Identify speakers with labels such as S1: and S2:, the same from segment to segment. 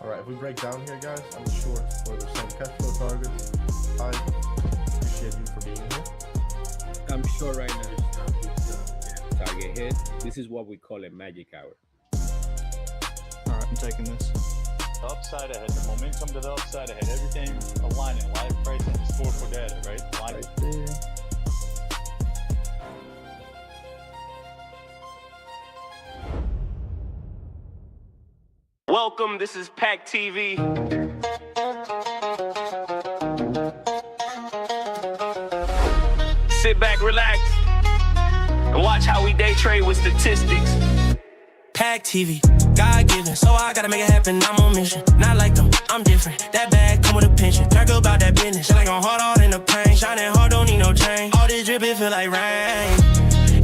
S1: All right, if we break down here, guys, I'm short for the same cash flow targets. I appreciate you for being here.
S2: I'm sure right now target hit. This is what we call a magic hour.
S3: All right, I'm taking this.
S4: The upside ahead, the momentum to the upside ahead, everything aligning, live pricing, historical data, right?
S3: Right there.
S5: Welcome, this is PackTV. Sit back, relax, and watch how we day trade with statistics.
S6: PackTV, God-given, so I gotta make it happen, I'm on mission. Not like them, I'm different, that bag come with a pension. Talk about that business, like I'm hard out in the pain. Shining hard, don't need no chain. All this drip, it feel like rain.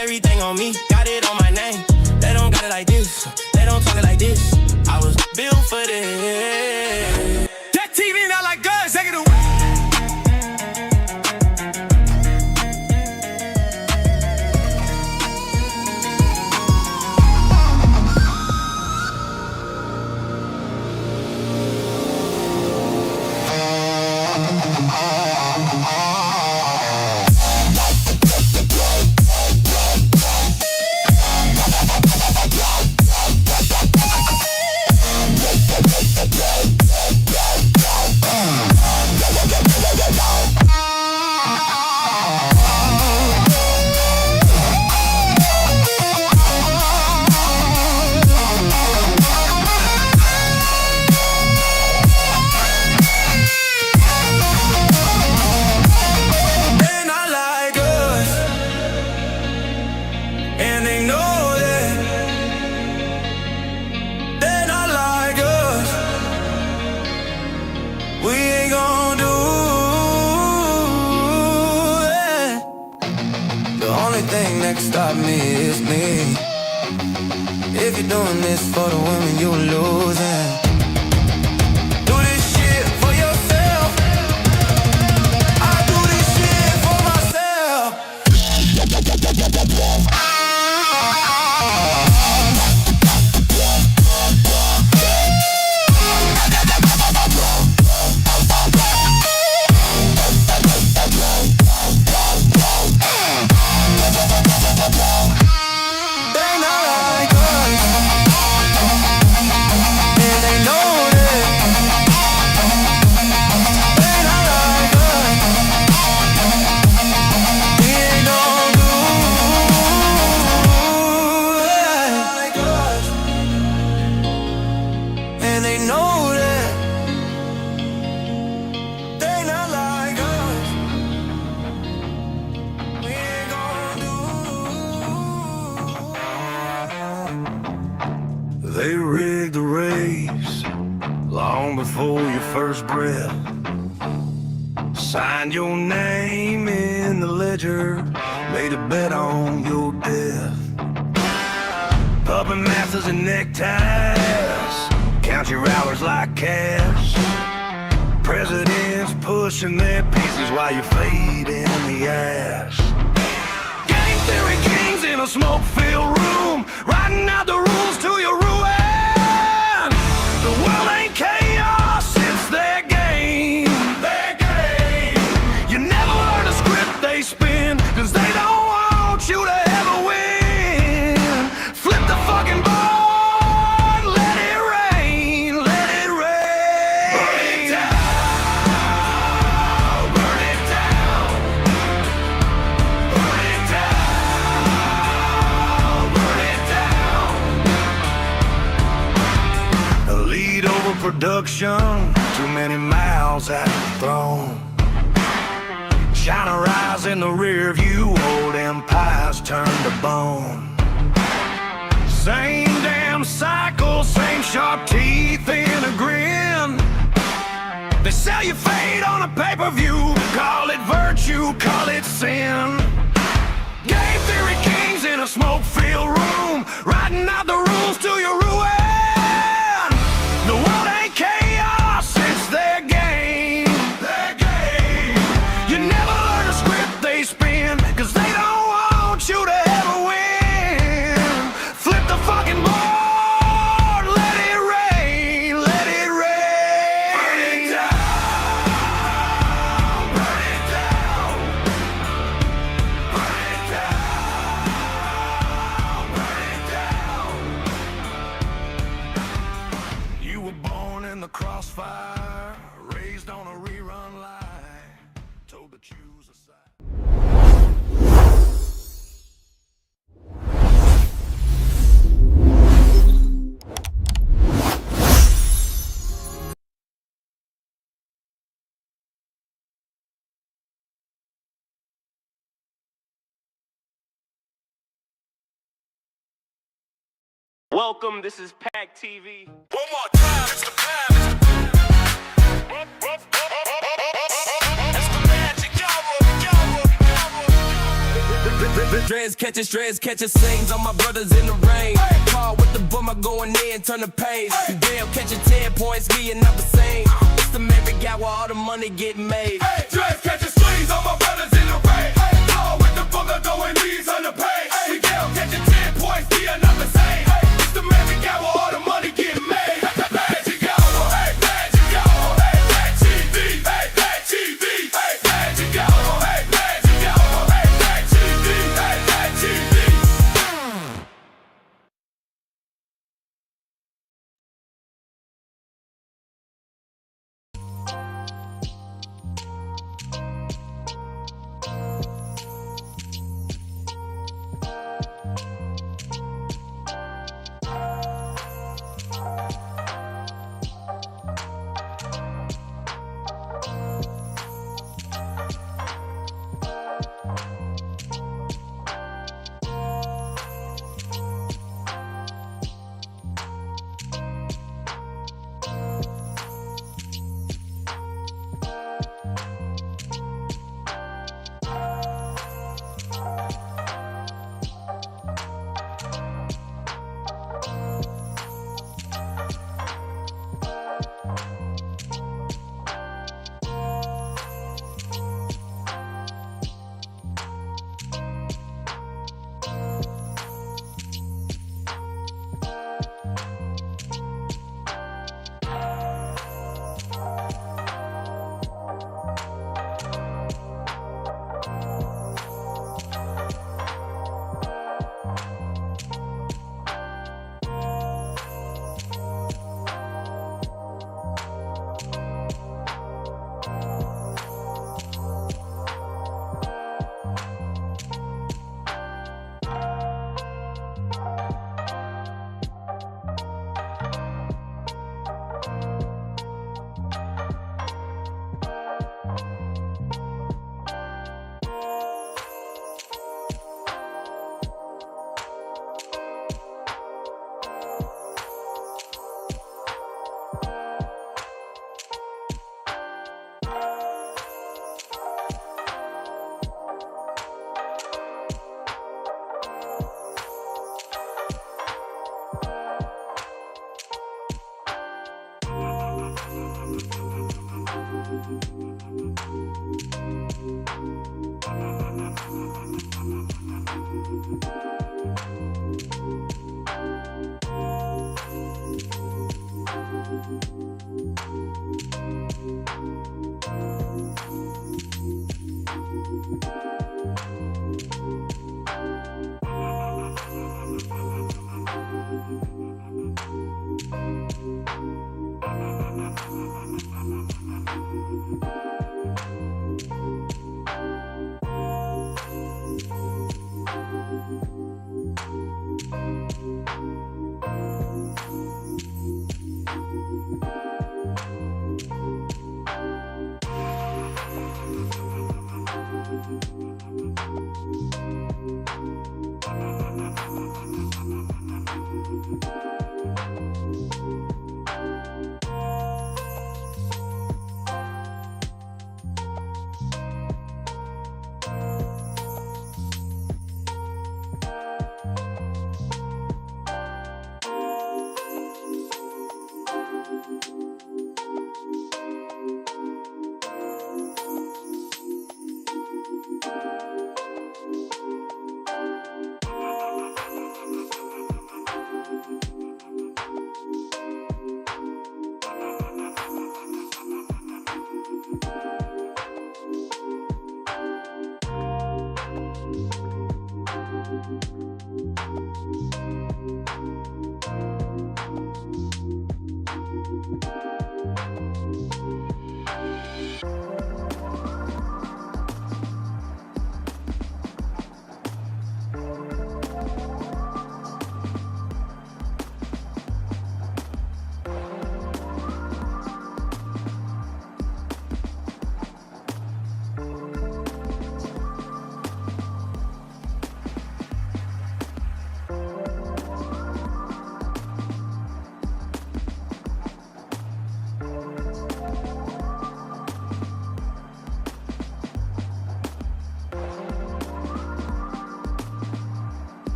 S6: Everything on me, got it on my name. They don't got it like this, they don't talk it like this. I was built for this. That TV not like guns, take it away.
S7: Stop me, it's me. If you're doing this for the women, you're losing. Do this shit for yourself. I do this shit for myself.
S8: They rigged the race long before your first breath. Signed your name in the ledger, made a bet on your death. Puppet masters and neckties, count your hours like cash. Presidents pushing their pieces while you fade in the ash. Game theory kings in a smoke-filled room, writing out the rules to your ruin. The world ain't chaos, it's their game. Their game. You never learn a script they spin, cause they don't want you to ever win. Flip the fucking board, let it rain, let it rain. Burn it down, burn it down. Burn it down, burn it down. A lead over production, too many miles out thrown. China rise in the rear view, old empires turn to bone. Same damn cycle, same sharp teeth in a grin. They sell you fate on a pay-per-view, call it virtue, call it sin. Game theory kings in a smoke-filled room, writing out the rules to your ruin. The world ain't chaos, it's their game. Their game. You never learn a script they spin, cause they don't want you to ever win. Flip the fucking board, let it rain, let it rain.
S5: Welcome, this is PackTV.
S6: One more time, it's the Pam. It's the magic hour. Drez catches sings on my brothers in the rain. Karl with the boom, I going in, turn the page. Miguel catching 10 points, me and number same. It's the magic hour, all the money getting made.
S8: Drez catches swings on my brothers in the rain. Karl with the book, I go and leaves on the page. Miguel catching 10 points, me and number same. It's the magic hour, all the money getting made. Magic hour, hey, magic hour, hey, PackTV, hey, PackTV, hey, magic hour, hey, magic hour, hey, PackTV, hey, PackTV.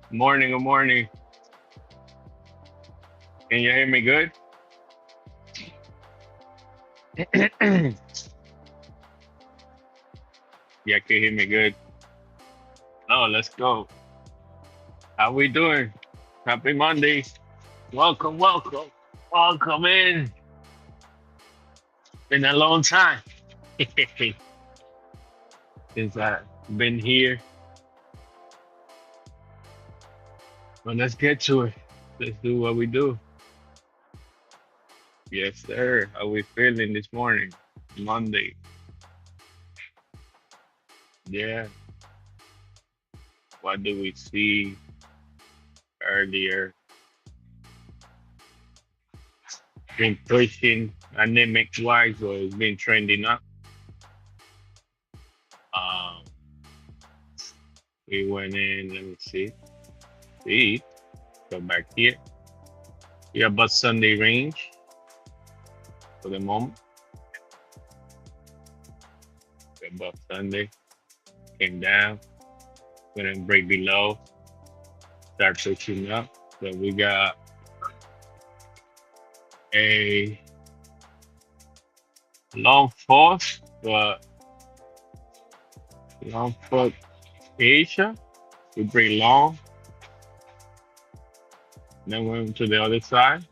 S9: Morning, good morning. Can you hear me good? Yeah, can hear me good. Oh, let's go. How we doing? Happy Monday. Welcome, welcome. Welcome in. Been a long time since I've been here. But let's get to it. Let's do what we do. Yes, sir. How we feeling this morning? Monday. Yeah. What do we see earlier? Been pushing anemic wise, so it's been trending up. Um, we went in, let me see. Go back here. We are about Sunday range for the moment. We're above Sunday. Came down. Gonna break below. Start pushing up. So we got a long force, but long foot Asia. We break long. Then went to the other side.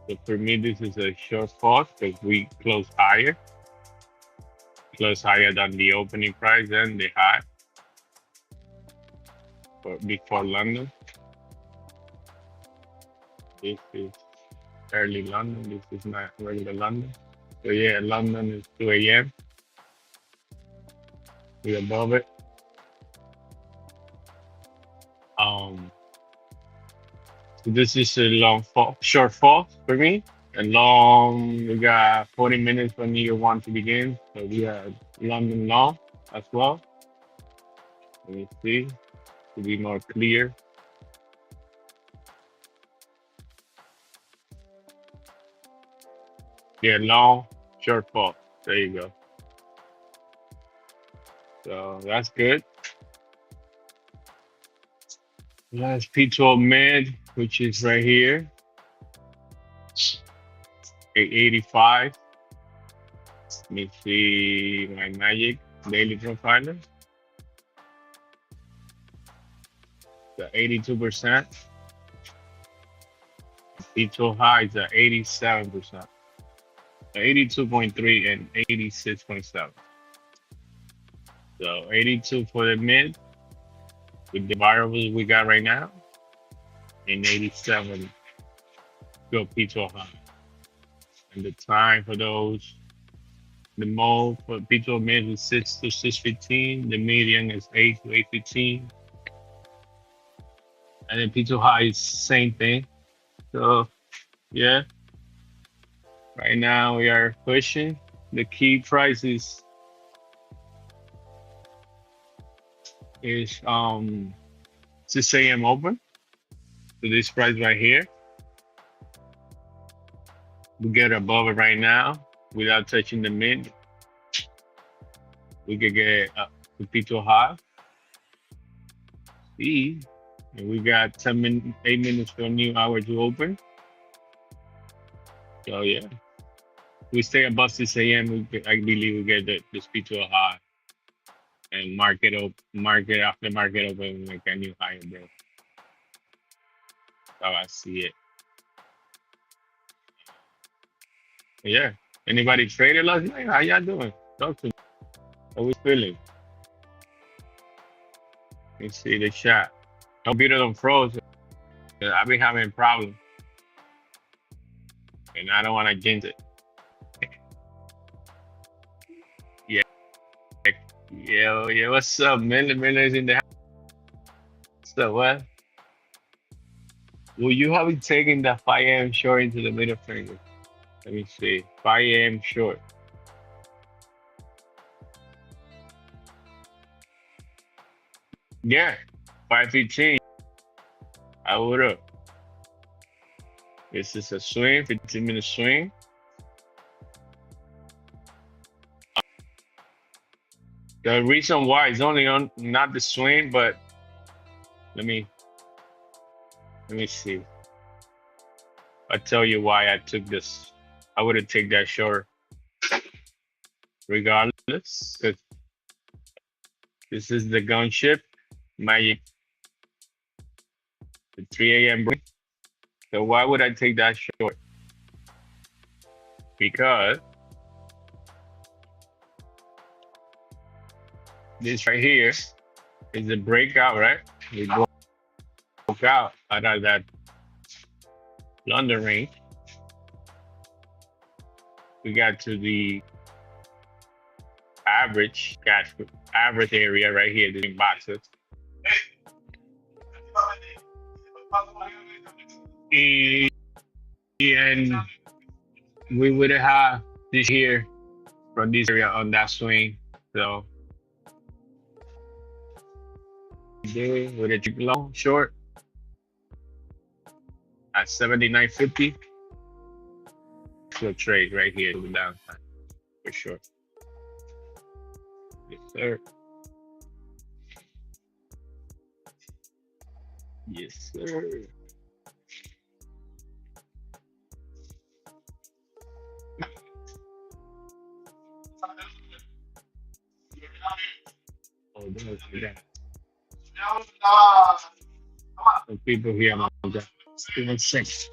S9: So for me, this is a short pause because we close higher than the opening price and the high before London. This is early London. This is not regular London. So yeah, London is 2 a.m. We're above it. So this is a short fall for me. We got 40 minutes from year one to begin. So we have London long as well. Let me see to be more clear. Yeah, long, short fall. There you go. So that's good. That's P12 mid, which is right here. 885. Let me see my magic daily profiler. The 82%. P12 high is at 87%. 82.3 and 86.7. So 82 for the mid with the variables we got right now, and 87 go P12 high. And the time for those, the mode for P12 mid is 6 to 6:15. The median is 8 to 8:15. And then P12 high is same thing. So yeah, right now we are pushing. The key price is 6 a.m. open. So this price right here, we get above it right now without touching the mid. We could get up to P12 high. See, and we got 8 minutes for a new hour to open. So yeah, we stay above 6 a.m. I believe we get this P12 high, and market after market open, like a new higher there. That's how I see it. Yeah. Anybody traded last night? How y'all doing? Talk to me. How we feeling? Let's see the chat. Computer don't froze. I've been having problems, and I don't want to jinx it. Yeah. Yeah. What's up, Miller's in the house? So what? Will you have it taking the 5 a.m. short into the middle finger? Let me see. 5 a.m. short. Yeah. 5:15. I would have. This is a swing, 15-minute swing. The reason why is only on not the swing, but let me see. I'll tell you why I took this. I would have taken that short regardless, because this is the gunship magic, the 3 a.m. break. So why would I take that short? Because this right here is a breakout, right? We broke out of that London range. We got to the average area right here, the boxes. And we would have this here from this area on that swing. So today with a long short at 79.50. We'll trade right here to the downside for sure. Yes, sir. Yes, sir. Oh, there's that. Some people here on that. 1 6.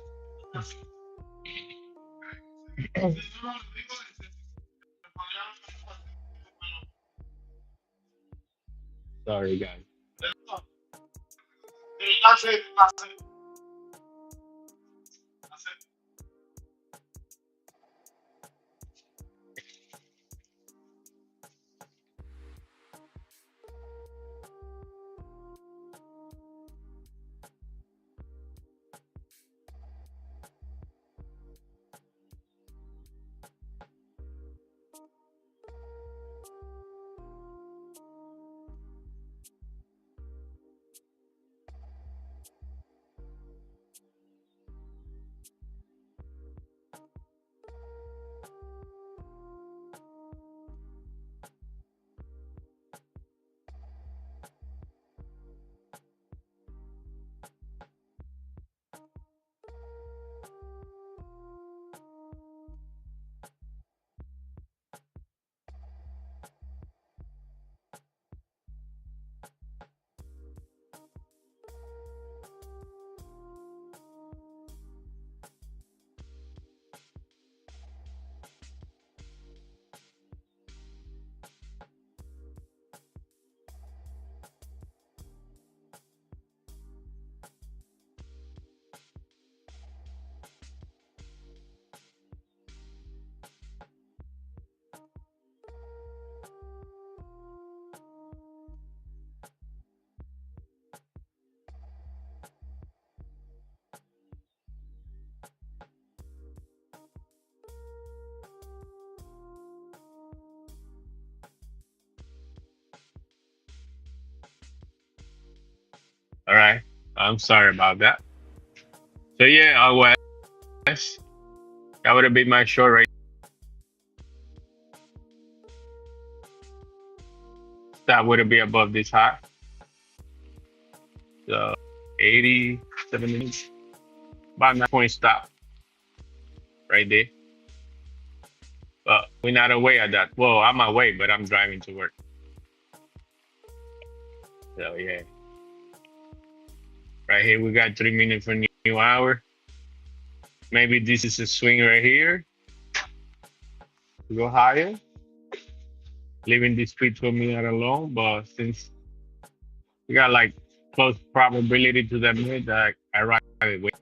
S9: Sorry, guys. All right. I'm sorry about that. So yeah, West. That would have been my short right. That would have been above this high. So 80, 70, about 9 point stop right there. But we're not away at that. Well, I'm away, but I'm driving to work. So yeah. Right here, we got 3 minutes for new hour. Maybe this is a swing right here. To go higher. Leaving this for me out alone, but since we got like close probability to the mid, that I ride it with.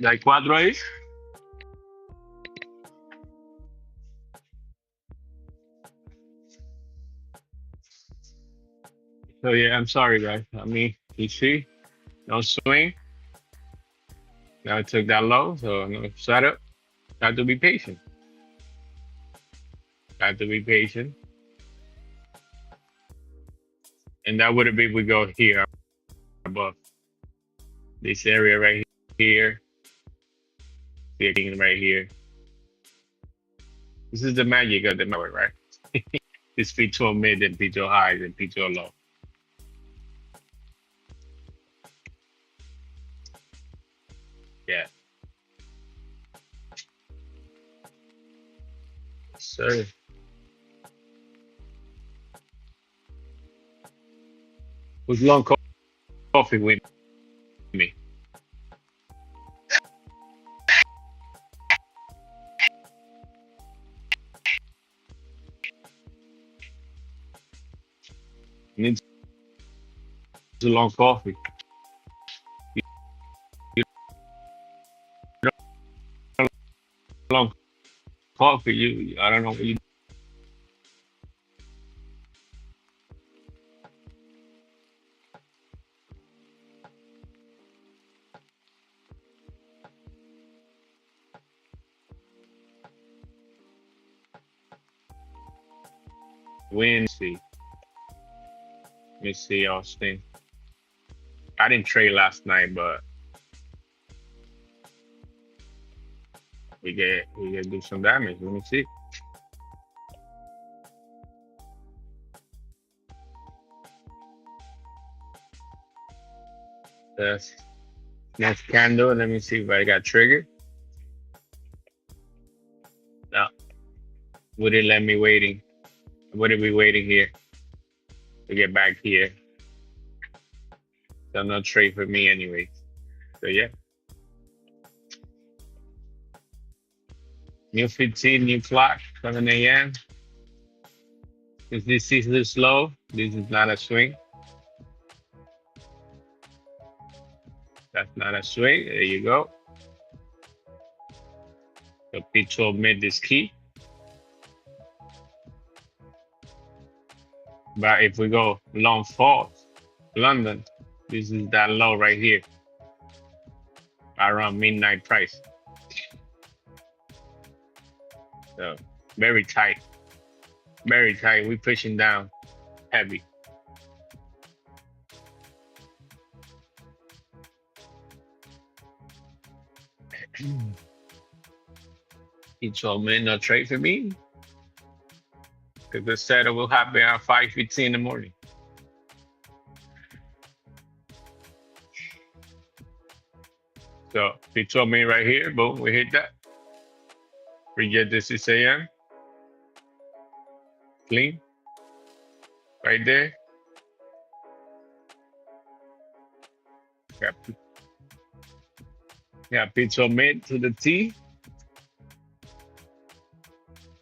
S9: Like cuatro is? So yeah, I'm sorry guys. I mean, you see, no swing. Now I took that low, so no setup. Got to be patient. Got to be patient. And that would have been we go here above this area right here. Sitting right here. This is the magic of the market, right? It's P12 mid and P12 high and P12 low. Yeah. Sir. Who's long coffee with me? Needs a long coffee. Long coffee. I don't know what you. Win. See. Let me see, Austin. I didn't trade last night, but we get do some damage. Let me see. That's next candle. Let me see if I got triggered. No. Would it let me waiting? Would it be waiting here to get back here? So no trade for me anyway. So yeah. New 15, new clock, 7 a.m. Is this season slow? This is not a swing. That's not a swing. There you go. So P12 mid is key. But if we go long falls, London, this is that low right here. Around midnight price. So very tight. Very tight. We pushing down heavy. He told me no trade for me. Because the setup will happen at 5:15 in the morning. So he told me right here, boom, we hit that. We get the 6 a.m. Clean. Right there. Got pizza mid to the T.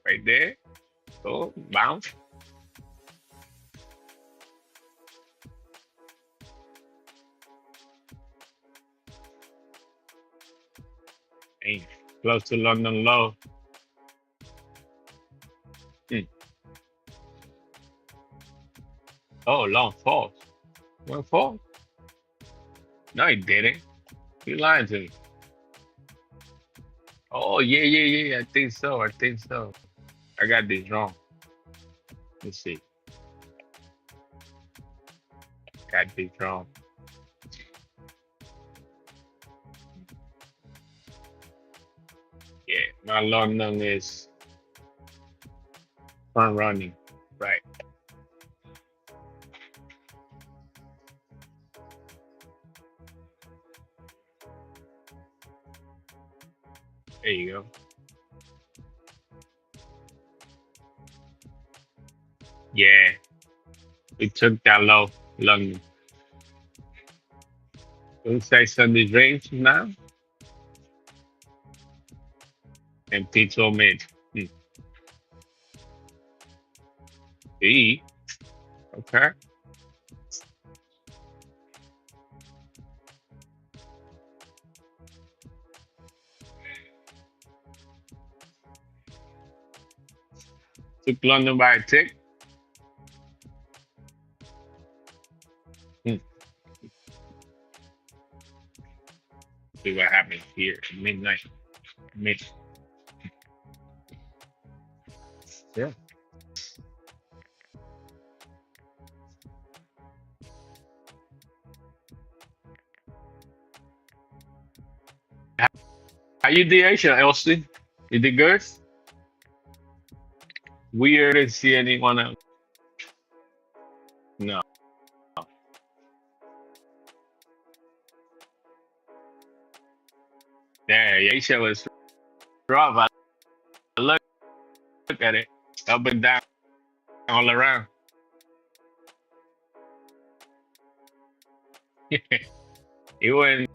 S9: Right there. Oh, bounce. Hey, close to London low. Oh, long falls. One fall? No, he didn't. He lied to me. Oh, yeah. I think so. I got this wrong. Let's see. Got this wrong. Yeah, my London is front running. Right. There you go. Yeah, we took that low, London. Inside Sunday's range now. And P12 mid. E. Okay. Took London by a tick. See what happens here at midnight. Yeah. How you did, Asia, Elsie? You did good? We didn't see anyone else. No. Yeah, Asia was rough. I look at it, up and down, all around. It went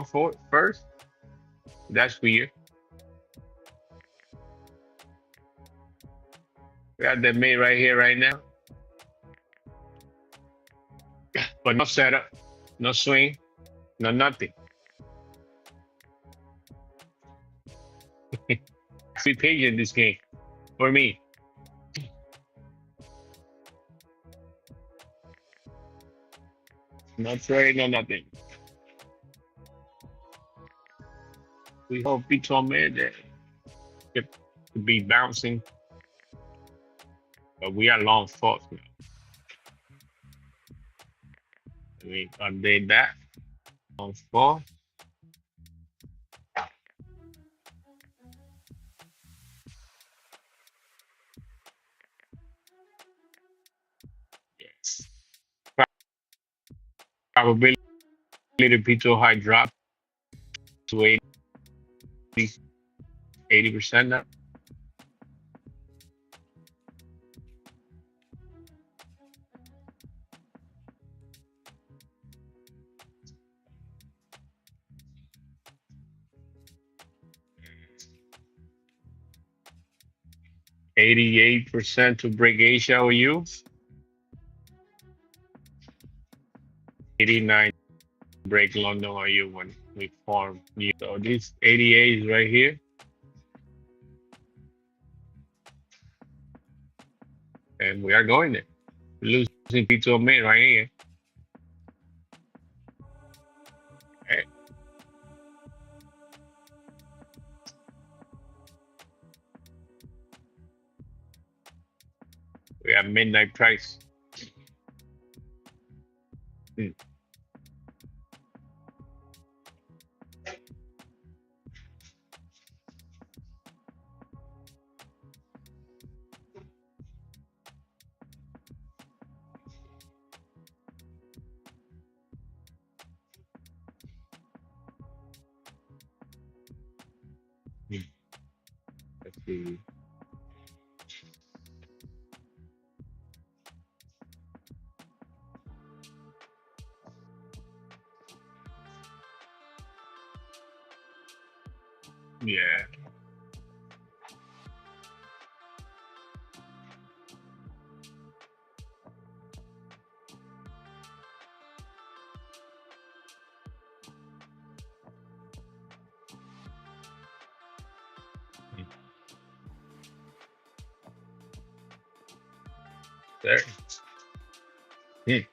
S9: for first. That's weird. We got the mid right here, right now. But no setup, no swing, no nothing. Be patient this game for me. No trade, no nothing. We hope he told me that it could be bouncing, but we are long thoughts now. We update that on 4. Yes. Probability P2 high drop to 80% now. %88 to break Asia OU. 89 break London OU when we form. So this 88 is right here. And we are going there. Losing P2 mid right here. Okay. We have midnight price. Let's see. Yeah. There. Heavy.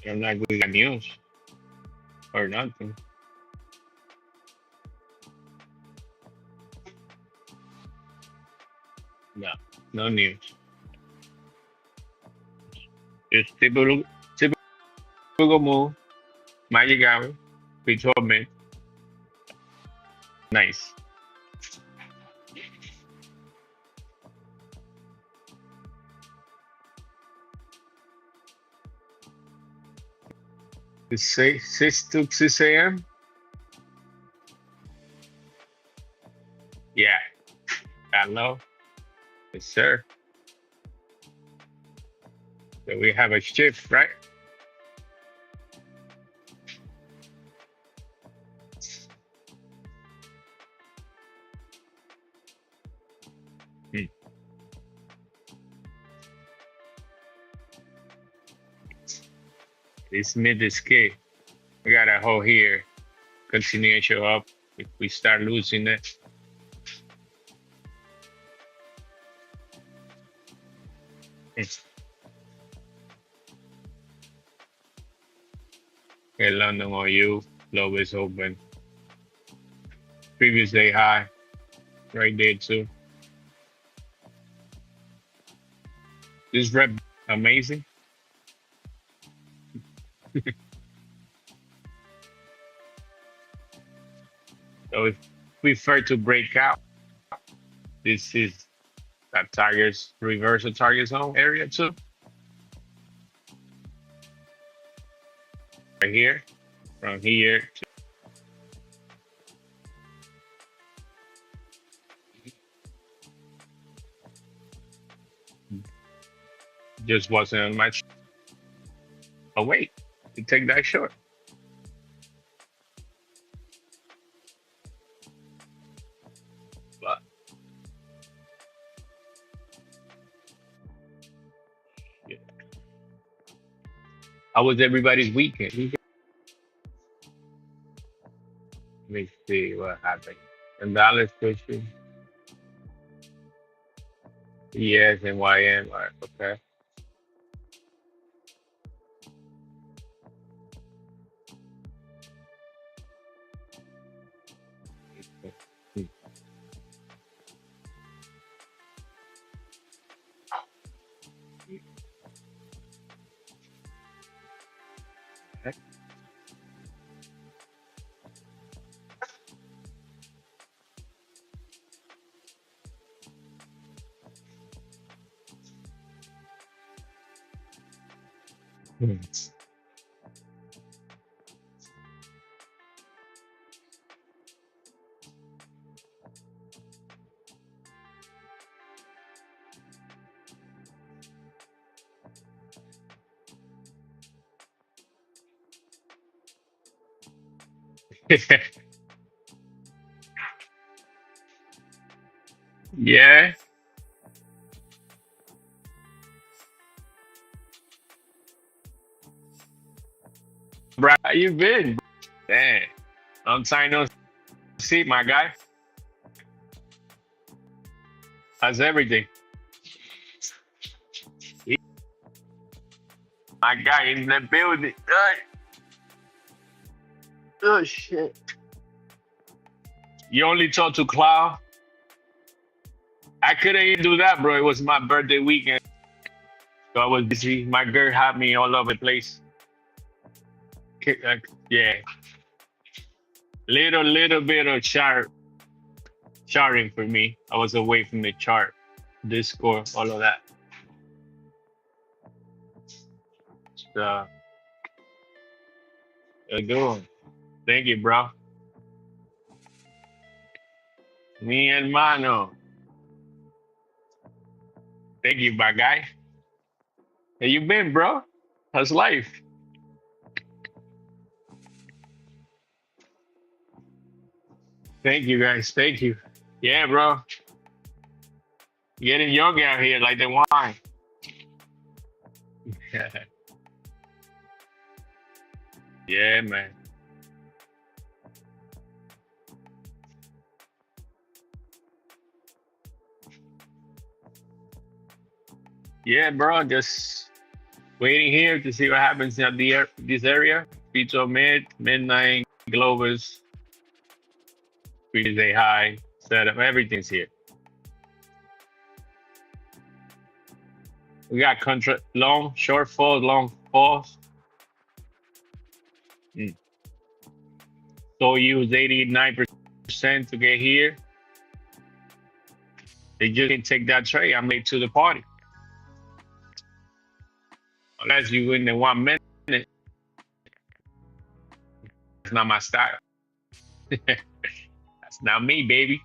S9: I'm not good at news or nothing. No, no news. Just typical move. Magic hour. P2 mid. Nice. It's 6 to 6 a.m. Yeah. Hello. Yes, sir. So we have a shift, right? This mid is key. We got a hole here. Continuation up. If we start losing it. Okay, London OU. Low is open. Previous day high. Right there too. This rep amazing. So if we prefer to break out, this is that target's reversal target zone area too. Right here, from here to just wasn't on my oh wait, to take that short. But yeah. How was everybody's weekend? Let me see what happened. And Dallas question. Yes, and YN. Right, okay. Yeah, bro, how you been? Damn, I'm trying to see my guy. How's everything? My guy in the building. Oh shit. You only talk to Cloud? I couldn't even do that, bro. It was my birthday weekend. So I was busy. My girl had me all over the place. Yeah. Little bit of charting for me. I was away from the chart, Discord, all of that. So, how you doing? Thank you, bro. Mi hermano. Thank you, my guy. How you been, bro? How's life? Thank you, guys. Thank you. Yeah, bro. Getting young out here like the wine. Yeah, man. Yeah, bro. Just waiting here to see what happens in this area. Pizza midnight, Globus. We say hi, setup, everything's here. We got contract long, short falls, long falls. So use 89% to get here. They just didn't take that trade. I'm late to the party. Unless you win in 1 minute. It's not my style. That's not me, baby.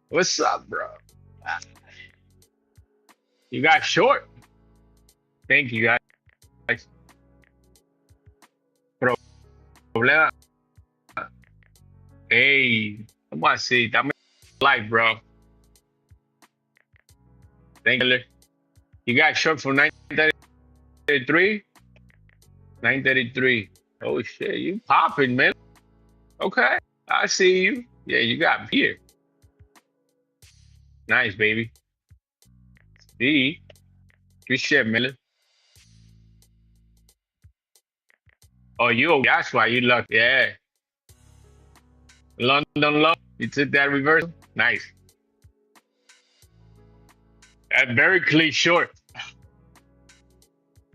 S9: What's up, bro? You got short. Thank you, guys. Problema. Hey, ¿cómo así? Dame like, bro. Thank you. You got short for 933? 933. Oh shit, you popping, man. Okay, I see you. Yeah, you got here. Nice, baby. See, good shit, Miller. Oh, that's why you luck. Yeah. London low. You took that reversal. Nice. That very clean short.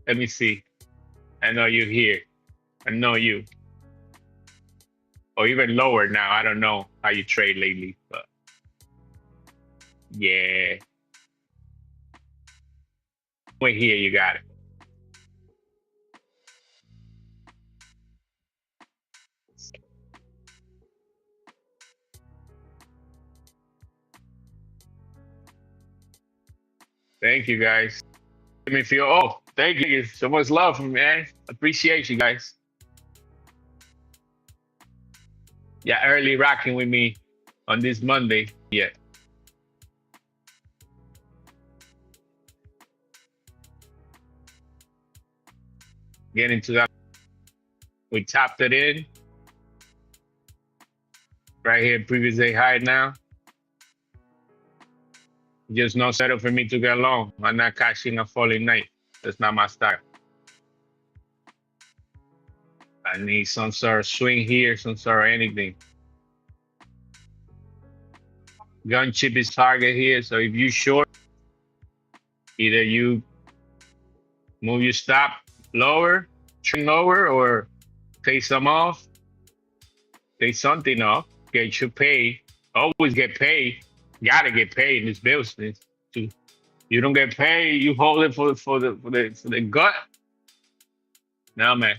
S9: Let me see. I know you're here. I know you. Or even lower now. I don't know how you trade lately, but yeah. Wait here, you got it. Thank you guys. Let me feel, oh, thank you. So much love from me, man. Appreciate you guys. Yeah, early rocking with me on this Monday. Yeah. Get into that. We tapped it in. Right here, previous day high now. Just no settle for me to get long. I'm not catching a falling knife. That's not my style. I need some sort of swing here, some sort of anything. Gun chip is target here. So if you short, either you move your stop lower, trim lower, or take some off. Take something off. Get your pay. Always get paid. Gotta get paid in this business. You don't get paid, you hold it for the gut. No, man.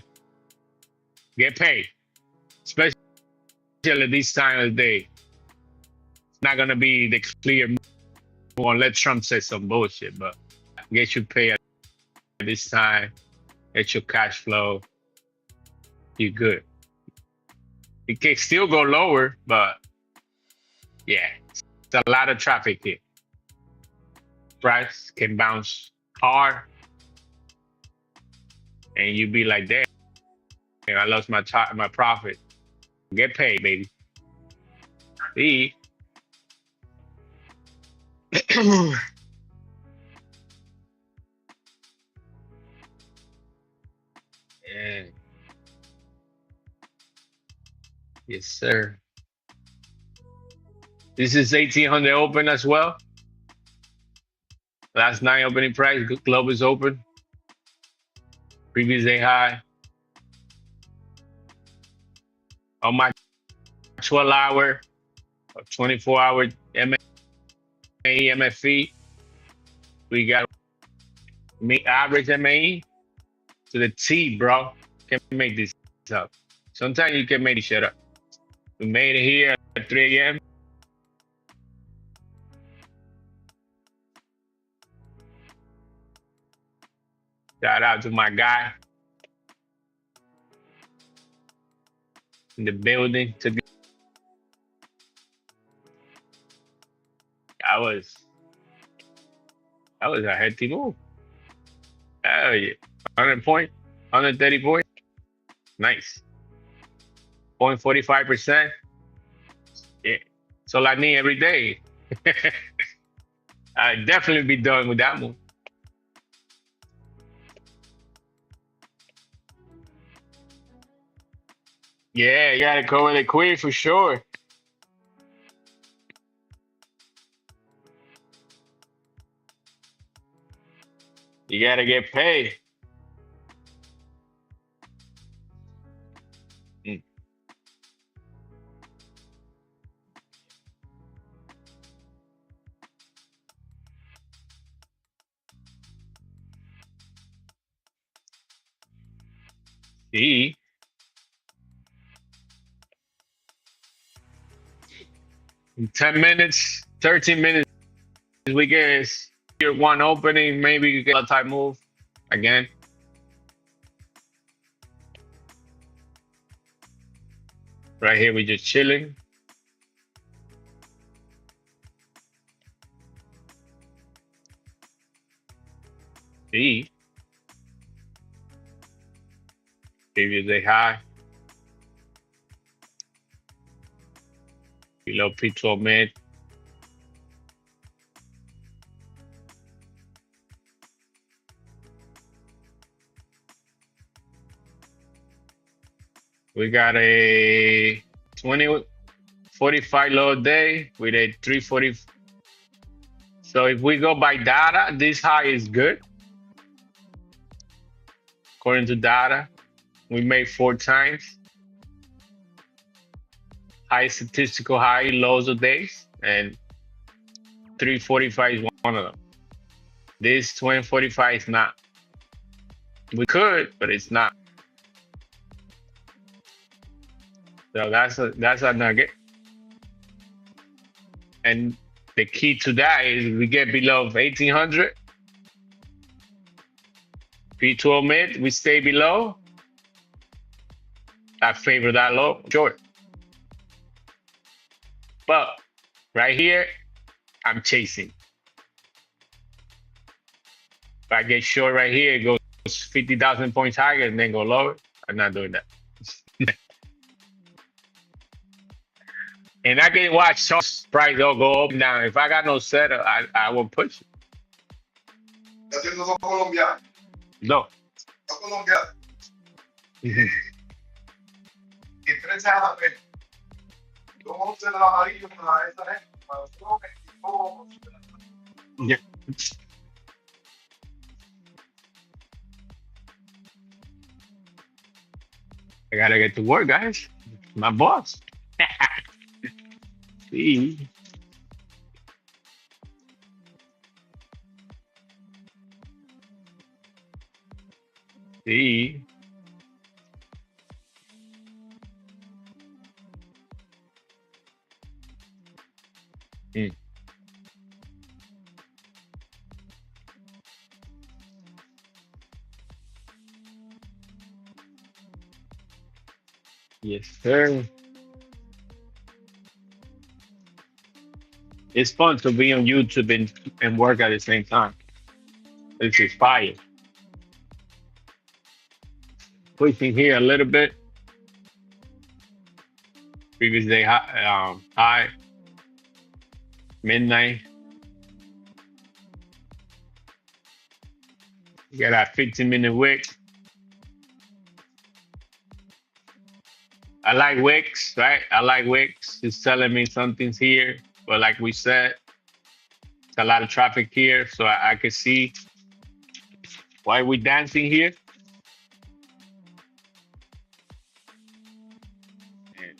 S9: Get paid. Especially this time of the day. It's not gonna be the clear move unless Trump says some bullshit, but get your pay at this time, get your cash flow. You're good. It can still go lower, but yeah, it's a lot of traffic here. Price can bounce hard, and you be like, damn, I lost my profit. Get paid, baby. See? Yeah. Yes, sir. This is 1800 open as well. Last night opening price, globe is open. Previous day high. On my 12-hour or 24-hour MAE, MFE, we got average MAE to the T, bro. Can't make this up. Sometimes you can make this shit up. We made it here at 3 a.m. Shout out to my guy in the building. That was a healthy move. Hell yeah. 100 point, 130 point. Nice. 0.45%. Yeah. That's all I need every day. I'd definitely be done with that move. Yeah, you gotta cover the quick for sure. You gotta get paid. See? In 10 minutes, 13 minutes, we get here one opening, maybe you get a type move again. Right here, we just chilling. See? Previous day high. Below P12 mid. We got a 2045 low day with a 340. So if we go by data, this high is good. according to data. We made 4 times. High statistical high, lows of days, and 345 is one of them. This 2045 is not. We could, but it's not. So that's a nugget. And the key to that is we get below 1800. P12 mid, we stay below. I favor that low, short. But right here, I'm chasing. If I get short right here, it goes 50,000 points higher and then go lower. I'm not doing that. And I can watch some price go up and down. If I got no setup, I will push it. No. Yeah. I gotta get to work, guys. My boss. See. See. Mm. Yes, sir. It's fun to be on YouTube and work at the same time. This is fire. Pushing here a little bit. Previous day high. Midnight. You got that 15-minute wick. I like wicks, right? I like wicks. It's telling me something's here. But like we said, it's a lot of traffic here. So I can see why we dancing here. And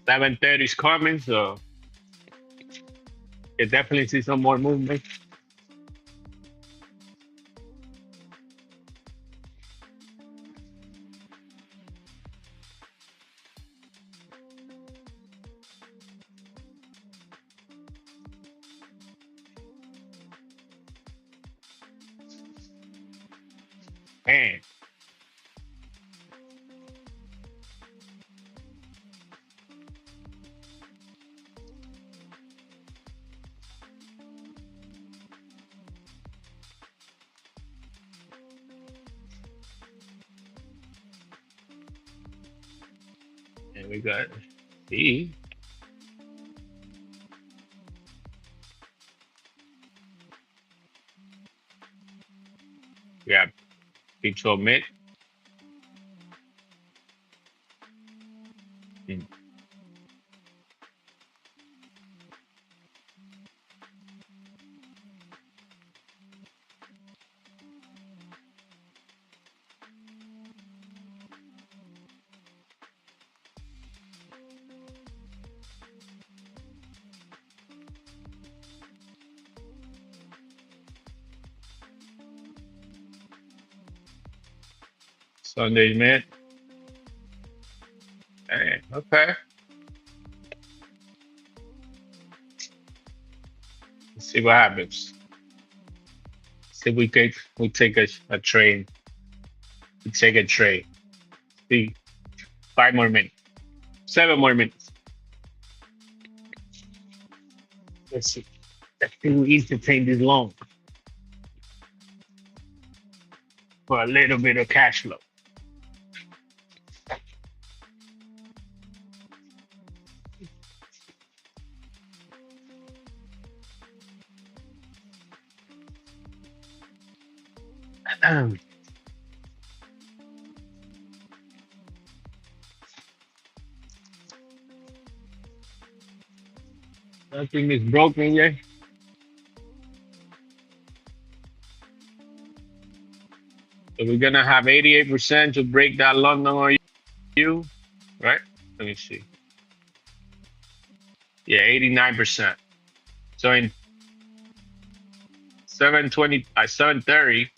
S9: 7:30 is coming, so you definitely see some more movement. Man. And we got E. We got P12 mid. Sunday mid. Hey, okay. Let's see what happens. See if we take a trade. We take a trade. See, 5 more minutes. 7 more minutes. Let's see. Let's see who entertain this long for a little bit of cash flow. Nothing is broken yet. So we're gonna have 88% to break that London on you, right? Let me see. Yeah, 89%. So in 720, 730,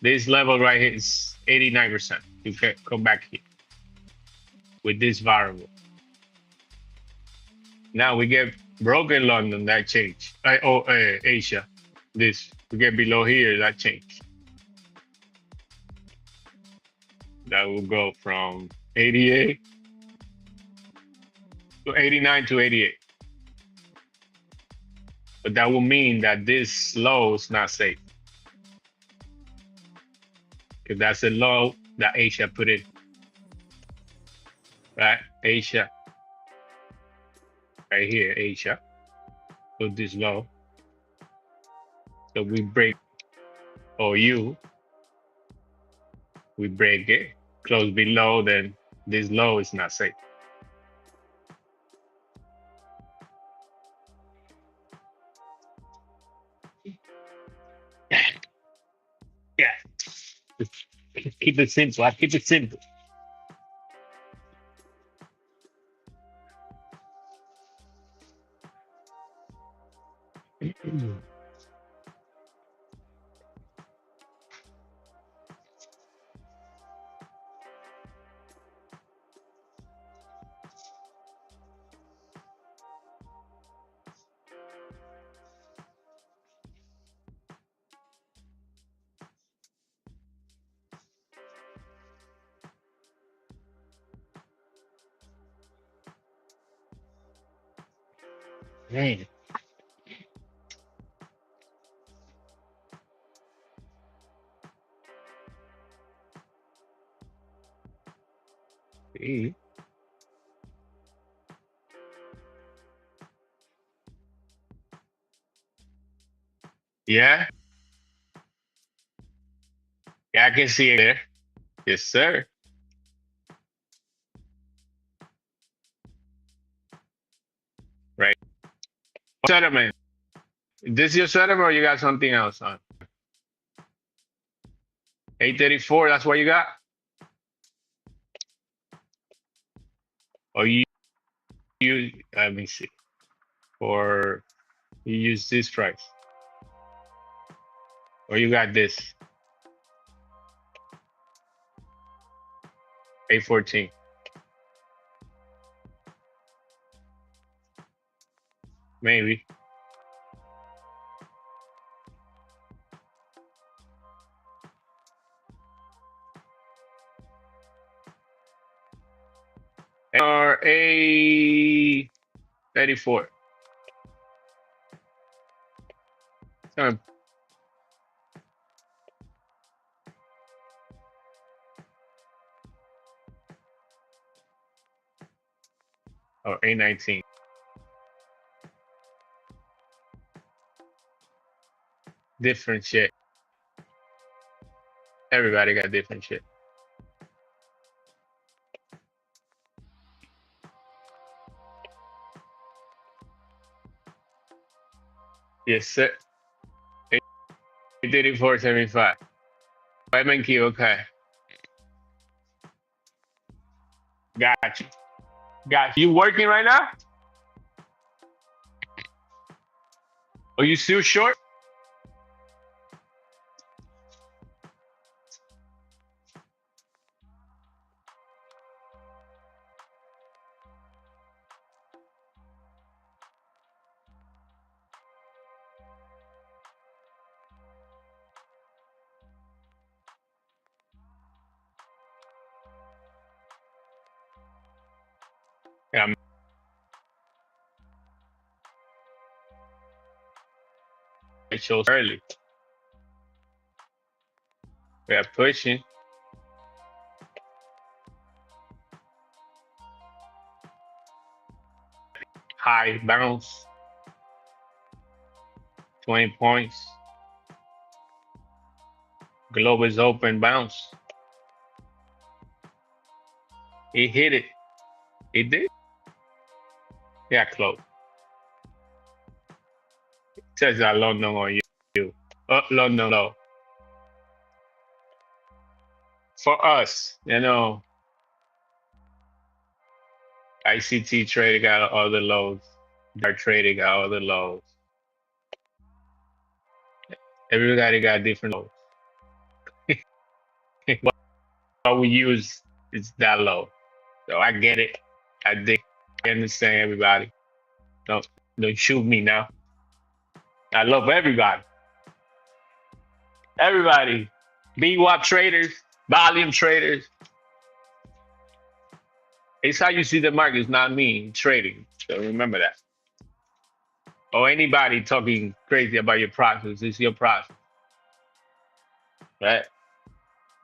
S9: this level right here is 89%. You can come back here with this variable. Now we get broken London, that change. Asia, this we get below here, that change. That will go from 88 to 89 to 88. But that will mean that this low is not safe. Because that's a low that Asia put in. Right? Asia. Right here, Asia. Put this low. So we break OU. We break it. Close below, then this low is not safe. Yeah. Keep it simple. I keep it simple. Man. See? Yeah. Yeah, I can see it there. Yes, sir. Right. Settlement. This your settlement or you got something else on? 834, that's what you got? Or you let me see. Or you use this price. Or you got this. 814. Maybe. Or 834. Or 819. Different shit. Everybody got different shit. Yes, sir. 834.75. Thank you. Okay. Got you. Got you. You working right now? Are you still short? Yeah. It shows early. We are pushing. High bounce. 20 points. Globe is open bounce. He hit it. He did? Yeah, close. It says that London on you. Oh, London low. for us, you know, ICT trading got all the lows. Dart trading got all the lows. Everybody got different lows. What we use is that low. So I get it. I dig. I understand everybody. Don't shoot me now. I love everybody. Everybody. BWAP traders, volume traders. It's how you see the market. It's not me trading. So remember that. Or anybody talking crazy about your process. It's your process. Right?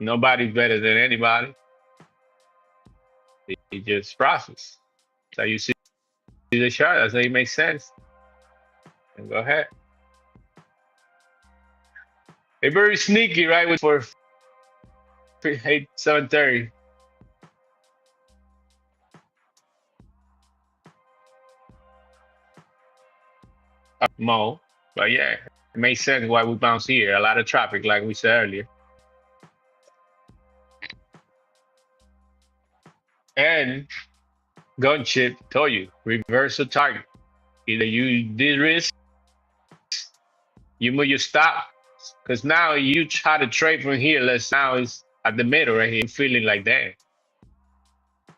S9: Nobody's better than anybody. It's just process. So you see the chart. That's how it makes sense. And go ahead. They're very sneaky, right? For 7:30. Mo, but yeah, it makes sense why we bounce here. A lot of traffic, like we said earlier. And gun chip told you, reverse the target. Either you de-risk, you move your stop, because now you try to trade from here. Now it's at the middle right here. I'm feeling like that.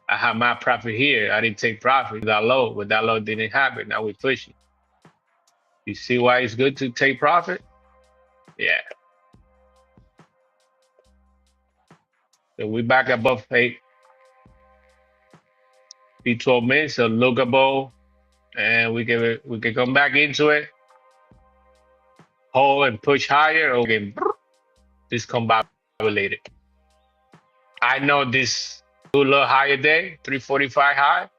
S9: I have my profit here. I didn't take profit with that low. With that low didn't happen. Now we're pushing. You see why it's good to take profit? Yeah. So we back above 8. 12 minutes, so lookable, and we can come back into it, hold and push higher, or we can discombobulated. I know this do a little higher day, 345 high,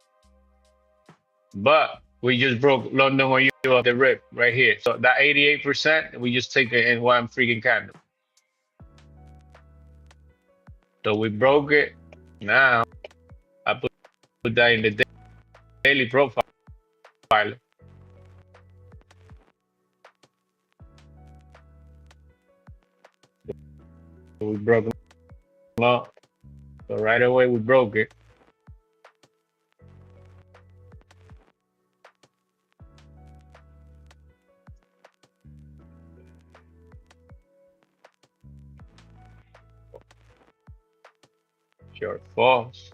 S9: but we just broke London on you off the rip right here. So that 88%, we just take it in one freaking candle. So we broke it. Now I put that in the daily profile. We broke it up. So right away we broke it. Short falls.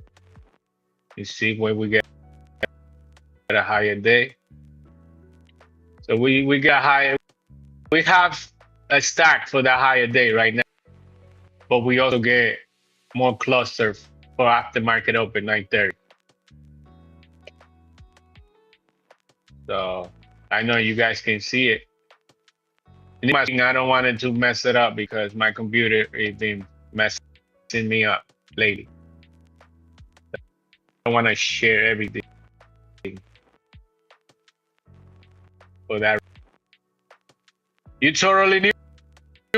S9: You see where we get a higher day. So we got higher. We have a stack for that higher day right now, but we also get more cluster for aftermarket open 9:30. So I know you guys can see it. I don't want it to mess it up because my computer has been messing me up lately. I want to share everything for that. You totally new.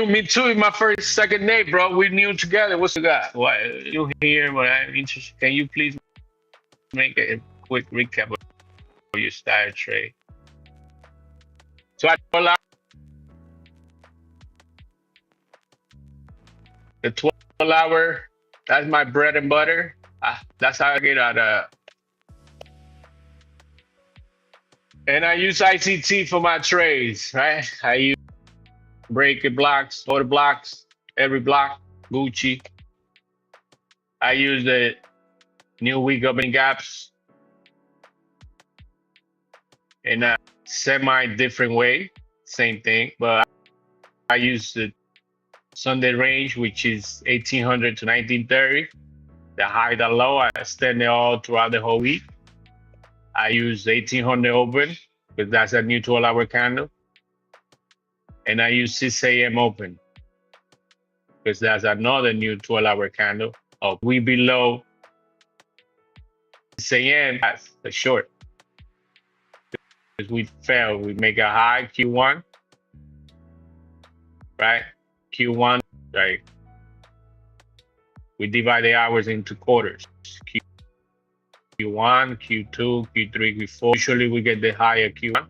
S9: Me too. In my second day, bro. We new together. What's you got? What you here? What I'm interested. Can you please make a quick recap of your style trade? So the 12-hour. That's my bread and butter. That's how I get out of. And I use ICT for my trades, right? I use break blocks, order blocks, every block, Gucci. I use the new week opening gaps in a semi-different way, same thing, but I use the Sunday range, which is 1800 to 1930. The high, the low, I extend it all throughout the whole week. I use 1800 open because that's a new 12-hour candle. And I use 6 a.m. open because that's another new 12-hour candle. Oh, we below 6 a.m. That's a short. Because we fail, we make a high Q1, right? Q1, right? We divide the hours into quarters. Q1, Q2, Q3, Q4. Usually we get the higher Q1.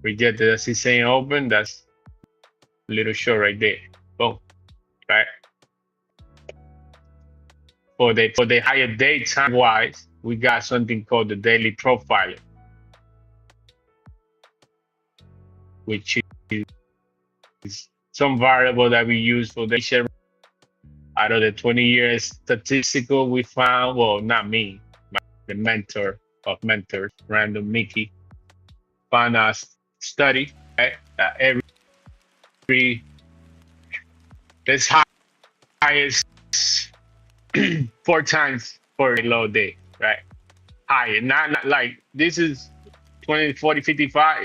S9: We get the 6 a.m. open. That's a little short right there. Boom. right? For the higher day time wise, we got something called the daily profiler, which is some variable that we use for the share. Out of the 20 years statistical we found, well, not me, the mentor of mentors, random Mickey, found a study, right, that every this highest 4 times for a low day, right? Higher, not like this is 20, 40, 55.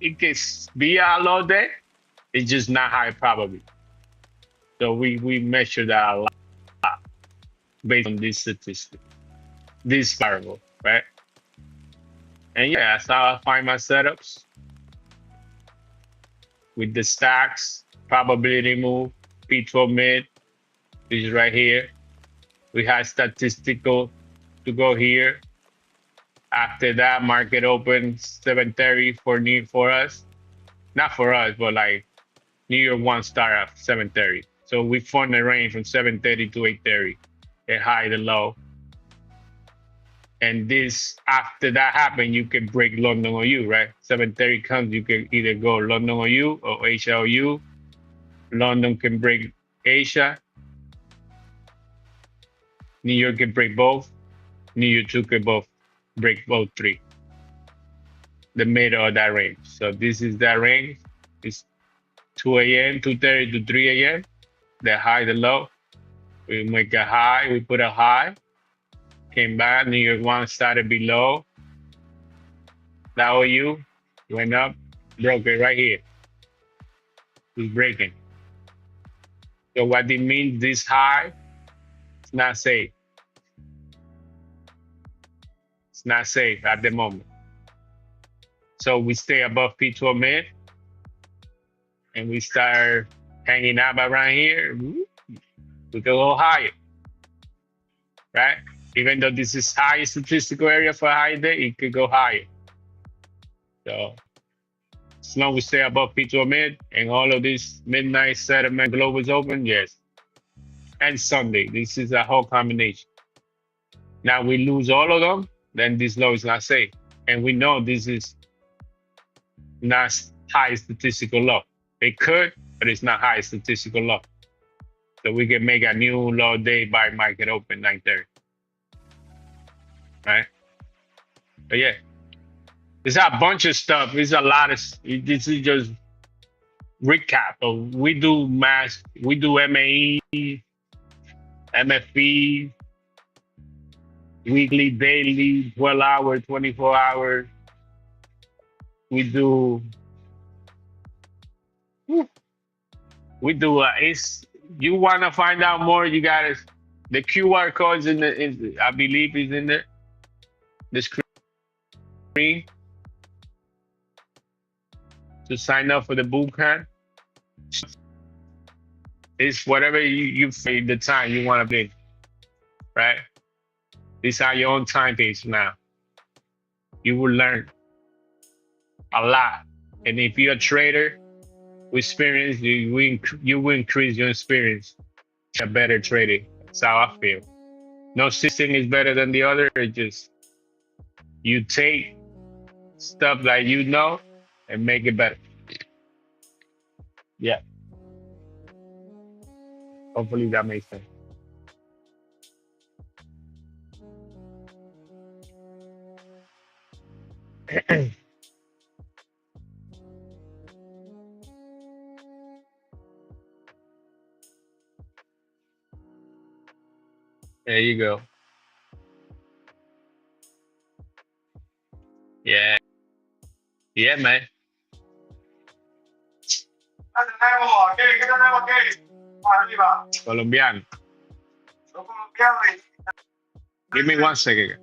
S9: It can be a low day. It's just not high probably. So we measure that a lot based on this statistic, this variable, right? And yeah, that's how I find my setups with the stacks, probability move, P12 mid, which is right here. We had statistical to go here. After that, market opens 7:30 for us. Not for us, but like New York one star at 7:30. So we formed a range from 7:30 to 8:30, the high, the low. And this, after that happened, you can break London OU, right? 7:30 comes, you can either go London OU or Asia OU. London can break Asia. New York can break both. New York 2 can both break both three. The middle of that range. So this is that range. It's 2 a.m., 2:30 to 3 a.m. The high, the low. We make a high, we put a high. Came back, New York 1 started below. That OU went up, broke it right here. It's breaking. So what it means, this high, it's not safe. It's not safe at the moment. So we stay above P12 mid and we start hanging out around here. We can go higher, right? Even though this is high statistical area for a high day, it could go higher. So as long as we stay above P12 mid and all of this midnight settlement globe is open, yes. And Sunday, this is a whole combination. Now we lose all of them, then this low is not safe. And we know this is not high statistical low. It could, but it's not high statistical low. So we can make a new low day by market open 9:30. Right? But yeah, there's a bunch of stuff. There's a lot of, this is just recap. So we do mass, we do MAE, MFE, weekly, daily, 12 hour, 24 hour. We do, it's, you want to find out more, you got to, the QR codes I believe is in the screen to sign up for the bootcamp. It's whatever you feel the time you want to be, right? These are your own time pace now. You will learn a lot. And if you're a trader with experience, you will increase your experience. A better trader. That's how I feel. No system is better than the other. It just, you take stuff that you know and make it better. Yeah. Hopefully that makes sense. There you go. Yeah. Yeah, man. Colombiano. Give me 1 second.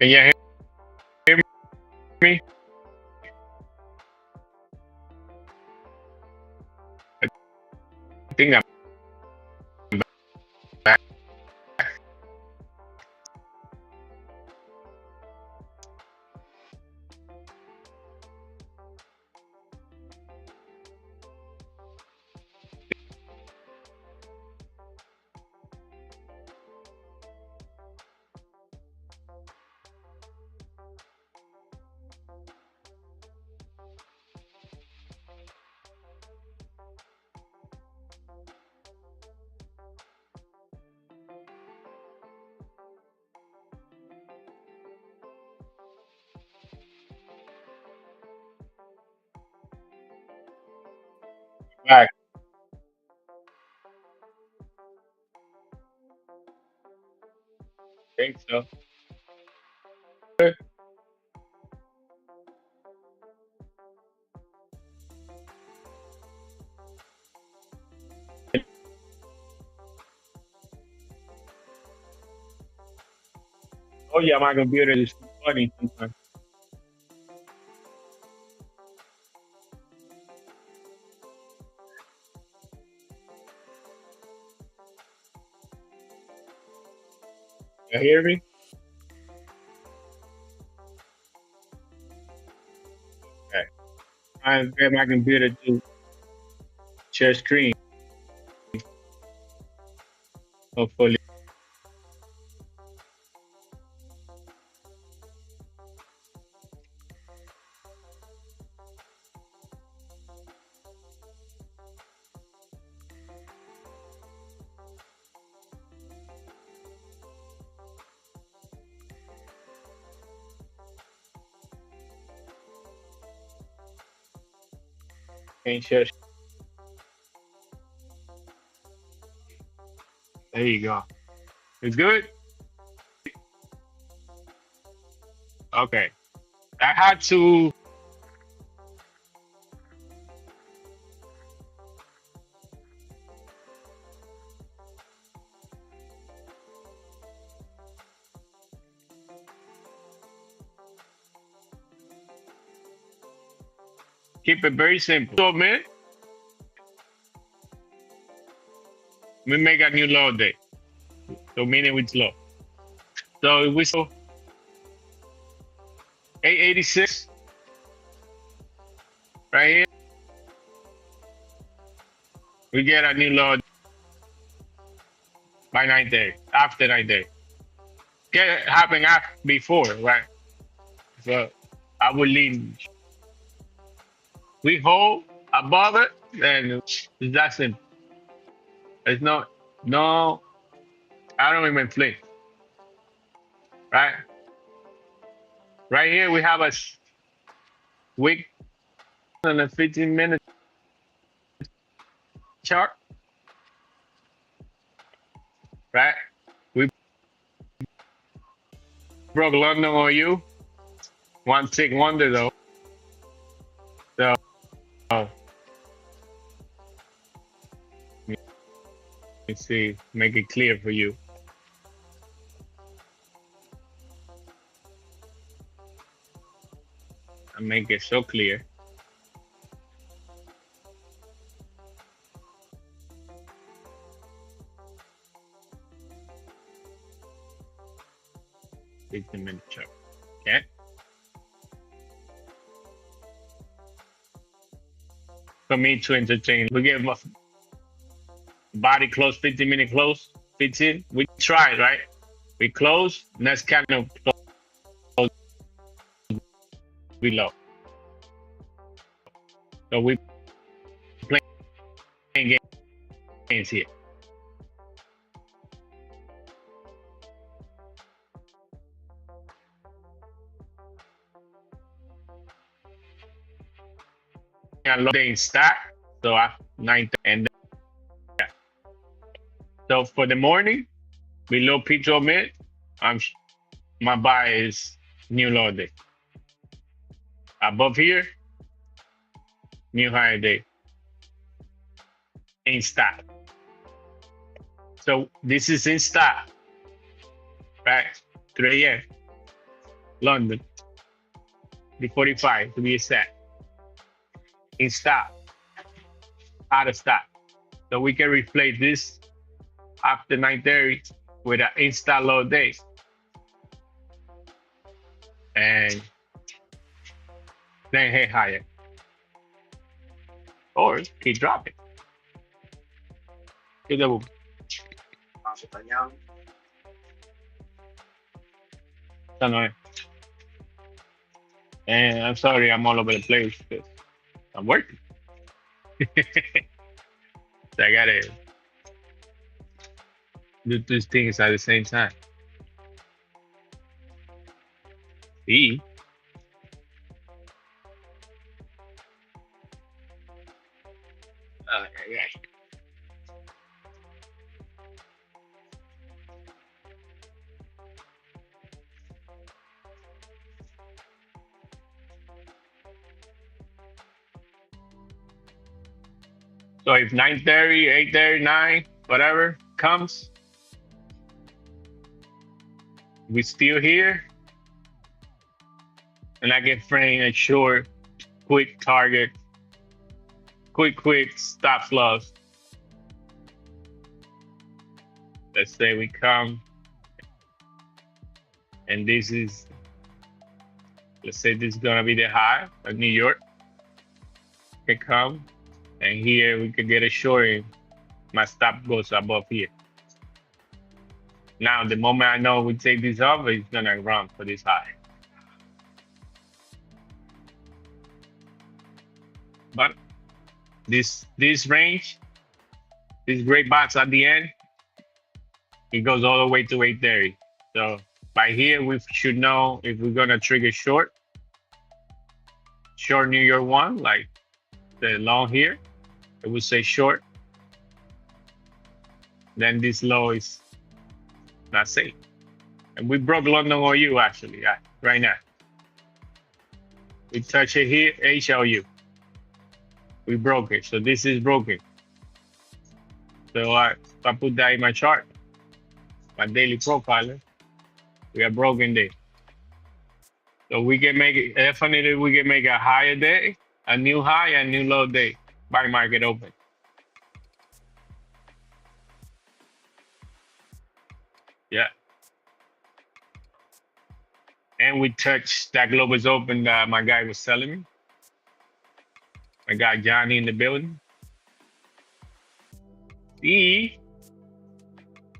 S9: Can you hear me? I think I'm back. Back. Think so. Oh yeah, my computer is funny sometimes. You hear me? Okay. I get my computer to share screen. Hopefully. Can share. There you go. It's good? Okay. I had to keep it very simple. So, man, we make a new low day. So, meaning it's low. So, if we saw 886 right here, we get a new low by 9:30, after 9:30. Get happen after before, right? So, I would lean. We hold above it, and it's that simple. It's no, I don't even flinch, right? Right here, we have a wick and a 15-minute chart, right? We broke London on you, one tick wonder though. So, let me see, make it clear for you. I make it so clear. Minute chart. Okay. For me to entertain, we get body close, 15-minute close, 15. We tried, right? We close, next kind of close below. So we playing games here. And loading stack, so after 9 and yeah. So for the morning, below P2 mid, my buy is new low day. Above here, new higher day in stack. So this is in stack, right? 3 a.m. London. The 45 to be exact. In stop. Out of stop. So we can replace this after 9:30 with an insta low day. And then head higher. Or keep dropping. Get the move. And I'm sorry, I'm all over the place because I'm working. So I gotta do these things at the same time. See? Yeah. So if 9:30, 8:30, 9, whatever comes, we still here, and I get frame a short, quick target, quick stop loss. Let's say we come, and this is, let's say this is gonna be the high of New York. Can come, and here we could get a short in. My stop goes above here. Now, the moment I know we take this off, it's gonna run for this high. But this range, this great box at the end, it goes all the way to 8:30. So by here, we should know if we're gonna trigger short New York 1, like the long here, it would say short. Then this low is not safe. And we broke London OU actually, right now. We touch it here, HLU. We broke it, so this is broken. So I put that in my chart, my daily profiler, we are broken there. So we can make it, definitely we can make a higher day, a new high and new low day by market open. Yeah. And we touched that Globus open that my guy was telling me. I got Johnny in the building. See?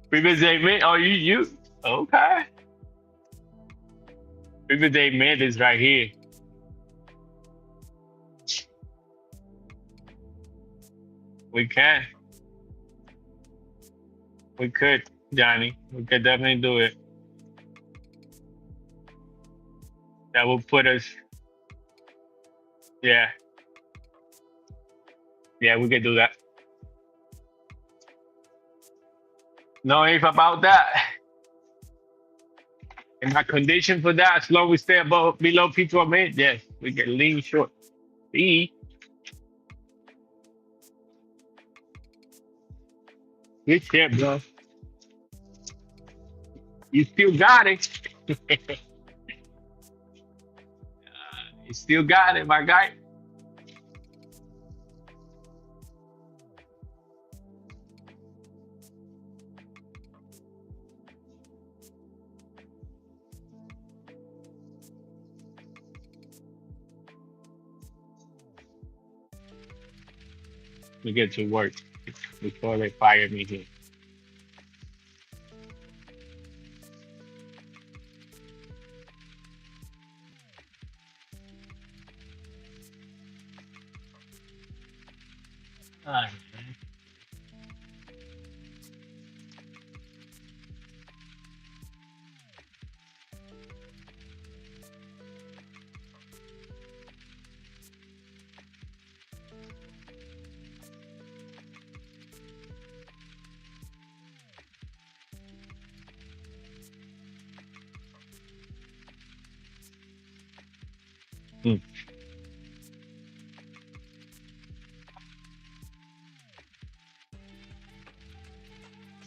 S9: Previous day mid. Oh, you. Okay. Previous day mid is right here. We can. We could, Johnny. We could definitely do it. That will put us. Yeah. Yeah, we could do that. No if about that. And my condition for that, as long as we stay below P2 mid, yes, we can lean short. See? Good shit, bro. You still got it. You still got it, my guy. We get to work before they fire me here. All right, man.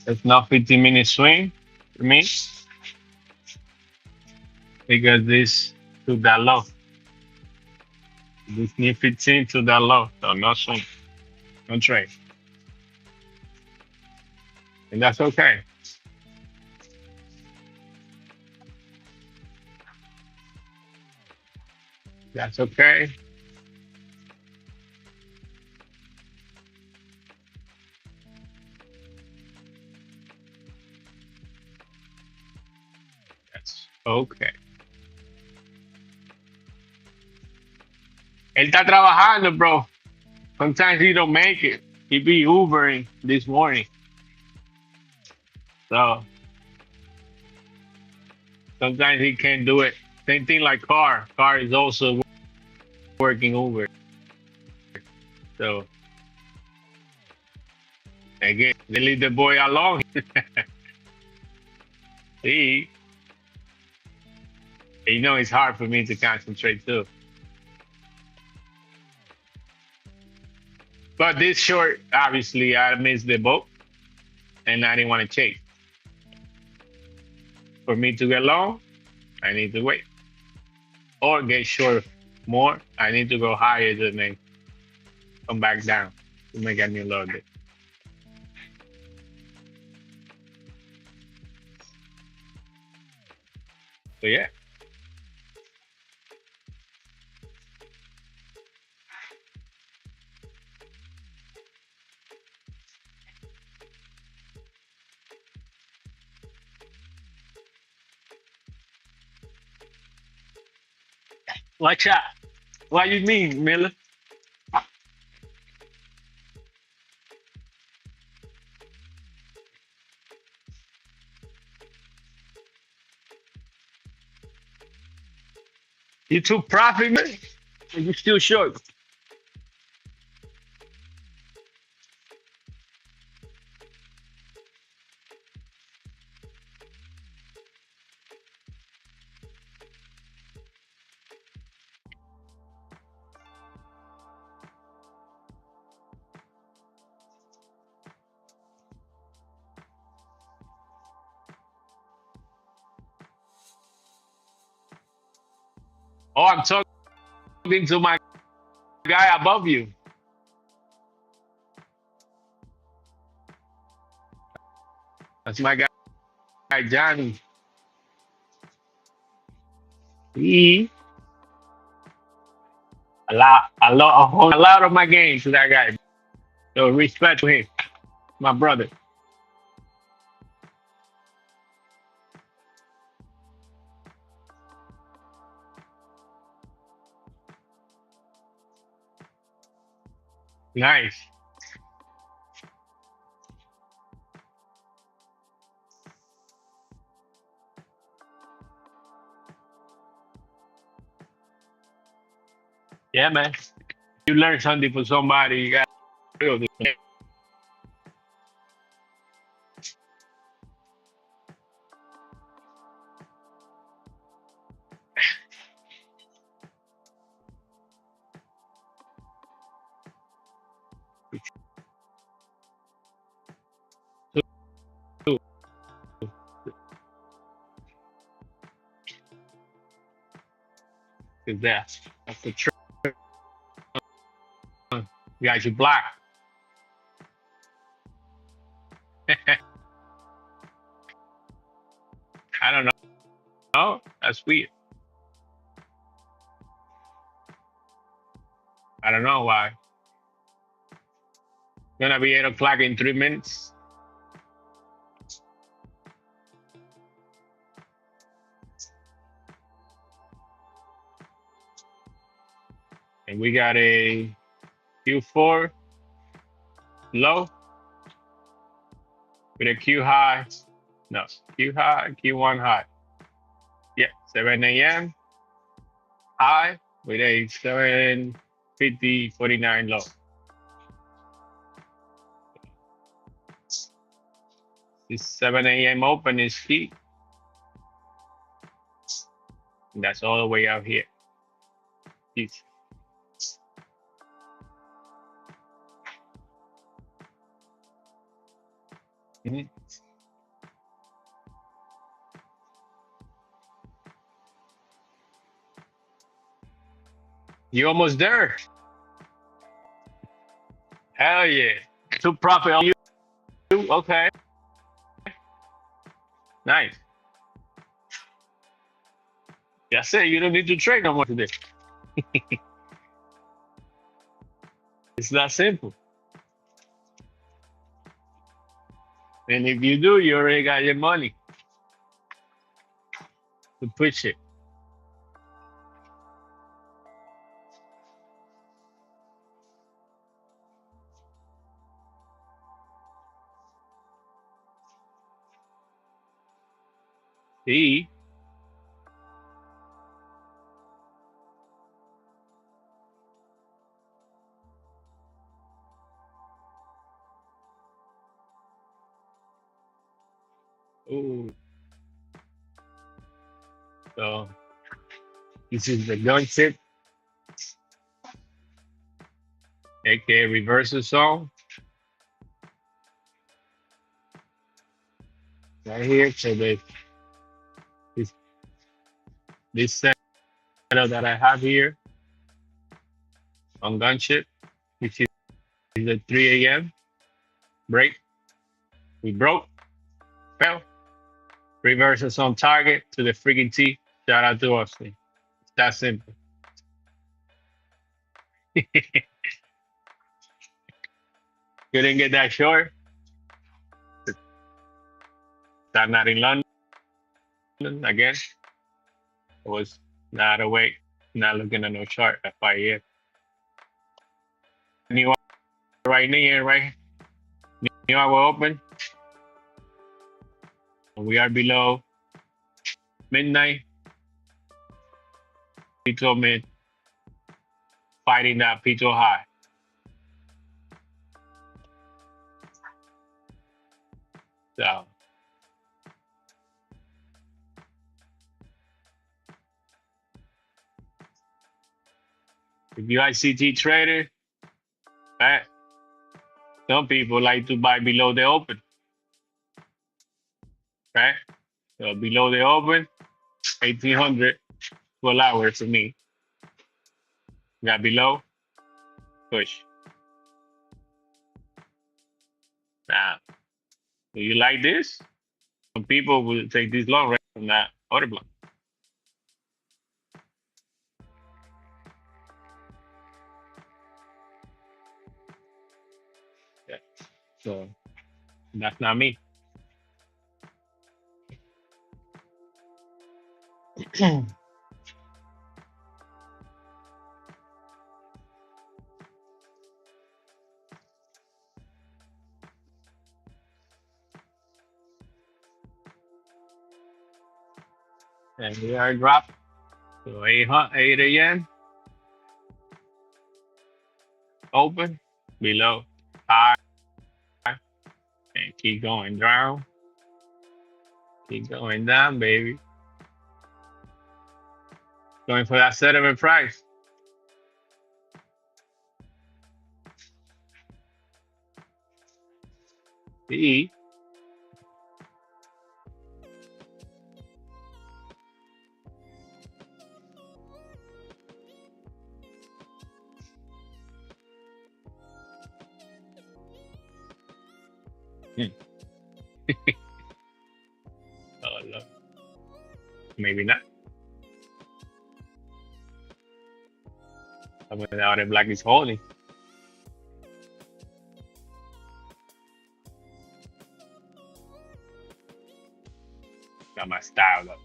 S9: It's not 15-minute swing for me. It's because this to that low. This near 15 to that low. So no swing. No trade. And that's okay. That's okay. That's okay. Él está trabajando, bro. Sometimes he don't make it. He be Ubering this morning. So sometimes he can't do it. Same thing like Karl. Karl is also working Uber. So again, they leave the boy alone. See, you know it's hard for me to concentrate too. But this short, obviously, I missed the boat, and I didn't want to chase. For me to get long, I need to wait. Or get short more, I need to go higher than then come back down to make a new low bit. So yeah. Watch out. What you mean, Miller? You too profit, man? Or you still short? Oh, I'm talking to my guy above you. That's my guy Johnny. He a lot of my games to that guy. So respect to him, my brother. Nice. Yeah, man. You learn something from somebody, you got to feel it. Is that's the truth. You got your block. I don't know. Oh, that's weird. I don't know why. Gonna be 8 o'clock in 3 minutes. And we got a Q4 low with a Q high. No, Q high, Q1 high. Yeah, 7 a.m. high with a 750.49 low. This 7 a.m. open is key. And that's all the way out here. Peace. Mm-hmm. You almost there. Hell yeah. Took profit on you. Okay. Nice. That's it. You don't need to trade no more today. It's that simple. And if you do, you already got your money to push it. See? Ooh. So this is the gun tip, aka reversal song. Right here. So this setup that I have here on gunship, which is at 3 a.m. break. We broke, fell, reverses on target to the freaking T. Shout out to Austin. It's that simple. Couldn't get that short. That not in London again. I was not awake, not looking at no chart at 5 a.m. New York right near, right? New York will open. We are below midnight. P12 mid fighting that P12 high. So if you ICT trader, right? Some people like to buy below the open, right? So below the open, 1800, 12 hours for me. Got below, push. Now, do you like this? Some people will take this long right from that order block. Yeah. So that's not me. And we are dropped to 8 a.m. Open, below, high, and keep going down. Keep going down, baby. Going for that settlement price. PE. Oh, no. Maybe not. I mean, out in black is holding. Got my style up.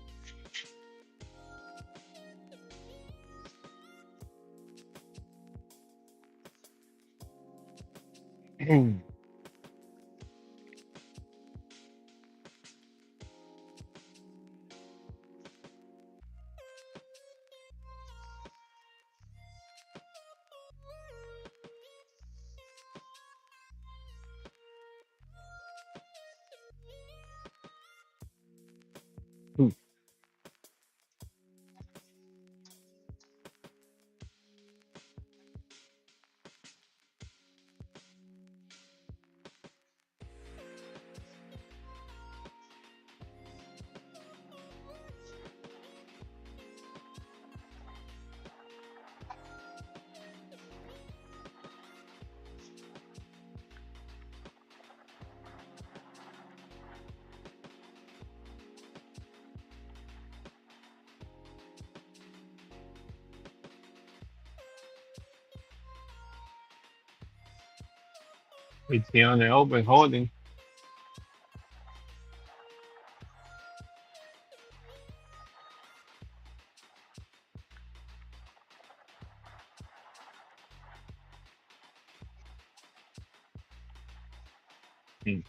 S9: It's the on the open holding. Hmm.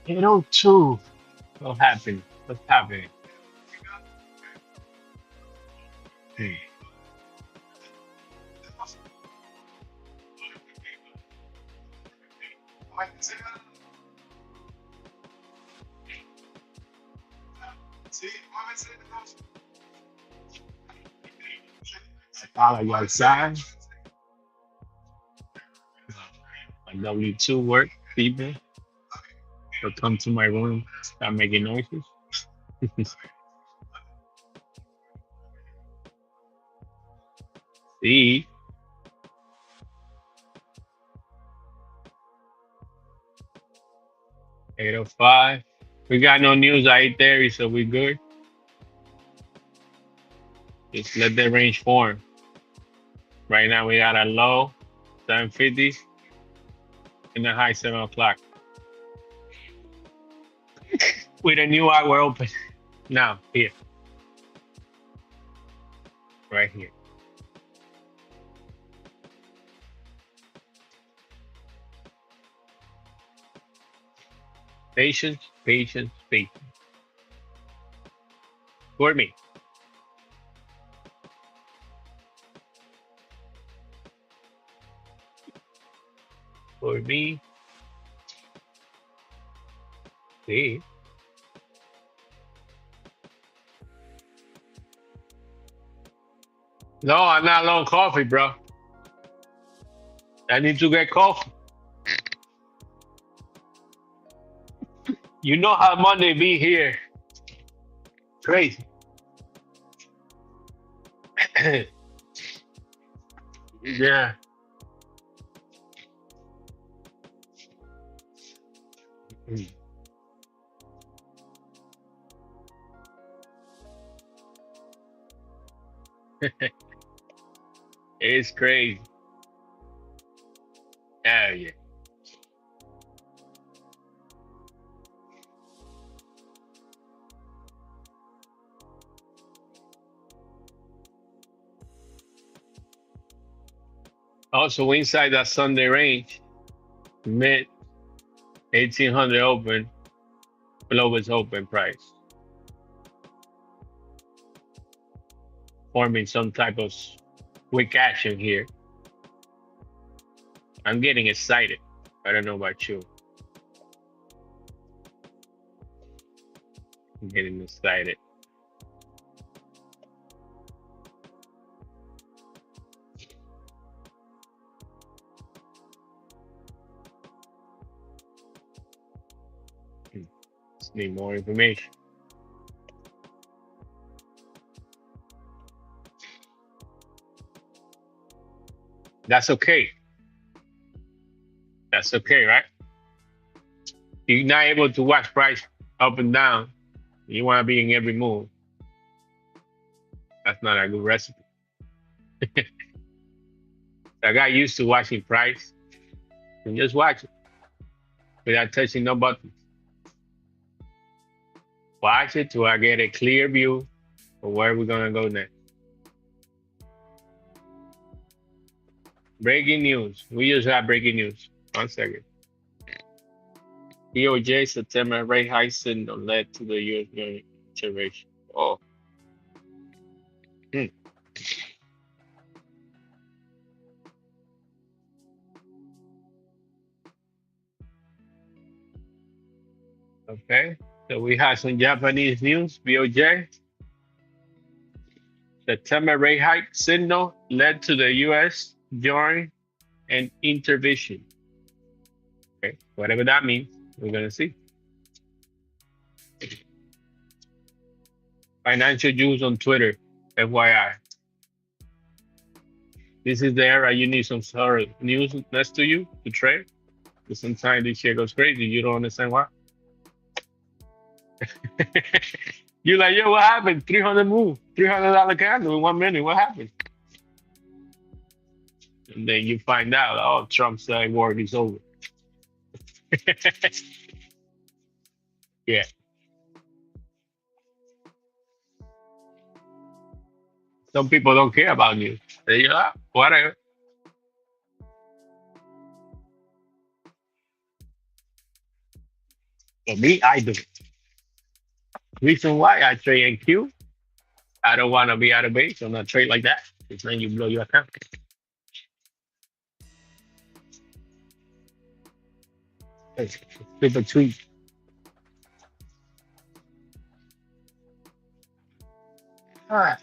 S9: 802. What happened? What's happening? Hmm. Apologize, guys. My W2 work, people. They'll come to my room, start making noises. See? 805. We got no news at 8:30, so we good. Just let the range form. Right now we got a low 750 and a high 7 o'clock. With a new hour open. Now, here. Right here. Patience, patience, patience. For me. For me. See. No, I'm not long coffee, bro. I need to get coffee. You know how Monday be here. Crazy. Yeah. It's crazy. Hell yeah. Also inside that Sunday range, mid 1800 open, below its open price. Forming some type of quick action here. I'm getting excited. I don't know about you. I'm getting excited. Just need more information. That's okay. That's okay, right? You're not able to watch price up and down. You want to be in every move. That's not a good recipe. I got used to watching price and just watch it without touching no buttons. Watch it till I get a clear view of where we're gonna go next. Breaking news. We just got breaking news. 1 second. DOJ September rate hike signal led to the U.S. intervention. Oh. Mm. Okay, so we have some Japanese news. BOJ, September rate hike signal led to the U.S. join an intervention. Okay, whatever that means, we're gonna see. Financial news on Twitter, FYI. This is the era you need some sort of news next to you to trade. Because sometimes this shit goes crazy. You don't understand why. You're like, yo, what happened? 300 move, $300 candle in 1 minute. What happened? And then you find out, oh, Trump's war is over. Yeah. Some people don't care about news. They go, ah, whatever. For me, I do. Reason why I trade NQ, I don't want to be out of base on a trade like that. Because then you blow your account. Super tweet. All right.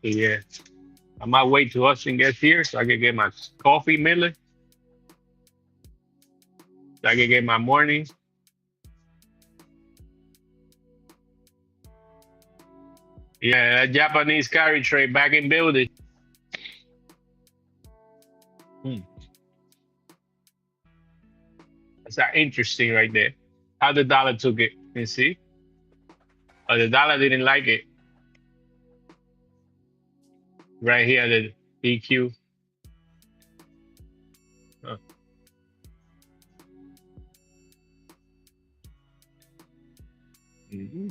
S9: Yeah. I might wait till Austin gets here so I can get my coffee Miller. So I can get my morning. Yeah, that Japanese carry trade back in building. That's that interesting right there. How the dollar took it. You see? Oh, the dollar didn't like it. Right here, the DQ. Huh. Mm-hmm.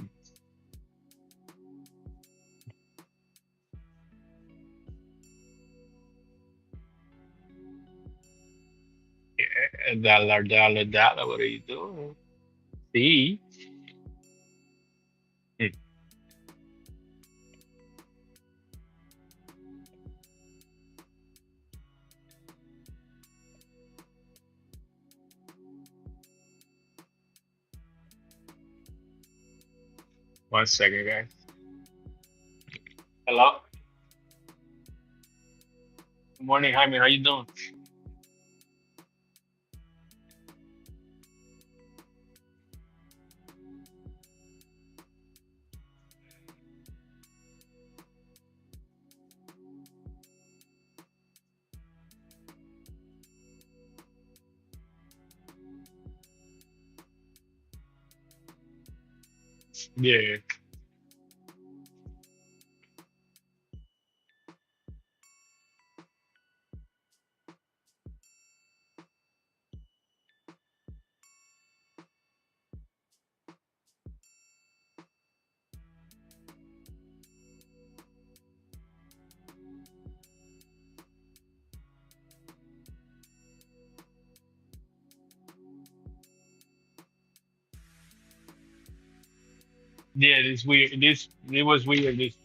S9: Yeah, dollar, dollar, dollar. What are you doing? See? One second, guys. Hello. Good morning, Jaime. How you doing? Yeah. Yeah, this weird. It was weird. This.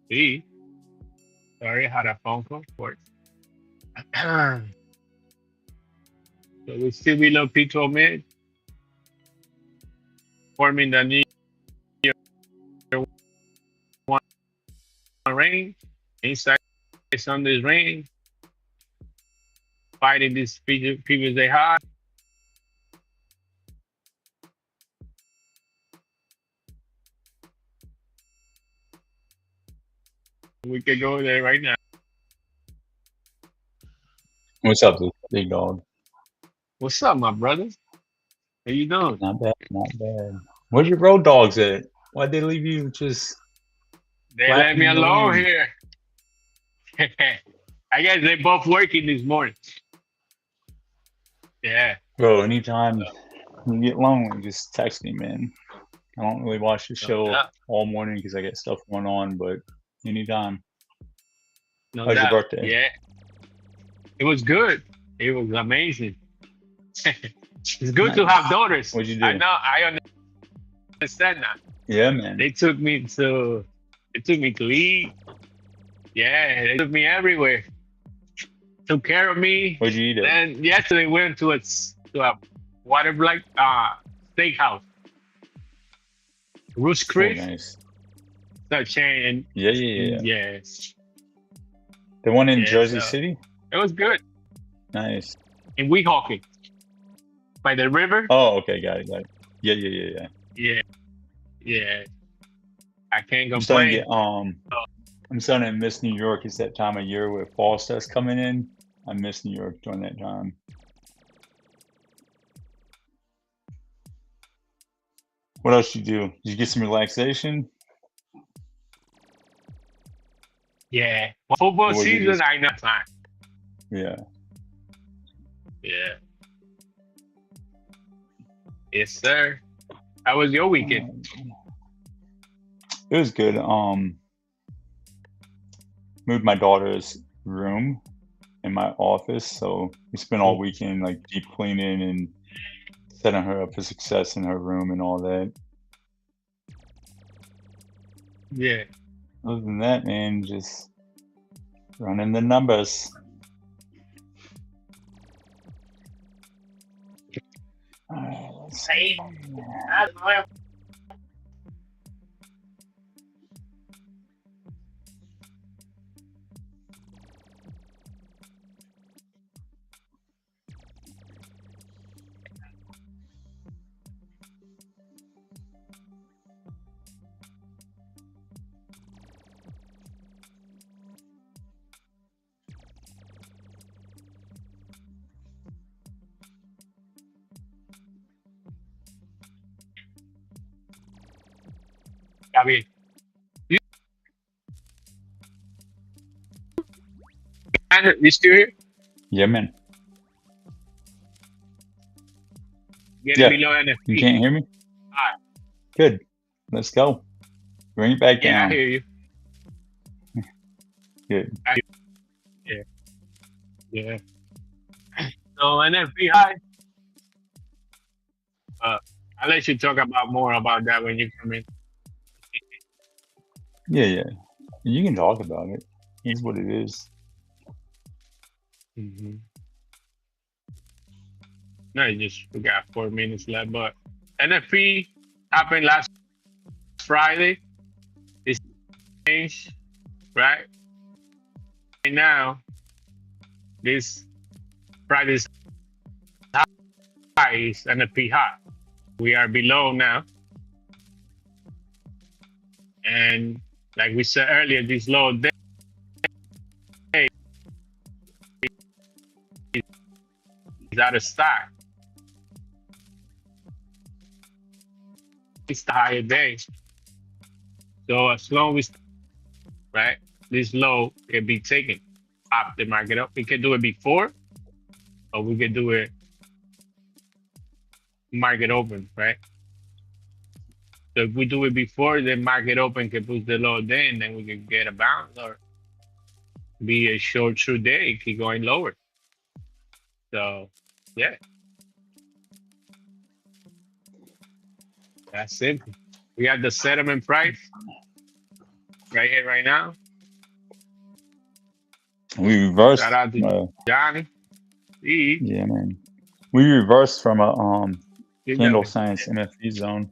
S9: See, sorry, I had a phone call for it. So we still below P12 mid, forming the new one range. Inside on this range, fighting this previous day high. We could go there right now.
S10: What's up, big dog?
S9: What's up, my brother? How you doing?
S10: Not bad, not bad. Where's your road dogs at? Why'd they leave you just
S9: They let me alone here. I guess they both working this morning. Yeah.
S10: Bro, anytime you get lonely, just text me, man. I don't really watch the show all morning because I get stuff going on, but anytime.
S9: No
S10: How's
S9: doubt.
S10: your birthday?
S9: Yeah. It was good. It was amazing. It's good to have daughters.
S10: What'd you do?
S9: I know. I understand that.
S10: Yeah, man.
S9: They took me to eat. Yeah, they took me everywhere. Took care of me.
S10: What'd you eat?
S9: And yesterday we went to a whatever like steakhouse. Roost Chris.
S10: Oh, nice.
S9: The chain.
S10: Yeah. The one in Jersey City?
S9: It was good.
S10: Nice.
S9: In Weehawken. By the river.
S10: Oh, okay, got it. Yeah.
S9: Yeah. I can't
S10: I'm starting
S9: complain.
S10: to I'm starting to miss New York. It's that time of year where fall starts coming in. I miss New York during that time. What else you do? Did you get some relaxation?
S9: Yeah. Football season, I know time.
S10: Yeah.
S9: Yes, sir. How was your weekend?
S10: It was good. Moved my daughter's room in my office, so we spent all weekend like deep cleaning and setting her up for success in her room and all that.
S9: Yeah.
S10: Other than that, man, just running the numbers.
S9: Say. Gabi. You still here?
S10: Yeah, man.
S9: Get below NFP.
S10: You can't hear me?
S9: Alright.
S10: Good. Let's go. Bring it back down.
S9: I hear you.
S10: Good.
S9: Yeah. So NFP high. I'll let you talk about more about that when you come in.
S10: Yeah. You can talk about it. It's what it is.
S9: No, we got 4 minutes left, but NFP happened last Friday. It's changed, right? And now, this Friday's high is NFP high. We are below now. And like we said earlier, this low day is out of stock. It's the higher day. So as long as, right, this low can be taken up the market up. We can do it before, or we can do it market open, right? So if we do it before the market open can push the low day, and then we can get a bounce or be a short true day, keep going lower. So yeah. That's simple. We have the settlement price right here, right now.
S10: We reversed.
S9: Shout out to Johnny.
S10: Yeah, man. We reversed from a candle science MFE zone.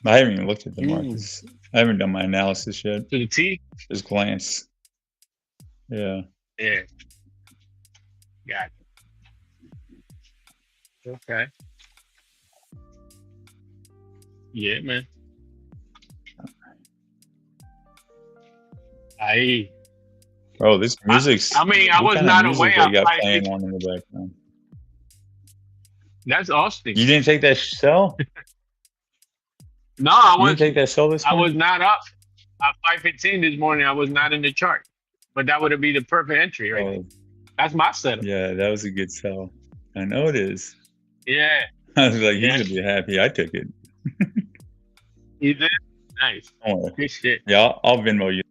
S10: I haven't even looked at the markets. I haven't done my analysis yet.
S9: To the T?
S10: Just glance. Yeah.
S9: Yeah. Got it. Okay. Yeah, man.
S10: Bro, this music's.
S9: I mean, I was not aware.
S10: I got playing on in the background.
S9: That's Austin.
S10: You didn't take that cell?
S9: No, I
S10: You
S9: was
S10: didn't take that show this
S9: I
S10: morning?
S9: was not up at 5:15 this morning. I was not in the chart, but that would be the perfect entry right there. That's my setup.
S10: Yeah, that was a good sell. I know it is.
S9: Yeah,
S10: I was like,
S9: Yeah.
S10: he's gonna be happy. I took it.
S9: you did. Nice.
S10: Don't worry.
S9: Good shit.
S10: Yeah, I'll Venmo you.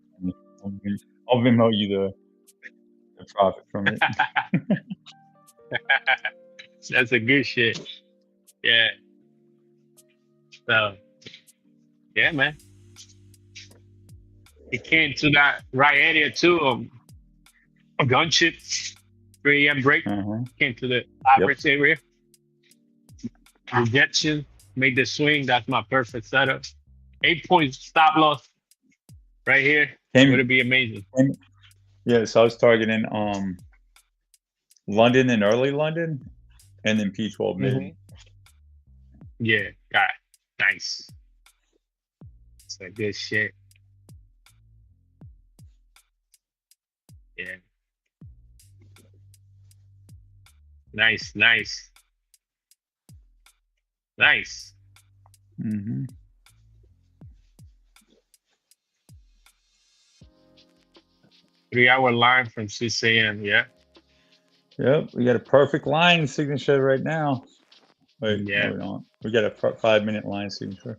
S10: I'll Venmo you the profit from it.
S9: That's a good shit. Yeah. So, yeah, man. It came to that right area too. A gunship, 3 a.m. break. Came to the average area. Rejection, made the swing. That's my perfect setup. 8 points stop loss right here. Would it be amazing?
S10: Yeah, so I was targeting London and early London, and then P12 mid.
S9: Yeah, got it. Nice. It's a good shit. Yeah. Nice, nice. Nice. 3-hour line from 6 a.m. Yeah.
S10: Yep, we got a perfect line signature right now. Wait,
S9: Yeah.
S10: no, we don't. We got a 5-minute line signature.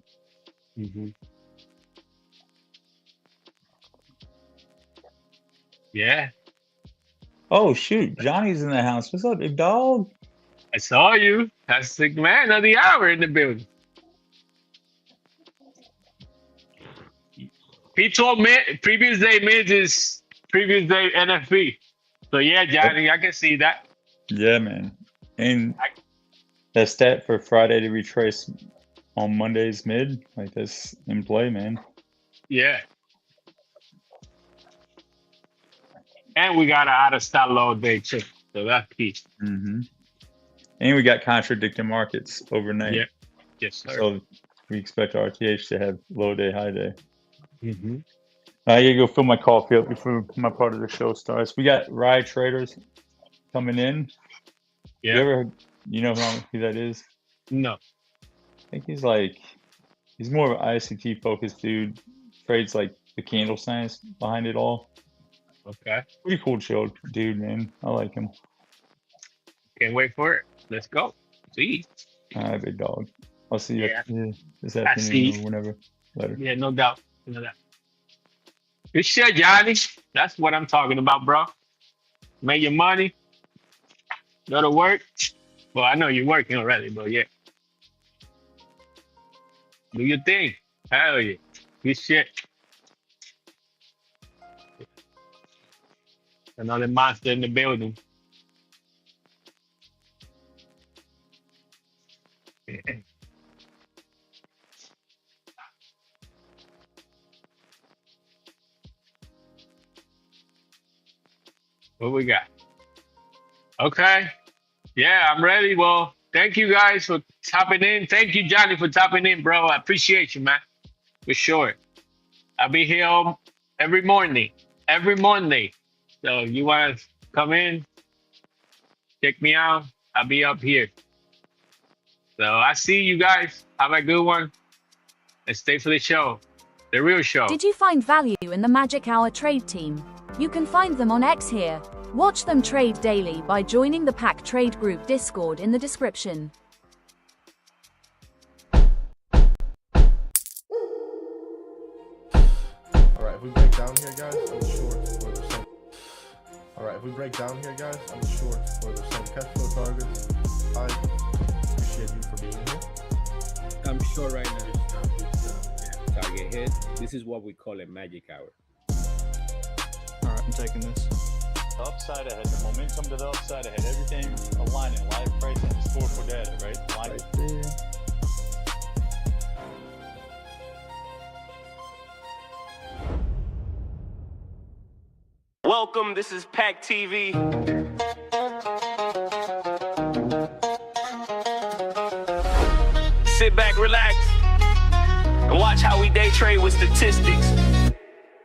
S9: Yeah.
S10: Oh shoot, Johnny's in the house. What's up, big dog?
S9: I saw you. That's the man of the hour in the building. P12 mid, previous day mids is previous day NFP. So yeah, Johnny, I can see that.
S10: Yeah, man. And that stat for Friday to retrace on Monday's mid, like that's in play, man.
S9: Yeah. And we got an out of style low day too. So that's key.
S10: And we got contradicting markets overnight.
S9: Yeah. Yes, sir.
S10: So we expect RTH to have low day, high day. I gotta go fill my coffee up before my part of the show starts. We got ride traders coming in.
S9: Yeah.
S10: You know who that is?
S9: No.
S10: I think he's more of an ICT focused dude. Trades like the candle science behind it all.
S9: Okay.
S10: Pretty cool chill dude, man. I like him.
S9: Can't wait for it. Let's go. See.
S10: All right, big dog. I'll see you this
S9: I
S10: afternoon
S9: see.
S10: or whenever. Later.
S9: Yeah, no doubt. No doubt. Good shit, Johnny. That's what I'm talking about, bro. Make your money. Go to work. Well, I know you're working already, but yeah. Do your thing. Hell yeah. Good shit. Another monster in the building. What we got? Okay. Yeah, I'm ready. Well, thank you guys for tapping in. Thank you, Johnny, for tapping in, bro. I appreciate you, man. For sure. I'll be here every morning. Every Monday. So you want to come in, check me out, I'll be up here. So I see you guys. Have a good one. And stay for the show. The real show.
S11: Did you find value in the Magic Hour trade team? You can find them on X here. Watch them trade daily by joining the Pack Trade Group Discord in the description.
S1: Alright, if we break down here, guys, I'm short for the same. Alright, if we break down here, guys, I'm short for the same cash flow targets. I appreciate you for being here.
S2: I'm sure right now target hit. This is what we call a magic hour.
S3: Alright, I'm taking this.
S4: The upside ahead, the momentum to the upside ahead, everything aligning, live price and historical data, right? Aligning.
S10: Right there.
S5: Welcome, this is PackTV. Sit back, relax, and watch how we day trade with statistics.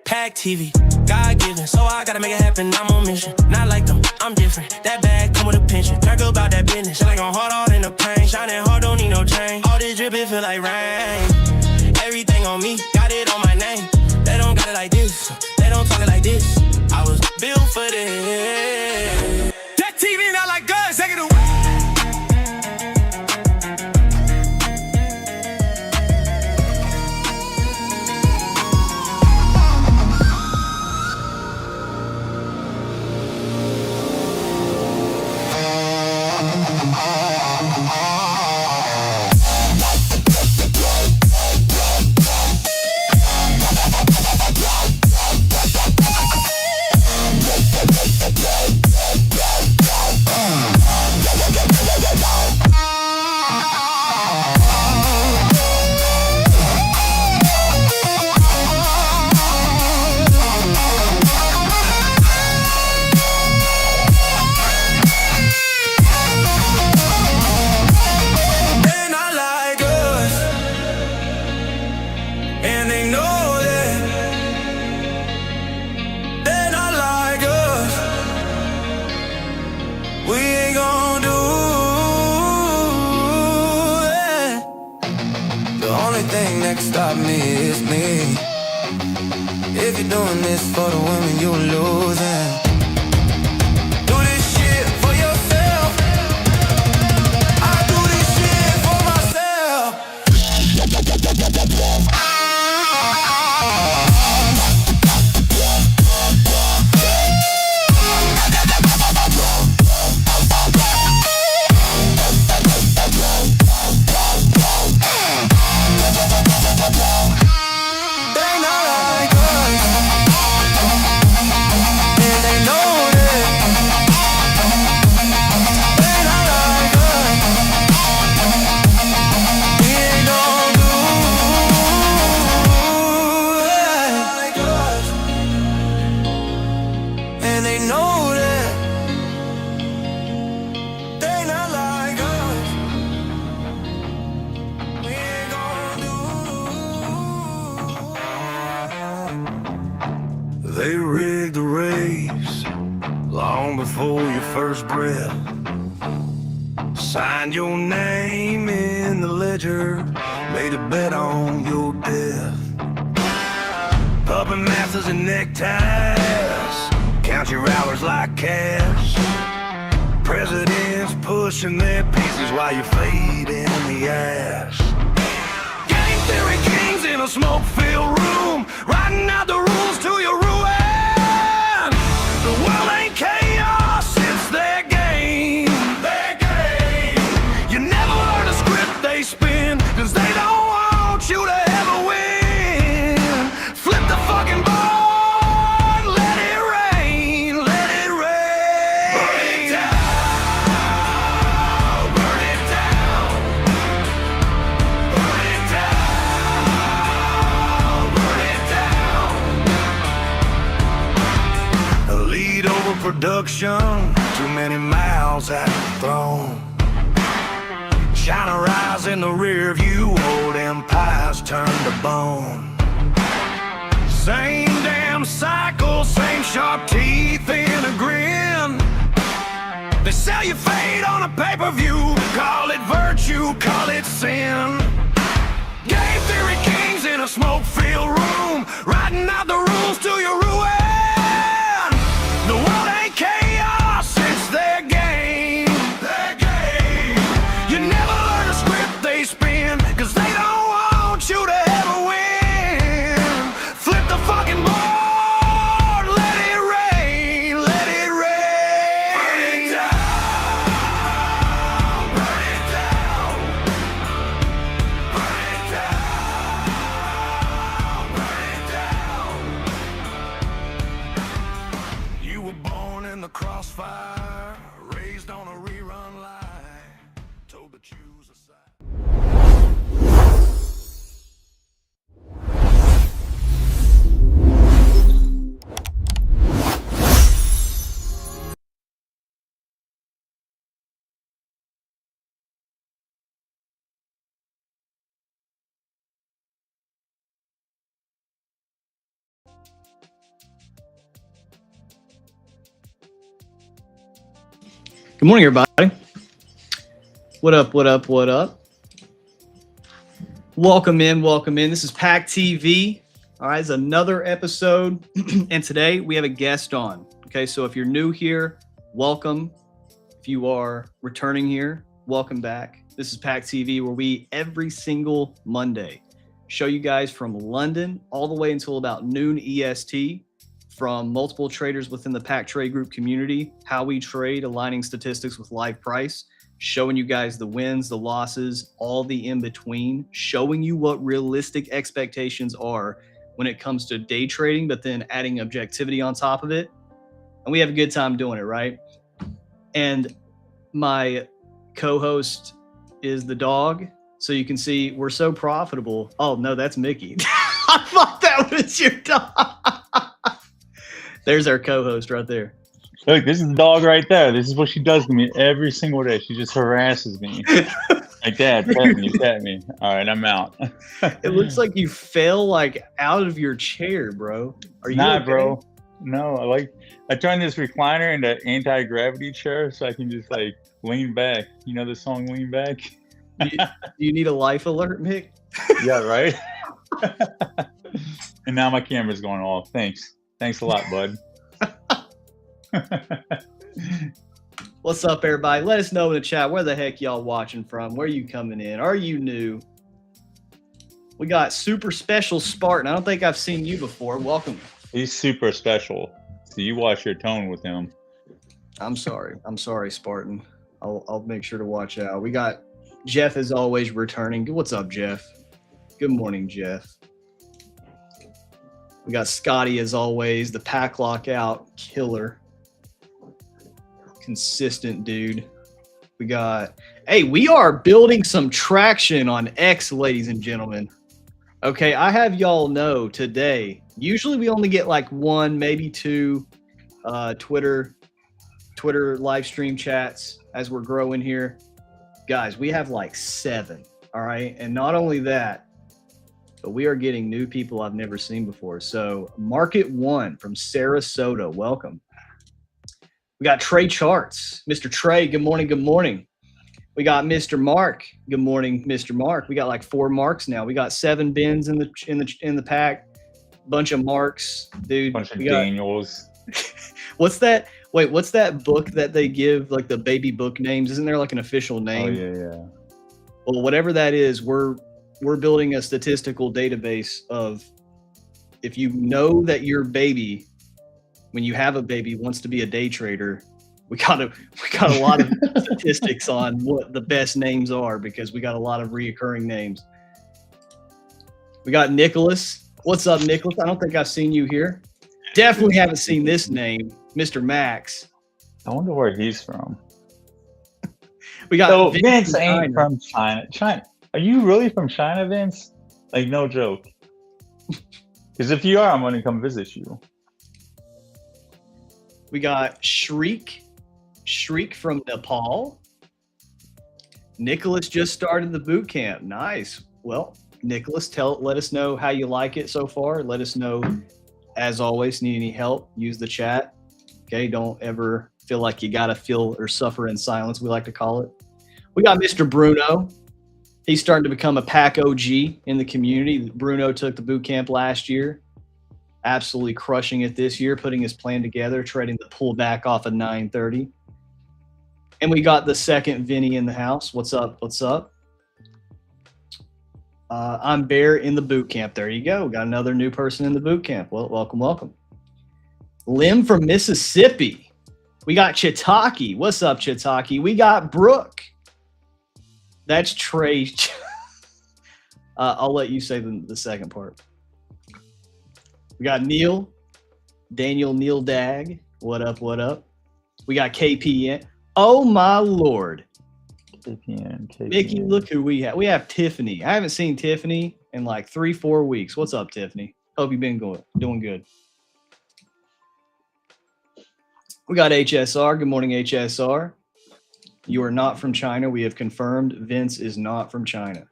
S6: PackTV, God given, so I gotta make it happen. I'm on mission, not like them, I'm different. That bag come with a pension. Talk about that business, like I'm hard all in the pain. Shining hard, don't need no chain. All this dripping feel like rain. for this. That TV not like guns, take it away.
S7: Stop me, it's me. If you're doing this for the women, you're losing. Do this shit for yourself. I do this shit for myself.
S8: They rigged the race long before your first breath. Signed your name in the ledger, made a bet on your death. Puppet masters and neckties, count your hours like cash. Presidents pushing their pieces while you fade in the ash. Game theory kings in a smoke-filled room, writing out the rules to your ruin. The world ain't chaos, it's their game. Their game. You never learn the script they spin, cause they don't want you to ever win. Flip the fucking board, let it rain, let it rain. Burn it down, burn it down. Burn it down, burn it down. Lead over production, too many mouths at the throne. China rise in the rear view, old empires turn to bone. Same damn cycle, same sharp teeth in a grin. They sell you fate on a pay-per-view, call it virtue, call it sin. Game theory kings in a smoke-filled room, writing out the rules to your ruin. The world ain't chaos, it's their game. Their game. You never learn the script they spin, cause they don't want you to ever win. Flip the fucking board, let it rain, let it rain. Burn it down, burn it down. Burn it down, burn it down. You were born in the crossfire, raised on a rerun lie, told to choose a side.
S3: Good morning, everybody. What up, what up, what up? Welcome in, welcome in. This is PackTV. All right, it's another episode. And today we have a guest on, Okay, so if you're new here, welcome. If you are returning here, welcome back. This is PackTV, where we every single Monday show you guys from London all the way until about noon EST, from multiple traders within the Pack Trade Group community, how we trade, aligning statistics with live price, showing you guys the wins, the losses, all the in between, showing you what realistic expectations are when it comes to day trading, but then adding objectivity on top of it. And we have a good time doing it, right? And my co-host is the dog. So you can see we're so profitable. Oh, no, that's Mickey. I thought that was your dog. There's our co-host right there.
S10: Look, this is the dog right there. This is what she does to me every single day. She just harasses me. Like, Dad, pet me, pet me. All right, I'm out.
S3: It looks like you fell like out of your chair, bro. Are you
S10: Nah,
S3: okay?
S10: bro. No, I turned this recliner into anti-gravity chair so I can just like lean back. You know the song Lean Back?
S3: Do you need a life alert, Mick?
S10: Yeah, right? And now my camera's going off. Thanks a lot, bud.
S3: What's up, everybody? Let us know in the chat where the heck y'all watching from. Where you coming in? Are you new? We got super special Spartan. I don't think I've seen you before. Welcome.
S10: He's super special. So you watch your tone with him.
S3: I'm sorry, Spartan. I'll make sure to watch out. We got Jeff as always returning. What's up, Jeff? Good morning, Jeff. We got Scotty as always, the pack lockout killer. Consistent dude. We got, hey, we are building some traction on X, ladies and gentlemen. Okay, I have y'all know today, usually we only get like one, maybe two Twitter live stream chats as we're growing here. Guys, we have like 7, all right? And not only that, but we are getting new people I've never seen before. So Market One from Sarasota, welcome. We got Trey Charts. Mr. Trey, good morning, good morning. We got Mr. Mark. Good morning, Mr. Mark. We got like 4 marks now. We got 7 bins in the pack. Bunch of marks, dude.
S10: Bunch of Daniels.
S3: What's that? Wait, what's that book that they give, like the baby book names? Isn't there like an official name?
S10: Oh yeah.
S3: Well, whatever that is, we're building a statistical database of if you know that your baby, when you have a baby, wants to be a day trader. We got a lot of statistics on what the best names are because we got a lot of reoccurring names. We got Nicholas. What's up, Nicholas? I don't think I've seen you here. Definitely haven't seen this name, Mr. Max.
S10: I wonder where he's from.
S3: We got
S10: so Vince ain't from China. Are you really from China, Vince? Like, no joke. Because if you are, I'm going to come visit you.
S3: We got Shriek from Nepal. Nicholas just started the boot camp. Nice. Well, Nicholas, let us know how you like it so far. Let us know, as always, need any help, use the chat. Okay, don't ever feel like you gotta feel or suffer in silence, we like to call it. We got Mr. Bruno. He's starting to become a pack OG in the community. Bruno took the boot camp last year. Absolutely crushing it this year, putting his plan together, trading the pullback off of 930. And we got the second Vinny in the house. What's up? What's up? I'm Bear in the boot camp. There you go. We got another new person in the boot camp. Well, welcome, welcome. Lim from Mississippi. We got Chitaki. What's up, Chitaki? We got Brooke. That's Trey. I'll let you say the second part. We got Neil. Neil Dag. What up, what up? We got KPN. Oh, my Lord.
S10: KPN.
S3: Mickey, look who we have. We have Tiffany. I haven't seen Tiffany in like 3-4 weeks. What's up, Tiffany? Hope you've been doing good. We got HSR. Good morning, HSR. You are not from China. We have confirmed Vince is not from China.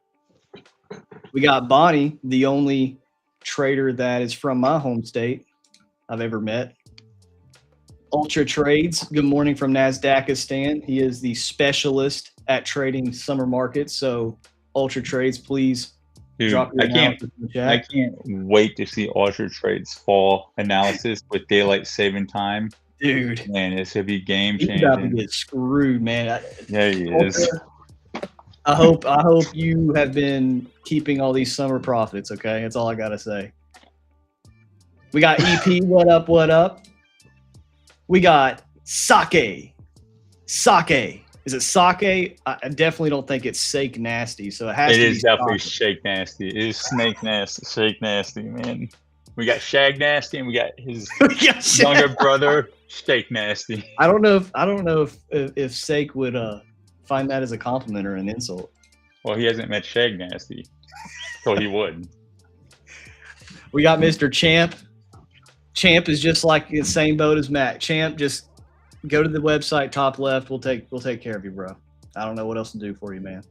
S3: We got Bonnie, the only trader that is from my home state I've ever met. Ultra Trades. Good morning from Nasdaqistan. He is the specialist at trading summer markets. So Ultra Trades, please drop your analysis in the chat.
S10: I can't wait to see Ultra Trades fall analysis with daylight saving time.
S3: Dude,
S10: Man, this could be game
S3: he's about to
S10: changing.
S3: get screwed, man.
S10: Yeah, he is.
S3: I hope you have been keeping all these summer profits. Okay, that's all I gotta say. We got EP. What up? What up? We got Sake. Sake. Is it Sake? I definitely don't think it's Sake Nasty. So it has
S10: It
S3: to be
S10: is definitely
S3: Sake.
S10: Shake Nasty. It is Snake Nasty, Shake Nasty, man. We got Shag Nasty, and we got his younger brother, Shake Nasty.
S3: I don't know if Sake would find that as a compliment or an insult.
S10: Well, he hasn't met Shag Nasty, so he would.
S3: We got Mr. Champ. Champ is just like the same boat as Matt. Champ, just go to the website top left. We'll take care of you, bro. I don't know what else to do for you, man.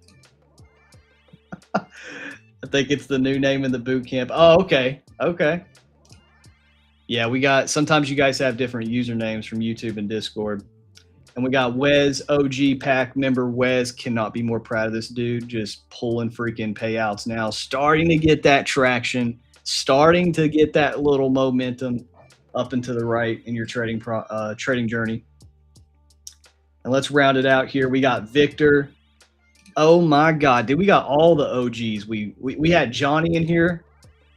S3: I think it's the new name in the boot camp. Oh, okay. Okay. Yeah, we got, sometimes you guys have different usernames from YouTube and Discord. And we got Wes, OG Pack member Wes. Cannot be more proud of this dude. Just pulling freaking payouts now. Starting to get that traction. Starting to get that little momentum up and to the right in your trading journey. And let's round it out here. We got Victor. Oh my God, dude, we got all the OGs. We had Johnny in here.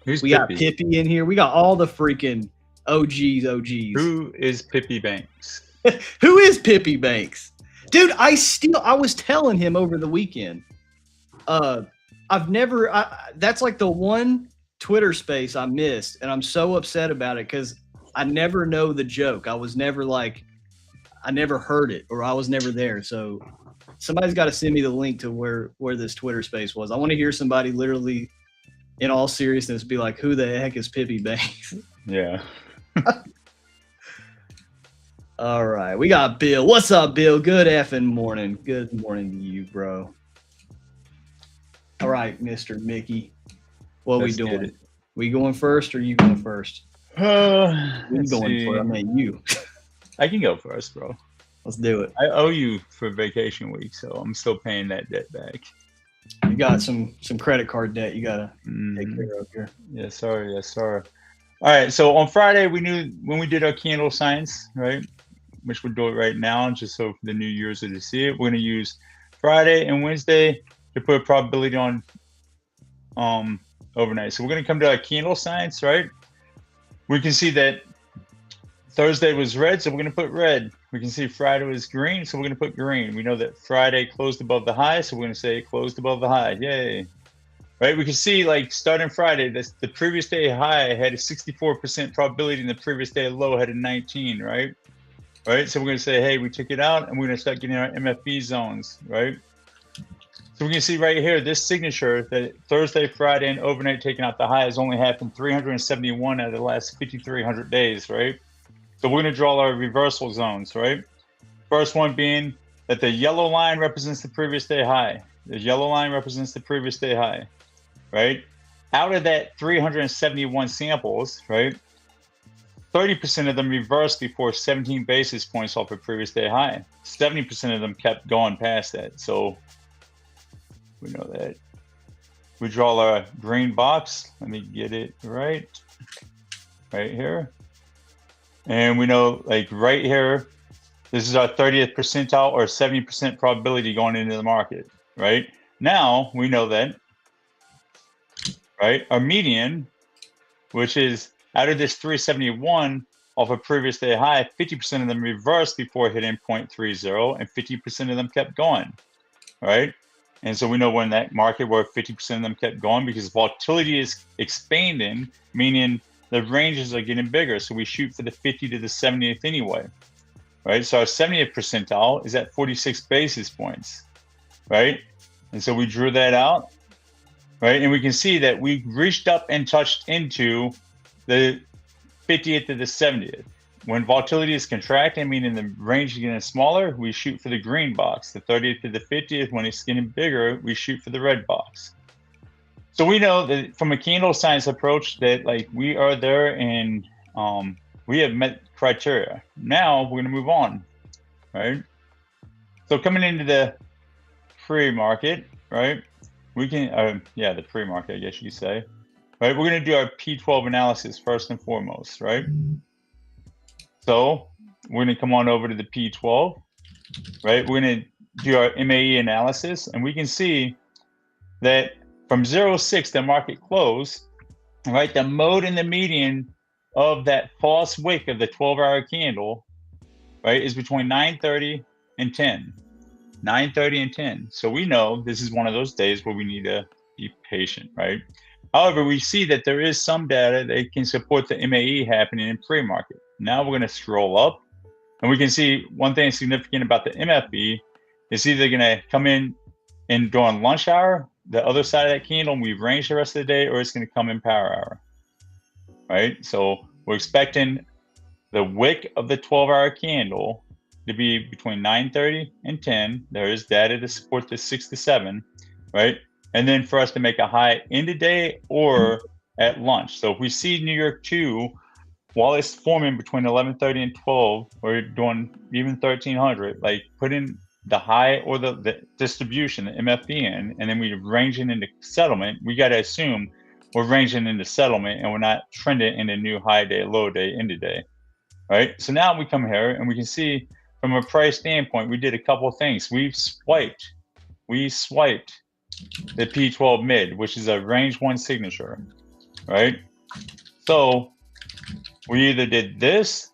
S3: We got Pippi in here. We got all the freaking OGs.
S10: Who is Pippi Banks?
S3: Who is Pippi Banks? Dude, I was telling him over the weekend. That's like the one Twitter space I missed, and I'm so upset about it because I never know the joke. I never heard it, or I was never there. So somebody's got to send me the link to where this Twitter space was. I want to hear somebody literally, in all seriousness, be like, "Who the heck is Pippi Banks?"
S10: Yeah.
S3: All right, we got Bill. What's up, Bill? Good effing morning. Good morning to you, bro. All right, Mr. Mickey. What are we doing? We going first, or you going first? You going for? I mean, you.
S10: I can go first, bro.
S3: Let's do it.
S10: I owe you for vacation week, so I'm still paying that debt back.
S3: You got some credit card debt you gotta take care of here.
S10: Yes, sir. Yes, sir. All right. So on Friday, we knew when we did our candle science, right? Which we'll do it right now, just so the new users to see it. We're gonna use Friday and Wednesday to put a probability on overnight. So we're gonna come to our candle science, right? We can see that Thursday was red, so we're going to put red. We can see Friday was green, so we're going to put green. We know that Friday closed above the high, so we're going to say it closed above the high. Yay. Right? We can see, like, starting Friday, the previous day high had a 64% probability, and the previous day low had a 19, right? Right? So we're going to say, hey, we took it out, and we're going to start getting our MFB zones, right? So we can see right here, this signature that Thursday, Friday, and overnight taking out the high has only happened 371 out of the last 5,300 days, right? So we're going to draw our reversal zones, right? First one being that the yellow line represents the previous day high. The yellow line represents the previous day high, right? Out of that 371 samples, right, 30% of them reversed before 17 basis points off a previous day high. 70% of them kept going past that. So we know that. We draw our green box. Let me get it right here. And we know, like, right here, this is our 30th percentile or 70% probability going into the market, right? Now we know that, right? Our median, which is out of this 371 off a previous day high, 50% of them reversed before hitting 0.30, and 50% of them kept going, right? And so we know when that market where 50% of them kept going, because volatility is expanding, meaning the ranges are getting bigger. So we shoot for the 50 to the 70th anyway, right? So our 70th percentile is at 46 basis points, right? And so we drew that out, right? And we can see that we reached up and touched into the 50th to the 70th. When volatility is contracting, meaning the range is getting smaller, we shoot for the green box. The 30th to the 50th, when it's getting bigger, we shoot for the red box. So we know that from a candle science approach that, like, we are there and we have met criteria. Now we're going to move on, right? So coming into the pre-market, right? We can, the pre-market, I guess you could say, right? We're going to do our P12 analysis first and foremost, right? So we're going to come on over to the P12, right? We're going to do our MAE analysis, and we can see that from 0.6, the market close, right? The mode and the median of that false wick of the 12-hour candle, right, is between 9:30 and 10. 9:30 and 10. So we know this is one of those days where we need to be patient, right? However, we see that there is some data that can support the MAE happening in pre-market. Now we're going to scroll up, and we can see one thing significant about the MFB is either going to come in and during lunch hour, the other side of that candle, and we've ranged the rest of the day, or it's going to come in power hour, right? So we're expecting the wick of the 12-hour candle to be between 9:30 and 10. There is data to support the 6 to 7, right? And then for us to make a high in the day or at lunch. So if we see New York 2, while it's forming between 11:30 and 12, or doing even 1300, like put in the high or the distribution, the MFB in, and then we range it into settlement, we got to assume we're ranging into settlement and we're not trending into new high day, low day, into day, right? So now we come here and we can see from a price standpoint, we did a couple of things. We swiped the P12 mid, which is a range 1 signature, right? So we either did this,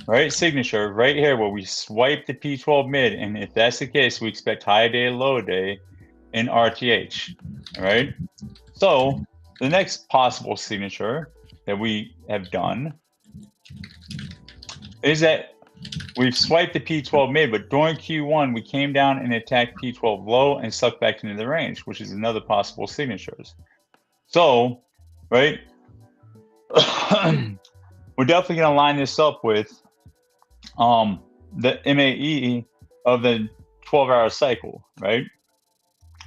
S10: right, signature right here where we swipe the P12 mid, and if that's the case, we expect high day, low day in RTH, all right? So the next possible signature that we have done is that we've swiped the P12 mid, but during Q1, we came down and attacked P12 low and sucked back into the range, which is another possible signatures. So, right, we're definitely going to line this up with the MAE of the 12-hour cycle, right?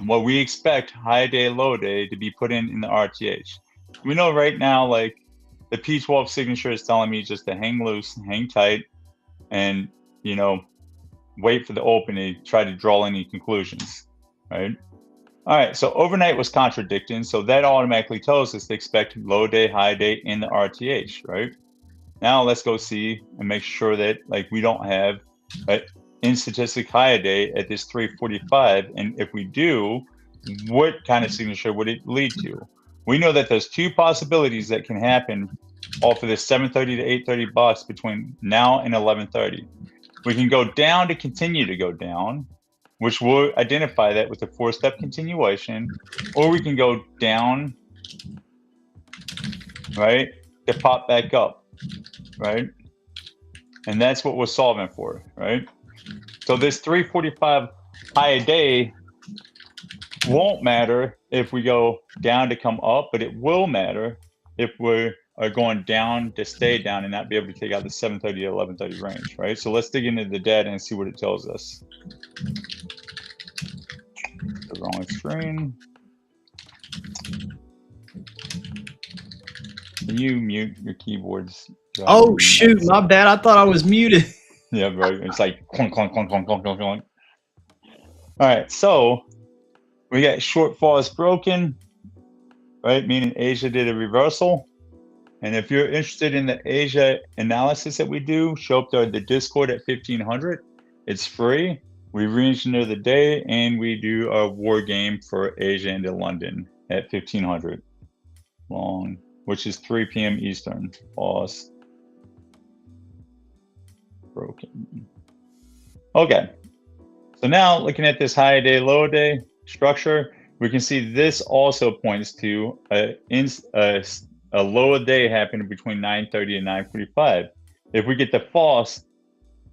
S10: What we expect high day, low day to be put in the RTH. We know right now, like the P12 signature is telling me just to hang loose, hang tight, and, you know, wait for the open to try to draw any conclusions, right? All right, so overnight was contradicting, so that automatically tells us to expect low day, high day in the RTH, right? Now let's go see and make sure that like we don't have in statistic high day at this 345, and if we do, what kind of signature would it lead to? We know that there's two possibilities that can happen off of this 7:30 to 8:30 box between now and 11:30. We can go down to continue to go down, which will identify that with a 4-step continuation, or we can go down, right, to pop back up, right? And that's what we're solving for, right? So this 345 high a day won't matter if we go down to come up, but it will matter if we are going down to stay down and not be able to take out the 7:30 to 11:30 range, right? So let's dig into the data and see what it tells us. The wrong screen. Can you mute your keyboards?
S3: Oh shoot, my bad. I thought I was muted.
S10: Yeah, right. It's like clunk, clunk, clunk, clunk, clunk, clunk, clunk. All right, so we got shortfall is broken, right? Meaning Asia did a reversal. And if you're interested in the Asia analysis that we do, show up to the Discord at 1500. It's free. We re-engineer the day and we do a war game for Asia into London at 1500 long, which is 3 p.m. Eastern. Pause. Broken. Okay. So now looking at this high day, low day structure, we can see this also points to a lower day happening between 9:30 and 9:45. If we get the false,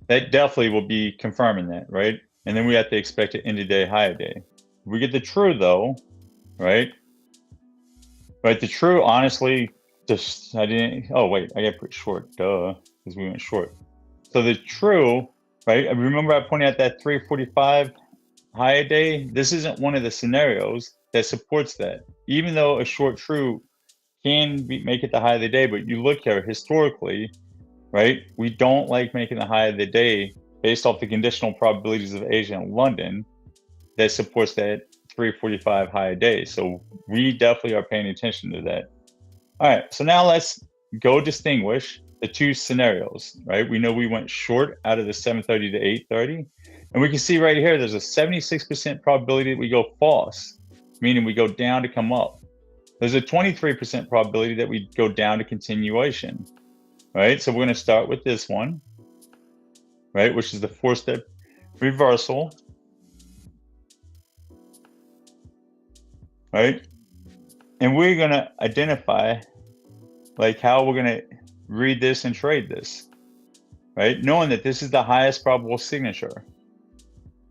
S10: that definitely will be confirming that, right? And then we have to expect an end of day, high day. If we get the true though, right? Right, the true, honestly, just I didn't. Oh wait, I got put short, duh, because we went short. So the true, right? I remember I pointed out that 345 high day. This isn't one of the scenarios that supports that, even though a short true can make it the high of the day, but you look here historically, right? We don't like making the high of the day based off the conditional probabilities of Asia and London that supports that 345 high a day. So we definitely are paying attention to that. All right, so now let's go distinguish the two scenarios, right? We know we went short out of the 730 to 830. And we can see right here, there's a 76% probability that we go false, meaning we go down to come up. There's a 23% probability that we go down to continuation, right? So we're going to start with this one, right? Which is the 4-step reversal, right? And we're going to identify like how we're going to read this and trade this, right? Knowing that this is the highest probable signature,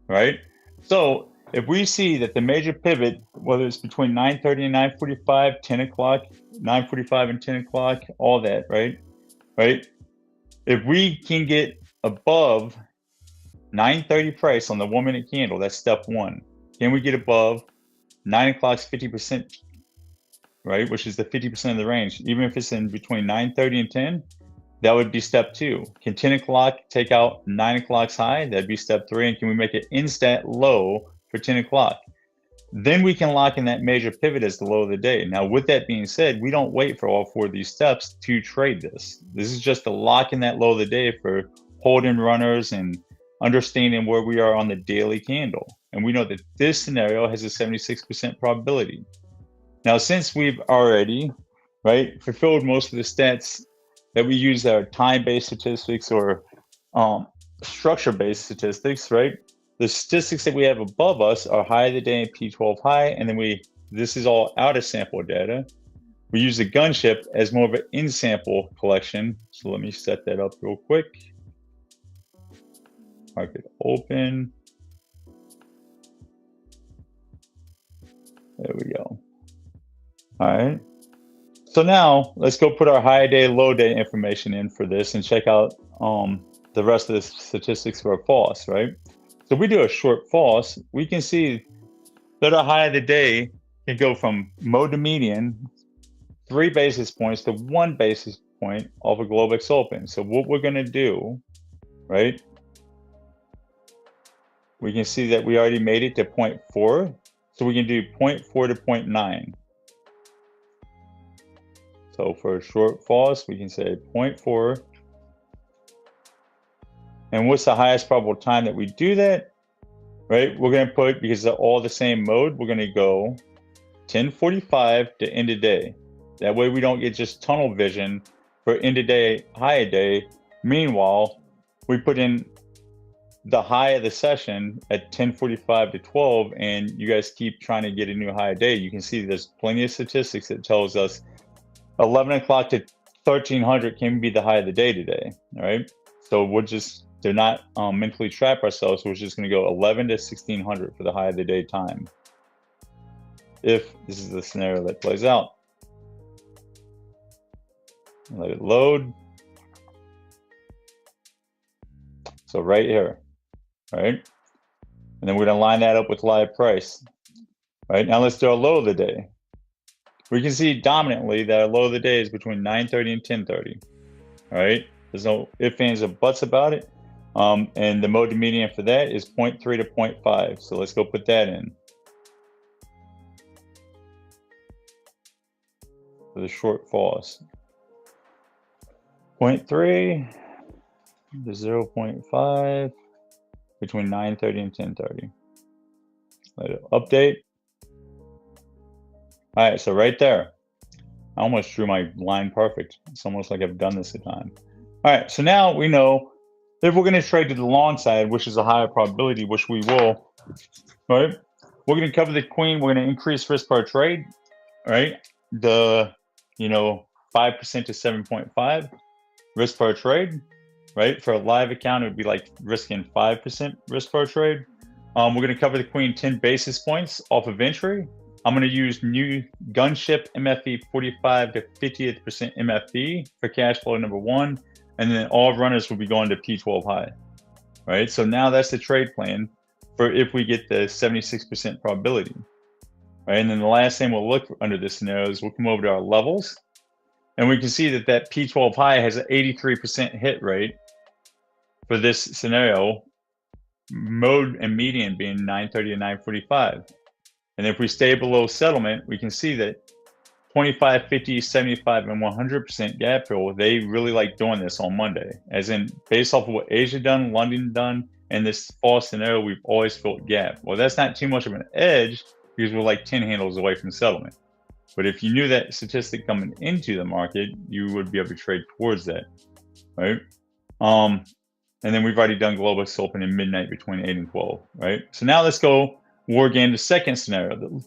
S10: right? So if we see that the major pivot, whether it's between 9:30 and 9:45, 10 o'clock, 9:45 and 10 o'clock, all that, right? Right? If we can get above 9:30 price on the 1 minute candle, that's step one. Can we get above 9 o'clock's 50%, right? Which is the 50% of the range. Even if it's in between 9:30 and 10, that would be step two. Can 10 o'clock take out 9 o'clock's high? That'd be step three. And can we make it instant low for 10 o'clock? Then we can lock in that major pivot as the low of the day. Now, with that being said, we don't wait for all four of these steps to trade this. This is just to lock in that low of the day for holding runners and understanding where we are on the daily candle. And we know that this scenario has a 76% probability. Now, since we've already, right, fulfilled most of the stats that we use that are time-based statistics or structure-based statistics, right? The statistics that we have above us are high of the day and P12 high, and then this is all out of sample data. We use the gunship as more of an in-sample collection. So let me set that up real quick. Market open. There we go. All right. So now let's go put our high day, low day information in for this and check out the rest of the statistics for a false, right? So if we do a short false, we can see that our high of the day can go from mode to median, 3 basis points to 1 basis point off of Globex open. So what we're going to do, right? We can see that we already made it to 0.4. So we can do 0.4 to 0.9. So for a short false, we can say 0.4. And what's the highest probable time that we do that? Right, we're going to put, because they're all the same mode, we're going to go 10:45 to end of day. That way we don't get just tunnel vision for end of day, high of day. Meanwhile, we put in the high of the session at 10:45 to 12, and you guys keep trying to get a new high of day. You can see there's plenty of statistics that tells us 11 o'clock to 1300 can be the high of the day today, all right? So we'll just, to not mentally trap ourselves, we're just going to go 11 to 1600 for the high of the day time, if this is the scenario that plays out. Let it load. So right here, right? And then we're going to line that up with live price. Right, now let's do our low of the day. We can see dominantly that our low of the day is between 9:30 and 10:30. All right, there's no ifs, ands, or buts about it. And the mode to median for that is 0.3 to 0.5. So let's go put that in. For the short false. 0.3 to 0.5 between 9:30 and 10:30. Let it update. All right, so right there, I almost drew my line perfect. It's almost like I've done this a time. All right, so now we know if we're going to trade to the long side, which is a higher probability, which we will, right? We're going to cover the queen. We're going to increase risk per trade, right? The, 5% to 7.5 risk per trade, right? For a live account, it would be like risking 5% risk per trade. We're going to cover the queen 10 basis points off of entry. I'm going to use new gunship MFE 45 to 50th percent MFE for cash flow number one. And then all runners will be going to P12 high, right? So now that's the trade plan for if we get the 76% probability, right? And then the last thing we'll look under this scenario is we'll come over to our levels, and we can see that that P12 high has an 83% hit rate for this scenario, mode and median being 9:30 to 9:45. And if we stay below settlement, we can see that 25, 50, 75, and 100% gap fill, they really like doing this on Monday. As in, based off of what Asia done, London done, and this fall scenario, we've always filled gap. Well, that's not too much of an edge because we're like 10 handles away from settlement. But if you knew that statistic coming into the market, you would be able to trade towards that, right? And then we've already done Globus open in midnight between 8 and 12, right? So now let's go war game the second scenario,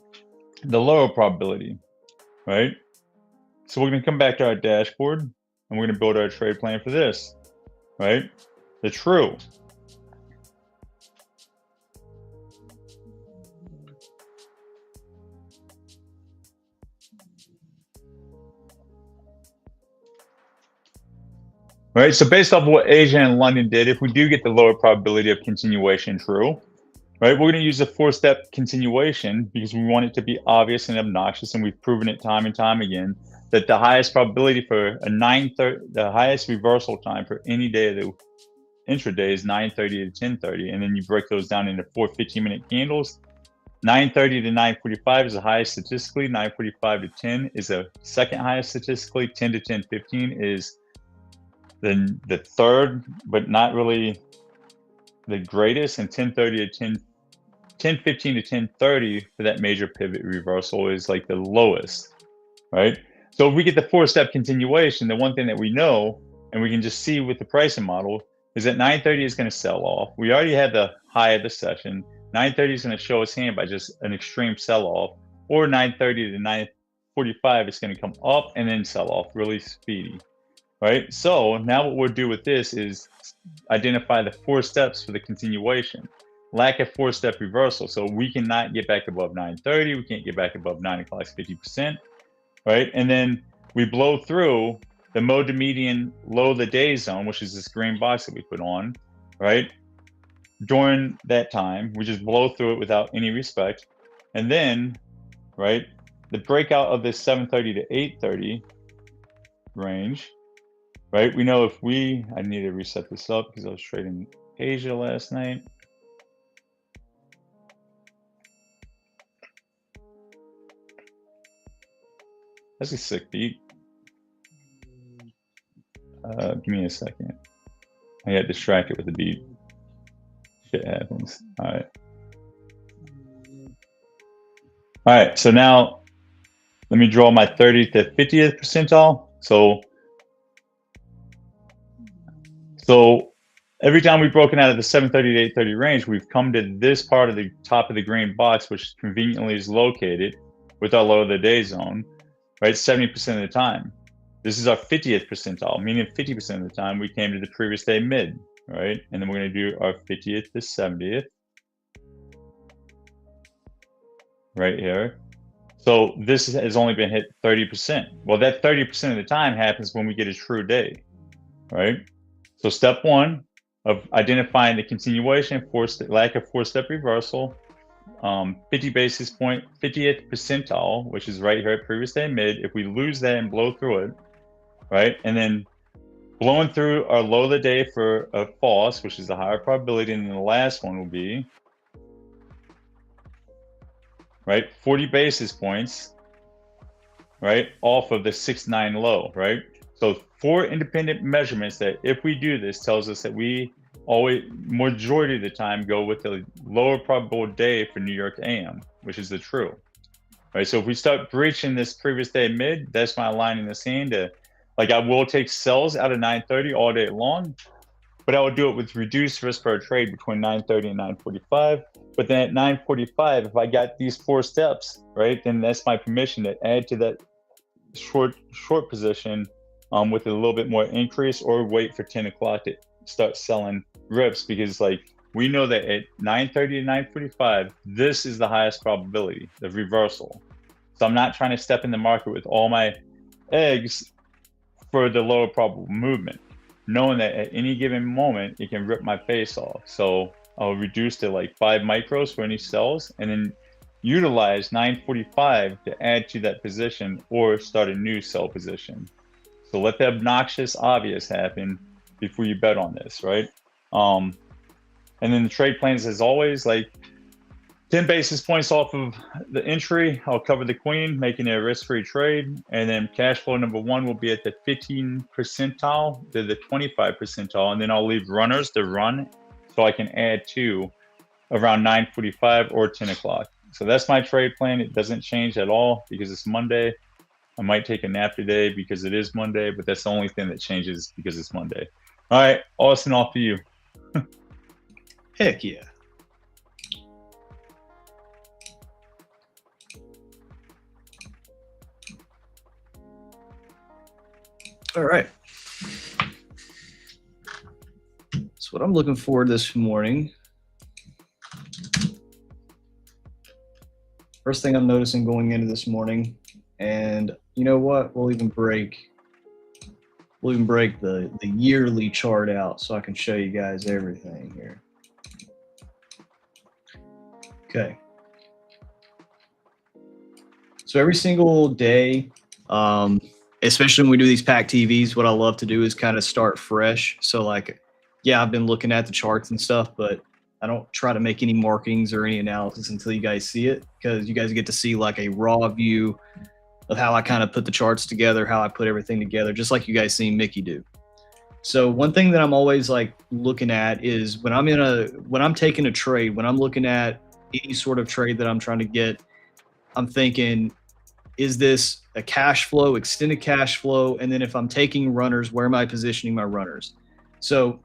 S10: the lower probability, right? So we're going to come back to our dashboard and we're going to build our trade plan for this, right? The true. Right, so based off of what Asia and London did, if we do get the lower probability of continuation true, right, we're going to use a 4-step continuation because we want it to be obvious and obnoxious, and we've proven it time and time again that the highest probability for a the highest reversal time for any day of the intraday is 9:30 to 10:30, and then you break those down into 4 15-minute candles. 9:30 to 9:45 is the highest statistically. 9:45 to 10 is the second highest statistically. 10 to 10:15 is the third, but not really the greatest, and 10:30 to 10:15 to 10:30 for that major pivot reversal is like the lowest, right? So if we get the 4-step continuation, the one thing that we know, and we can just see with the pricing model, is that 9:30 is going to sell off. We already had the high of the session. 9:30 is going to show its hand by just an extreme sell-off, or 9:30 to 9:45 is going to come up and then sell off really speedy. Right, so now what we'll do with this is identify the 4 steps for the continuation. Lack of 4-step reversal, so we cannot get back above 9:30. We can't get back above 9 o'clock's 50%, right? And then we blow through the mode to median low of the day zone, which is this green box that we put on, right? During that time, we just blow through it without any respect, and then, right, the breakout of this 7:30 to 8:30 range. Right, we know if I need to reset this up because I was trading Asia last night. That's a sick beat. Give me a second. I got distracted with the beat. Shit happens. All right. All right, so now let me draw my 30th to 50th percentile. So every time we've broken out of the 7:30 to 8:30 range, we've come to this part of the top of the green box, which conveniently is located with our low of the day zone, right? 70% of the time. This is our 50th percentile, meaning 50% of the time we came to the previous day mid, right? And then we're going to do our 50th to 70th right here. So this has only been hit 30%. Well, that 30% of the time happens when we get a true day, right? So step 1 of identifying the continuation, lack of 4-step reversal, 50 basis point, 50th percentile, which is right here at previous day mid. If we lose that and blow through it, right? And then blowing through our low of the day for a false, which is the higher probability, and then the last one will be, right, 40 basis points, right, off of the 6-9 low, right? So 4 independent measurements that if we do this tells us that we always, majority of the time, go with the lower probable day for New York AM, which is the true, right? So if we start breaching this previous day mid, that's my line in the sand to, like, I will take sells out of 9:30 all day long, but I will do it with reduced risk per trade between 9:30 and 9:45. But then at 9:45, if I got these 4 steps, right, then that's my permission to add to that short position with a little bit more increase, or wait for 10 o'clock to start selling rips, because like we know that at 9:30 to 9:45, this is the highest probability of reversal. So I'm not trying to step in the market with all my eggs for the lower probable movement, knowing that at any given moment, it can rip my face off. So I'll reduce to like 5 micros for any sells, and then utilize 9:45 to add to that position or start a new sell position. So let the obnoxious obvious happen before you bet on this, right? And then the trade plans, as always, like 10 basis points off of the entry. I'll cover the queen, making it a risk-free trade. And then cash flow number 1 will be at the 15 percentile to the 25 percentile. And then I'll leave runners to run so I can add 2 around 9:45 or 10 o'clock. So that's my trade plan. It doesn't change at all because it's Monday. I might take a nap today because it is Monday, but that's the only thing that changes because it's Monday. All right, Austin, off to you.
S3: Heck yeah. All right. So what I'm looking for this morning, first thing I'm noticing going into this morning, and you know what? We'll even break the yearly chart out so I can show you guys everything here. Okay. So every single day, especially when we do these PackTVs, what I love to do is kind of start fresh. So like, yeah, I've been looking at the charts and stuff, but I don't try to make any markings or any analysis until you guys see it, because you guys get to see like a raw view of how I kind of put the charts together, how I put everything together, just like you guys seen Mickey do. So one thing that I'm always like looking at is when I'm taking a trade, when I'm looking at any sort of trade that I'm trying to get, I'm thinking, is this a cash flow, extended cash flow? And then if I'm taking runners, where am I positioning my runners? So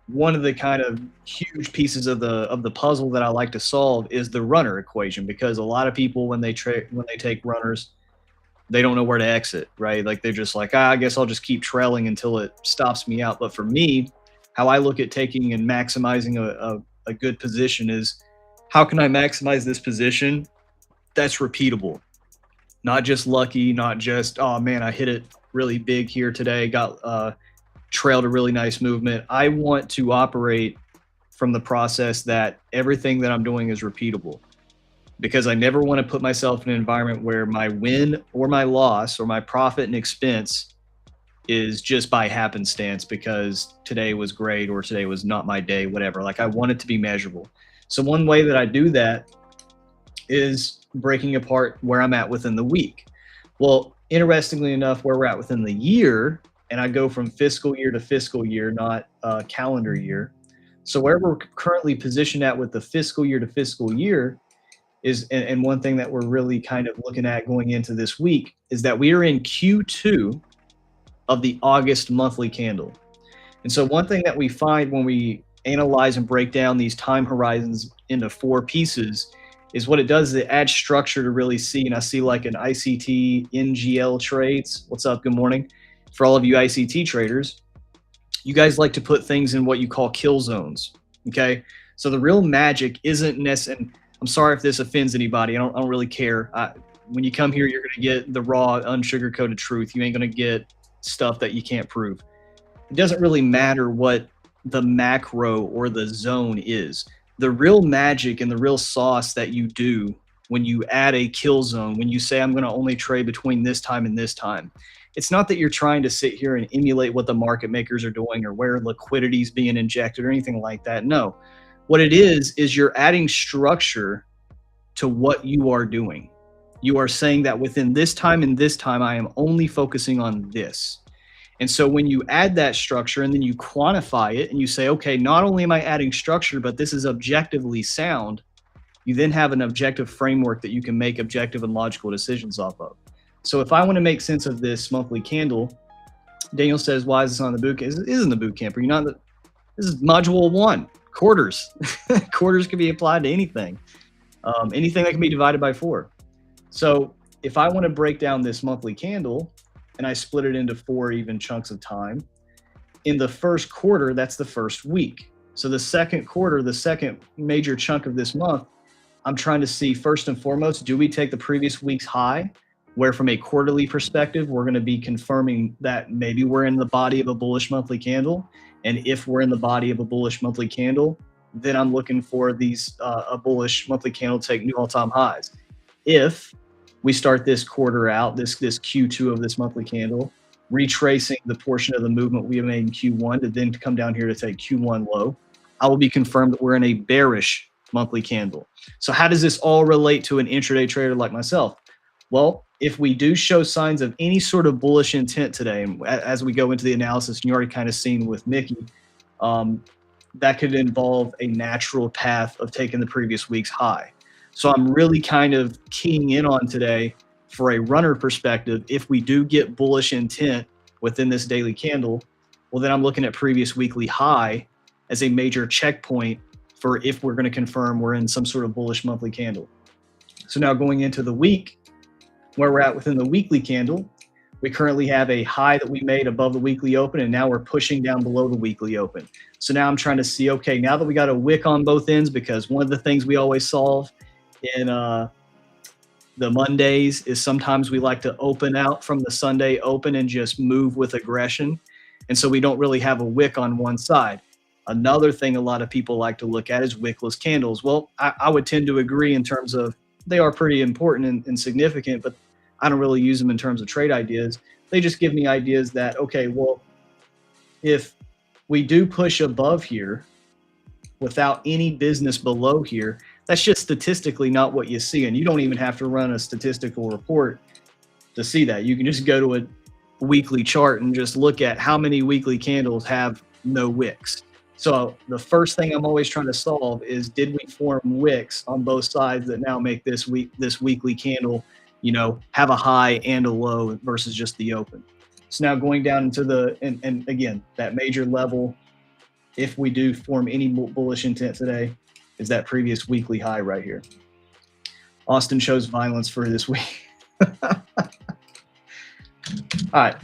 S3: one of the kind of huge pieces of the puzzle that I like to solve is the runner equation, because a lot of people, when they take runners, they don't know where to exit, right? Like they're just like, I guess I'll just keep trailing until it stops me out. But for me, how I look at taking and maximizing a good position is, how can I maximize this position that's repeatable? Not just lucky, not just, oh man, I hit it really big here today, got trailed a really nice movement. I want to operate from the process that everything that I'm doing is repeatable, because I never want to put myself in an environment where my win or my loss or my profit and expense is just by happenstance because today was great or today was not my day, whatever. Like I want it to be measurable. So one way that I do that is breaking apart where I'm at within the week. Well, interestingly enough, where we're at within the year, and I go from fiscal year to fiscal year, not calendar year. So where we're currently positioned at with the fiscal year to fiscal year is, and one thing that we're really kind of looking at going into this week is that we are in Q2 of the August monthly candle. And so one thing that we find when we analyze and break down these time horizons into 4 pieces is what it does is it adds structure to really see. And I see like an ICT NGL trades. What's up? Good morning. For all of you ICT traders, you guys like to put things in what you call kill zones. Okay. So the real magic isn't necessarily, I'm sorry if this offends anybody. I don't really care. When you come here, you're going to get the raw, unsugar-coated truth. You ain't going to get stuff that you can't prove. It doesn't really matter what the macro or the zone is. The real magic and the real sauce that you do when you add a kill zone, when you say, I'm going to only trade between this time and this time, it's not that you're trying to sit here and emulate what the market makers are doing or where liquidity is being injected or anything like that. No, what it is you're adding structure to what you are doing. You are saying that within this time and this time, I am only focusing on this. And so when you add that structure and then you quantify it and you say, okay, not only am I adding structure, but this is objectively sound, you then have an objective framework that you can make objective and logical decisions off of. So if I want to make sense of this monthly candle, Daniel says, why is this on the boot camp? It is in the boot camp. Are you not? This is module 1, quarters. Quarters can be applied to anything. Anything that can be divided by 4. So if I want to break down this monthly candle and I split it into 4 even chunks of time, in the first quarter, that's the first week. So the second quarter, the second major chunk of this month, I'm trying to see first and foremost, do we take the previous week's high? Where from a quarterly perspective, we're going to be confirming that maybe we're in the body of a bullish monthly candle. And if we're in the body of a bullish monthly candle, then I'm looking for these a bullish monthly candle to take new all-time highs. If we start this quarter out, this Q2 of this monthly candle, retracing the portion of the movement we have made in Q1 to then come down here to take Q1 low, I will be confirmed that we're in a bearish monthly candle. So how does this all relate to an intraday trader like myself? Well, if we do show signs of any sort of bullish intent today, and as we go into the analysis, and you already kind of seen with Mickey, that could involve a natural path of taking the previous week's high. So I'm really kind of keying in on today for a runner perspective. If we do get bullish intent within this daily candle, well, then I'm looking at previous weekly high as a major checkpoint for if we're going to confirm we're in some sort of bullish monthly candle. So now going into the week, where we're at within the weekly candle, we currently have a high that we made above the weekly open, and now we're pushing down below the weekly open. So now I'm trying to see, okay, now that we got a wick on both ends, because one of the things we always solve in the Mondays is sometimes we like to open out from the Sunday open and just move with aggression. And so we don't really have a wick on one side. Another thing a lot of people like to look at is wickless candles. Well, I would tend to agree in terms of they are pretty important and significant, but I don't really use them in terms of trade ideas. They just give me ideas that, okay, well, if we do push above here without any business below here, that's just statistically not what you see. And you don't even have to run a statistical report to see that. You can just go to a weekly chart and just look at how many weekly candles have no wicks. So the first thing I'm always trying to solve is, did we form wicks on both sides that now make this weekly candle, you know, have a high and a low versus just the open? So now going down into the, and again, that major level, if we do form any bullish intent today, is that previous weekly high right here. Austin shows violence for this week. All right.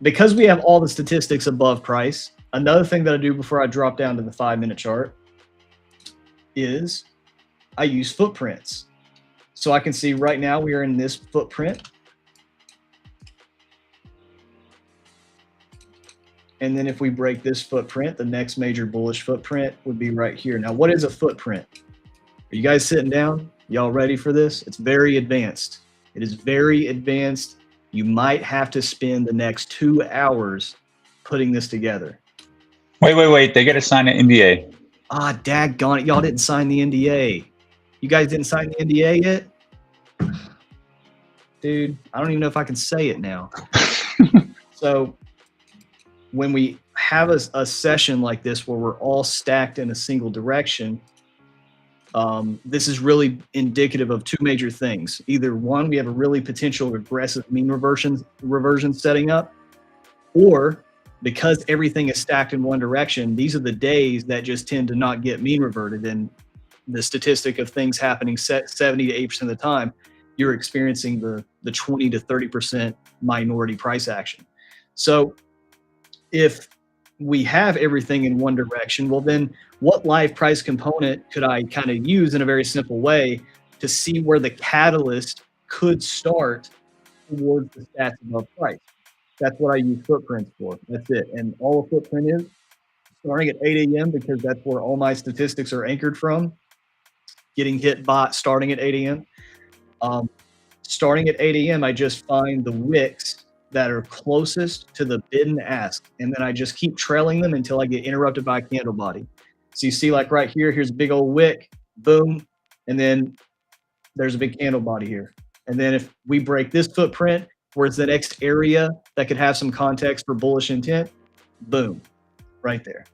S3: Because we have all the statistics above price, another thing that I do before I drop down to the 5-minute chart is I use footprints. So I can see right now we are in this footprint. And then if we break this footprint, the next major bullish footprint would be right here. Now, what is a footprint? Are you guys sitting down? Y'all ready for this? It's very advanced. It is very advanced. You might have to spend the next 2 hours putting this together.
S10: Wait. They got to sign an NDA.
S3: Ah, daggone it. Y'all didn't sign the NDA. You guys didn't sign the NDA yet? Dude, I don't even know if I can say it now. So when we have a session like this where we're all stacked in a single direction, this is really indicative of two major things. Either one, we have a really potential aggressive mean reversion setting up, or because everything is stacked in one direction, these are the days that just tend to not get mean reverted. And the statistic of things happening 70 to 8% of the time, you're experiencing the 20 to 30% minority price action. So if we have everything in one direction, well, then what live price component could I kind of use in a very simple way to see where the catalyst could start towards the stats above price? That's what I use footprints for. That's it. And all a footprint is starting at 8 a.m. because that's where all my statistics are anchored from. Getting hit by starting at 8 a.m. Starting at 8 a.m., I just find the wicks that are closest to the bid and ask. And then I just keep trailing them until I get interrupted by a candle body. So you see, like right here, here's a big old wick, boom. And then there's a big candle body here. And then if we break this footprint, where's the next area that could have some context for bullish intent, boom, right there.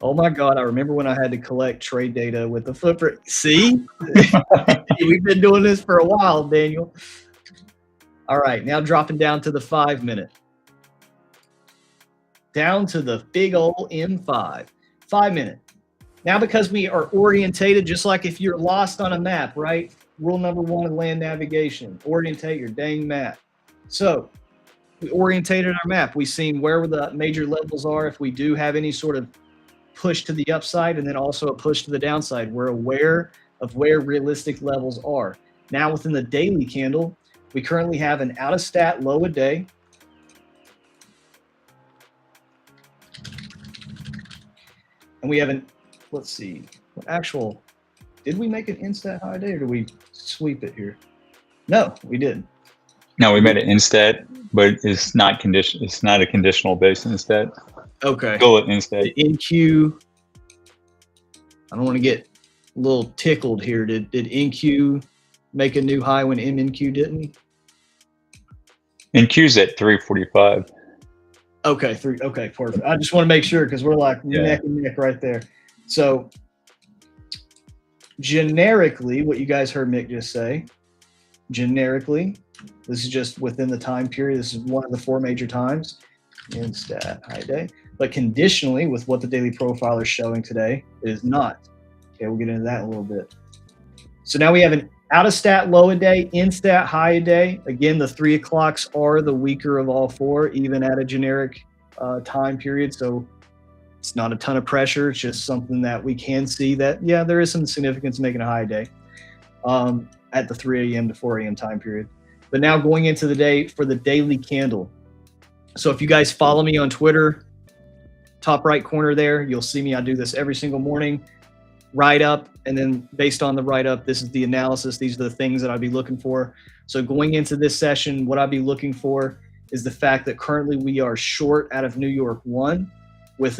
S3: Oh my God, I remember when I had to collect trade data with the footprint. See? We've been doing this for a while, Daniel. All right, now dropping down to the 5-minute. Down to the big old M5. 5-minute. Now because we are orientated, just like if you're lost on a map, right? Rule number 1 of land navigation, orientate your dang map. So we orientated our map. We've seen where the major levels are if we do have any sort of push to the upside, and then also a push to the downside. We're aware of where realistic levels are. Now within the daily candle, we currently have an out of stat low a day. And we have an, let's see, did we make an in-stat high day or did we sweep it here? No, we didn't.
S10: No, we made it in-stat, but it's not a conditional base in-stat.
S3: Okay.
S10: Go at in-stat.
S3: The NQ I don't want to get a little tickled here. Did NQ make a new high when MNQ didn't?
S10: NQ's at 345.
S3: Okay, okay, perfect. I just want to make sure because we're like
S10: Yeah.
S3: neck and neck right there. So generically, what you guys heard Mick just say, generically, this is just within the time period. This is one of the 4 major times in stat high day. But conditionally, with what the daily profile is showing today, it is not. Okay, we'll get into that in a little bit. So now we have an out of stat low a day, in stat high a day. Again, the 3 o'clocks are the weaker of all 4, even at a generic time period. So it's not a ton of pressure. It's just something that we can see that, yeah, there is some significance making a high day at the 3 a.m. to 4 a.m. time period. But now going into the day for the daily candle. So if you guys follow me on Twitter, top right corner there, you'll see me. I do this every single morning. Write up, and then based on the write up, this is the analysis. These are the things that I'd be looking for. So going into this session, what I'd be looking for is the fact that currently we are short out of New York 1 with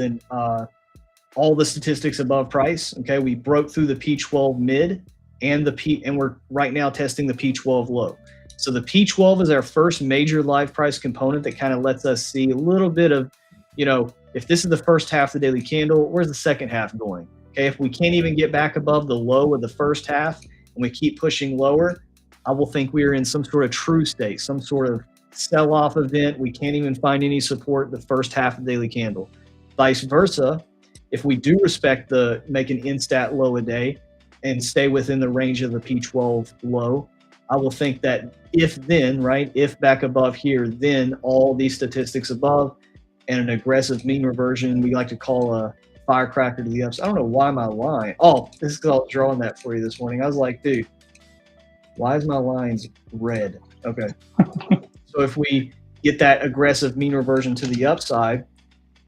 S3: all the statistics above price. Okay, we broke through the P12 mid and and we're right now testing the P12 low. So the P12 is our first major live price component that kind of lets us see a little bit of, you know, if this is the first half of the daily candle, where's the second half going? Okay, if we can't even get back above the low of the first half and we keep pushing lower, I will think we are in some sort of true state, some sort of sell-off event. We can't even find any support the first half of the daily candle. Vice versa, if we do respect make an in-stat low a day and stay within the range of the P12 low, I will think that if back above here, then all these statistics above and an aggressive mean reversion, we like to call a firecracker to the upside. I don't know why my line. Oh, this is because I was drawing that for you this morning. I was like, dude, why is my lines red? Okay. So if we get that aggressive mean reversion to the upside,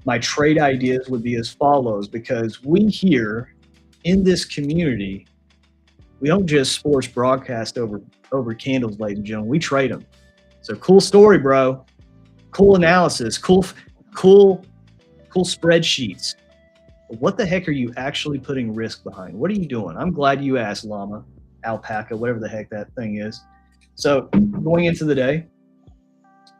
S3: my trade ideas would be as follows, because we here in this community, we don't just sports broadcast over candles, ladies and gentlemen. We trade them. So cool story, bro. Cool analysis. Cool spreadsheets. What the heck are you actually putting risk behind? What are you doing? I'm glad you asked, llama, alpaca, whatever the heck that thing is. So going into the day, I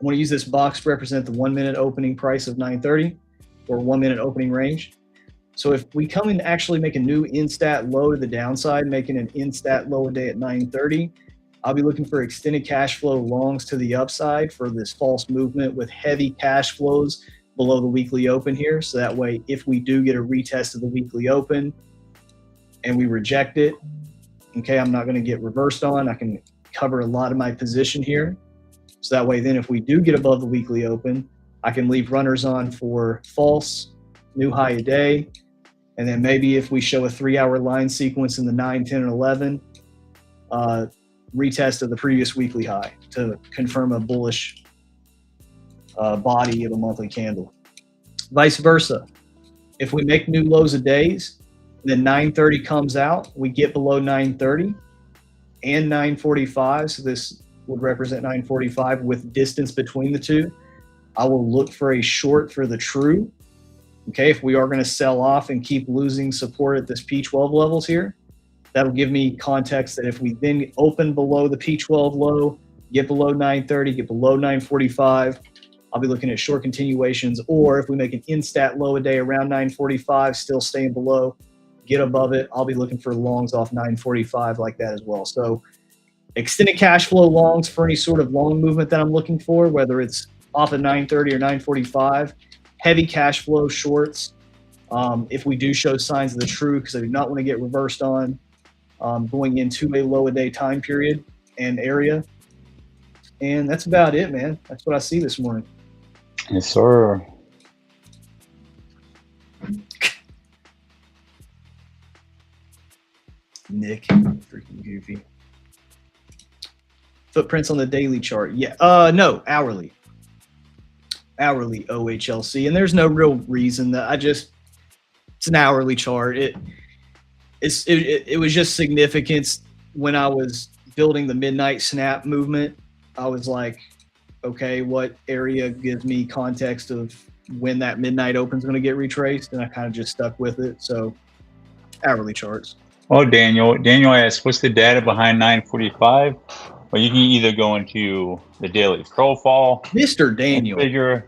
S3: want to use this box to represent the 1 minute opening price of 930 or 1 minute opening range. So if we come and actually make a new in-stat low to the downside, making an in-stat low a day at 930, I'll be looking for extended cash flow longs to the upside for this false movement with heavy cash flows below the weekly open here. So that way, if we do get a retest of the weekly open and we reject it, okay, I'm not going to get reversed on. I can cover a lot of my position here. So that way, then if we do get above the weekly open, I can leave runners on for false, new high a day. And then maybe if we show a 3-hour line sequence in the 9, 10, and 11, retest of the previous weekly high to confirm a bullish body of a monthly candle. Vice versa, if we make new lows of days, then 930 comes out, we get below 930 and 945, so this would represent 945 with distance between the two. I will look for a short for the true. Okay, if we are going to sell off and keep losing support at this P12 levels here, that'll give me context that if we then open below the P12 low, get below 930, get below 945, I'll be looking at short continuations. Or if we make an in-stat low a day around 945, still staying below, get above it, I'll be looking for longs off 945 like that as well. So extended cash flow longs for any sort of long movement that I'm looking for, whether it's off of 930 or 945, heavy cash flow shorts. If we do show signs of the true, because I do not want to get reversed on going into a low a day time period and area. And that's about it, man. That's what I see this morning.
S10: Yes, sir.
S3: Nick, freaking goofy. Footprints on the daily chart. Yeah. No, hourly. Hourly OHLC. And there's no real reason that it's an hourly chart. It was just significance when I was building the midnight snap movement. I was like, okay, what area gives me context of when that midnight open is going to get retraced? And I kind of just stuck with it. So Hourly charts.
S10: Oh, Daniel asked, what's the data behind 945? Well, you can either go into the daily profile,
S3: Mr. Daniel,
S10: and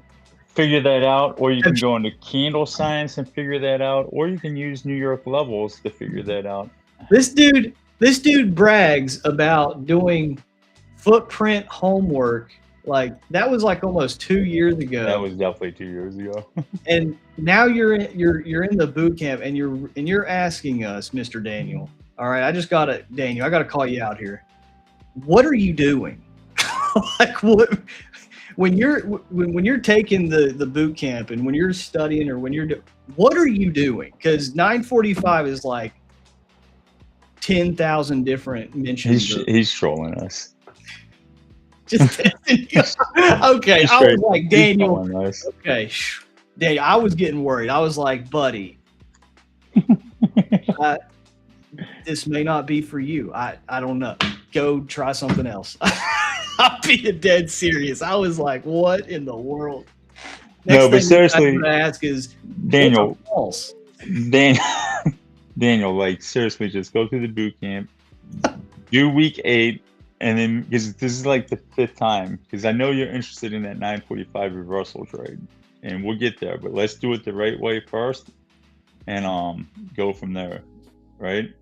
S10: figure that out, or you can go into candle science and figure that out, or you can use New York levels to figure that out.
S3: This dude brags about doing footprint homework. Like that was like almost 2 years ago.
S10: That was definitely 2 years ago.
S3: And now you're in the boot camp and you're asking us, Mr. Daniel. All right, Daniel, I gotta call you out here. What are you doing? Like what when you're taking the boot camp and when you're studying or what are you doing? Because 945 is like 10,000 different mentions.
S10: He's trolling us.
S3: Just okay. I was like, Daniel. Okay, Daniel. I was getting worried. I was like, buddy, this may not be for you. I don't know. Go try something else. I'm being dead serious. I was like, what in the world?
S10: No, but seriously,
S3: I'm gonna ask is
S10: Daniel.
S3: False.
S10: Daniel, like seriously, just go through the boot camp, do week 8. And then, because this is like the 5th time, because I know you're interested in that 945 reversal trade, and we'll get there. But let's do it the right way first, and go from there, right?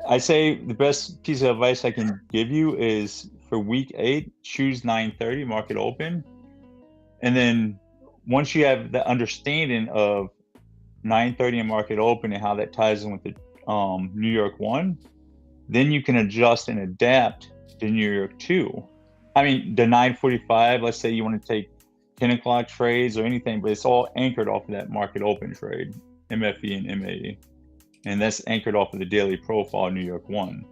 S10: I say the best piece of advice I can give you is for week 8, choose 930 market open, and then once you have the understanding of 930 and market open and how that ties in with the New York 1. Then you can adjust and adapt to New York 2. I mean, the 945, let's say you want to take 10 o'clock trades or anything, but it's all anchored off of that market open trade, MFE and MAE. And that's anchored off of the daily profile New York 1.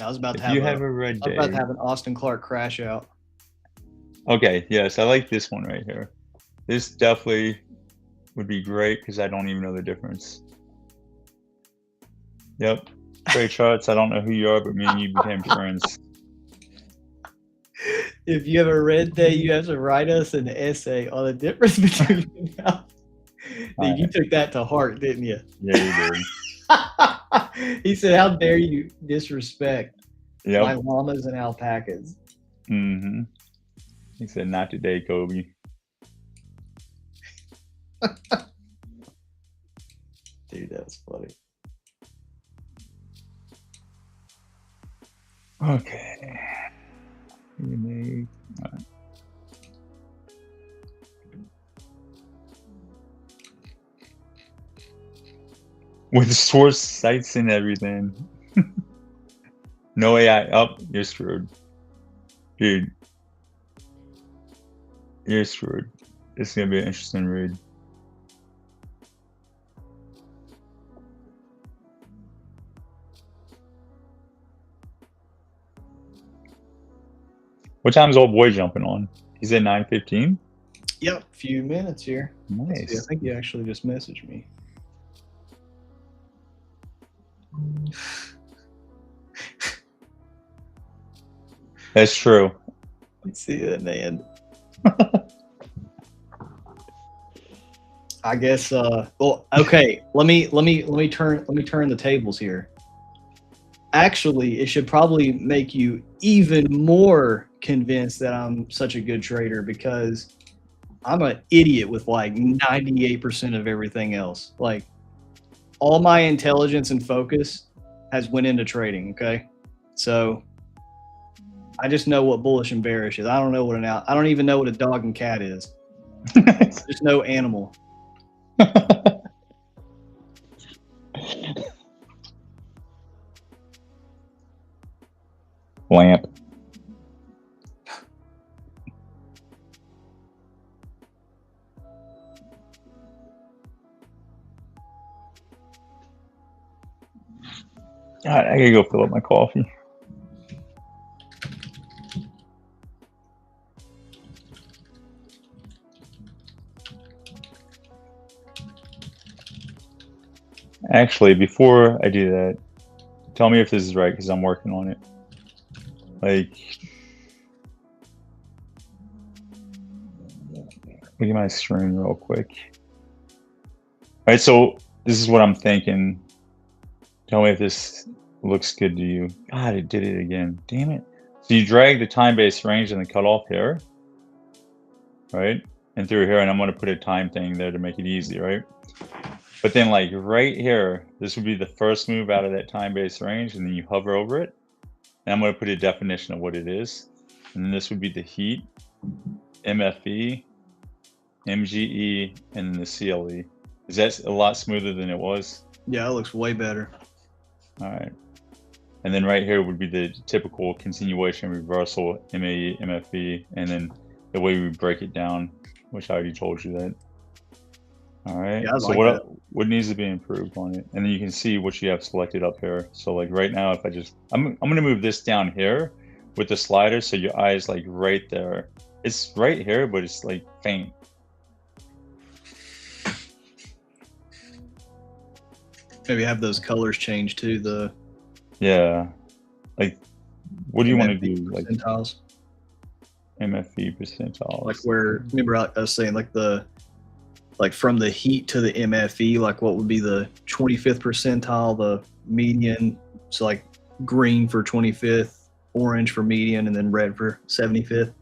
S3: I was about to
S10: have a red day.
S3: I was about to have an Austin Clark crash out.
S10: Okay, yes, I like this one right here. This definitely would be great because I don't even know the difference. Yep. Great charts. I don't know who you are, but me and you became friends.
S3: If you have a red day, you have to write us an essay on the difference between them. Dude, you took that to heart, didn't you?
S10: Yeah, you
S3: did. He said, how dare you disrespect my
S10: Yep.
S3: llamas and alpacas?
S10: Mm-hmm. He said, not today, Kobe.
S3: Dude, that's funny.
S10: Okay. All right. With source sites and everything. No AI. Oh, you're screwed. Dude. You're screwed. It's going to be an interesting read. What time's old boy jumping on? He's at 9:15?
S3: Yep, few minutes here.
S10: Nice.
S3: See, I think you actually just messaged me.
S10: That's true.
S3: Let's see that, man. I guess well, okay, let me turn the tables here. Actually, it should probably make you even more convinced that I'm such a good trader because I'm an idiot with like 98% of everything else. Like all my intelligence and focus has went into trading, okay? So I just know what bullish and bearish is. I don't know what I don't even know what a dog and cat is. Just know animal.
S10: Lamp. All right, I gotta go fill up my coffee. Actually, before I do that, tell me if this is right because I'm working on it. Like, look at my screen real quick. All right, so this is what I'm thinking. Tell me if this looks good to you. God, it did it again. Damn it. So you drag the time-based range and the cutoff here, right? And through here, and I'm going to put a time thing there to make it easy, right? But then like right here, this would be the first move out of that time-based range, and then you hover over it. And I'm going to put a definition of what it is. And then this would be the heat, MFE, MGE, and the CLE. Is that a lot smoother than it was?
S3: Yeah, it looks way better.
S10: All right. And then right here would be the typical continuation reversal, MAE, MFE, and then the way we break it down, which I already told you that. All right.
S3: Yeah,
S10: so what needs to be improved on it? And then you can see what you have selected up here. So like right now, if I just, I'm going to move this down here with the slider. So your eye is like right there. It's right here, but it's like faint.
S3: Maybe have those colors changed too.
S10: Yeah. Like, what do you want to do?
S3: Percentiles.
S10: Like MFE percentiles.
S3: Like where, remember I was saying like from the heat to the MFE, like what would be the 25th percentile, the median. So like green for 25th, orange for median, and then red for 75th.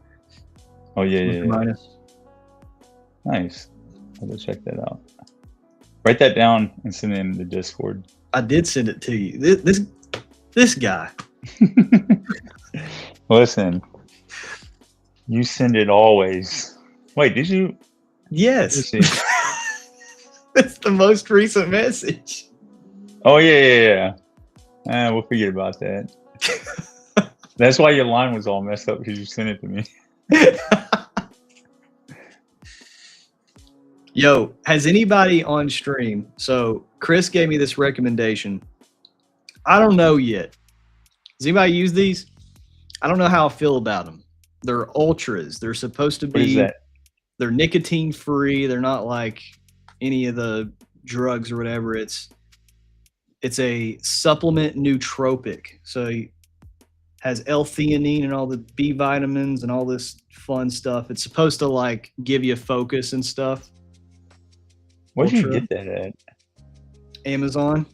S10: Oh yeah.
S3: Minus.
S10: Nice. I'll go check that out. Write that down and send it in the Discord.
S3: I did send it to you. This guy.
S10: Listen, you send it always. Wait, did you?
S3: Yes. It's the most recent message.
S10: Oh yeah. We'll forget about that. That's why your line was all messed up, because you sent it to me.
S3: Yo, has anybody on stream? So Chris gave me this recommendation. I don't know yet. Does anybody use these? I don't know how I feel about them. They're ultras. They're supposed to be.
S10: What is that?
S3: They're nicotine free. They're not like any of the drugs or whatever. It's a supplement nootropic. So it has L-theanine and all the B vitamins and all this fun stuff. It's supposed to like give you focus and stuff.
S10: Where'd you get that at?
S3: Amazon.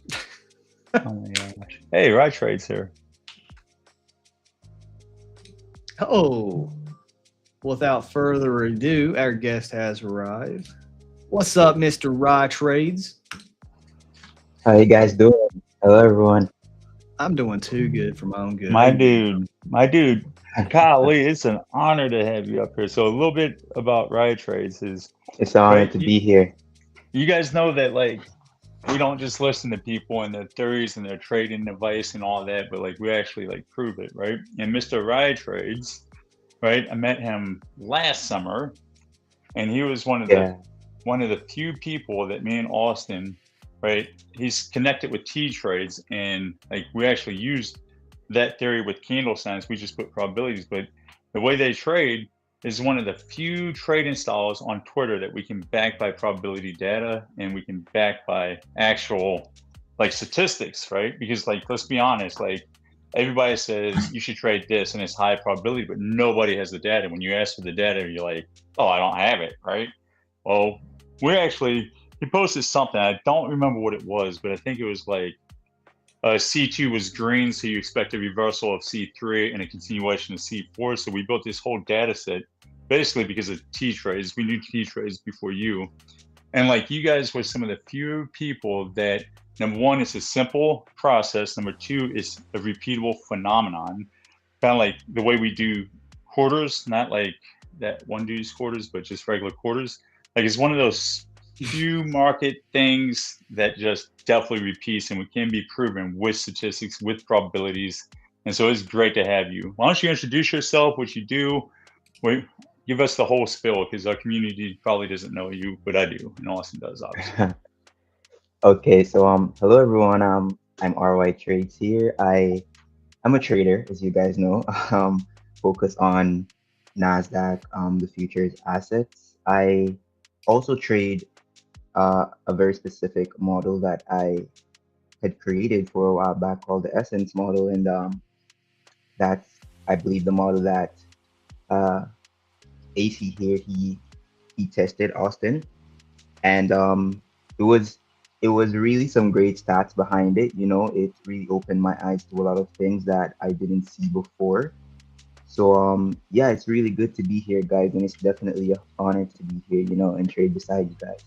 S10: Oh my gosh. Hey, Ride Trade's here.
S3: Oh, without further ado, our guest has arrived. What's up, Mr. Rye Trades?
S12: How you guys doing? Hello, everyone.
S3: I'm doing too good for my own good.
S10: My dude, golly, it's an honor to have you up here. So a little bit about Ride Trades is...
S12: It's an honor to be here.
S10: You guys know that, like, we don't just listen to people and their theories and their trading advice and all that, but like we actually like prove it, right? And Mr. Ride Trades, right? I met him last summer, and he was one of the few people that me and Austin, right? He's connected with T trades, and like we actually used that theory with candle signs. We just put probabilities, but the way they trade is one of the few trading styles on Twitter that we can back by probability data, and we can back by actual like statistics, right? Because like, let's be honest, like everybody says you should trade this and it's high probability, but nobody has the data. When you ask for the data, you're like, oh, I don't have it, right? Well, he posted something, I don't remember what it was, but I think it was like C2 was green, so you expect a reversal of C3 and a continuation of C4. So we built this whole data set basically because of T trades. We knew T trades before you. And like you guys were some of the few people that, number one, it's a simple process. Number two, it's a repeatable phenomenon. Kind of like the way we do quarters, not like that one dude's quarters, but just regular quarters. Like it's one of those few market things that just definitely repeats, and we can be proven with statistics, with probabilities. And so it's great to have you. Why don't you introduce yourself, what you do? Give us the whole spill, because our community probably doesn't know you, but I do, and Austin does, obviously.
S12: Okay, so hello everyone. I'm RY Trades here. I'm a trader, as you guys know. Focus on Nasdaq, the futures assets. I also trade a very specific model that I had created for a while back called the Essence model, and that's, I believe, the model that AC here he he tested Austin, and it was really some great stats behind it. You know, it really opened my eyes to a lot of things that I didn't see before. So yeah, it's really good to be here, guys, and it's definitely an honor to be here, you know, and trade beside you guys.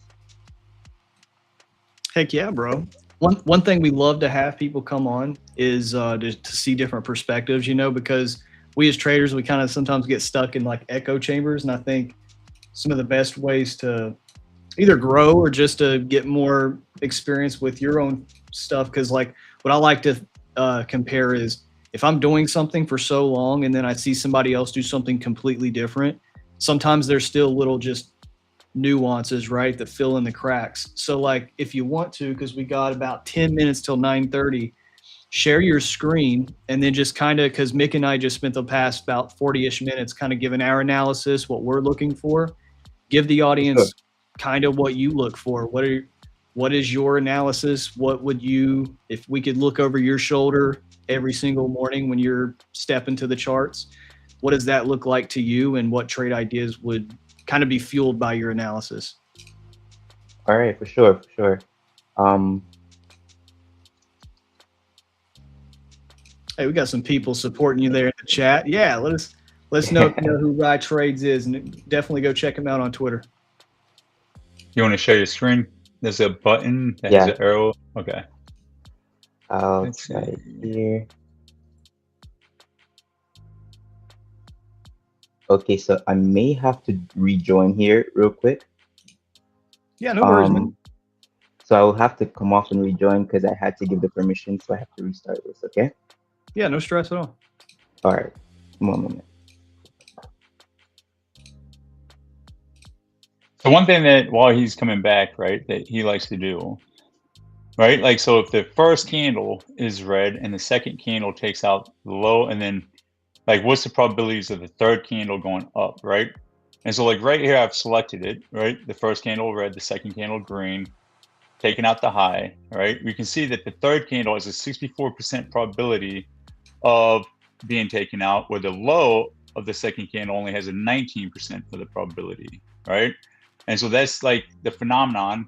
S3: Heck yeah, bro. One thing we love to have people come on is to see different perspectives, you know, because we as traders, we kind of sometimes get stuck in like echo chambers. And I think some of the best ways to either grow or just to get more experience with your own stuff. Because like what I like to compare is if I'm doing something for so long and then I see somebody else do something completely different, sometimes there's still little just nuances, right, that fill in the cracks. So like if you want to, because we got about 10 minutes till 9:30, share your screen and then just kind of, because Mick and I just spent the past about 40-ish minutes kind of giving our analysis, what we're looking for. Give the audience kind of what you look for. What is your analysis? What would you, if we could look over your shoulder every single morning when you're stepping to the charts, what does that look like to you, and what trade ideas would kind of be fueled by your analysis?
S12: All right, for sure.
S3: Hey, we got some people supporting you there in the chat. Yeah, let's know, who Rye Trades is, and definitely go check him out on Twitter.
S10: You want to share your screen? There's a button that has an arrow. Okay.
S12: Let's try here. Okay, so I may have to rejoin here real quick.
S3: Yeah, no worries, man.
S12: So I will have to come off and rejoin because I had to give the permission, so I have to restart this, okay?
S3: Yeah, no stress at all.
S12: All right, one moment.
S10: So one thing that while he's coming back, right, that he likes to do, right? Like, so if the first candle is red and the second candle takes out the low, and then like, what's the probabilities of the third candle going up, right? And so like right here, I've selected it, right? The first candle red, the second candle green, taking out the high, right? We can see that the third candle has a 64% probability of being taken out, where the low of the second candle only has a 19% for the probability, right? And so that's like the phenomenon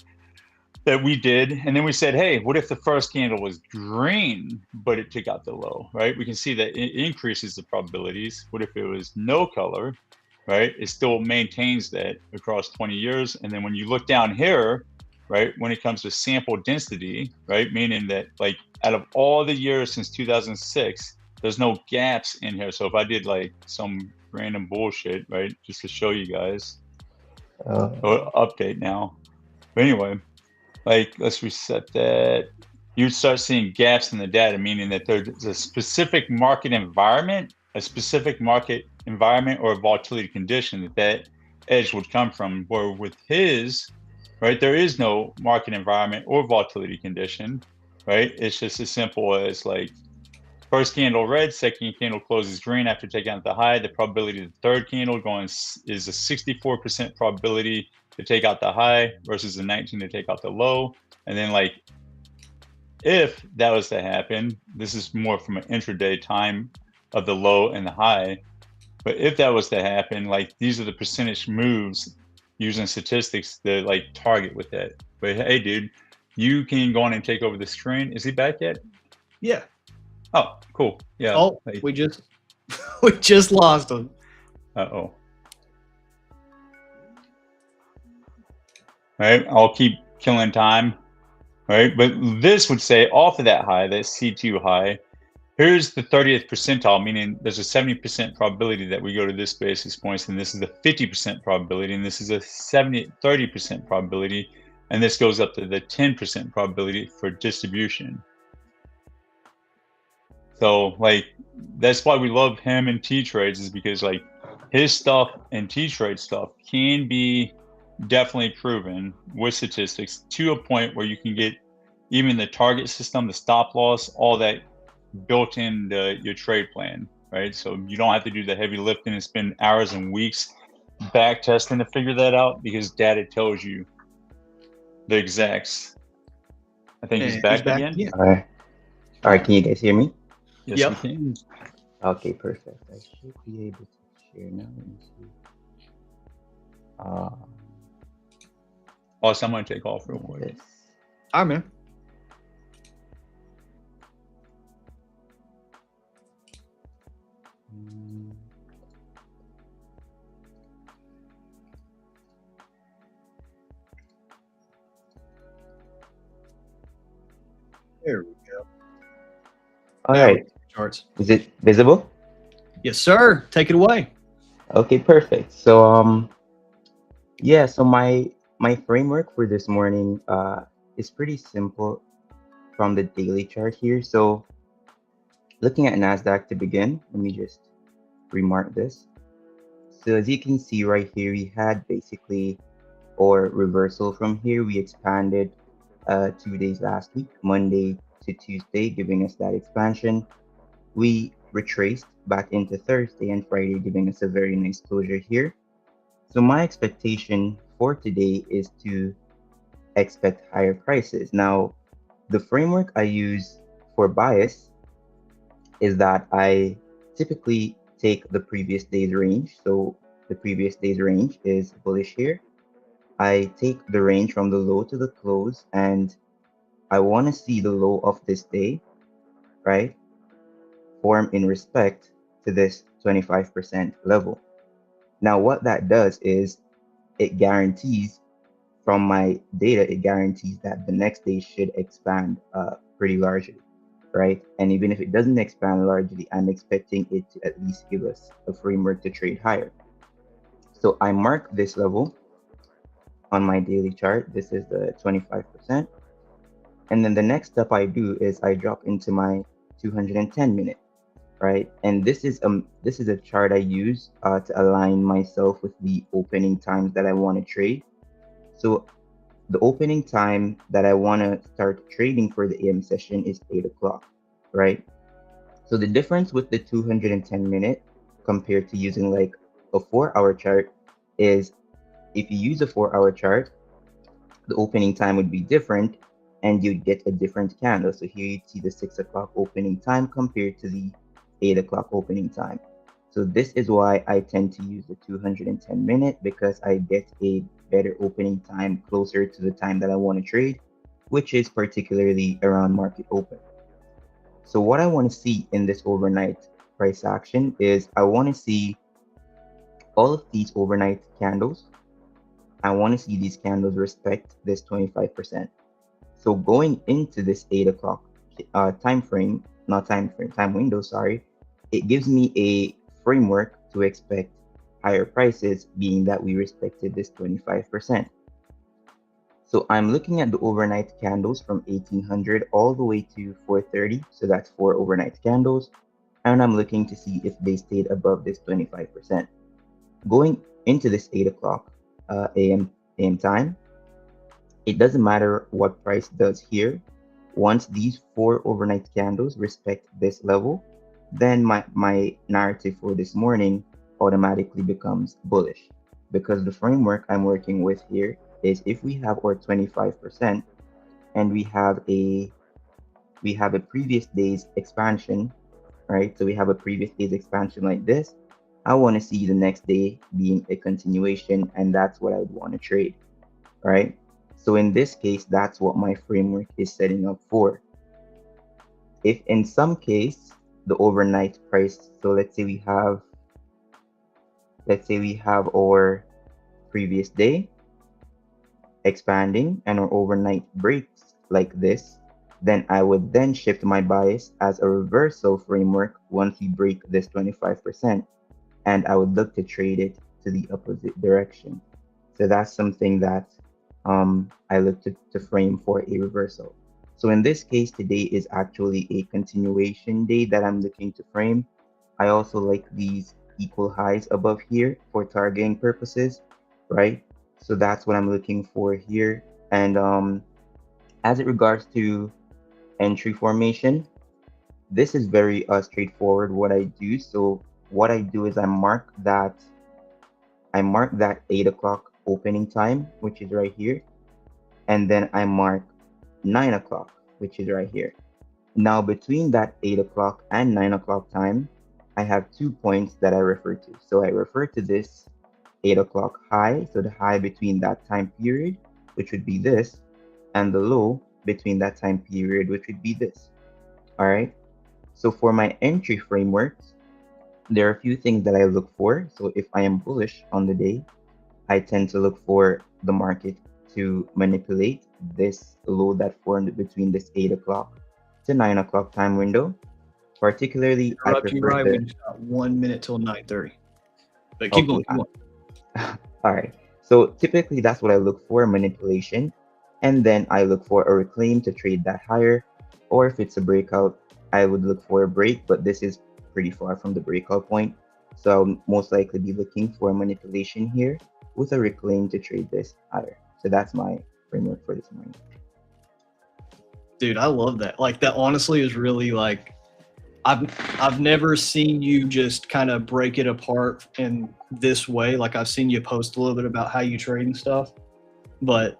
S10: that we did. And then we said, hey, what if the first candle was green, but it took out the low, right? We can see that it increases the probabilities. What if it was no color, right? It still maintains that across 20 years. And then when you look down here, right, when it comes to sample density, right, meaning that like out of all the years since 2006, there's no gaps in here. So if I did like some random bullshit, right, just to show you guys, update now. But anyway, like let's reset that. You start seeing gaps in the data, meaning that there's a specific market environment, or a volatility condition that edge would come from. Where with his, right, there is no market environment or volatility condition, right? It's just as simple as like first candle red, second candle closes green after taking out the high. The probability of the third candle going is a 64% probability to take out the high versus a 19 to take out the low. And then like, if that was to happen, this is more from an intraday time of the low and the high. But if that was to happen, like these are the percentage moves using statistics to like target with that. But hey, dude, you can go on and take over the screen. Is he back yet?
S3: Yeah.
S10: Oh, cool. Yeah.
S3: Oh, we just lost him.
S10: Uh-oh. Right, I'll keep killing time. Right, but this would say off of that high, that C2 high, here's the 30th percentile, meaning there's a 70% probability that we go to this basis points, and this is a 50% probability, and this is a 30% probability, and this goes up to the 10% probability for distribution. So like, that's why we love him and T-Trades, is because like his stuff and T-Trade stuff can be definitely proven with statistics to a point where you can get even the target system, the stop loss, all that built into your trade plan, right? So you don't have to do the heavy lifting and spend hours and weeks back testing to figure that out, because data tells you the exacts. I think he's back again.
S12: Yeah. All right, can you guys hear me?
S10: Yes, we can.
S12: Okay, perfect. I should be able to share now. Let me see.
S10: Also, I'm gonna take off real quick.
S12: Yes.
S3: All right, man. There we go.
S12: All
S3: Now
S12: right.
S3: charts.
S12: Is it visible?
S3: Yes, sir. Take it away.
S12: Okay, perfect. So yeah, so my framework for this morning is pretty simple from the daily chart here. So looking at Nasdaq to begin, let me just remark this. So as you can see right here, we had basically or reversal from here. We expanded 2 days last week, Monday to Tuesday, giving us that expansion. We retraced back into Thursday and Friday, giving us a very nice closure here. So my expectation for today is to expect higher prices. Now, the framework I use for bias is that I typically take the previous day's range. So the previous day's range is bullish here. I take the range from the low to the close, and I want to see the low of this day, right, form in respect to this 25% level. Now, what that does is it guarantees from my data, it guarantees that the next day should expand pretty largely, right? And even if it doesn't expand largely, I'm expecting it to at least give us a framework to trade higher. So I mark this level on my daily chart. This is the 25%. And then the next step I do is I drop into my 210 minute, right? And this is a chart I use to align myself with the opening times that I want to trade. So the opening time that I want to start trading for the AM session is 8 o'clock, right? So the difference with the 210 minute compared to using like a 4-hour chart is if you use a 4-hour chart, the opening time would be different and you'd get a different candle. So here you see the 6 o'clock opening time compared to the 8 o'clock opening time. So this is why I tend to use the 210 minute, because I get a better opening time closer to the time that I want to trade, which is particularly around market open. So what I want to see in this overnight price action is I want to see all of these overnight candles. I want to see these candles respect this 25%. So going into this 8 o'clock time window, sorry, it gives me a framework to expect higher prices, being that we respected this 25%. So I'm looking at the overnight candles from 1800 all the way to 430. So that's 4 overnight candles. And I'm looking to see if they stayed above this 25%. Going into this 8 o'clock AM time, it doesn't matter what price does here. Once these 4 overnight candles respect this level, then my narrative for this morning automatically becomes bullish, because the framework I'm working with here is if we have our 25% and we have a previous day's expansion, right? So we have a previous day's expansion like this. I want to see the next day being a continuation, and that's what I would want to trade, right? So in this case, that's what my framework is setting up for. If in some case the overnight price, so let's say we have our previous day expanding and our overnight breaks like this, then I would then shift my bias as a reversal framework once we break this 25%, and I would look to trade it to the opposite direction. So that's something that I look to frame for a reversal. So in this case, today is actually a continuation day that I'm looking to frame. I also like these equal highs above here for targeting purposes, right? So that's what I'm looking for here. And as it regards to entry formation, this is very straightforward what I do. So what I do is I mark that 8 o'clock opening time, which is right here, and then I mark 9 o'clock, which is right here. Now between that 8 o'clock and 9 o'clock time, I have 2 points that I refer to. So I refer to this 8 o'clock high, so the high between that time period, and I refer to this 9 o'clock high, so the high between that time period. So I refer to this 8 o'clock high, so the high between that time period, and I refer to this 9 o'clock high, so the high between that time period. which would be this, and the low between that time period, which would be this. All right. So for my entry frameworks, there are a few things that I look for. So if I am bullish on the day, I tend to look for the market to manipulate this low that formed between this 8 o'clock to 9 o'clock time window. Particularly, I
S3: Interrupt you,
S12: prefer
S3: right?
S12: the...
S3: We just got 1 minute till 9:30. But keep going. Keep going.
S12: All right. So typically that's what I look for, manipulation. And then I look for a reclaim to trade that higher. Or if it's a breakout, I would look for a break, but this is pretty far from the breakout point. So I'll most likely be looking for a manipulation here with a reclaim to trade this higher. So that's my framework for this morning.
S3: Dude, I love that. Like that honestly is really like I've never seen you just kind of break it apart in this way. Like I've seen you post a little bit about how you trade and stuff. But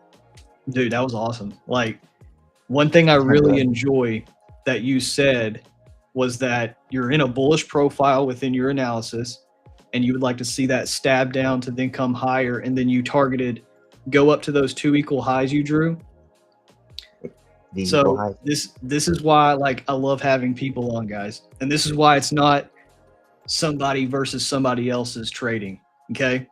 S3: dude, that was awesome. Like one thing I really enjoy that you said was that you're in a bullish profile within your analysis and you would like to see that stab down to then come higher, and then you targeted go up to those 2 equal highs you drew. So this is why like I love having people on, guys. And this is why it's not somebody versus somebody else's trading. Okay.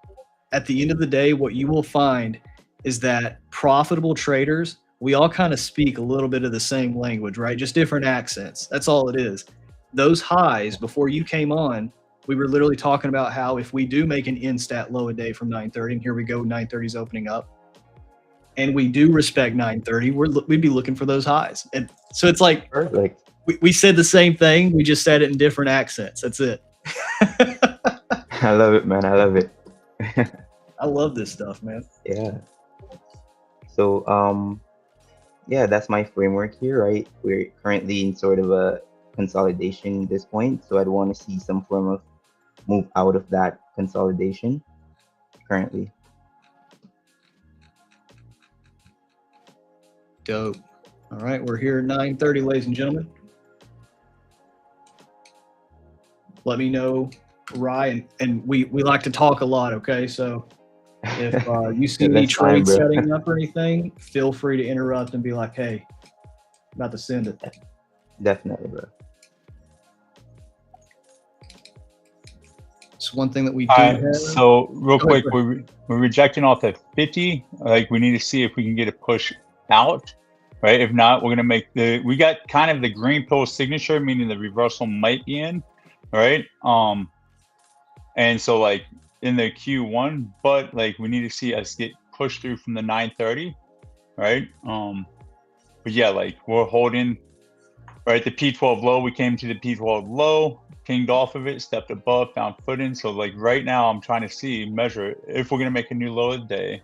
S3: At the end of the day, what you will find is that profitable traders, we all kind of speak a little bit of the same language, right? Just different accents. That's all it is. Those highs before you came on, we were literally talking about how if we do make an in-stat low a day from 9:30, and here we go, 9:30 is opening up, and we do respect 9:30, we'd be looking for those highs. And so it's like we said the same thing, we just said it in different accents. That's it.
S12: I love it, man. I love it.
S3: I love this stuff, man.
S12: Yeah. So yeah, that's my framework here, right? We're currently in sort of a consolidation at this point, so I'd want to see some form of move out of that consolidation currently.
S3: Dope. All right, we're here at 9:30, ladies and gentlemen. Let me know, Ryan, and we like to talk a lot, okay? So if you see me trade setting up or anything, feel free to interrupt and be like, hey, about to send it.
S12: Definitely, bro.
S3: It's one thing that we do have.
S10: So real quick, we're rejecting off at 50. Like we need to see if we can get a push out, right? If not, we're gonna make we got kind of the green pill signature, meaning the reversal might be in, right? And so like in the Q1, but like we need to see us get pushed through from the 930, right? But yeah, like we're holding, right? The P12 low, we came to the P12 low, pinged off of it, stepped above, found footing. So like right now I'm trying to measure if we're gonna make a new low of the day,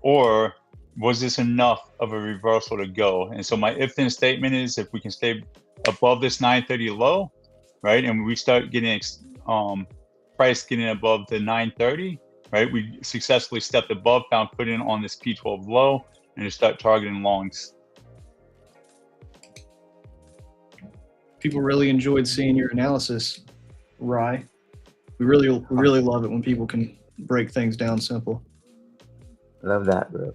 S10: or was this enough of a reversal to go? And so my if then statement is if we can stay above this 930 low, right? And we start getting price getting above the 930, right? We successfully stepped above, found footing on this P12 low, and to start targeting longs.
S3: People really enjoyed seeing your analysis, Rye. We really love it when people can break things down simple.
S12: Love that, bro.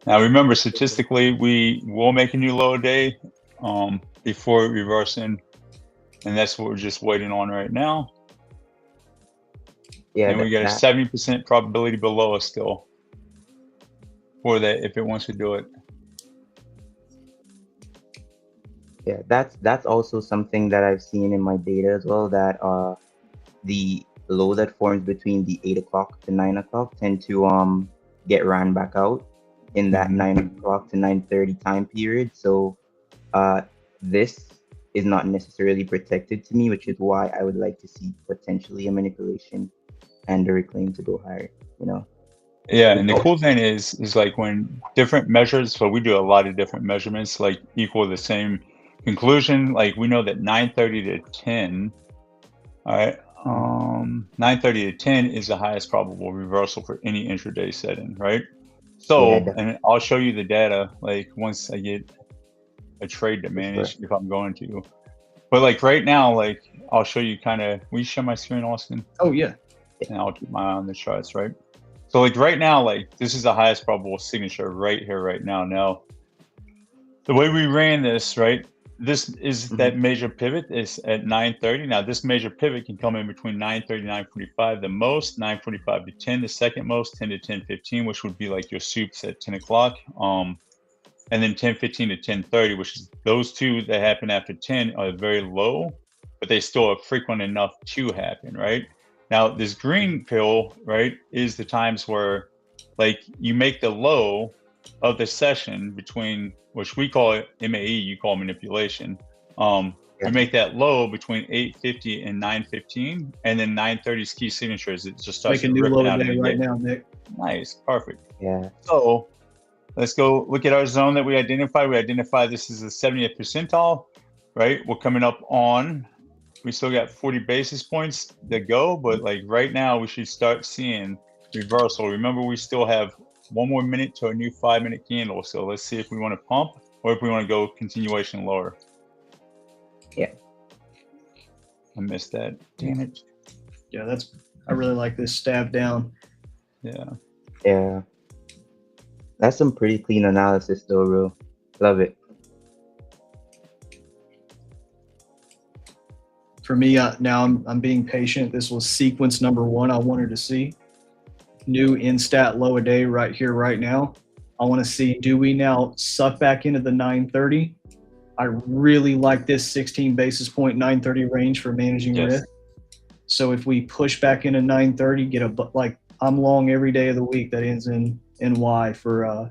S10: Now remember, statistically, we will make a new low day before reversing, and that's what we're just waiting on right now. Yeah, and we got a 70% probability below us still for that if it wants to do it.
S12: Yeah, that's also something that I've seen in my data as well, that the low that forms between the 8 o'clock to 9 o'clock tend to get ran back out in that 9 o'clock to 9:30 time period. So this is not necessarily protected to me, which is why I would like to see potentially a manipulation and a reclaim to go higher, you know?
S10: Yeah, and the cool thing is like when different measures, so we do a lot of different measurements, like equal the same conclusion. Like we know that 930 to 10, all right, 930 to 10 is the highest probable reversal for any intraday setting, right? So, yeah, and I'll show you the data like once I get a trade to manage if I'm going to. But like right now, like I'll show you kind of, will you share my screen, Austin?
S3: Oh yeah.
S10: And I'll keep my eye on the charts, right? So like right now, like this is the highest probable signature right here, right now. Now, the way we ran this, right? This is that major pivot is at 9:30. Now this major pivot can come in between 9:30 and 9:45 the most, 9:45 to 10 the second most, 10 to 10:15, which would be like your soups at 10 o'clock. And then 10:15 to 10:30, which is those two that happen after 10 are very low, but they still are frequent enough to happen, right? Now this green pill, right, is the times where like you make the low of the session between, which we call it MAE, you call manipulation. You make that low between 8:50 and 9:15, and then 9:30's key signatures. It just starts
S3: Make a
S10: to
S3: new
S10: rip
S3: low
S10: down
S3: day
S10: and
S3: right
S10: get-
S3: now, Mick.
S10: Nice, perfect.
S12: Yeah.
S10: So let's go look at our zone that we identified. We identified this is the 70th percentile, right? We're coming up on, we still got 40 basis points to go, but like right now we should start seeing reversal. Remember, we still have 1 more minute to a new 5-minute candle. So let's see if we want to pump or if we want to go continuation lower.
S12: Yeah.
S10: I missed that. Damn it.
S3: Yeah, I really like this stab down.
S10: Yeah.
S12: Yeah. That's some pretty clean analysis though, bro. Love it.
S3: For me, now I'm being patient. This was sequence number 1 I wanted to see. New in-stat low a day right here, right now. I want to see, do we now suck back into the 930? I really like this 16 basis point 930 range for managing risk. So if we push back into 930, get like I'm long every day of the week that ends in NY for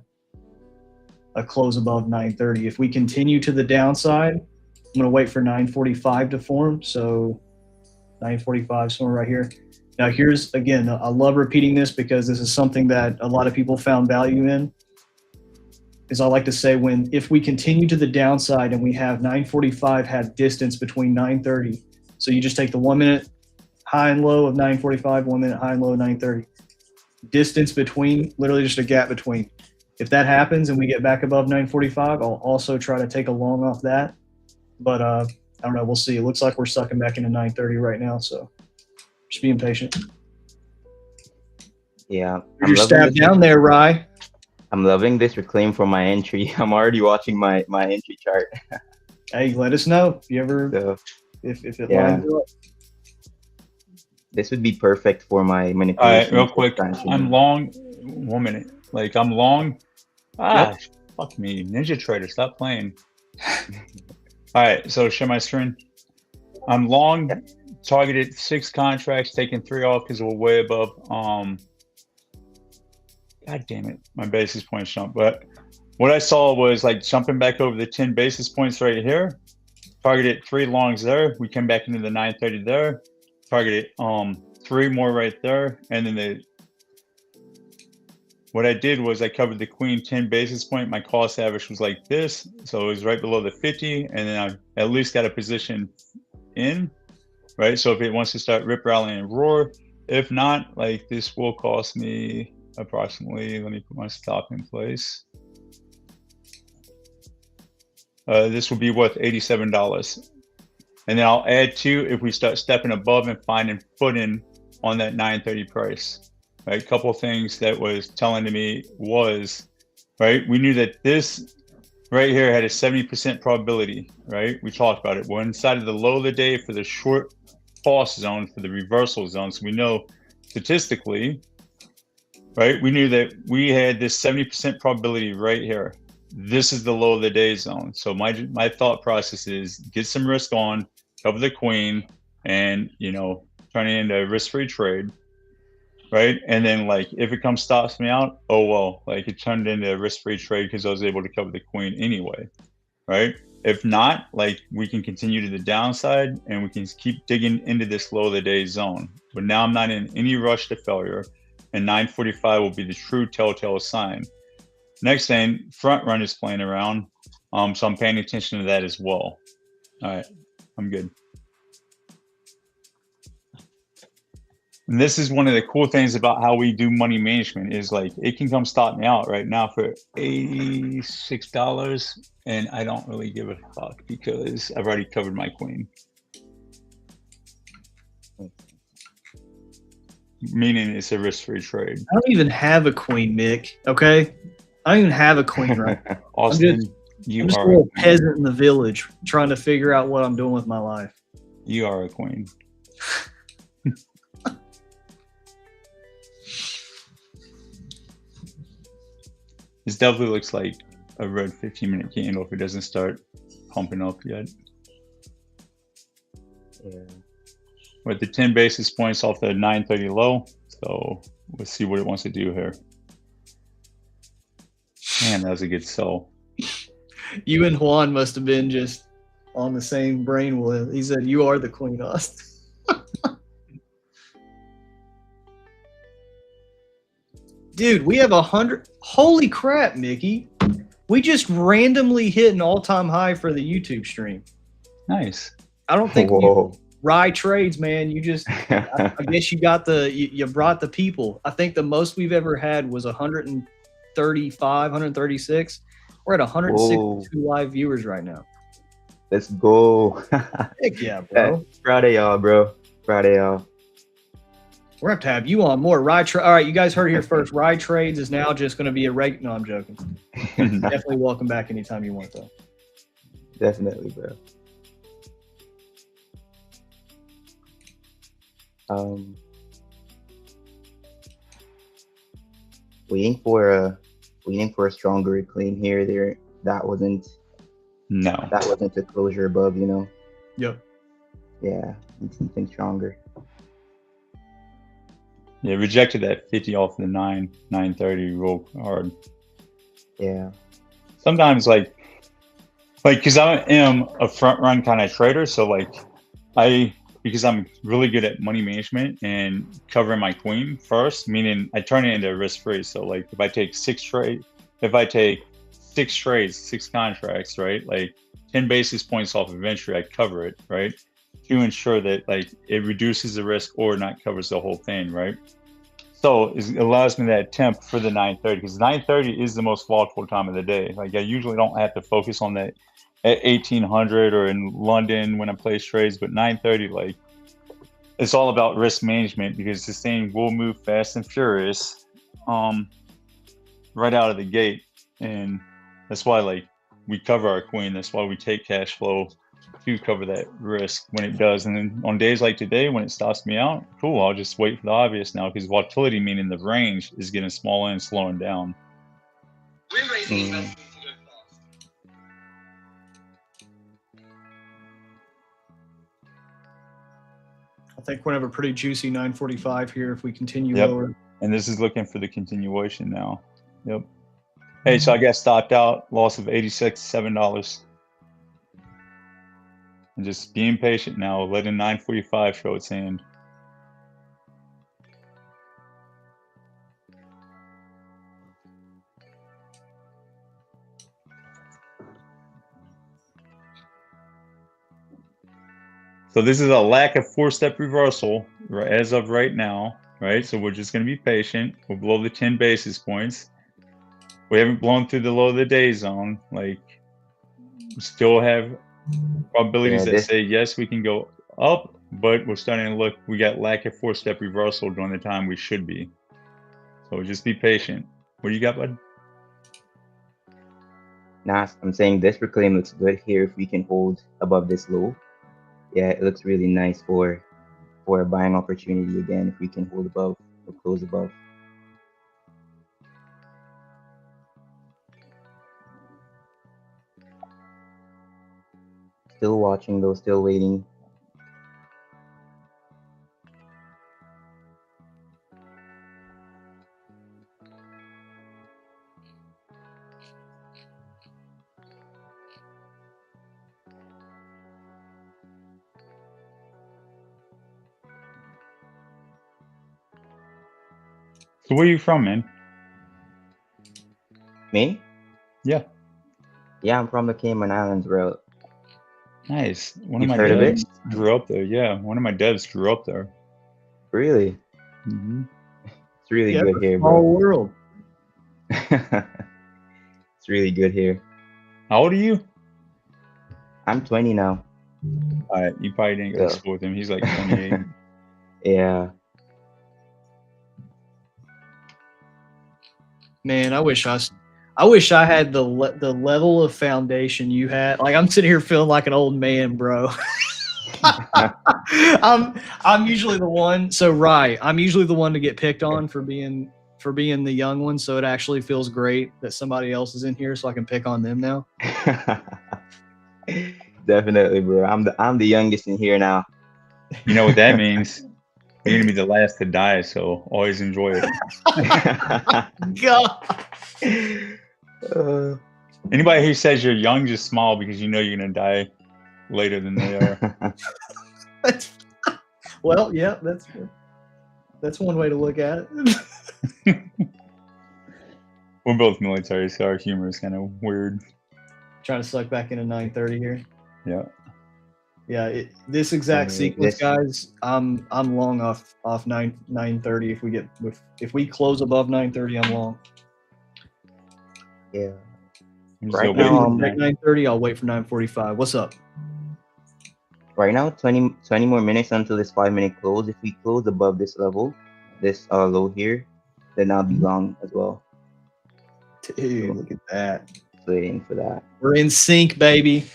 S3: a close above 930. If we continue to the downside, I'm going to wait for 945 to form. So 945 somewhere right here. Now here's, again, I love repeating this because this is something that a lot of people found value in. Is I like to say if we continue to the downside and we have 945 have distance between 930. So you just take the 1 minute high and low of 945, 1 minute high and low of 930. Distance between, literally just a gap between. If that happens and we get back above 945, I'll also try to take a long off that. But I don't know, we'll see. It looks like we're sucking back into 930 right now, so just being patient.
S12: Yeah.
S3: You're stabbed down there, Rye.
S12: I'm loving this reclaim for my entry. I'm already watching my entry chart.
S3: Hey, let us know if you ever,
S12: So,
S3: if it
S12: yeah.
S3: lines up.
S12: This would be perfect for my
S10: All
S12: manipulation.
S10: right, real quick.
S12: expansion.
S10: I'm long. 1 minute. Like I'm long. Fuck me. Ninja Trader, stop playing. All right, so share my screen. I'm long, targeted 6 contracts, taking 3 off because we're way above. God damn it, my basis points jumped. But what I saw was like jumping back over the 10 basis points right here. Targeted 3 longs there. We came back into the 930 there. Targeted 3 more right there, and then what I did was I covered the queen 10 basis point. My cost average was like this, so it was right below the 50, and then I at least got a position in, right? So if it wants to start rip rallying and roar, if not, like this will cost me approximately, let me put my stop in place. This will be worth $87. And then I'll add 2 if we start stepping above and finding footing on that 930 price. Right, a couple of things that was telling to me was, right, we knew that this right here had a 70% probability, right? We talked about it. We're inside of the low of the day for the short pulse zone, for the reversal zone. So we know statistically, right, we knew that we had this 70% probability right here. This is the low of the day zone. So my thought process is get some risk on, cover the queen, and, you know, turn it into a risk-free trade. Right, and then like if it stops me out, oh well, like it turned into a risk-free trade because I was able to cover the queen anyway, right? If not, like we can continue to the downside and we can keep digging into this low of the day zone. But now I'm not in any rush to failure, and 945 will be the true telltale sign. Next thing, front run is playing around, so I'm paying attention to that as well. All right, I'm good. And this is one of the cool things about how we do money management is like it can come stop me out right now for $86, and I don't really give a fuck because I've already covered my queen. meaning it's a risk-free trade.
S3: I don't even have a queen, Mick. Okay, I don't even have a queen right now.
S10: Austin,
S3: I'm just a little peasant in the village trying to figure out what I'm doing with my life.
S10: You are a queen. This definitely looks like a red 15-minute candle if it doesn't start pumping up yet.
S12: Yeah.
S10: We're at the 10 basis points off the 930 low. So let's see what it wants to do here. Man, that was a good sell.
S3: You and Juan must have been just on the same brainwave. He said, "You are the queen, Austin." Dude, we have 100. Holy crap, Mickey. We just randomly hit an all-time high for the YouTube stream.
S10: Nice.
S3: I don't think
S12: Whoa.
S3: Rye trades, man. You just, I guess you got you brought the people. I think the most we've ever had was 135, 136. We're at 162 live viewers right now.
S12: Let's go.
S3: Heck yeah, bro.
S12: Friday, y'all, bro. Friday, y'all.
S3: We're going to have you on more. All right, you guys heard it here first. Rye Trades is now just going to be a No, I'm joking. Definitely welcome back anytime you want, though.
S12: Definitely, bro. Waiting for a stronger reclaim here. That wasn't a closure above, you know.
S3: Yep.
S12: Yeah, need something stronger.
S10: Yeah, rejected that 50 off the 930 real hard.
S12: Yeah.
S10: Sometimes like because I am a front run kind of trader, so because I'm really good at money management and covering my queen first, meaning I turn it into risk free. So like if I take six trades, 6 contracts, right? Like 10 basis points off of entry, I cover it, right? To ensure that like it reduces the risk or not covers the whole thing, right? So it allows me that temp for the 930 because 930 is the most volatile time of the day. Like I usually don't have to focus on that at 1800 or in London when I place trades, but 930, like it's all about risk management because this thing will move fast and furious right out of the gate. And that's why like we cover our queen. That's why we take cash flow to cover that risk when it does. And then on days like today, when it stops me out, cool, I'll just wait for the obvious now because volatility, meaning the range, is getting smaller and slowing down.
S3: I think we're going to have a pretty juicy 945 here if we continue lower.
S10: And this is looking for the continuation now. Yep. Hey, so I got stopped out, loss of $86, and just being patient now, letting 945 show its hand. So this is a lack of 4-step reversal as of right now, right? So we're just going to be patient. We're below the 10 basis points. We haven't blown through the low of the day zone. Like, we still have probabilities that say, yes, we can go up, but we're starting to look, we got lack of 4-step reversal during the time we should be. So just be patient. What do you got, bud?
S12: Nah, I'm saying this reclaim looks good here if we can hold above this low. Yeah, it looks really nice for a buying opportunity again if we can hold above or close above. Still watching though, still waiting.
S10: So where are you from, man?
S12: Me?
S10: Yeah.
S12: Yeah, I'm from the Cayman Islands, bro.
S10: Nice. One
S12: You've
S10: of my
S12: heard of it?
S10: devs grew up there. Yeah, one of my devs grew up there.
S12: Really?
S10: Mm-hmm.
S12: It's really good here, bro.
S3: Small world.
S12: It's really good here.
S10: How old are you?
S12: I'm 20 now.
S10: You probably didn't go to school with him. He's like 28.
S12: Yeah.
S3: Man, I wish I had the level of foundation you had. Like I'm sitting here feeling like an old man, bro. I'm usually the one. So right, I'm usually the one to get picked on for being the young one. So it actually feels great that somebody else is in here, so I can pick on them now.
S12: Definitely, bro. I'm the youngest in here now.
S10: You know what that means? You're gonna be the last to die, so always enjoy it.
S3: God.
S10: Anybody who says you're young, just smile because you know you're gonna die later than they are.
S3: Well, yeah, that's one way to look at it.
S10: We're both military, so our humor is kind of weird.
S3: Trying to suck back into 9:30 here.
S10: Yeah.
S3: Yeah, this exact sequence, guys. I'm long off 9:30. If we close above 9:30, I'm long.
S12: Yeah.
S10: Right
S12: now,
S3: at 9:30, I'll wait for 9:45. What's up?
S12: Right now, 20 more minutes until this 5-minute close. If we close above this level, this low here, then I'll be long as well.
S3: Dude, look at that.
S12: Waiting for that.
S3: We're in sync, baby.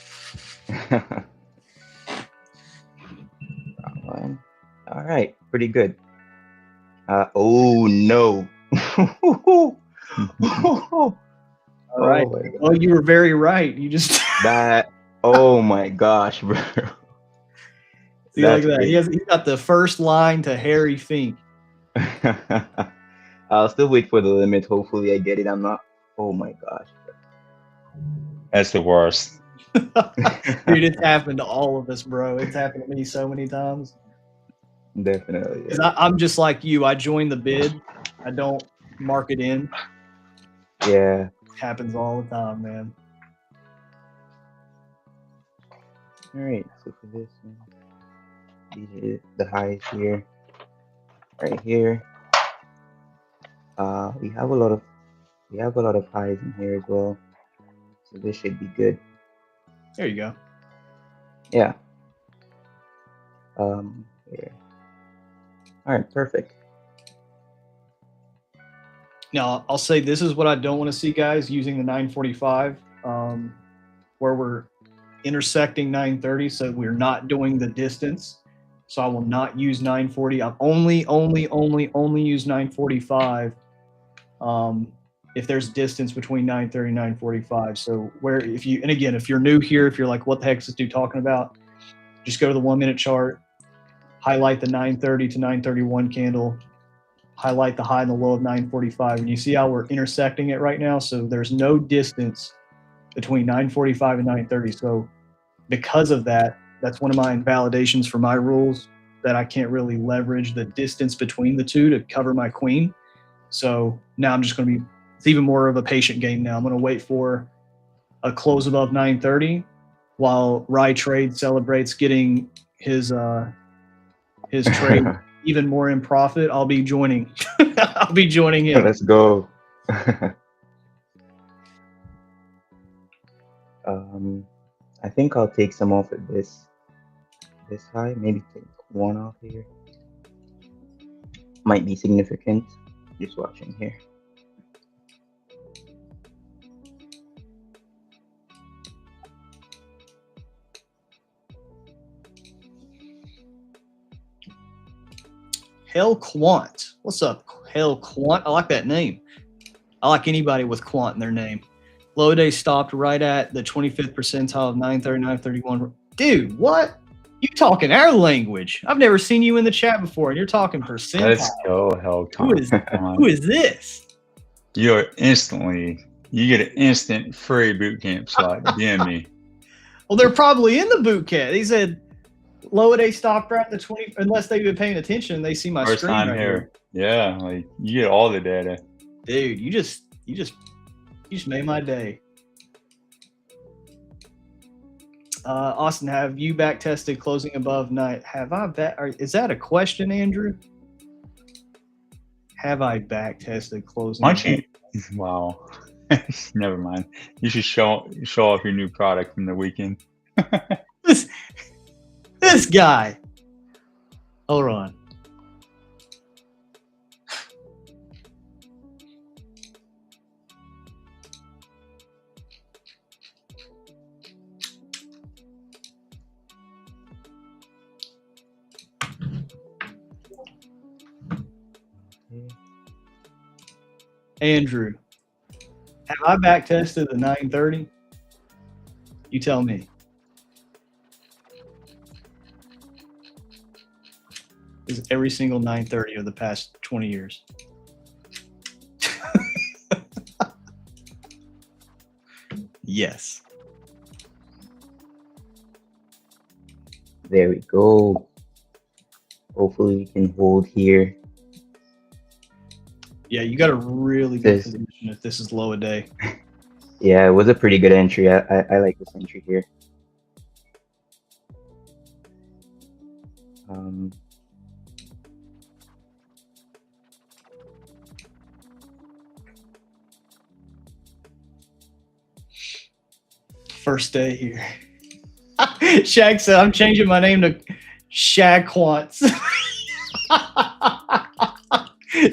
S12: One. All right, pretty good. Oh no.
S3: All right. Well, you were very right. You just
S12: that. Oh my gosh, bro.
S3: See, look at that. He's got the first line to Harry Fink.
S12: I'll still wait for the limit. Hopefully, I get it. I'm not. Oh my gosh.
S10: That's the worst.
S3: Dude, it's happened to all of us, bro. It's happened to me so many times.
S12: Definitely. Yeah.
S3: I'm just like you. I join the bid. I don't mark it in.
S12: Yeah.
S3: It happens all the time, man.
S12: All right. So for this one, these are the highs here. Right here. We have a lot of highs in here as well. So this should be good.
S3: There you go.
S12: Yeah. Here. All right, perfect.
S3: Now, I'll say this is what I don't want to see, guys, using the 945, where we're intersecting 930, so we're not doing the distance. So I will not use 940. I'm only use 945 if there's distance between 930 and 945. So if you're new here, if you're like, what the heck is this dude talking about? Just go to the 1 minute chart, highlight the 930 to 931 candle, highlight the high and the low of 945. And you see how we're intersecting it right now? So there's no distance between 945 and 930. So because of that, that's one of my invalidations for my rules, that I can't really leverage the distance between the two to cover my queen. So now I'm just going to be, it's even more of a patient game now. I'm going to wait for a close above 930 while Rye Trade celebrates getting his trade even more in profit. I'll be joining. I'll be joining him.
S12: Let's go. I think I'll take some off at this high. Maybe take one off here. Might be significant. Just watching here.
S3: Hell Quant. What's up, Hell Quant? I like that name. I like anybody with Quant in their name. Low day stopped right at the 25th percentile of 930, 931. Dude, what? You talking our language? I've never seen you in the chat before, and you're talking percentile.
S10: Let's go, Hell Quant.
S3: Who is this?
S10: You get an instant free boot camp slot. DM me.
S3: Well, they're probably in the boot camp. He said low day stopped right at the 20, unless they've been paying attention. They see my
S10: First
S3: screen
S10: time
S3: right
S10: here. Yeah, like you get all the data.
S3: Dude, you just made my day. Austin, have you back tested closing above night? Is that a question, Andrew? Have I back tested closing?
S10: Why don't you? Wow. Never mind. You should show off your new product from the weekend.
S3: This guy. Hold on. Andrew, have I back tested the 930? You tell me. Is every single 930 of the past 20 years. Yes.
S12: There we go. Hopefully we can hold here.
S3: Yeah, you got a really good position if this is low a day.
S12: Yeah, it was a pretty good entry. I like this entry here.
S3: First day here. Shaq said, I'm changing my name to Shaquant.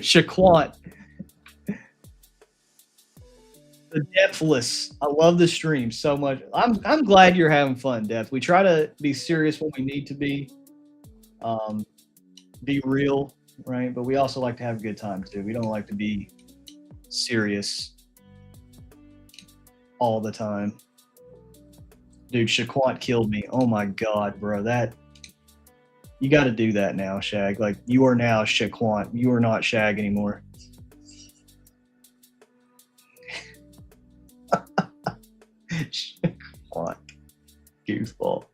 S3: Shaquant. The Depthless. I love the stream so much. I'm glad you're having fun, Depth. We try to be serious when we need to be real, right? But we also like to have a good time too. We don't like to be serious all the time. Dude, Shaquant killed me. Oh my God, bro. You got to do that now, Shag. Like, you are now Shaquant. You are not Shag anymore. Shaquant. Goofball.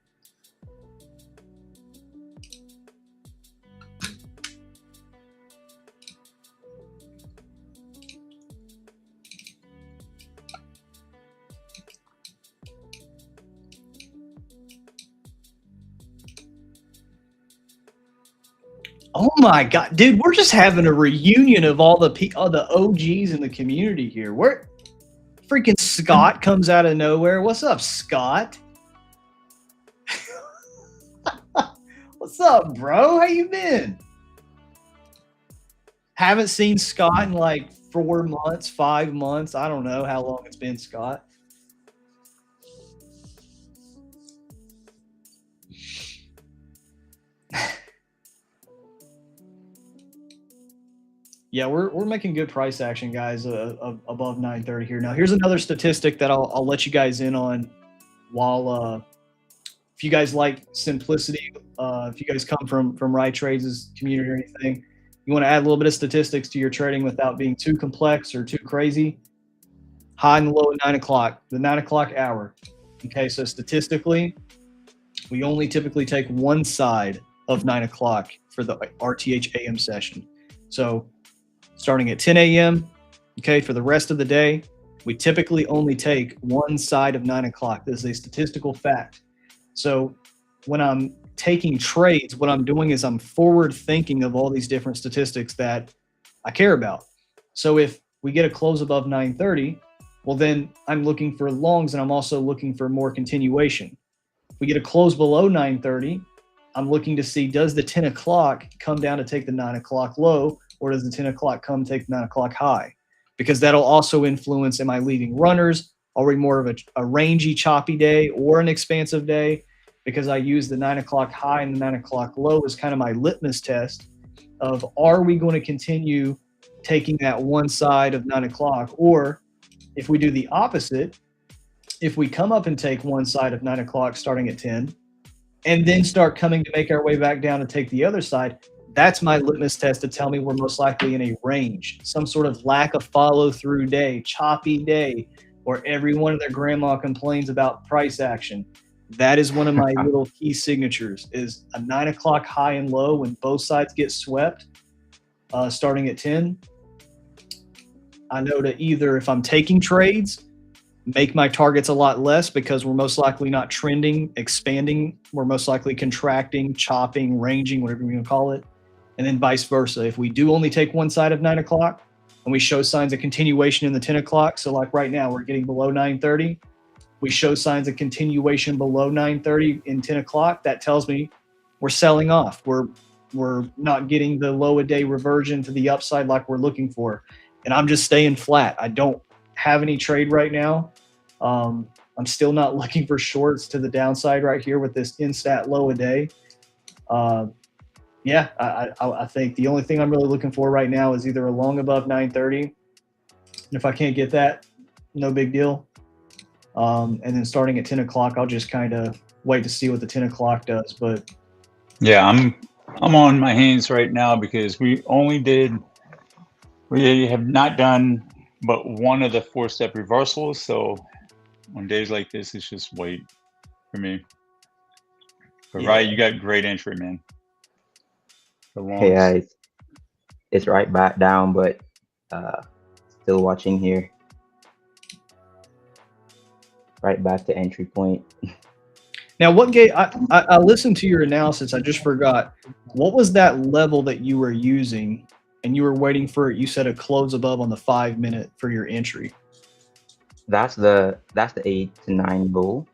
S3: Oh my God, dude, we're just having a reunion of all the OGs in the community here. Where freaking Scott comes out of nowhere. What's up, Scott? What's up, bro? How you been? Haven't seen Scott in like 4 months, 5 months. I don't know how long it's been, Scott. Yeah, we're making good price action, guys, above 930 here. Now, here's another statistic that I'll let you guys in on while if you guys like simplicity, if you guys come from Right Trades' community or anything, you want to add a little bit of statistics to your trading without being too complex or too crazy. High and low at 9 o'clock, the 9 o'clock hour. Okay, so statistically, we only typically take one side of 9 o'clock for the RTH AM session. So starting at 10 a.m., okay, for the rest of the day, we typically only take one side of 9 o'clock. This is a statistical fact. So when I'm taking trades, what I'm doing is I'm forward thinking of all these different statistics that I care about. So if we get a close above 930, well, then I'm looking for longs and I'm also looking for more continuation. If we get a close below 930, I'm looking to see, does the 10 o'clock come down to take the 9 o'clock low, or does the 10 o'clock come take the 9 o'clock high? Because that'll also influence, am I leaving runners? Are we more of a rangy, choppy day or an expansive day? Because I use the 9 o'clock high and the 9 o'clock low as kind of my litmus test of, are we going to continue taking that one side of 9 o'clock? Or if we do the opposite, if we come up and take one side of 9 o'clock starting at 10, and then start coming to make our way back down to take the other side, that's my litmus test to tell me we're most likely in a range, some sort of lack of follow-through day, choppy day, where everyone and their grandma complains about price action. That is one of my little key signatures, is a 9 o'clock high and low when both sides get swept starting at 10. I know to either, if I'm taking trades, make my targets a lot less because we're most likely not trending, expanding. We're most likely contracting, chopping, ranging, whatever you want to call it. And then vice versa. If we do only take one side of 9 o'clock and we show signs of continuation in the 10 o'clock, so like right now, we're getting below 930. We show signs of continuation below 930 in 10 o'clock. That tells me we're selling off. We're not getting the low a day reversion to the upside like we're looking for. And I'm just staying flat. I don't have any trade right now. I'm still not looking for shorts to the downside right here with this instat low a day. yeah, I think the only thing I'm really looking for right now is either a long above 930. And if I can't get that, no big deal. And then starting at 10 o'clock, I'll just kind of wait to see what the 10 o'clock does. But
S10: yeah, I'm on my hands right now because we have not done but one of the 4-step reversals. So on days like this, it's just wait for me. But
S3: Yeah.
S10: right, you got great entry, man. The
S12: Yeah,
S10: longs.
S12: it's right back down, but still watching here. Right back to entry point.
S3: Now, what gate? I listened to your analysis. I just forgot. What was that level that you were using, and you were waiting for? You said a close above on the 5-minute for your entry.
S12: That's the 8 to 9 low.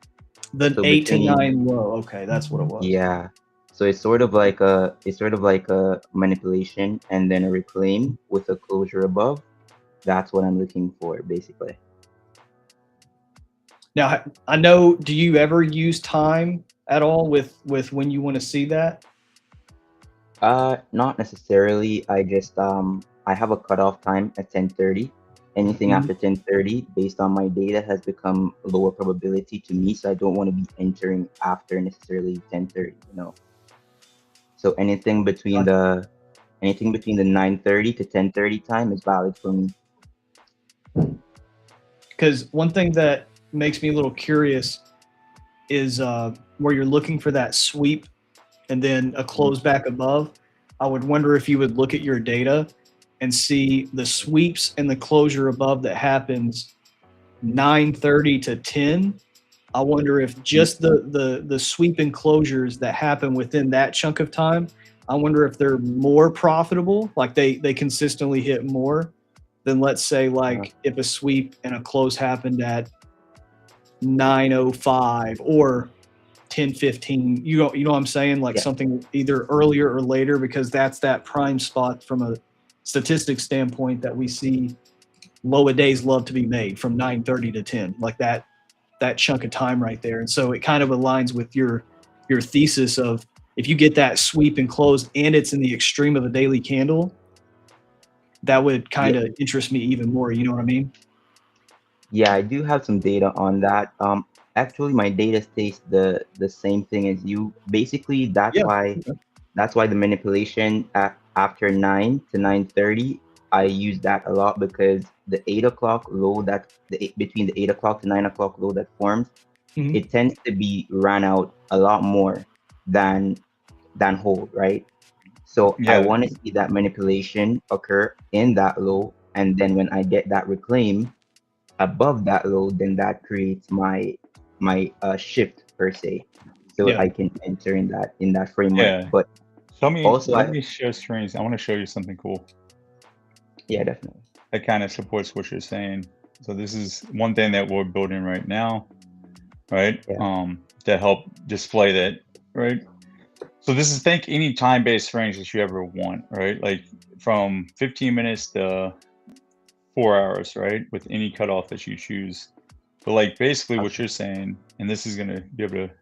S3: The
S12: So
S3: 8 to
S12: between-
S3: 9 low. Okay, that's what it was.
S12: Yeah. So it's sort of like a manipulation and then a reclaim with a closure above. That's what I'm looking for, basically.
S3: Now, I know. Do you ever use time at all with when you want to see that?
S12: Not necessarily. I just I have a cutoff time at 10:30. Anything after 10:30, based on my data, has become lower probability to me. So I don't want to be entering after necessarily 10:30. So anything between the 9:30 to 10:30 time is valid for me.
S3: Because one thing that makes me a little curious is where you're looking for that sweep and then a close back above. I would wonder if you would look at your data and see the sweeps and the closure above that happens 9:30 to 10. I wonder if just the sweep and closures that happen within that chunk of time, I wonder if they're more profitable, like they consistently hit more than, let's say, like if a sweep and a close happened at 9:05 or 10:15. You know what I'm saying? Like something either earlier or later, because that's that prime spot from a statistics standpoint that we see low a days love to be made from 9:30 to 10, like that chunk of time right there. And so it kind of aligns with your thesis of, if you get that sweep and close and it's in the extreme of a daily candle, that would kind of interest me even more. You know what I mean?
S12: Yeah, I do have some data on that. Actually, my data states the same thing as you. Basically, that's why the manipulation after 9 to 9:30, I use that a lot, because the 8 o'clock low between the 8 o'clock to 9 o'clock low that forms, it tends to be ran out a lot more than hold, right? So I want to see that manipulation occur in that low, and then when I get that reclaim above that low, then that creates my shift per se, so I can enter in that framework.
S10: Yeah.
S12: But also,
S10: let me share screens. I want to show you something cool.
S12: Yeah, definitely.
S10: That kind of supports what you're saying. So this is one thing that we're building right now, right? To help display that, right? So this is, think any time-based range that you ever want, right? Like from 15 minutes to 4 hours, right? With any cutoff that you choose. But like basically what you're saying, and this is gonna be able to show...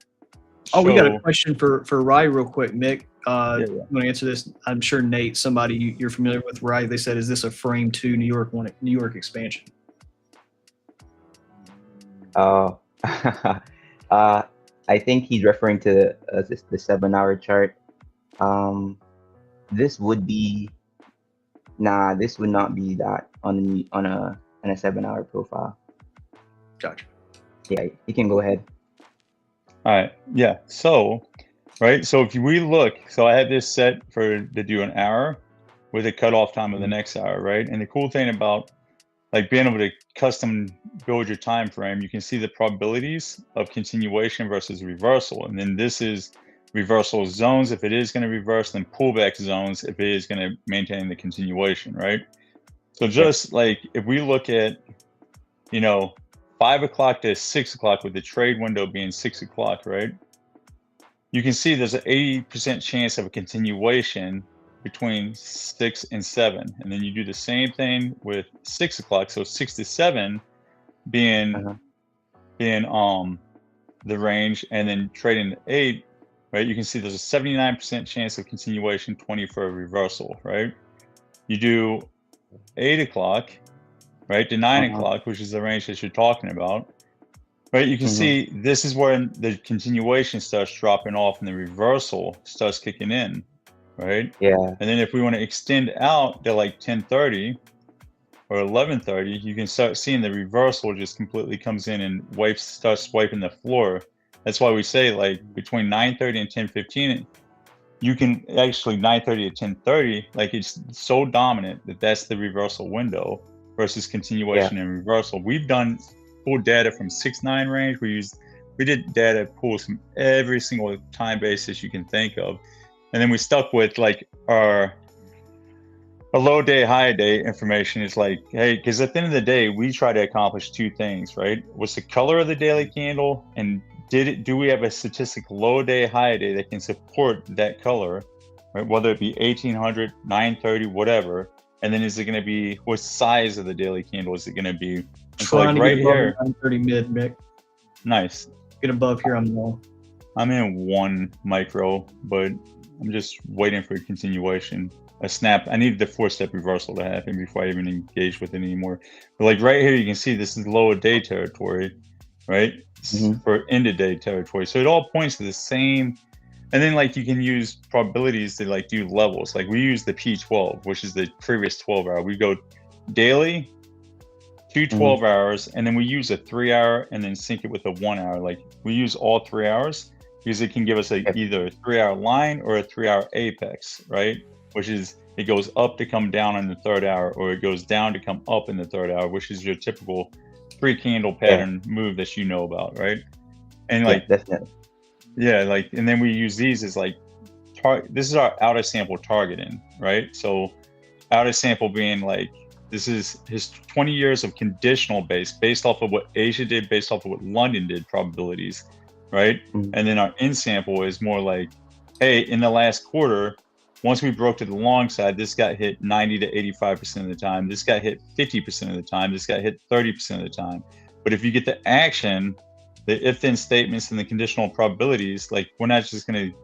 S3: Oh, we got a question for Rye real quick, Mick. You want to answer this? I'm sure Nate, somebody you're familiar with, Rye, they said, is this a frame 2 New York expansion?
S12: I think he's referring to the 7-hour chart. This would be... Nah, this would not be that on a 7-hour profile.
S3: Gotcha.
S12: Yeah, you can go ahead.
S10: All right. Yeah. So, right. So if we look, so I had this set to do an hour with a cutoff time of the next hour, right? And the cool thing about like being able to custom build your time frame, you can see the probabilities of continuation versus reversal. And then this is reversal zones if it is going to reverse, then pullback zones if it is going to maintain the continuation, right? So just like if we look at, 5 o'clock to 6 o'clock, with the trade window being 6 o'clock, right? You can see there's an 80% chance of a continuation between 6 and 7. And then you do the same thing with 6 o'clock. So 6 to 7 being the range, and then trading to 8, right? You can see there's a 79% chance of continuation, 20 for a reversal, right? You do 8 o'clock, right, to 9 o'clock, which is the range that you're talking about, right? You can see this is where the continuation starts dropping off and the reversal starts kicking in, right?
S12: Yeah.
S10: And then if we want to extend out to like 10:30 or 11:30, you can start seeing the reversal just completely comes in and starts wiping the floor. That's why we say like between 9:30 and 10:15, you can actually 9:30 to 10:30, like it's so dominant that that's the reversal window versus continuation and reversal. We've done pulled data from 6-9 range. We did data pulls from every single time basis you can think of, and then we stuck with like a low day, high day information. Is like, hey, because at the end of the day, we try to accomplish two things, right? What's the color of the daily candle, and do we have a statistic low day, high day that can support that color, right? Whether it be 1800, 930, whatever. And then is it going to be, what size of the daily candle is it going to be? It's
S3: Trying
S10: like
S3: to
S10: right
S3: get above
S10: here.
S3: 930 mid, Mick.
S10: Nice.
S3: Get above here, I'm low.
S10: I'm in 1 micro, but I'm just waiting for a continuation. A snap. I needed the 4-step reversal to happen before I even engage with it anymore. But like right here, you can see this is lower day territory, right? For end of day territory. So it all points to the same. And then like you can use probabilities to like do levels. Like we use the P12, which is the previous 12 hour. We go daily, 2 12 hours, and then we use a 3 hour and then sync it with a 1 hour. Like we use all 3 hours because it can give us either a 3 hour line or a 3 hour apex, right? Which is, it goes up to come down in the 3rd hour, or it goes down to come up in the 3rd hour, which is your typical 3 candle pattern move that you know about, right? And like,
S12: definitely.
S10: Yeah, like, and then we use these as like, this is our outer sample targeting, right? So outer sample being like, this is his 20 years of conditional based off of what Asia did, based off of what London did, probabilities, right? And then our in sample is more like, hey, in the last quarter, once we broke to the long side, this got hit 90 to 85% of the time. This got hit 50% of the time. This got hit 30% of the time. But if you get the action, the if-then statements and the conditional probabilities, like we're not just going to,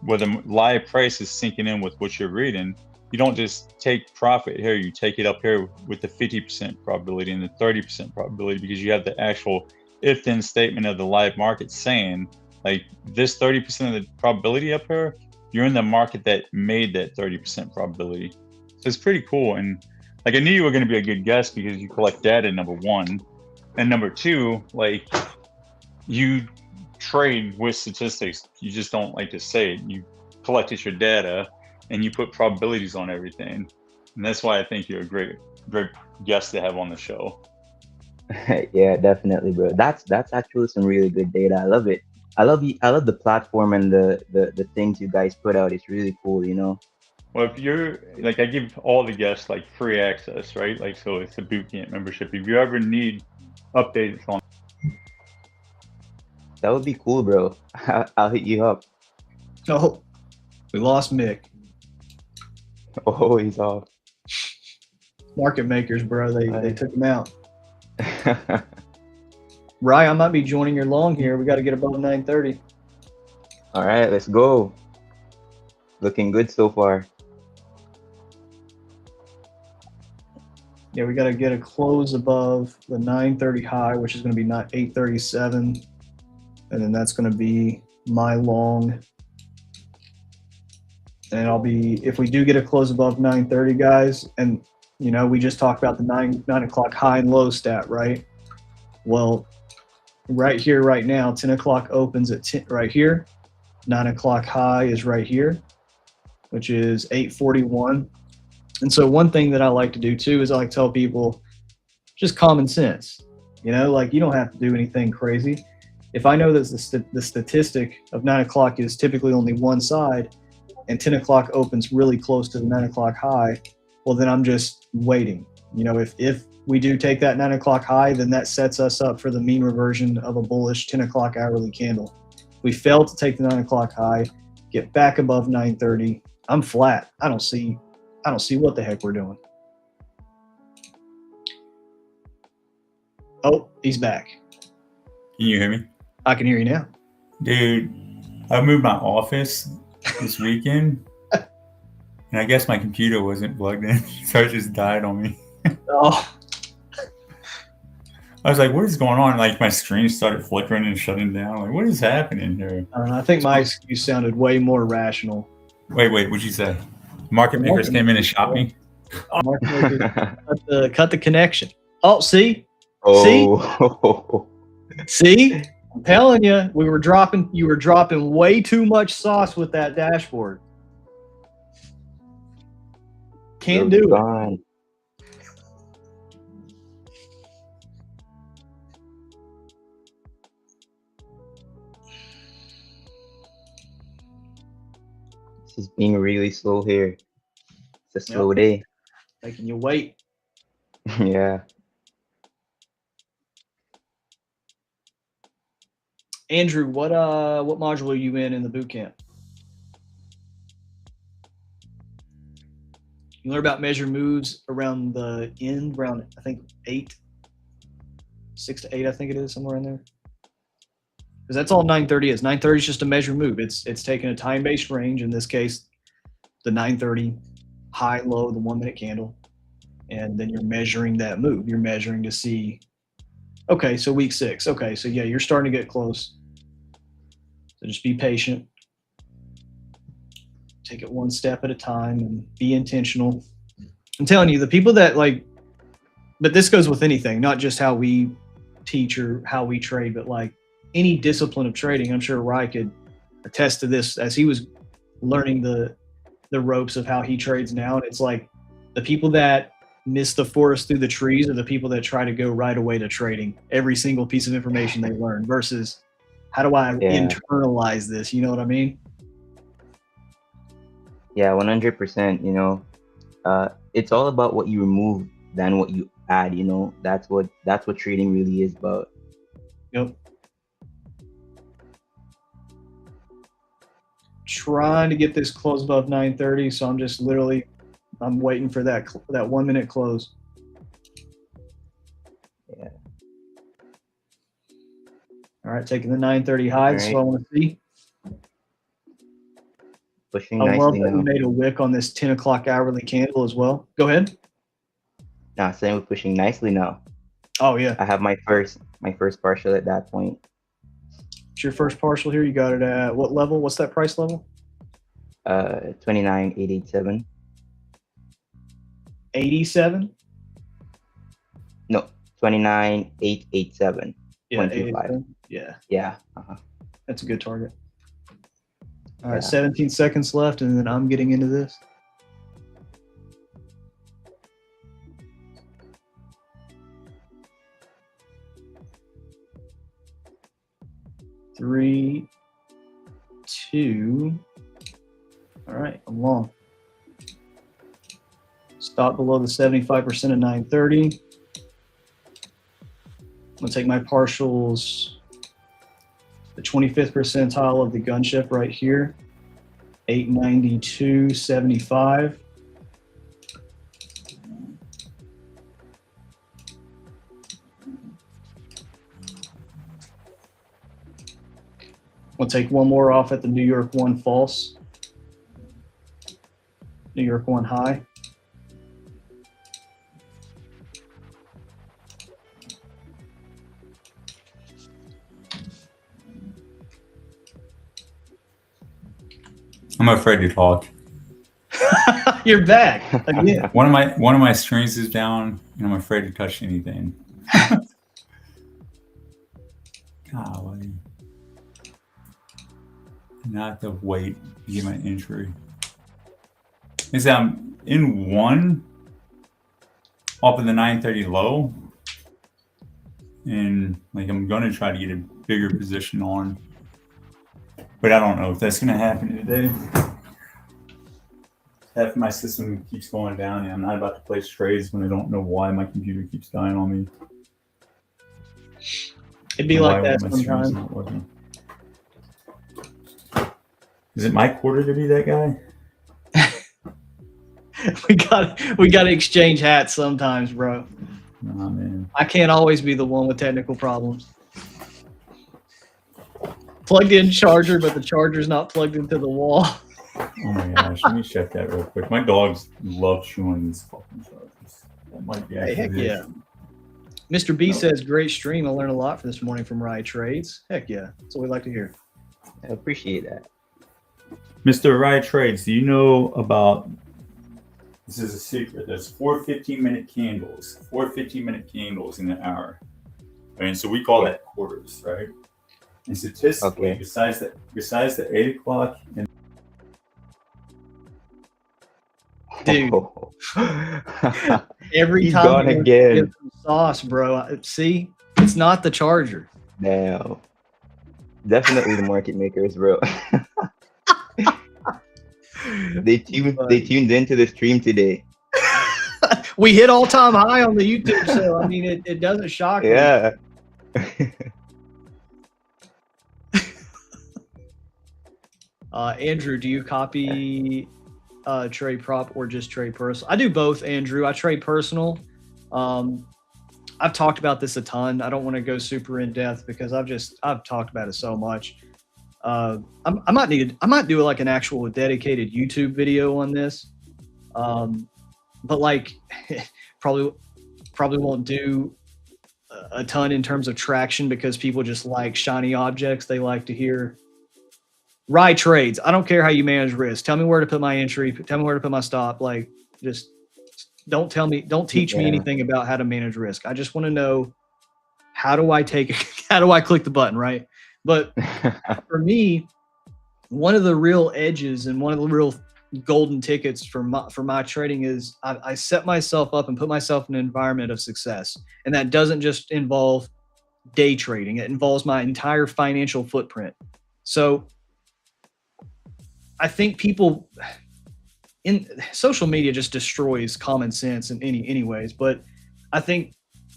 S10: where the live price is sinking in with what you're reading, you don't just take profit here, you take it up here with the 50% probability and the 30% probability, because you have the actual if-then statement of the live market saying, like, this 30% of the probability up here, you're in the market that made that 30% probability. So it's pretty cool. And like, I knew you were going to be a good guest because you collect data, number one. And number two, like, you trade with statistics. You just don't like to say it. You collected your data and you put probabilities on everything. And that's why I think you're a great guest to have on the show.
S12: Yeah, definitely, bro. That's actually some really good data. I love it. I love the platform and the things you guys put out. It's really cool, you know.
S10: Well, if you're like, I give all the guests like free access, right? Like, so it's a bootcamp membership. If you ever need updates on,
S12: that would be cool, bro. I'll hit you up.
S3: Oh, we lost Mick.
S12: Oh, he's off.
S3: Market makers, bro. They took him out. Rye, I might be joining your long here. We got to get above 930.
S12: All right, let's go. Looking good so far.
S3: Yeah, we got to get a close above the 930 high, which is going to be 837. And then that's going to be my long. And I'll be, if we do get a close above 930, guys, and, you know, we just talked about the 9 o'clock high and low stat, right? Well, right here, right now, 10 o'clock opens at 10, right here. 9 o'clock high is right here, which is 841. And so one thing that I like to do too is I like to tell people just common sense, you know, like you don't have to do anything crazy. If I know that the statistic of 9 o'clock is typically only one side and 10 o'clock opens really close to the 9 o'clock high, well, then I'm just waiting. You know, if we do take that 9 o'clock high, then that sets us up for the mean reversion of a bullish 10 o'clock hourly candle. We fail to take the 9 o'clock high, get back above 930. I'm flat. I don't see what the heck we're doing. Oh, he's back.
S10: Can you hear me?
S3: I can hear you now.
S10: Dude,
S13: I moved my office this weekend, and I guess my computer wasn't plugged in, so it just died on me.
S3: Oh,
S13: I was like, what is going on? Like, my screen started flickering and shutting down. Like, what is happening here?
S3: I think my excuse sounded way more rational.
S13: Wait, what'd you say? Market makers came in and shot me?
S3: Market makers cut the connection. Oh, see?
S12: Oh.
S3: See? I'm telling you, you were dropping way too much sauce with that dashboard. Can't do it.
S12: Gone. This is being really slow here. It's a slow day.
S3: Making you wait.
S12: Yeah.
S3: Andrew, what module are you in the boot camp? You learn about measure moves around the end, around I think 6 to 8, I think it is, somewhere in there. Because that's all 930 is. 930 is just a measure move. It's taking a time-based range, in this case, the 930 high, low, the 1 minute candle, and then you're measuring that move. You're measuring to see, okay, so week 6. Okay, so yeah, you're starting to get close. So just be patient. Take it one step at a time and be intentional. I'm telling you, the people that but this goes with anything, not just how we teach or how we trade, but like any discipline of trading. I'm sure Rye could attest to this as he was learning the ropes of how he trades now. And it's like the people that miss the forest through the trees are the people that try to go right away to trading every single piece of information they learn versus how do I internalize this? You know what I mean?
S12: Yeah, 100%. You know, it's all about what you remove than what you add. You know, that's what trading really is about.
S3: Yep. Trying to get this close above 930, so I'm just literally waiting for that 1 minute close.
S12: Yeah.
S3: All right, taking the 930 high. That's what I want to see.
S12: Pushing
S3: I
S12: nicely
S3: love that
S12: now.
S3: we made a wick on this 10 o'clock hourly candle as well. Go ahead.
S12: Nah, saying we're pushing nicely now.
S3: Oh yeah.
S12: I have my first partial at that point.
S3: It's your first partial here. You got it at what level? What's that price level?
S12: 29,887.
S3: 87?
S12: No, 29,887.
S3: Yeah,
S12: 0.25.
S3: Yeah.
S12: Yeah.
S3: That's a good target. All right, 17 seconds left, and then I'm getting into this. Three, 2. All right, I'm long. Stop below the 75% of 930. I'm gonna take my partials, the 25th percentile of the gun shift right here, 892.75. We'll take one more off at the New York 1 false, New York 1 high.
S13: I'm afraid to talk.
S3: You're back again.
S13: One of my strings is down, and I'm afraid to touch anything. Golly. Not the wait to get my entry. Is I'm in one off of the 930 low, and like I'm gonna try to get a bigger position on, but I don't know if that's gonna happen today. Half my system keeps going down, and I'm not about to place trades when I don't know why my computer keeps dying on me.
S3: It'd be like that sometimes.
S13: Is it my quarter to be that guy?
S3: we got to exchange hats sometimes, bro.
S13: Nah, man.
S3: I can't always be the one with technical problems. plugged in charger, but the charger's not plugged into the wall.
S13: Oh my gosh, let me check that real quick. My dogs love chewing these fucking chargers. That might be
S3: Hey, heck
S13: actually
S3: yeah. Mr. B says, great stream. I learned a lot for this morning from Riot Trades. Heck yeah. That's what we like to hear.
S12: I appreciate that.
S13: Mr. Riot Trades, do you know about, this is a secret, there's 4 15-minute candles, 4 15-minute candles in an hour. And so we call that quarters, right? And statistically, besides the 8 o'clock and
S3: dude, every
S12: He's
S3: time
S12: gone
S3: you
S12: again.
S3: get some sauce, bro. See, it's not the charger.
S12: No. Definitely the market makers, bro. They tuned into the stream today.
S3: We hit all-time high on the YouTube, so I mean, it doesn't shock me.
S12: Yeah.
S3: Andrew, do you copy trade prop or just trade personal? I do both, Andrew. I trade personal. I've talked about this a ton. I don't want to go super in depth because I've talked about it so much. I might do like an actual dedicated YouTube video on this. But like probably won't do a ton in terms of traction because people just like shiny objects. They like to hear Riot Trades. I don't care how you manage risk. Tell me where to put my entry. Tell me where to put my stop. Like, just don't teach me anything about how to manage risk. I just want to know how do I click the button, right? But for me, one of the real edges and one of the real golden tickets for my trading is I set myself up and put myself in an environment of success. And that doesn't just involve day trading. It involves my entire financial footprint. So I think people in social media just destroys common sense in anyways, but I think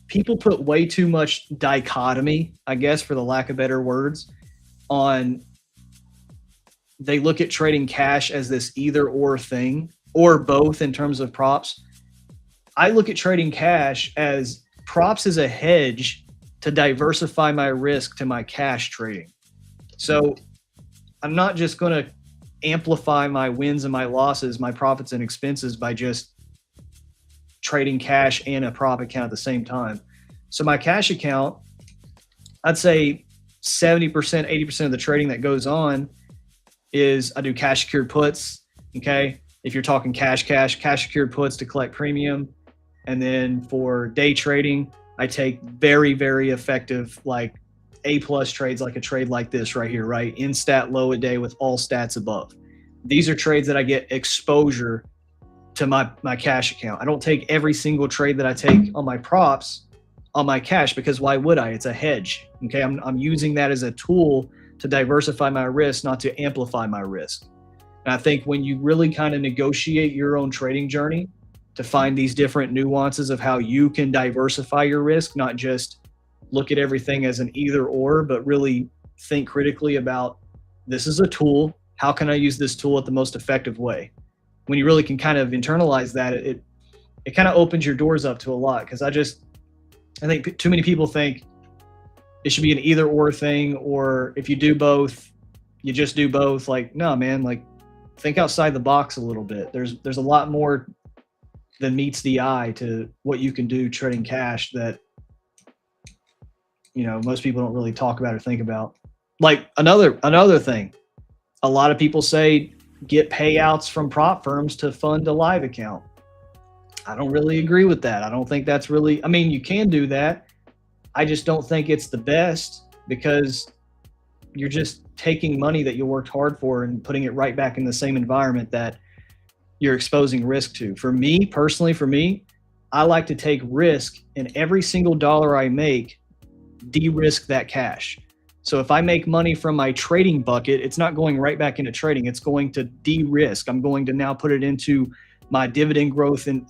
S3: people put way too much dichotomy, I guess, for the lack of better words, on they look at trading cash as this either or thing or both in terms of props. I look at trading cash as props as a hedge to diversify my risk to my cash trading. So I'm not just going to amplify my wins and my losses, my profits and expenses by just trading cash and a prop account at the same time. So my cash account, I'd say 70%, 80% of the trading that goes on is I do cash secured puts. Okay. If you're talking cash secured puts to collect premium. And then for day trading, I take very, very effective, like A+ trades, like a trade like this right here, right? In stat low a day with all stats above. These are trades that I get exposure to my cash account. I don't take every single trade that I take on my props on my cash because why would I? It's a hedge. Okay. I'm using that as a tool to diversify my risk, not to amplify my risk. And I think when you really kind of negotiate your own trading journey to find these different nuances of how you can diversify your risk, not just look at everything as an either or, but really think critically about this is a tool. How can I use this tool at the most effective way? When you really can kind of internalize that, it kind of opens your doors up to a lot. Because I think too many people think it should be an either or thing, or if you do both, you just do both. Like, no, man, like think outside the box a little bit. There's a lot more than meets the eye to what you can do trading cash that, you know, most people don't really talk about or think about. Like another thing, a lot of people say get payouts from prop firms to fund a live account. I don't really agree with that. I don't think that's really, I mean, you can do that. I just don't think it's the best because you're just taking money that you worked hard for and putting it right back in the same environment that you're exposing risk to. For me, personally, I like to take risk in every single dollar I make, de-risk that cash. So if I make money from my trading bucket, it's not going right back into trading. It's going to de-risk. I'm going to now put it into my dividend growth in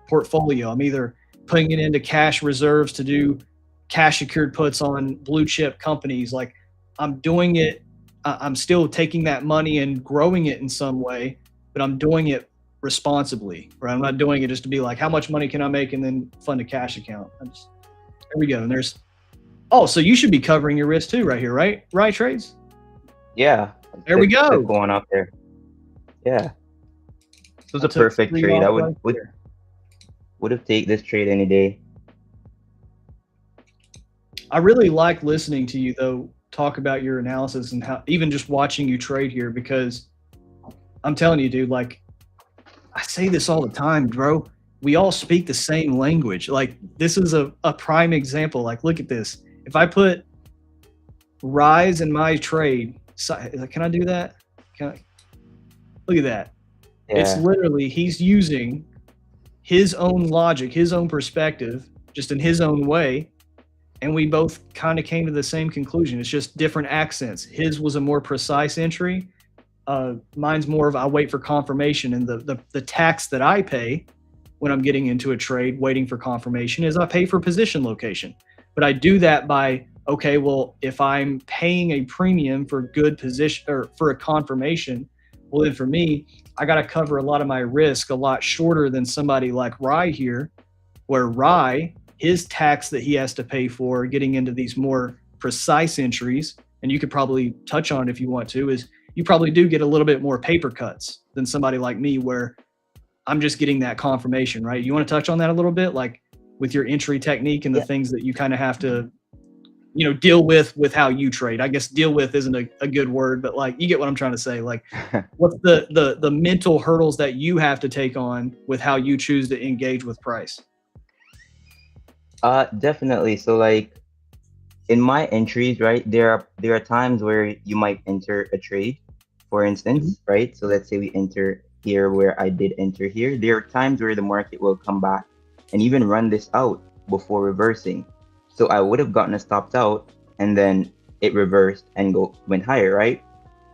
S3: portfolio. I'm either putting it into cash reserves to do cash secured puts on blue chip companies. Like I'm doing it, I'm still taking that money and growing it in some way, but I'm doing it responsibly, right? I'm not doing it just to be like, how much money can I make and then fund a cash account. There we go. And so you should be covering your risk too right here, right? Right, Trades?
S12: Yeah.
S3: There we go.
S12: Going out there. Yeah.
S3: So
S12: it's a perfect trade. I would have taken this trade any day.
S3: I really like listening to you though talk about your analysis and how even just watching you trade here, because I'm telling you, dude, like I say this all the time, bro. We all speak the same language. Like this is a prime example. Like look at this. If I put Rise in my trade, can I do that? Look at that.
S12: Yeah.
S3: It's literally he's using his own logic, his own perspective, just in his own way. And we both kind of came to the same conclusion. It's just different accents. His was a more precise entry. Mine's more of I wait for confirmation. And the tax that I pay when I'm getting into a trade, waiting for confirmation, is I pay for position location. But I do that by, okay, well, if I'm paying a premium for good position or for a confirmation, well, then for me, I got to cover a lot of my risk a lot shorter than somebody like Rye here, where Rye, his tax that he has to pay for getting into these more precise entries, and you could probably touch on it if you want to, is you probably do get a little bit more paper cuts than somebody like me where I'm just getting that confirmation, right? You want to touch on that a little bit, like with your entry technique and the things that you kind of have to, you know, deal with how you trade. I guess deal with isn't a good word, but like you get what I'm trying to say. Like what's the mental hurdles that you have to take on with how you choose to engage with price?
S12: Definitely. So like in my entries, right, there are times where you might enter a trade, for instance, right? So let's say we enter here where I did enter here. There are times where the market will come back and even run this out before reversing. So I would have gotten a stopped out and then it reversed and went higher, right?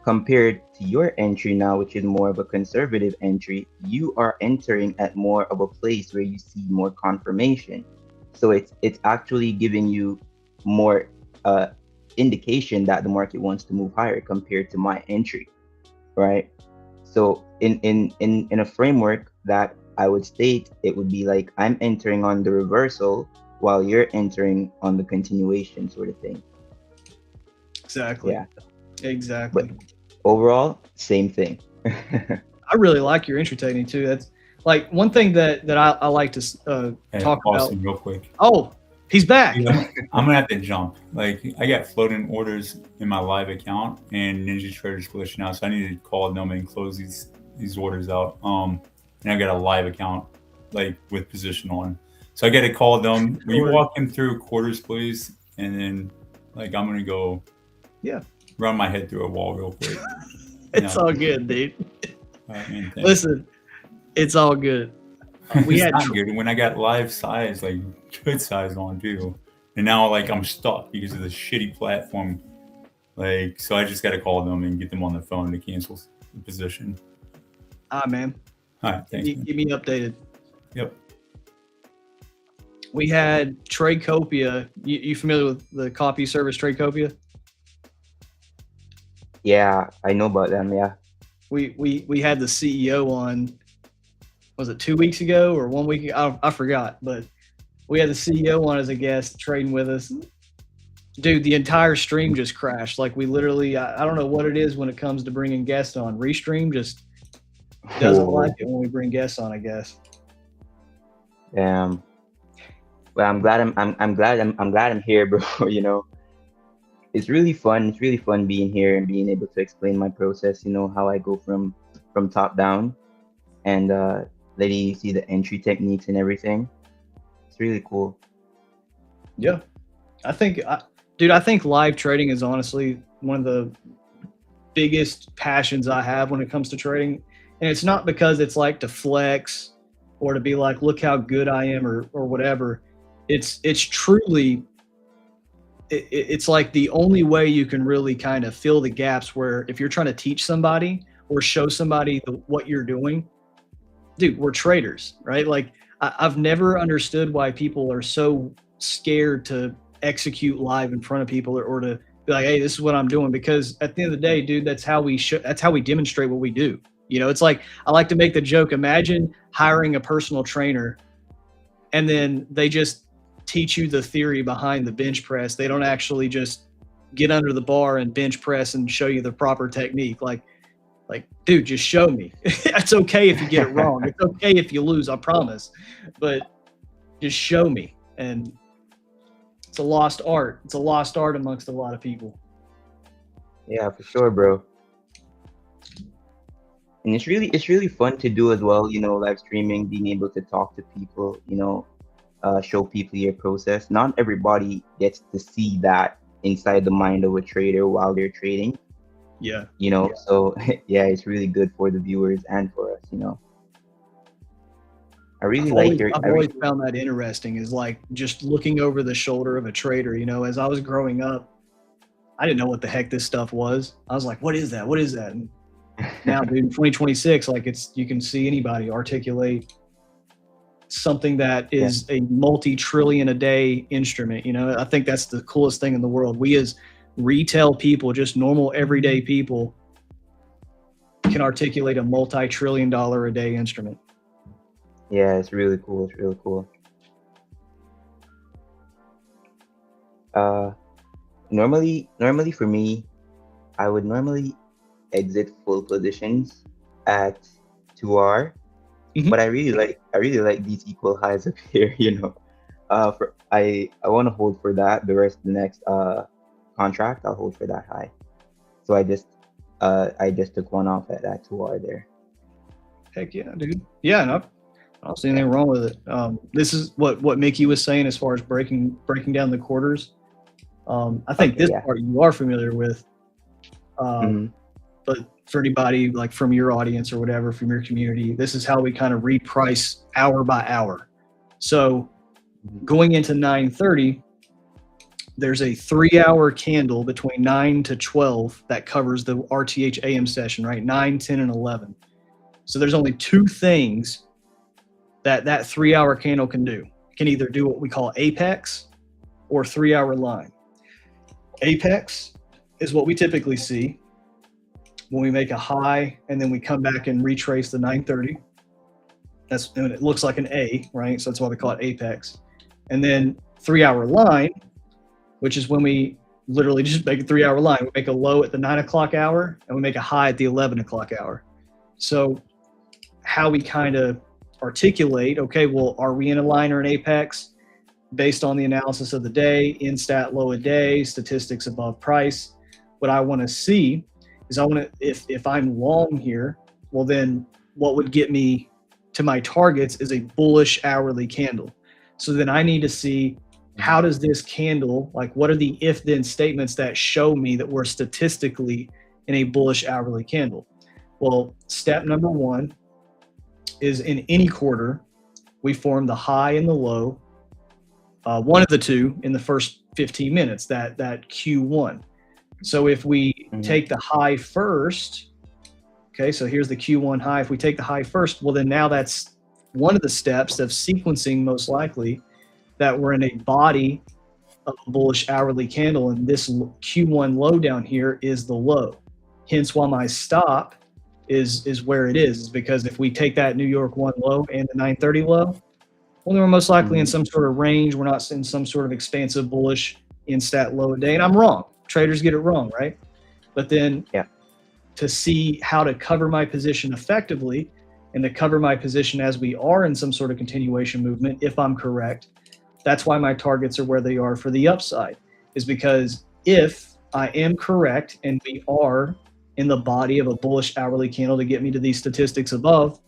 S12: Compared to your entry now, which is more of a conservative entry, you are entering at more of a place where you see more confirmation. So it's actually giving you more indication that the market wants to move higher compared to my entry, right? So in a framework that I would state, it would be like I'm entering on the reversal while you're entering on the continuation sort of thing.
S3: Exactly.
S12: Yeah.
S3: Exactly.
S12: But overall, same thing.
S3: I really like your entry technique too. That's like one thing that I like to talk about.
S13: Real quick.
S3: Oh, he's back.
S13: I'm gonna have to jump. Like I got floating orders in my live account, and Ninja Trader's glitching out, so I need to call them and close these orders out. And I got a live account like with position on, so I got to call them. Will you walk him through quarters, please? And then like I'm gonna go.
S3: Yeah.
S13: Run my head through a wall real quick.
S3: It's all good, dude.
S13: Man,
S3: listen, it's all good. We
S13: it's
S3: had
S13: not good when I got live size, like good size on too, and now like I'm stuck because of the shitty platform. Like, so I just got to call them and get them on the phone to cancel the position.
S3: Man.
S13: All right, thanks.
S3: Keep me updated.
S13: Yep.
S3: We had Tradecopia. You familiar with the copy service Tradecopia?
S12: Yeah, I know about them. Yeah.
S3: We had the CEO on, was it 2 weeks ago or 1 week ago? I forgot, but we had the CEO on as a guest trading with us. Dude, the entire stream just crashed. Like we literally, I don't know what it is when it comes to bringing guests on. Restream just doesn't like it when we bring guests on, I guess.
S12: Well, I'm glad I'm here, bro. You know, it's really fun. It's really fun being here and being able to explain my process. You know, how I go from top down, and letting you see the entry techniques and everything. It's really cool.
S3: Yeah, I think live trading is honestly one of the biggest passions I have when it comes to trading. And it's not because it's like to flex or to be like, look how good I am or whatever. It's truly, it's like the only way you can really kind of fill the gaps where if you're trying to teach somebody or show somebody what you're doing, dude, we're traders, right? Like I've never understood why people are so scared to execute live in front of people or to be like, hey, this is what I'm doing. Because at the end of the day, dude, that's how we demonstrate what we do. You know, it's like, I like to make the joke, imagine hiring a personal trainer and then they just teach you the theory behind the bench press. They don't actually just get under the bar and bench press and show you the proper technique. Like, dude, just show me. It's okay if you get it wrong. It's okay if you lose, I promise. But just show me. And it's a lost art. It's a lost art amongst a lot of people.
S12: Yeah, for sure, bro. And it's really fun to do as well, you know, live streaming, being able to talk to people, you know, show people your process. Not everybody gets to see that inside the mind of a trader while they're trading.
S3: Yeah.
S12: You know, so yeah, it's really good for the viewers and for us, you know. I really
S3: I've always found that interesting, is like just looking over the shoulder of a trader. You know, as I was growing up, I didn't know what the heck this stuff was. I was like, what is that? What is that? And now, dude, in 2026, like you can see anybody articulate something that is a multi-trillion a day instrument. You know, I think that's the coolest thing in the world. We as retail people, just normal everyday people, can articulate a multi-trillion-dollar a day instrument.
S12: Yeah, it's really cool. It's really cool. Normally for me, I would normally exit full positions at 2R, but I really like these equal highs up here. You know, I want to hold for that. The rest of the next contract, I'll hold for that high. So I just took one off at that 2R there.
S3: Heck yeah, dude. Yeah, no, I don't see anything wrong with it. This is what Mickey was saying as far as breaking down the quarters. I think this part you are familiar with. But for anybody like from your audience or whatever, from your community, this is how we kind of reprice hour by hour. So going into 9:30, there's a 3-hour candle between 9 to 12 that covers the RTH AM session, right? 9, 10, and 11. So there's only two things that 3-hour candle can do. It can either do what we call apex or 3-hour line. Apex is what we typically see when we make a high and then we come back and retrace the 930. And it looks like an A, right? So that's why we call it apex. And then 3-hour line, which is when we literally just make a 3-hour line. We make a low at the 9 o'clock hour and we make a high at the 11 o'clock hour. So how we kind of articulate, okay, well, are we in a line or an apex? Based on the analysis of the day, in stat low a day, statistics above price. What I want to see is if I'm long here, well then what would get me to my targets is a bullish hourly candle. So then I need to see, how does this candle, like what are the if then statements that show me that we're statistically in a bullish hourly candle? Well, step number one is in any quarter, we form the high and the low, one of the two in the first 15 minutes, that Q1. So if we take the high first, okay, so here's the Q1 high. If we take the high first, well then now that's one of the steps of sequencing, most likely, that we're in a body of a bullish hourly candle, and this Q1 low down here is the low. Hence why my stop is where it is because if we take that New York 1 low and the 930 low, well, then we're most likely in some sort of range. We're not in some sort of expansive bullish in stat low a day. And I'm wrong. Traders get it wrong, right? But then to see how to cover my position effectively and to cover my position as we are in some sort of continuation movement, if I'm correct, that's why my targets are where they are for the upside, is because if I am correct and we are in the body of a bullish hourly candle to get me to these statistics above,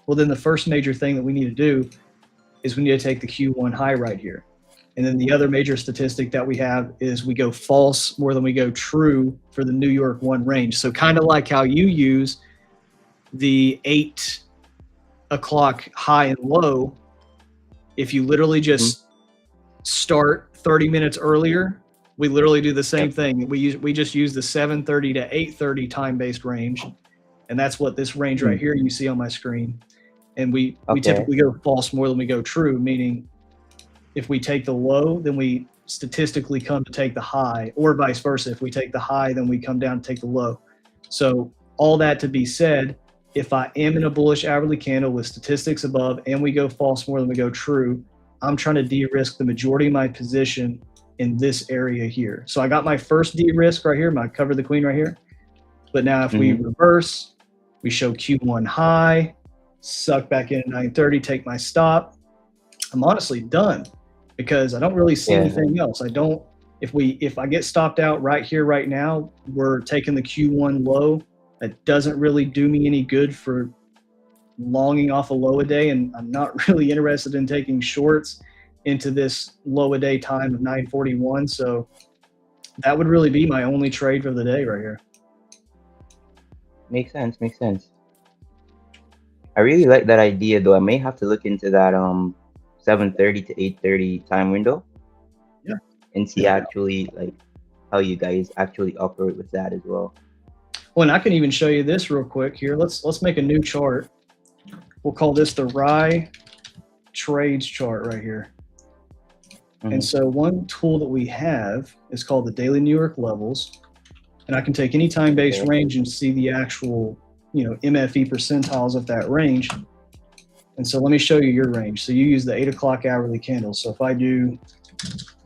S3: well, then the first major thing that we need to do is we need to take the Q1 high right here. And then the other major statistic that we have is we go false more than we go true for the New York 1 range. So kind of like how you use the 8 o'clock high and low, if you literally just start 30 minutes earlier, we literally do the same thing. We just use the 7:30 to 8:30 time-based range. And that's what this range right here you see on my screen. And we typically go false more than we go true, meaning if we take the low, then we statistically come to take the high, or vice versa. If we take the high, then we come down to take the low. So all that to be said, if I am in a bullish hourly candle with statistics above and we go false more than we go true, I'm trying to de-risk the majority of my position in this area here. So I got my first de-risk right here, my cover the queen right here. But now if we reverse, we show Q1 high, suck back in at 930, take my stop. I'm honestly done because I don't really see anything else. I don't, if I get stopped out right here, right now, we're taking the Q1 low. That doesn't really do me any good for longing off a low a day. And I'm not really interested in taking shorts into this low a day time of 941. So that would really be my only trade for the day right here.
S12: Makes sense. Makes sense. I really like that idea, though. I may have to look into that 7:30 to 8:30 time window.
S3: Yeah.
S12: And see actually like how you guys actually operate with that as well.
S3: Well, and I can even show you this real quick here. Let's make a new chart. We'll call this the Rye Trades chart right here. And so one tool that we have is called the Daily New York Levels. And I can take any time-based range and see the actual, MFE percentiles of that range. And so let me show you your range. So you use the 8 o'clock hourly candle. So if I do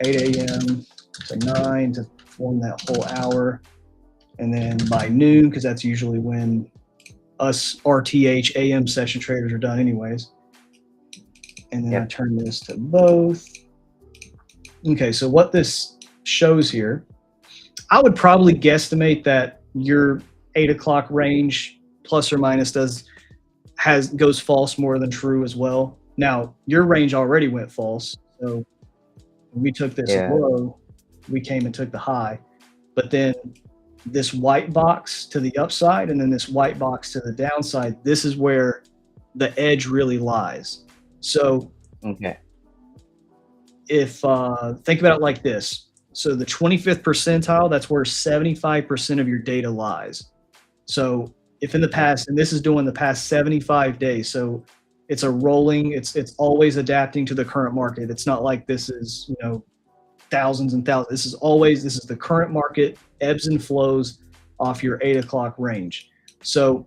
S3: 8 a.m. to 9 to form that whole hour, and then by noon, because that's usually when us RTH AM session traders are done anyways. And then I turn this to both. Okay, so what this shows here, I would probably guesstimate that your 8 o'clock range plus or minus goes false more than true as well. Now your range already went false, so when we took this low, we came and took the high, but then this white box to the upside and then this white box to the downside, this is where the edge really lies. So if think about it like this. So the 25th percentile, that's where 75% of your data lies. So if in the past, and this is doing the past 75 days, so it's a rolling, it's always adapting to the current market. It's not like this is, thousands and thousands. This is the current market, ebbs and flows off your 8 o'clock range. So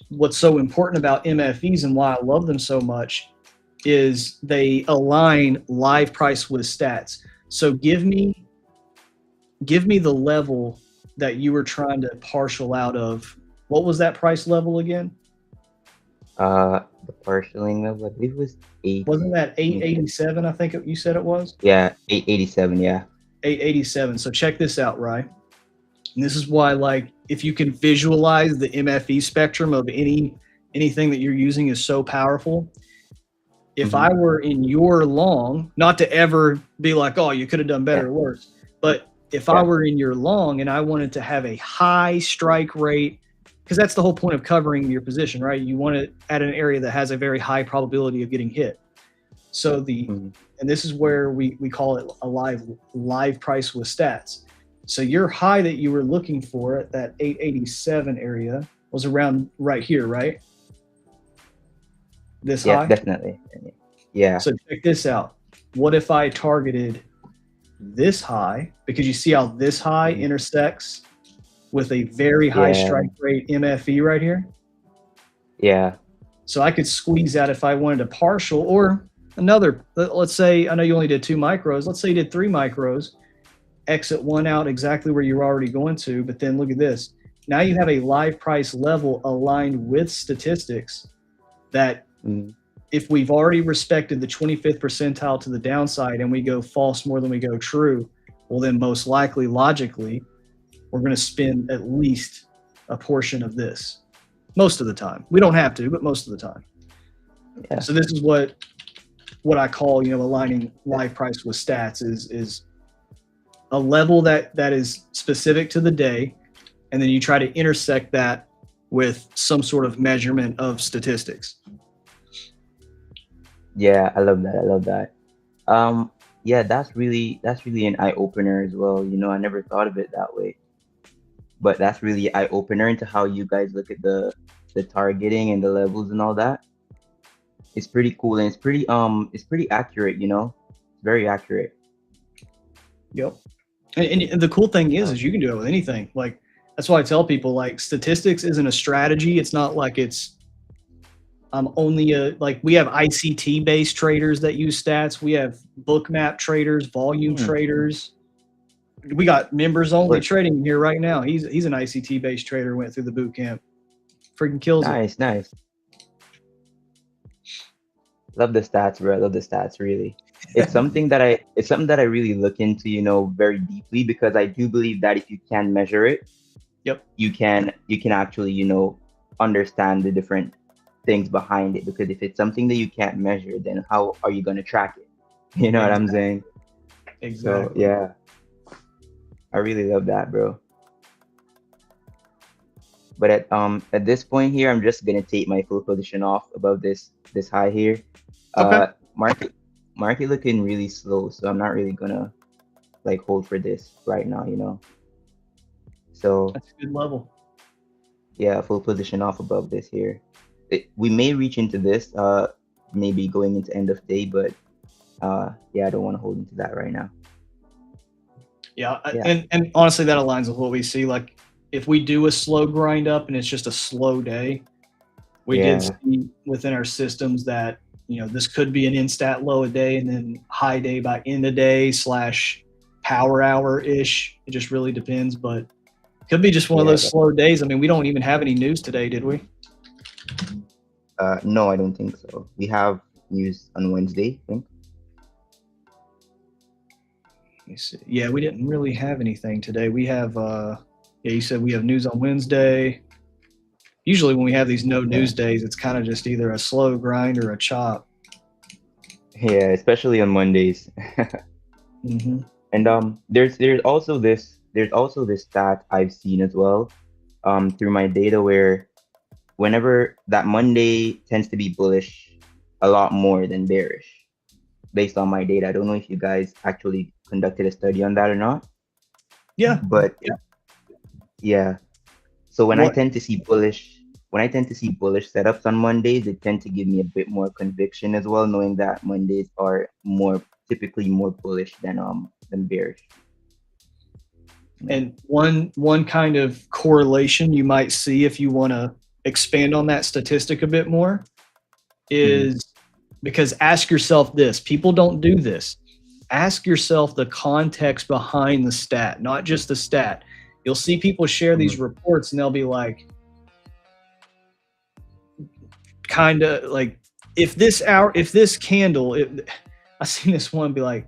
S3: what's so important about MFEs and why I love them so much is they align live price with stats. So give me the level that you were trying to partial out of. What was that price level again?
S12: The partialing level, I believe it was 8.
S3: Wasn't that 887? I think you said it was.
S12: Yeah, 887. Yeah.
S3: 887. So check this out, right? And this is why, like, if you can visualize the MFE spectrum of anything that you're using is so powerful. If I were in your long, not to ever be like, oh, you could have done better or worse, but if I were in your long and I wanted to have a high strike rate, because that's the whole point of covering your position, right? You want it at an area that has a very high probability of getting hit. So and this is where we call it a live price with stats. So your high that you were looking for at that 887 area was around right here, right? This high?
S12: Yeah, definitely. Yeah.
S3: So check this out. What if I targeted this high? Because you see how this high intersects with a very high strike rate MFE right here?
S12: Yeah.
S3: So I could squeeze that if I wanted a partial or another. Let's say, I know you only did 2 micros. Let's say you did 3 micros, exit one out exactly where you're already going to. But then look at this. Now you have a live price level aligned with statistics that if we've already respected the 25th percentile to the downside and we go false more than we go true, well then most likely, logically, we're going to spend at least a portion of this most of the time. We don't have to, but most of the time. Yeah. So this is what I call, aligning live price with stats is a level that is specific to the day. And then you try to intersect that with some sort of measurement of statistics.
S12: Yeah, I love that. I love that. Yeah, that's really an eye opener as well. I never thought of it that way, but that's really eye opener into how you guys look at the targeting and the levels and all that. It's pretty cool and it's pretty accurate. It's very accurate.
S3: Yep. And the cool thing is you can do it with anything. Like that's why I tell people, like, statistics isn't a strategy. It's not like it's I'm only we have ICT based traders that use stats. We have bookmap traders, volume traders. We got members only trading here right now. He's an ICT based trader. Went through the boot camp. Freaking kills it.
S12: Nice. Love the stats, bro. I love the stats. Really, it's something that I really look into, very deeply, because I do believe that if you can measure it, you can actually, understand the different things behind it. Because if it's something that you can't measure, then how are you going to track it? You know what I'm saying?
S3: Exactly.
S12: So, yeah, I really love that, bro. But at this point here, I'm just gonna take my full position off above this high here.
S3: Okay.
S12: Market looking really slow, so I'm not really gonna hold for this right now, So
S3: that's a good level.
S12: Yeah, full position off above this here. We may reach into this, maybe going into end of day, but yeah, I don't want to hold into that right now.
S3: Yeah. And honestly, that aligns with what we see. Like, if we do a slow grind up and it's just a slow day, we did see within our systems that, this could be an in-stat low a day and then high day by end of day / power hour-ish. It just really depends, but it could be just one of those slow days. I mean, we don't even have any news today, did we?
S12: No, I don't think so. We have news on Wednesday, I think.
S3: Let me see. Yeah, we didn't really have anything today. We have, you said we have news on Wednesday. Usually when we have these no news days, it's kind of just either a slow grind or a chop.
S12: Yeah, especially on Mondays.
S3: Mm-hmm.
S12: And there's also this stat I've seen as well, through my data, where whenever that Monday tends to be bullish a lot more than bearish, based on my data. I don't know if you guys actually conducted a study on that or not.
S3: Yeah.
S12: But yeah. So when I tend to see bullish setups on Mondays, they tend to give me a bit more conviction as well, knowing that Mondays are typically more bullish than bearish.
S3: And one kind of correlation you might see, if you want to expand on that statistic a bit more, is because ask yourself this, people don't do this. Ask yourself the context behind the stat, not just the stat. You'll see people share these reports and they'll be like, kind of like, if this candle, I seen this one be like,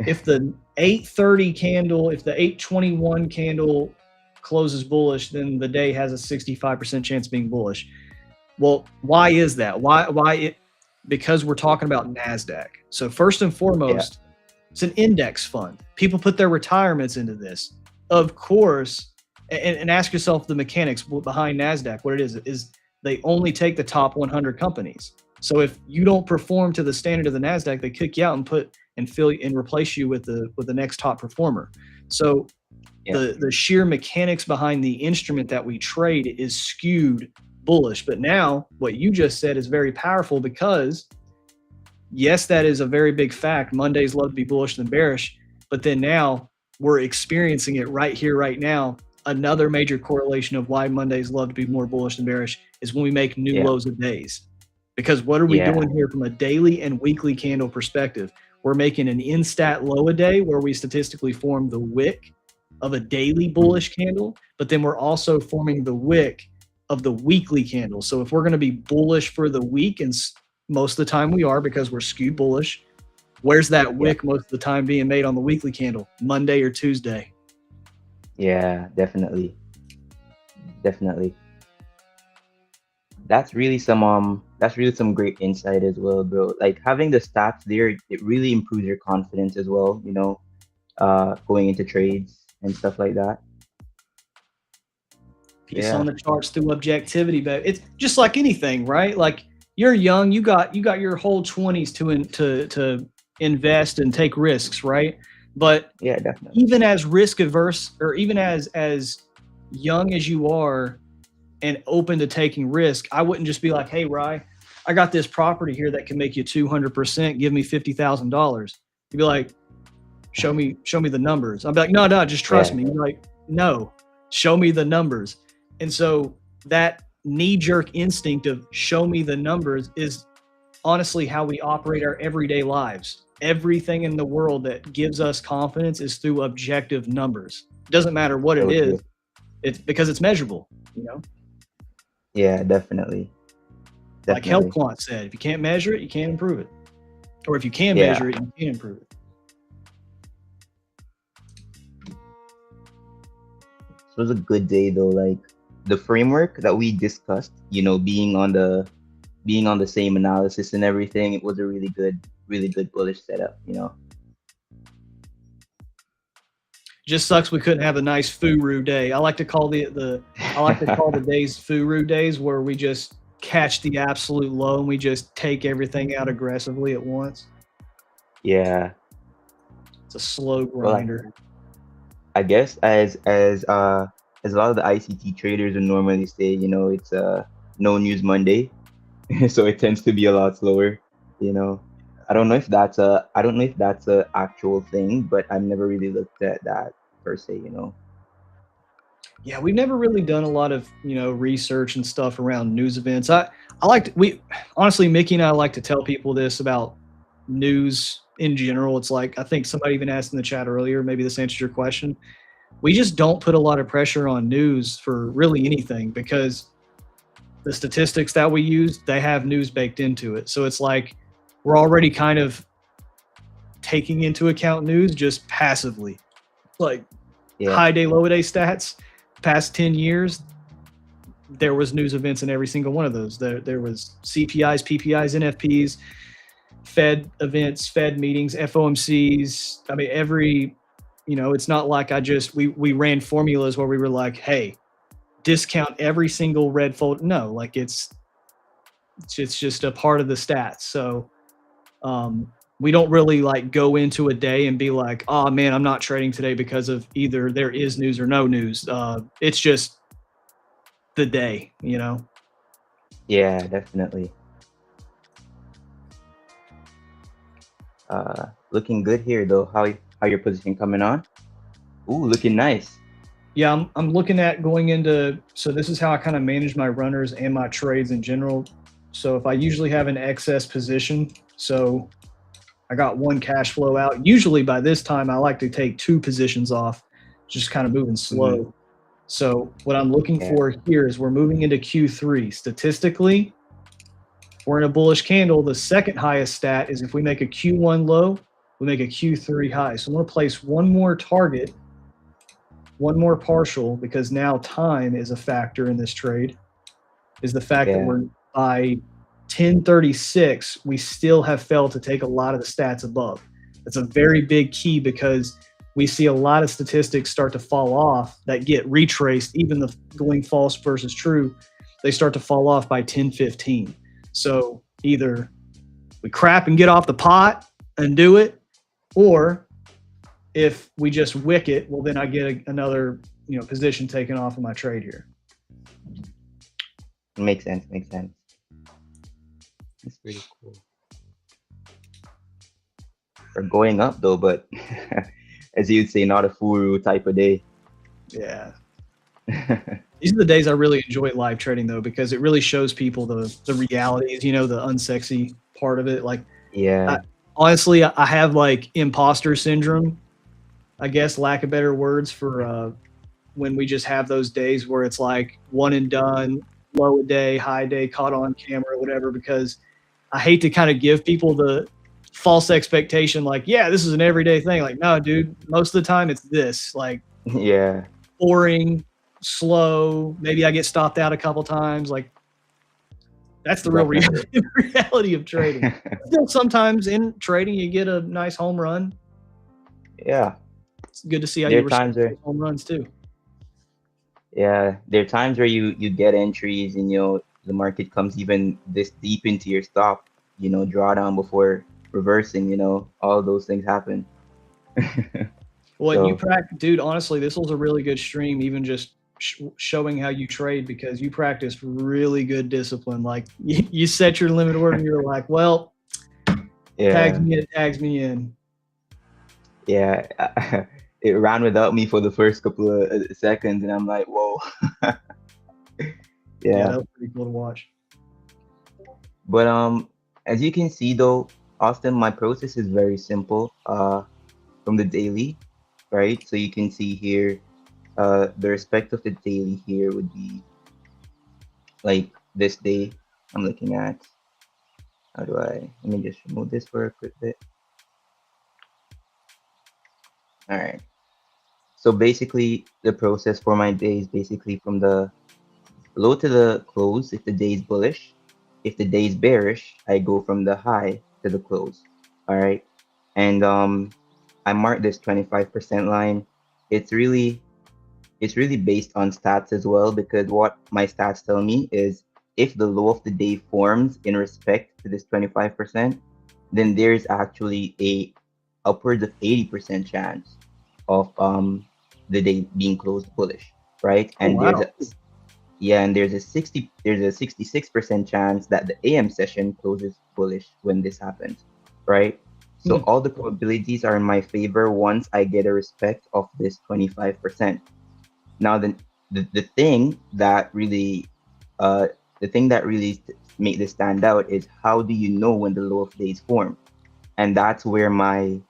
S3: if the 8:30 candle, if the 8:21 candle closes bullish, then the day has a 65% chance of being bullish. Well, why is that? Because we're talking about Nasdaq. So first and foremost, it's an index fund. People put their retirements into this. Of course, and ask yourself the mechanics behind Nasdaq. What it is they only take the top 100 companies. So if you don't perform to the standard of the Nasdaq, they kick you out and replace you with the next top performer. So the sheer mechanics behind the instrument that we trade is skewed bullish. But now what you just said is very powerful, because yes, that is a very big fact. Mondays love to be bullish than bearish, but then now we're experiencing it right here, right now. Another major correlation of why Mondays love to be more bullish than bearish is when we make new lows of days. Because what are we doing here from a daily and weekly candle perspective? We're making an in-stat low a day where we statistically form the wick of a daily bullish candle, but then we're also forming the wick of the weekly candle. So if we're going to be bullish for the week, and most of the time we are because we're skewed bullish, where's that wick most of the time being made on the weekly candle? Monday or Tuesday?
S12: Yeah, definitely. That's really some great insight as well, bro. Like, having the stats there, it really improves your confidence as well, going into trades and stuff like that.
S3: Piece on the charts through objectivity, but it's just like anything, right? Like, you're young, you got your whole 20s to invest and take risks, right? But
S12: yeah, definitely.
S3: Even as risk averse, or even as young as you are and open to taking risk, I wouldn't just be like, hey, Rye, I got this property here that can make you 200%, give me $50,000. You'd be like, show me the numbers. I'd be like, no, just trust me. You're like, no, show me the numbers. And so that knee-jerk instinct of show me the numbers is honestly how we operate our everyday lives. Everything in the world that gives us confidence is through objective numbers. It doesn't matter what it
S12: So
S3: is.
S12: true.
S3: It's because it's measurable, you know?
S12: Yeah, definitely.
S3: Like Health
S12: Definitely.
S3: Quant said, if you can't measure it, you can't improve it. Or if you can
S12: Yeah.
S3: measure it, you can improve it.
S12: It was a good day though. Like the framework that we discussed, you know, being on the same analysis and everything, it was a really good bullish setup, you know.
S3: Just sucks we couldn't have a nice furu day. I like to call the days furu days, where we just catch the absolute low and we just take everything out aggressively at once.
S12: Yeah.
S3: It's a slow
S12: Well,
S3: grinder.
S12: I guess as a lot of the ICT traders would normally say, you know, it's no news Monday, so it tends to be a lot slower, you know. I don't know if that's a actual thing, but I've never really looked at that per se, you know.
S3: Yeah, we've never really done a lot of, you know, research and stuff around news events. Honestly, Mickey and I like to tell people this about news in general. It's like, I think somebody even asked in the chat earlier, maybe this answers your question. We just don't put a lot of pressure on news for really anything, because the statistics that we use, they have news baked into it. So it's like we're already kind of taking into account news just passively. Like high day, low day stats, past 10 years, there was news events in every single one of those. There was CPIs, PPIs, NFPs, Fed events, Fed meetings, FOMCs. I mean, it's not like we ran formulas where we were like, hey, discount every single red fold. No, like it's just a part of the stats. So we don't really like go into a day and be like, oh man, I'm not trading today because of either there is news or no news. It's just the day, you know?
S12: Yeah, definitely. Looking good here though. How your position coming on? Ooh, looking nice.
S3: Yeah, I'm looking at going into, so this is how I kind of manage my runners and my trades in general. So if I usually have an excess position, so I got one cash flow out. Usually by this time, I like to take 2 positions off, just kind of moving slow.
S12: Mhm.
S3: So what I'm looking for here is we're moving into Q3. Statistically, we're in a bullish candle. The second highest stat is if we make a Q1 low, we make a Q3 high. So I'm going to place one more target, one more partial, because now time is a factor in this trade, is the fact that we're by 1036, we still have failed to take a lot of the stats above. That's a very big key, because we see a lot of statistics start to fall off that get retraced, even the going false versus true, they start to fall off by 1015. So either we crap and get off the pot and do it, or if we just wick it, well, then I get another, position taken off of my trade here.
S12: Makes sense. That's pretty cool. We're going up though, but as you'd say, not a furu type of day.
S3: Yeah. These are the days I really enjoy live trading though, because it really shows people the realities, the unsexy part of it. Like, honestly, I have like imposter syndrome, I guess, lack of better words, for when we just have those days where it's like one and done, low a day, high day, caught on camera, whatever, because I hate to kind of give people the false expectation, like, yeah, this is an everyday thing. Like, no, dude, most of the time it's this, like, boring, slow. Maybe I get stopped out a couple times. Like, that's the real reality of trading. Still, sometimes in trading, you get a nice home run.
S12: Yeah.
S3: It's good to see how
S12: there
S3: you respect home runs too.
S12: Yeah, there are times where you get entries and the market comes even this deep into your stop, drawdown before reversing, all those things happen.
S3: Well, you practice, dude, honestly, this was a really good stream, even just showing how you trade, because you practice really good discipline. Like, you set your limit order and you're like, well, tags me in.
S12: Yeah. It ran without me for the first couple of seconds, and I'm like, whoa.
S3: that was pretty cool to watch.
S12: But as you can see though, Austin, my process is very simple. From the daily, right? So you can see here, the respect of the daily here would be like this day I'm looking at. How do I? Let me just remove this for a quick bit. All right. So basically, the process for my day is basically from the low to the close if the day is bullish. If the day is bearish, I go from the high to the close. All right. And I mark this 25% line. It's really based on stats as well, because what my stats tell me is if the low of the day forms in respect to this 25%, then there's actually a upwards of 80% chance of the day being closed bullish, right? And
S3: wow.
S12: there's a 66% chance that the AM session closes bullish when this happens, right? So all the probabilities are in my favor once I get a respect of this 25%. Now the thing that really make this stand out is how do you know when the low of days form? And that's where my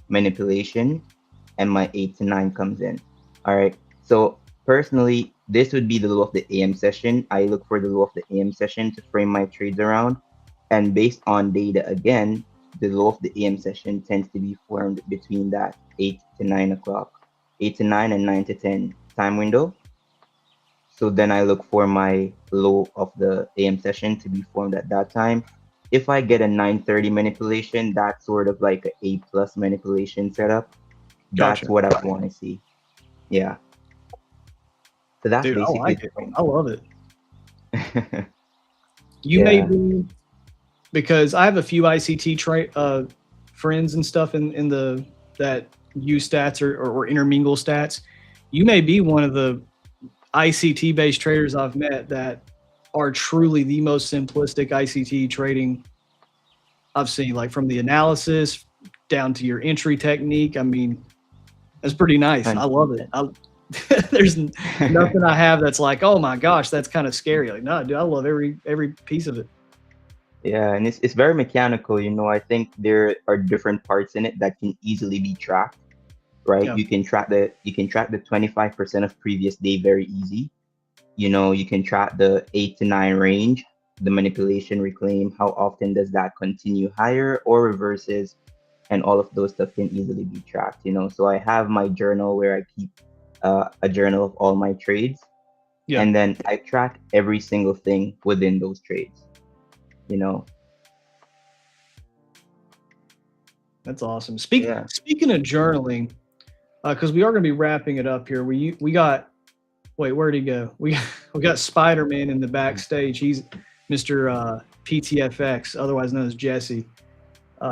S12: manipulation and my 8 to 9 comes in. All right. So personally, this would be the low of the AM session. I look for the low of the AM session to frame my trades around. And based on data again, the low of the AM session tends to be formed between that 8 to 9 o'clock, 8 to 9 and 9 to 10 time window. So then I look for my low of the AM session to be formed at that time. If I get a 9:30 manipulation, that's sort of like a A+ manipulation setup. That's
S3: Gotcha.
S12: what I want to see. Yeah. So that's
S3: Dude,
S12: basically
S3: I like it. I love it. You
S12: Yeah.
S3: may be, because I have a few ICT friends and stuff in the that use stats or intermingle stats. You may be one of the ICT based traders I've met that are truly the most simplistic ICT trading I've seen, like from the analysis down to your entry technique. I mean, that's pretty nice. I love it. There's nothing I have that's like, oh my gosh, that's kind of scary. Like, no, dude, I love every piece of it.
S12: Yeah, and it's very mechanical. I think there are different parts in it that can easily be tracked, right?
S3: Yeah.
S12: You can track the 25% of previous day very easy. You can track the 8 to 9 range, the manipulation reclaim, how often does that continue higher or reverses, and all of those stuff can easily be tracked. So I have my journal where I keep a journal of all my trades, and then I track every single thing within those trades.
S3: That's awesome. Speaking of journaling, because we are going to be wrapping it up here. We got, wait, where'd he go? We got Spider-Man in the backstage. He's Mr. PTFX, otherwise known as Jesse.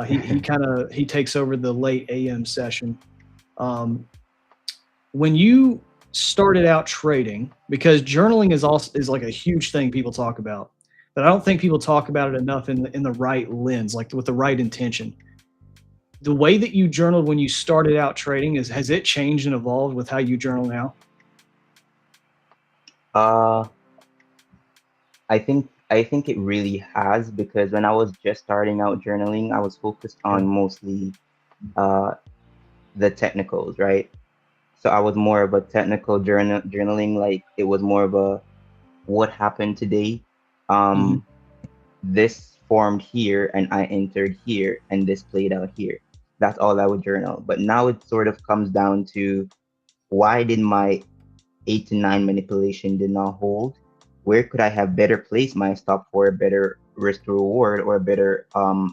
S3: He takes over the late AM session. When you started out trading, because journaling is like a huge thing people talk about, but I don't think people talk about it enough in the right lens, like with the right intention. The way that you journaled when you started out trading, has it changed and evolved with how you journal now?
S12: I think it really has, because when I was just starting out journaling, I was focused on mostly the technicals, right? So I was more of a technical journaling, like it was more of a what happened today. This formed here and I entered here and this played out here. That's all I would journal. But now it sort of comes down to, why did my 8 to 9 manipulation did not hold? Where could I have better placed my stop for a better risk to reward or a better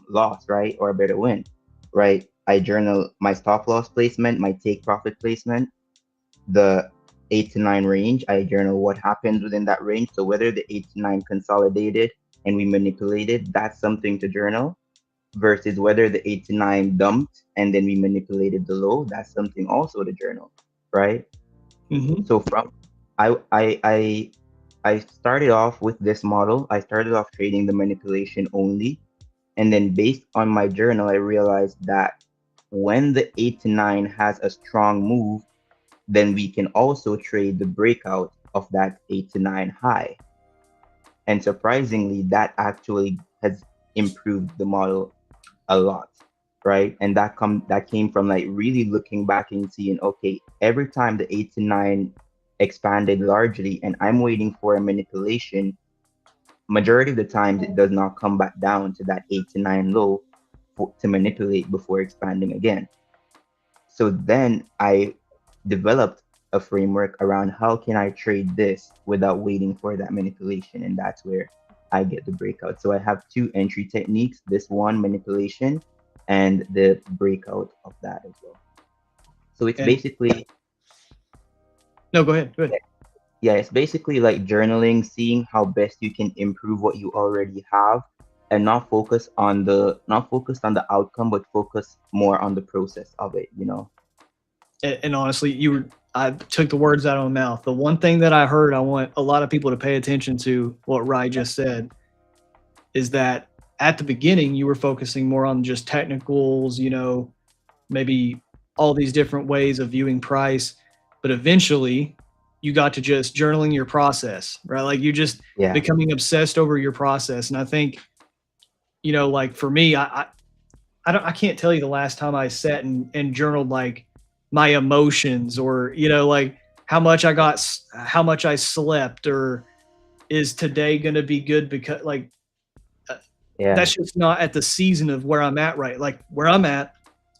S12: loss, right? Or a better win, right? I journal my stop loss placement, my take profit placement, the 8 to 9 range. I journal what happens within that range. So whether the 8 to 9 consolidated and we manipulated, that's something to journal, versus whether the 8 to 9 dumped and then we manipulated the low, that's something also to journal, right? So I started off with this model. I started off trading the manipulation only, and then based on my journal, I realized that when the 8 to 9 has a strong move, then we can also trade the breakout of that 8 to 9 high. And surprisingly, that actually has improved the model a lot, right? And that came from like really looking back and seeing, okay, every time the 8 to 9 expanded largely and I'm waiting for a manipulation, majority of the times it does not come back down to that 8 to 9 low to manipulate before expanding again. So then I developed a framework around how can I trade this without waiting for that manipulation, and that's where I get the breakout. So I have 2 entry techniques, this one manipulation and the breakout of that as well. So it's basically
S3: no, go ahead.
S12: Yeah, it's basically like journaling, seeing how best you can improve what you already have, and not focused on the outcome, but focus more on the process of it, you know.
S3: And honestly, I took the words out of my mouth. The one thing that I heard, I want a lot of people to pay attention to what Rye just said, is that at the beginning you were focusing more on just technicals, you know, maybe all these different ways of viewing price, but eventually you got to just journaling your process, right? Like you just becoming obsessed over your process. And I think, you know, like for me, I can't tell you the last time I sat and journaled like my emotions, or, you know, like how much I slept, or is today going to be good, because like, that's just not at the season of where I'm at, right? Like where I'm at,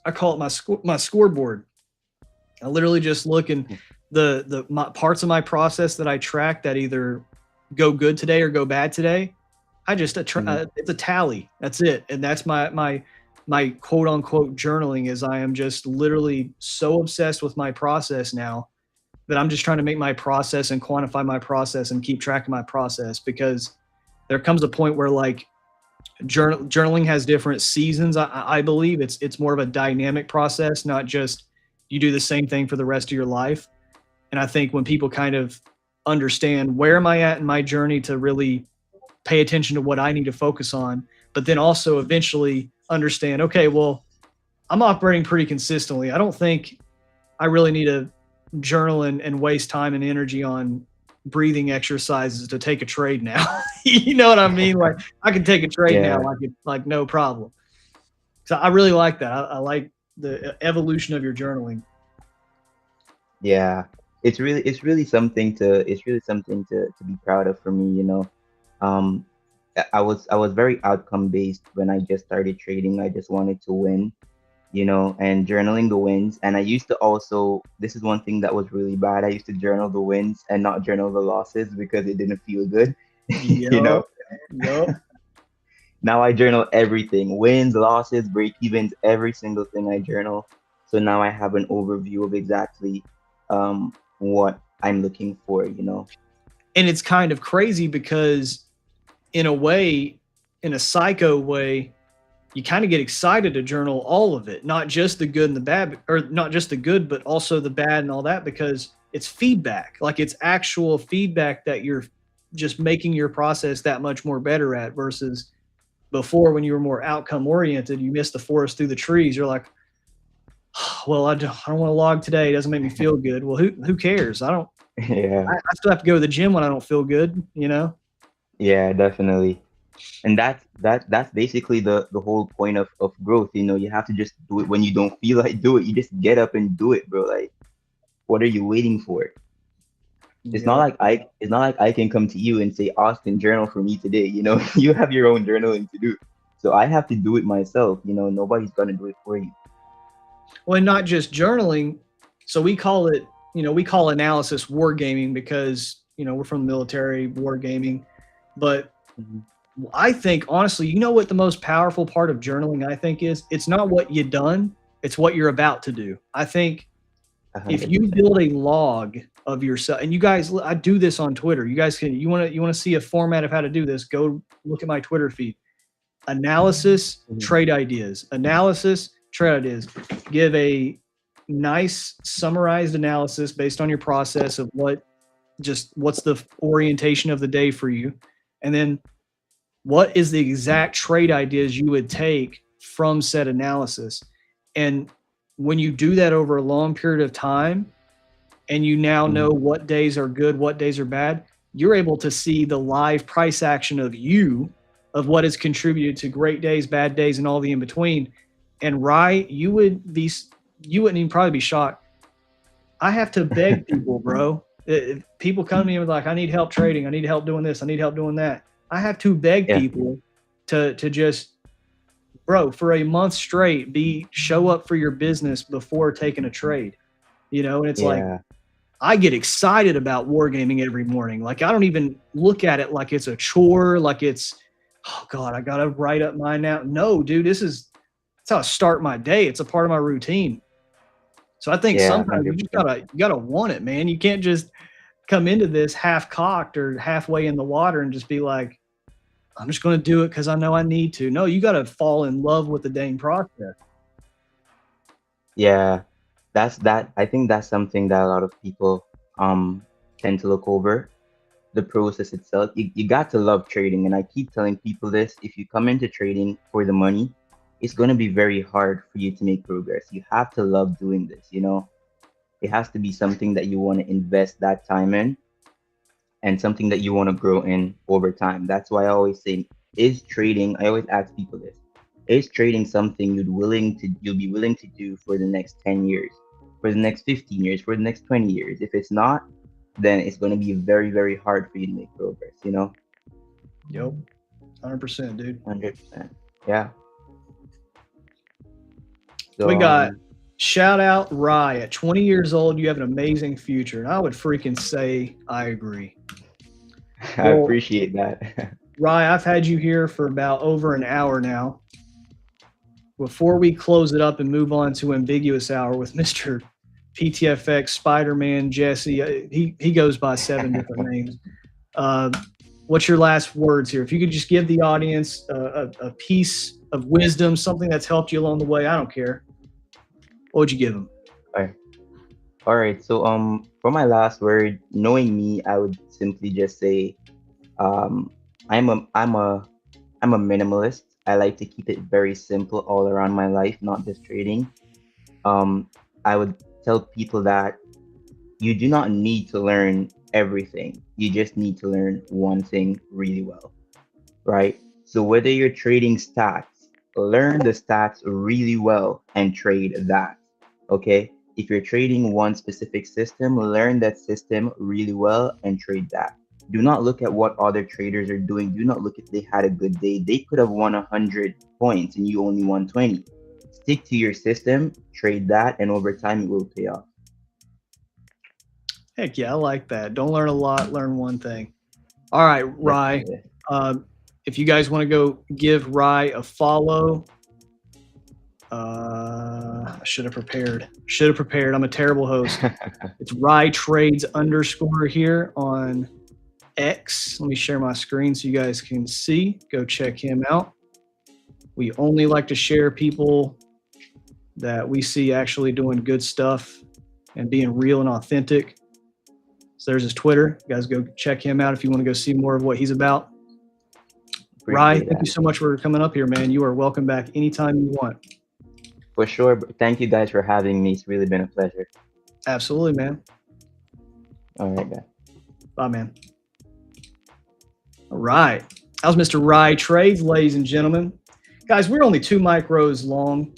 S3: I call it my scoreboard. I literally just look and the parts of my process that I track that either go good today or go bad today, I just it's a tally. That's it. And that's my quote unquote journaling, is I am just literally so obsessed with my process now that I'm just trying to make my process and quantify my process and keep track of my process, because there comes a point where like journaling has different seasons. I believe it's more of a dynamic process, not just you do the same thing for the rest of your life. And I think when people kind of understand where am I at in my journey to really pay attention to what I need to focus on, but then also eventually understand, okay, well, I'm operating pretty consistently. I don't think I really need to journal and waste time and energy on breathing exercises to take a trade now. You know what I mean? Like I can take a trade now, like no problem. So I really like that. I like the evolution of your journaling.
S12: Yeah, it's really something to be proud of for me, you know. I was very outcome based when I just started trading. I just wanted to win, you know, and journaling the wins. And I used to also, this is one thing that was really bad, I used to journal the wins and not journal the losses because it didn't feel good. You know. Now I journal everything, wins, losses, break evens, every single thing I journal. So now I have an overview of exactly what I'm looking for, you know.
S3: And it's kind of crazy because in a way, in a psycho way, you kind of get excited to journal all of it, not just the good and the bad, or not just the good, but also the bad and all that, because it's feedback. Like it's actual feedback that you're just making your process that much more better at, versus before when you were more outcome oriented, you missed the forest through the trees. You're like, well, I don't want to log today. It doesn't make me feel good. Well, who cares? I still have to go to the gym when I don't feel good, you know?
S12: Yeah, definitely. And that's basically the whole point of growth. You know, you have to just do it when you don't feel like do it. You just get up and do it, bro. Like, what are you waiting for? It's not like I can come to you and say, Austin, journal for me today. You know, you have your own journaling to do. So I have to do it myself. You know, nobody's gonna do it for you.
S3: Well, and not just journaling. So we call it, you know, we call analysis wargaming because, you know, we're from the military, wargaming. But I think, honestly, you know what the most powerful part of journaling, I think, is? It's not what you've done, it's what you're about to do. I think 100%. If you build a log of yourself, and you guys, I do this on Twitter. You guys can, you want to see a format of how to do this, go look at my Twitter feed. Analysis, trade ideas. Analysis, trade ideas. Give a nice summarized analysis based on your process of what's the orientation of the day for you. And then what is the exact trade ideas you would take from said analysis? And when you do that over a long period of time, and you now know what days are good, what days are bad, you're able to see the live price action of what has contributed to great days, bad days, and all the in between. And Rye, you wouldn't even probably be shocked. I have to beg people, bro. If people come to me and like, I need help trading. I need help doing this. I need help doing that. I have to beg people to just, bro, for a month straight, show up for your business before taking a trade. And it's like, I get excited about wargaming every morning. Like, I don't even look at it like it's a chore, like it's, oh God, I got to write up mine now. No, dude, that's how I start my day. It's a part of my routine. So I think sometimes 100%. You just gotta want it, man. You can't just come into this half cocked or halfway in the water and just be like, I'm just going to do it because I know I need to. No, you got to fall in love with the dang process.
S12: Yeah, I think that's something that a lot of people tend to look over, the process itself. You got to love trading. And I keep telling people this, if you come into trading for the money, it's going to be very hard for you to make progress. You have to love doing this, It has to be something that you want to invest that time in and something that you want to grow in over time. That's why I always say, I always ask people this, is trading something you'll be willing to do for the next 10 years, for the next 15 years, for the next 20 years? If it's not, then it's going to be very, very hard for you to make progress,
S3: Yep. 100%, dude.
S12: 100%. Yeah. So,
S3: we got shout out Rye. At 20 years old, you have an amazing future. And I would freaking say I agree.
S12: I appreciate that.
S3: Rye, I've had you here for about over an hour now. Before we close it up and move on to ambiguous hour with Mr. PTFX, Spider-Man, Jesse, he goes by 7 different names. What's your last words here? If you could just give the audience a piece of wisdom, something that's helped you along the way, I don't care. What would you give them?
S12: All right. So for my last word, knowing me, I would simply just say, I'm a minimalist. I like to keep it very simple all around my life, not just trading. I would tell people that you do not need to learn everything. You just need to learn one thing really well, right? So whether you're trading stats, learn the stats really well and trade that, okay? If you're trading one specific system, learn that system really well and trade that. Do not look at what other traders are doing. Do not look if they had a good day. They could have won 100 points and you only won 20. Stick to your system, trade that, and over time it will pay off.
S3: Heck yeah, I like that. Don't learn a lot, learn one thing. All right, Rye. If you guys want to go give Rye a follow, I should have prepared. I'm a terrible host. It's Rye Trades _ here on X. Let me share my screen so you guys can see. Go check him out. We only like to share people that we see actually doing good stuff and being real and authentic. So there's his Twitter. You guys go check him out if you want to go see more of what he's about. Rye, thank you so much for coming up here, man. You are welcome back anytime you want.
S12: For sure. Thank you guys for having me. It's really been a pleasure.
S3: Absolutely, man.
S12: All right, man.
S3: Bye, man. All right. That was Mr. Rye Trades, ladies and gentlemen. Guys, we're only 2 micros long.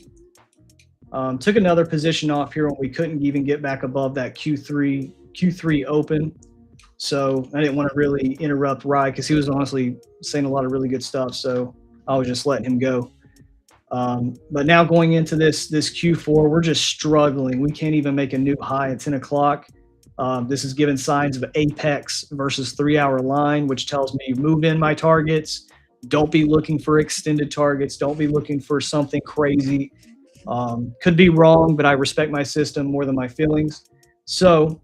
S3: Took another position off here when we couldn't even get back above that Q3 open. So I didn't want to really interrupt Rye because he was honestly saying a lot of really good stuff. So I was just letting him go. But now going into this Q4, we're just struggling. We can't even make a new high at 10 o'clock. This is giving signs of apex versus 3-hour line, which tells me move in my targets. Don't be looking for extended targets. Don't be looking for something crazy. Could be wrong, but I respect my system more than my feelings. So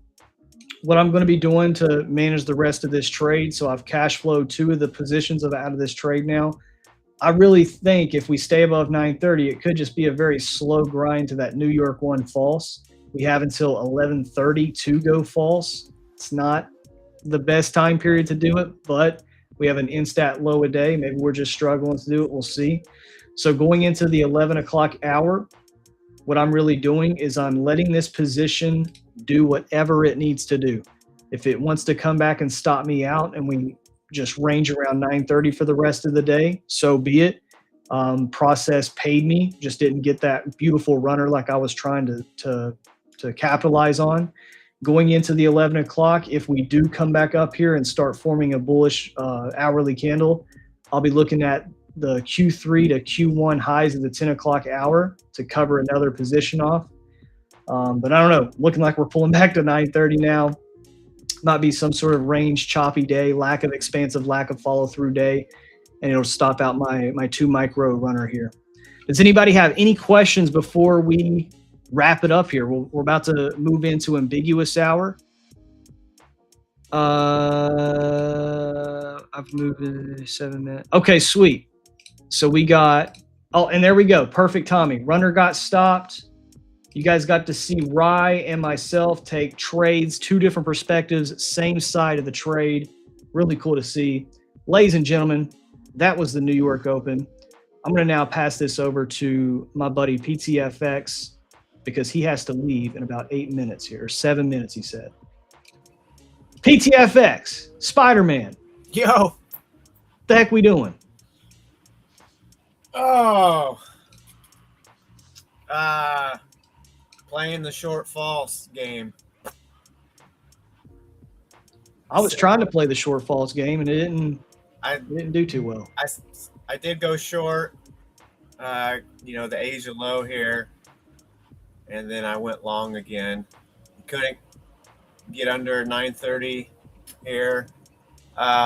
S3: what I'm going to be doing to manage the rest of this trade, so I've cash flowed 2 of the positions out of this trade now. I really think if we stay above 930, it could just be a very slow grind to that New York 1 false. We have until 11:30 to go false. It's not the best time period to do it, but we have an instat low a day. Maybe we're just struggling to do it. We'll see. So going into the 11 o'clock hour, what I'm really doing is I'm letting this position do whatever it needs to do. If it wants to come back and stop me out and we just range around 9:30 for the rest of the day, so be it. Process paid me, just didn't get that beautiful runner like I was trying to capitalize on. Going into the 11 o'clock, if we do come back up here and start forming a bullish hourly candle, I'll be looking at the Q3 to Q1 highs of the 10 o'clock hour to cover another position off. But I don't know, looking like we're pulling back to 9:30 now. Might be some sort of range choppy day, lack of expansive, lack of follow through day, and it'll stop out my 2 micro runner here. Does anybody have any questions before we wrap it up here? We're about to move into ambiguous hour. I've moved in 7 minutes. Okay, sweet. So we got, oh, and there we go. Perfect timing. Runner got stopped. You guys got to see Rye and myself take trades, 2 different perspectives, same side of the trade. Really cool to see. Ladies and gentlemen, that was the New York Open. I'm going to now pass this over to my buddy PTFX because he has to leave in about 8 minutes here, or 7 minutes, he said. PTFX, Spider-Man.
S14: Yo.
S3: The heck we doing?
S14: Oh. Playing the short false game.
S3: I was trying to play the short false game, and it didn't do too well.
S14: I did go short, the Asia low here, and then I went long again. Couldn't get under 930 here.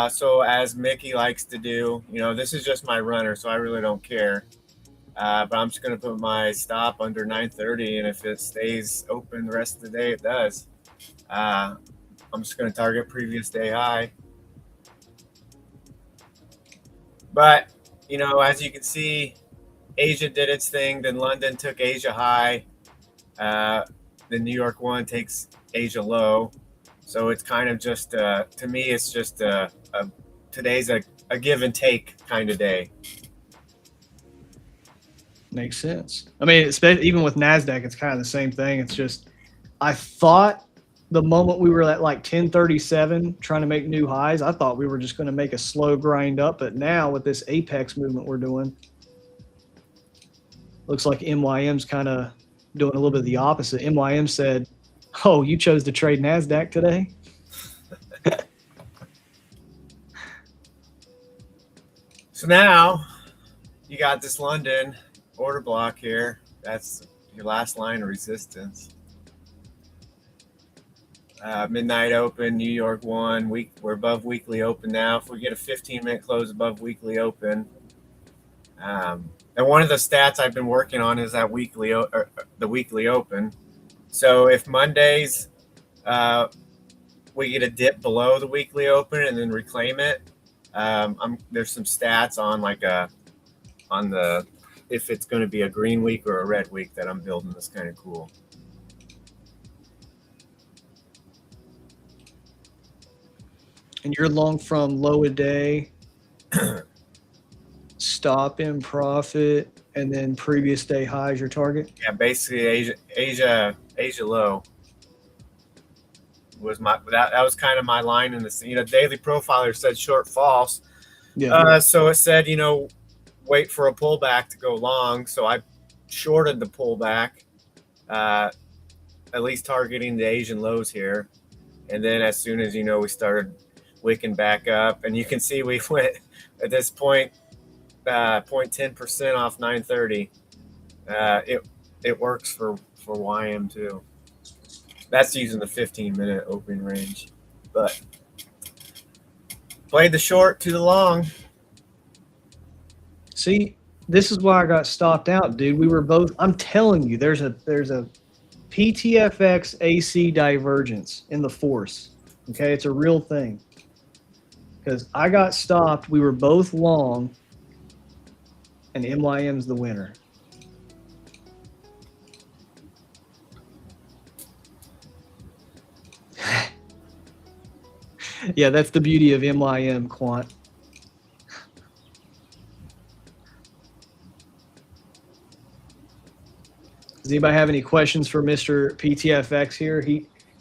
S14: So as Mickey likes to do, this is just my runner, so I really don't care. But I'm just going to put my stop under 930, and if it stays open the rest of the day, it does. I'm just going to target previous day high. But, as you can see, Asia did its thing. Then London took Asia high. The New York one takes Asia low. So it's kind of just, to me, it's just today's a give and take kind of day.
S3: Makes sense. I mean, even with Nasdaq, it's kind of the same thing. It's just, I thought the moment we were at like 1037 trying to make new highs, I thought we were just going to make a slow grind up. But now with this apex movement we're doing, looks like MYM's kind of doing a little bit of the opposite. MYM said, "Oh, you chose to trade Nasdaq today?"
S14: So now you got this London order block here. That's your last line of resistance. Midnight open, New York 1. We're above weekly open now. If we get a 15-minute close above weekly open, and one of the stats I've been working on is that the weekly open. So if Mondays we get a dip below the weekly open and then reclaim it, there's some stats on if it's going to be a green week or a red week that I'm building. That's kind of cool.
S3: And you're long from low a day, stop in profit, and then previous day high is your target?
S14: Yeah, basically Asia low was that was kind of my line in the daily profiler said short false.
S3: Yeah.
S14: So it said, wait for a pullback to go long. So I shorted the pullback, at least targeting the Asian lows here. And then as soon as, we started wicking back up, and you can see we went at this point, 0.10% off 930. It works for YM too. That's using the 15-minute open range, but played the short to the long.
S3: See, this is why I got stopped out, dude. We were both, I'm telling you, there's a PTFX AC divergence in the force. Okay, it's a real thing. Because I got stopped, we were both long, and MYM's the winner. Yeah, that's the beauty of MYM quant. Does anybody have any questions for Mr. PTFX here?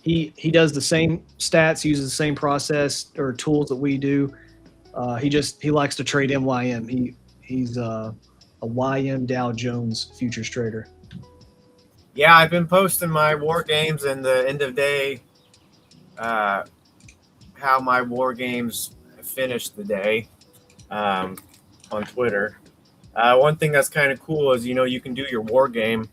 S3: he does the same stats, uses the same process or tools that we do. He likes to trade MYM. He's a YM Dow Jones futures trader.
S14: Yeah, I've been posting my war games and the end of day, how my war games finished the day, on Twitter. One thing that's kind of cool is, you can do your war game,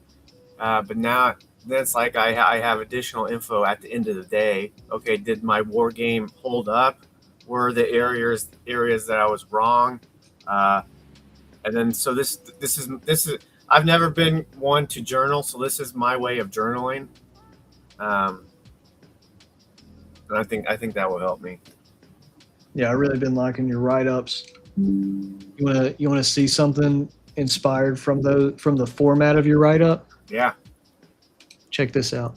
S14: but now then it's like I have additional info at the end of the day. Okay, did my war game hold up? Were the areas that I was wrong? And then so this is I've never been one to journal, so this is my way of journaling. And I think that will help me.
S3: Yeah, I really been liking your write-ups. You wanna see something inspired from the format of your write-up?
S14: Yeah.
S3: Check this out.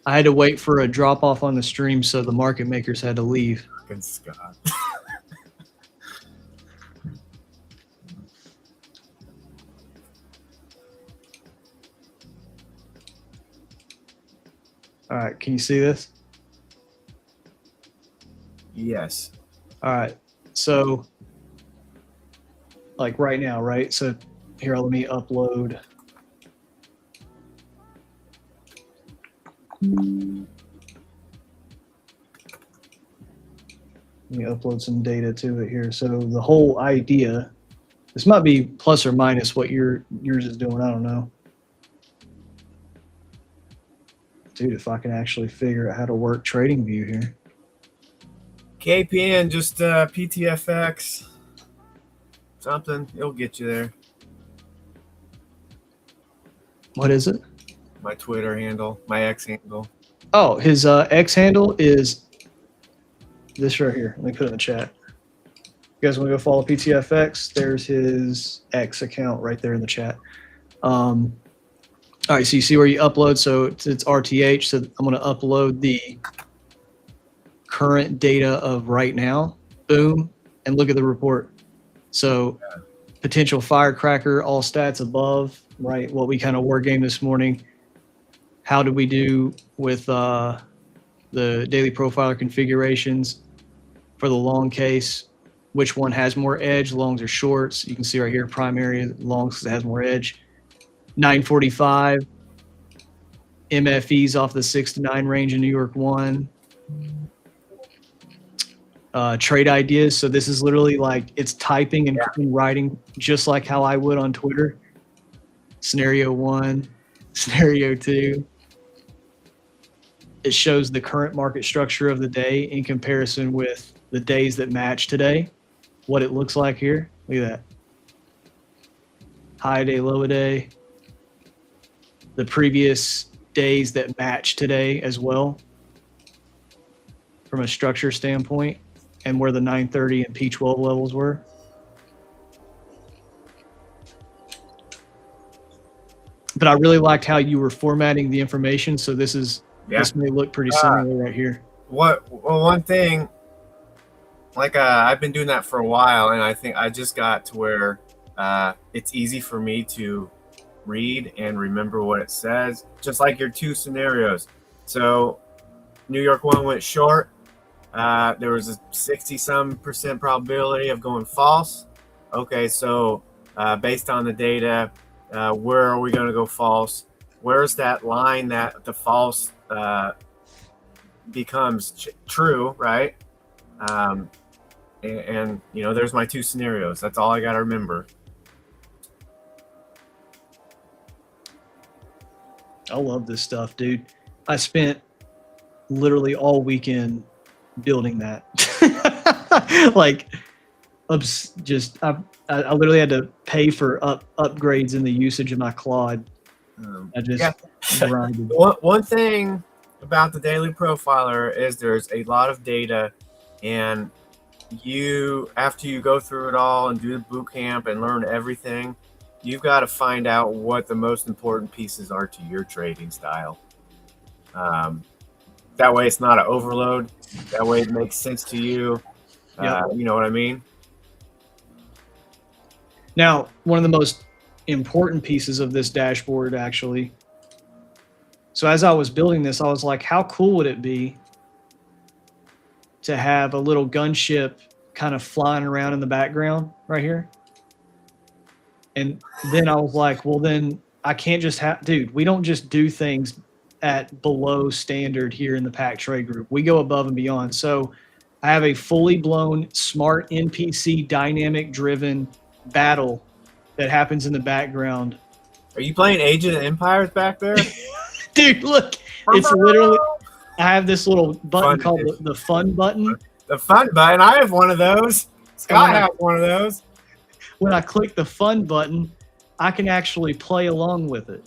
S3: I had to wait for a drop off on the stream, so the market makers had to leave.
S14: Fucking Scott.
S3: All right, can you see this?
S14: Yes.
S3: All right, so like right now, right? So here, let me upload. Let me upload some data to it here. So the whole idea, this might be plus or minus what yours is doing. I don't know. Dude, if I can actually figure out how to work TradingView here.
S14: KPN, just PTFX. Something. It'll get you there.
S3: What is it?
S14: My Twitter handle. My X handle.
S3: Oh, his X handle is this right here. Let me put it in the chat. You guys want to go follow PTFX? There's his X account right there in the chat. All right, so you see where you upload. So it's RTH. So I'm going to upload the current data of right now. Boom. And look at the report. So potential firecracker, all stats above, right? What we kind of war game this morning. How did we do with the daily profiler configurations for the long case? Which one has more edge, longs or shorts? You can see right here, primary longs because it has more edge. 945 MFEs off the 6 to 9 range in New York 1. Trade ideas. So this is literally like it's typing and writing just like how I would on Twitter. Scenario 1, scenario 2. It shows the current market structure of the day in comparison with the days that match today. What it looks like here. Look at that. High day, low day. The previous days that match today as well from a structure standpoint, and where the 930 and P12 levels were. But I really liked how you were formatting the information. So this may look pretty similar right here.
S14: One thing, like I've been doing that for a while, and I think I just got to where it's easy for me to read and remember what it says, just like your two scenarios. So New York 1 went short. There was a 60-some% probability of going false. Okay, so based on the data, where are we going to go false? Where's that line that the false becomes true, right? And there's my two scenarios. That's all I got to remember.
S3: I love this stuff, dude. I spent literally all weekend building that. Like, I literally had to pay for upgrades in the usage of my Claude. I just grinded.
S14: One thing about the daily profiler is there's a lot of data, and after you go through it all and do the boot camp and learn everything, you've got to find out what the most important pieces are to your trading style. That way it's not an overload. That way it makes sense to you. You know what I mean?
S3: Now, one of the most important pieces of this dashboard, actually. So as I was building this, I was like, how cool would it be to have a little gunship kind of flying around in the background right here? And then I was like, well, then I can't just have, dude, we don't just do things at below standard here in the Pack Trade Group. We go above and beyond. So I have a fully blown smart NPC dynamic driven battle that happens in the background.
S14: Are you playing Age of Empires back there?
S3: Dude, look, it's literally, I have this little button called the fun button.
S14: The fun button? I have one of those. Scott has one of those.
S3: When I click the fun button, I can actually play along with it.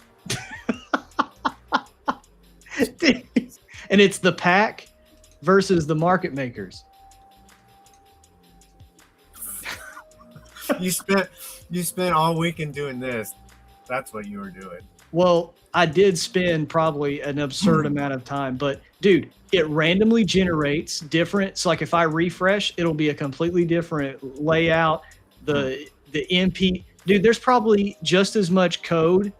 S3: And it's the pack versus the market makers.
S14: You spent all weekend doing this. That's what you were doing.
S3: Well, I did spend probably an absurd amount of time, but dude, it randomly generates different. So like if I refresh, it'll be a completely different layout. The MP, dude, there's probably just as much code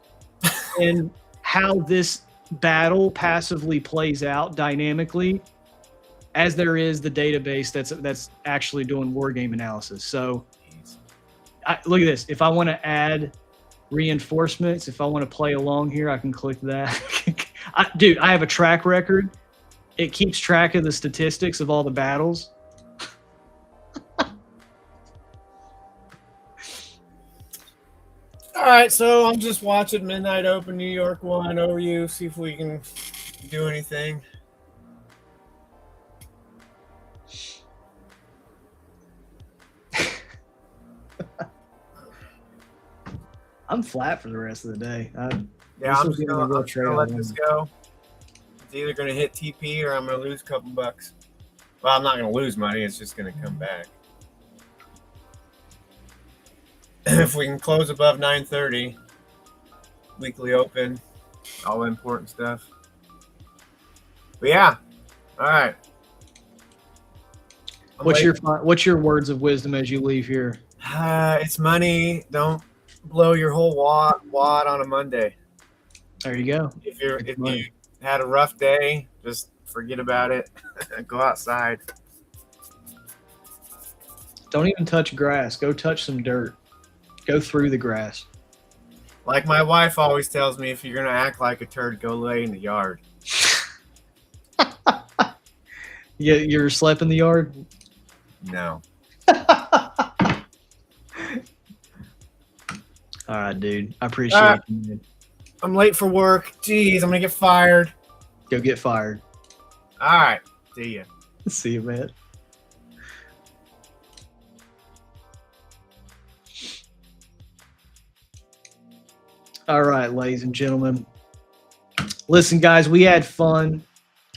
S3: in how this battle passively plays out dynamically as there is the database that's actually doing war game analysis. So look at this. If I want to add reinforcements, if I want to play along here, I can click that. Dude, I have a track record. It keeps track of the statistics of all the battles.
S14: All right, so I'm just watching Midnight Open New York 1 over you, see if we can do anything.
S3: I'm flat for the rest of the day.
S14: Yeah, I'm just gonna let this go. It's either gonna hit TP or I'm gonna lose a couple bucks. Well, I'm not gonna lose money. It's just gonna come back. If we can close above 9:30, weekly open, all the important stuff. But yeah, all right.
S3: What's your words of wisdom as you leave here?
S14: It's money. Don't blow your whole wad on a Monday.
S3: There you go.
S14: If you had a rough day, just forget about it. Go outside.
S3: Don't even touch grass. Go touch some dirt. Go through the grass.
S14: Like my wife always tells me, if you're gonna act like a turd, go lay in the yard.
S3: Yeah, you're slept in the yard?
S14: No.
S3: All right, dude. I appreciate you, man.
S14: I'm late for work. Jeez, I'm gonna get fired.
S3: Go get fired.
S14: All right. See ya.
S3: See you, man. All right, ladies and gentlemen. Listen, guys, we had fun.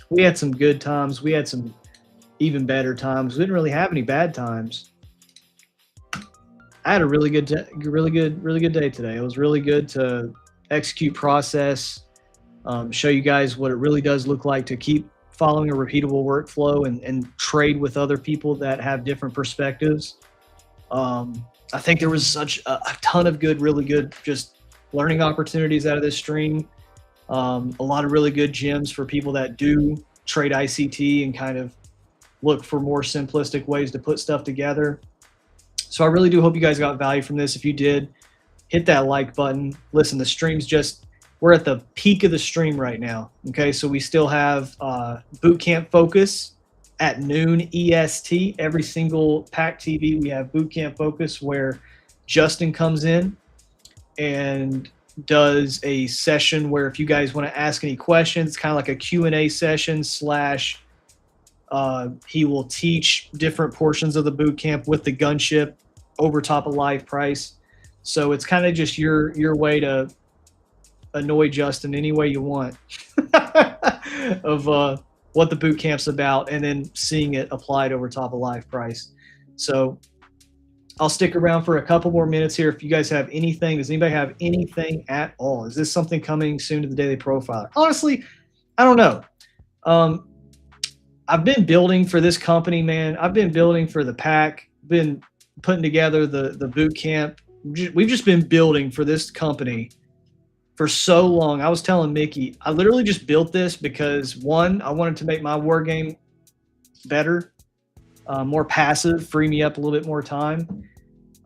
S3: We had some good times. We had some even better times. We didn't really have any bad times. I had a really good day today. It was really good to execute process, show you guys what it really does look like to keep following a repeatable workflow and trade with other people that have different perspectives. I think there was such a ton of good, really good, just learning opportunities out of this stream. A lot of really good gems for people that do trade ICT and kind of look for more simplistic ways to put stuff together. So I really do hope you guys got value from this. If you did, hit that like button. Listen, the stream's we're at the peak of the stream right now. Okay, so we still have Bootcamp Focus at noon EST. Every single PackTV, we have Bootcamp Focus where Justun comes in and does a session where if you guys want to ask any questions, it's kind of like a Q&A session / he will teach different portions of the boot camp with the gunship over top of live price. So it's kind of just your way to annoy Justun any way you want of what the boot camp's about, and then seeing it applied over top of live price. So I'll stick around for a couple more minutes here. If you guys have anything, does anybody have anything at all? Is this something coming soon to the Daily Profiler? Honestly, I don't know. I've been building for this company, man. I've been building for the pack, been putting together the boot camp we've just been building for this company for so long. I was telling Mickey, I literally just built this because, one, I wanted to make my war game better, more passive, free me up a little bit more time.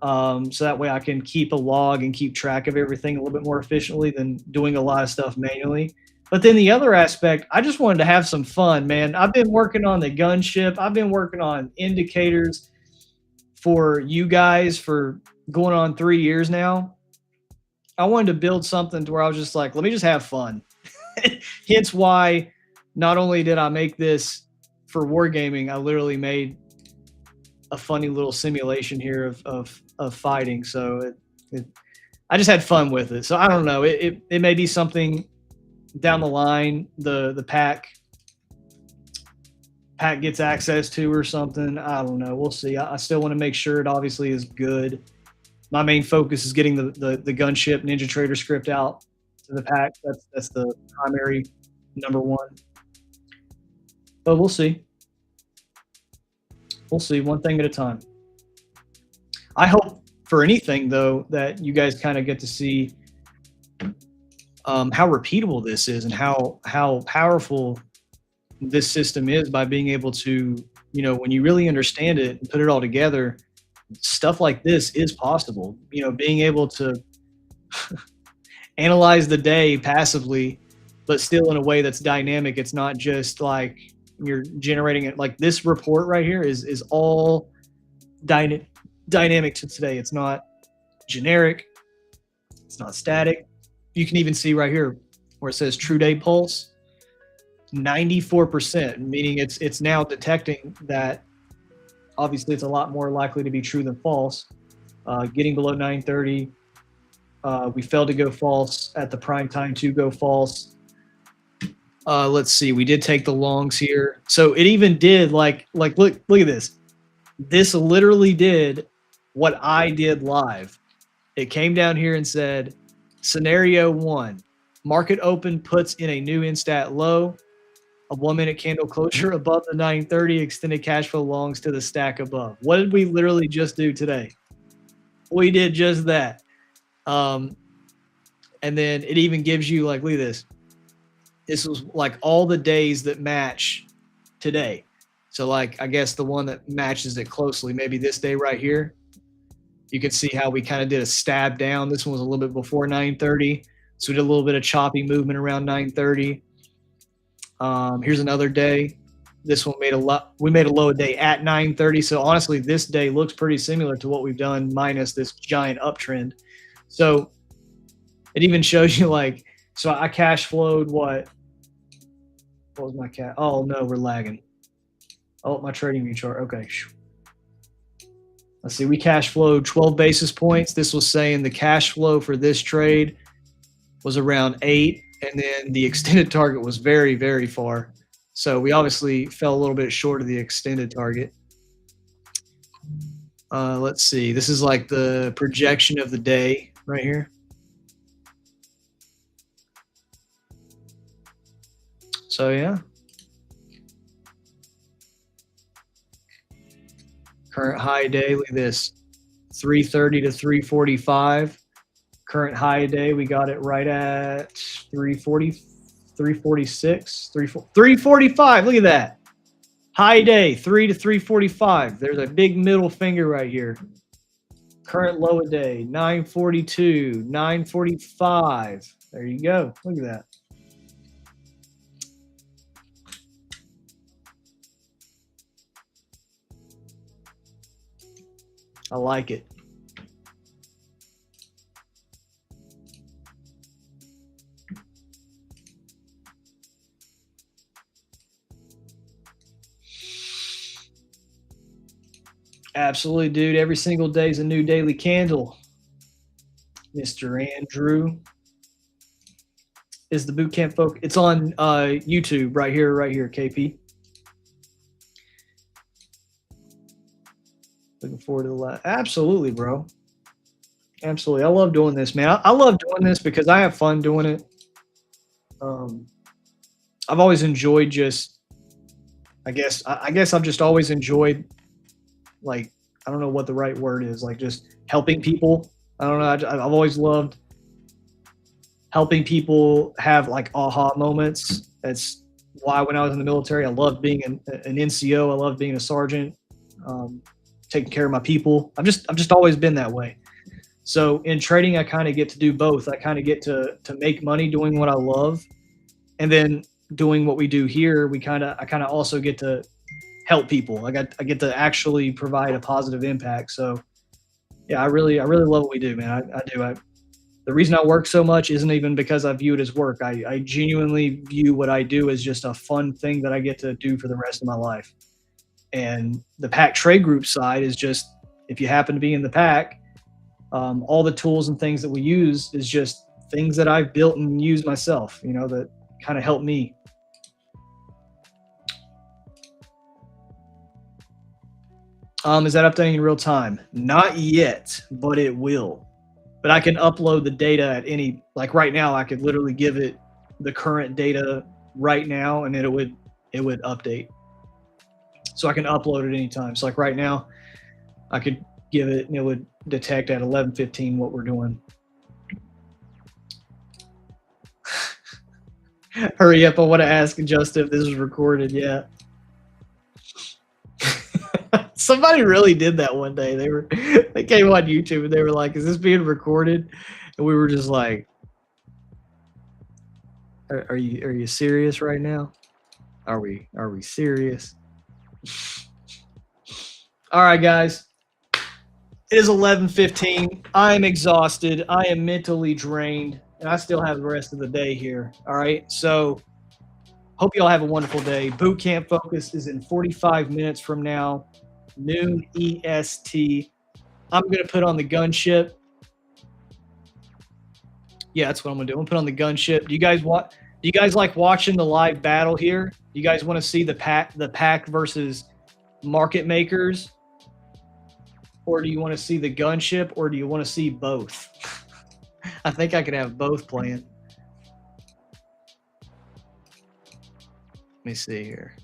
S3: So that way I can keep a log and keep track of everything a little bit more efficiently than doing a lot of stuff manually. But then the other aspect, I just wanted to have some fun, man. I've been working on the gunship. I've been working on indicators for you guys for going on 3 years now. I wanted to build something to where I was just like, let me just have fun. Hence why not only did I make this for wargaming, I literally made a funny little simulation here of fighting. So I just had fun with it. So I don't know. It may be something down the line the pack gets access to or something. I don't know. We'll see. I still want to make sure it obviously is good. My main focus is getting the gunship Ninja Trader script out to the pack. That's the primary number one. But we'll see. We'll see, one thing at a time. I hope for anything though that you guys kind of get to see how repeatable this is and how powerful this system is by being able to, you know, when you really understand it and put it all together, stuff like this is possible. You know, being able to analyze the day passively, but still in a way that's dynamic. It's not just like you're generating it. Like this report right here is all dynamic to today. It's not generic. It's not static. You can even see right here where it says true day pulse, 94%, meaning it's now detecting that obviously it's a lot more likely to be true than false. Getting below 930, we failed to go false at the prime time to go false. Let's see, we did take the longs here. So it even did like look at this. This literally did what I did live. It came down here and said, scenario 1, market open puts in a new instat low, a 1 minute candle closure above the 930, extended cash flow longs to the stack above. What did we literally just do today? We did just that. And then it even gives you like, look at this. This was like all the days that match today. So like, I guess the one that matches it closely, maybe this day right here. You can see how we kind of did a stab down. This one was a little bit before 930. So we did a little bit of choppy movement around 930. Here's another day. This one we made a low day at 930. So honestly, this day looks pretty similar to what we've done minus this giant uptrend. So it even shows you like, so I cash flowed what was my cash? Oh no, we're lagging. Oh, my trading view chart. Okay. Let's see, we cash flowed 12 basis points. This was saying the cash flow for this trade was around 8, and then the extended target was very, very far. So we obviously fell a little bit short of the extended target. Let's see, this is like the projection of the day right here. So yeah. Current high day, look at this, 330 to 345. Current high day, we got it right at 340, 346, 345. Look at that. High day, 3 to 345. There's a big middle finger right here. Current low a day, 942, 945. There you go. Look at that. I like it. Absolutely, dude. Every single day is a new daily candle. Mr. Andrew is the bootcamp focus. It's on YouTube right here, KP. Looking forward to the last. Absolutely, bro. Absolutely. I love doing this, man. I love doing this because I have fun doing it. I've always enjoyed just, I guess I've just always enjoyed, like, I don't know what the right word is, like just helping people. I don't know. I've always loved helping people have like aha moments. That's why when I was in the military, I loved being an NCO. I loved being a sergeant, taking care of my people. I've just always been that way. So in trading, I kind of get to do both. I kind of get to make money doing what I love, and then doing what we do here. I kind of also get to help people. I get to actually provide a positive impact. So yeah, I really love what we do, man. I do. The reason I work so much isn't even because I view it as work. I genuinely view what I do as just a fun thing that I get to do for the rest of my life. And the Pack Trade Group side is just, if you happen to be in the pack, all the tools and things that we use is just things that I've built and used myself, you know, that kind of help me. Is that updating in real time? Not yet, but it will. But I can upload the data at any, like right now, I could literally give it the current data right now, and then it would update. So I can upload it anytime. So like right now, I could give it, and it would detect at 11:15 what we're doing. Hurry up! I want to ask Justun if this is recorded. Yeah. Somebody really did that one day. They came on YouTube and they were like, "Is this being recorded?" And we were just like, "Are you serious right now? Are we serious?" All right, guys. It is 11:15. I am exhausted. I am mentally drained, and I still have the rest of the day here. All right. So hope you all have a wonderful day. Boot camp focus is in 45 minutes from now. Noon EST. I'm gonna put on the gunship. Yeah, that's what I'm gonna do. I'm gonna put on the gunship. Do you guys like watching the live battle here? Do you guys want to see the pack versus market makers, or do you want to see the gunship, or do you want to see both? I think I could have both playing. Let me see here.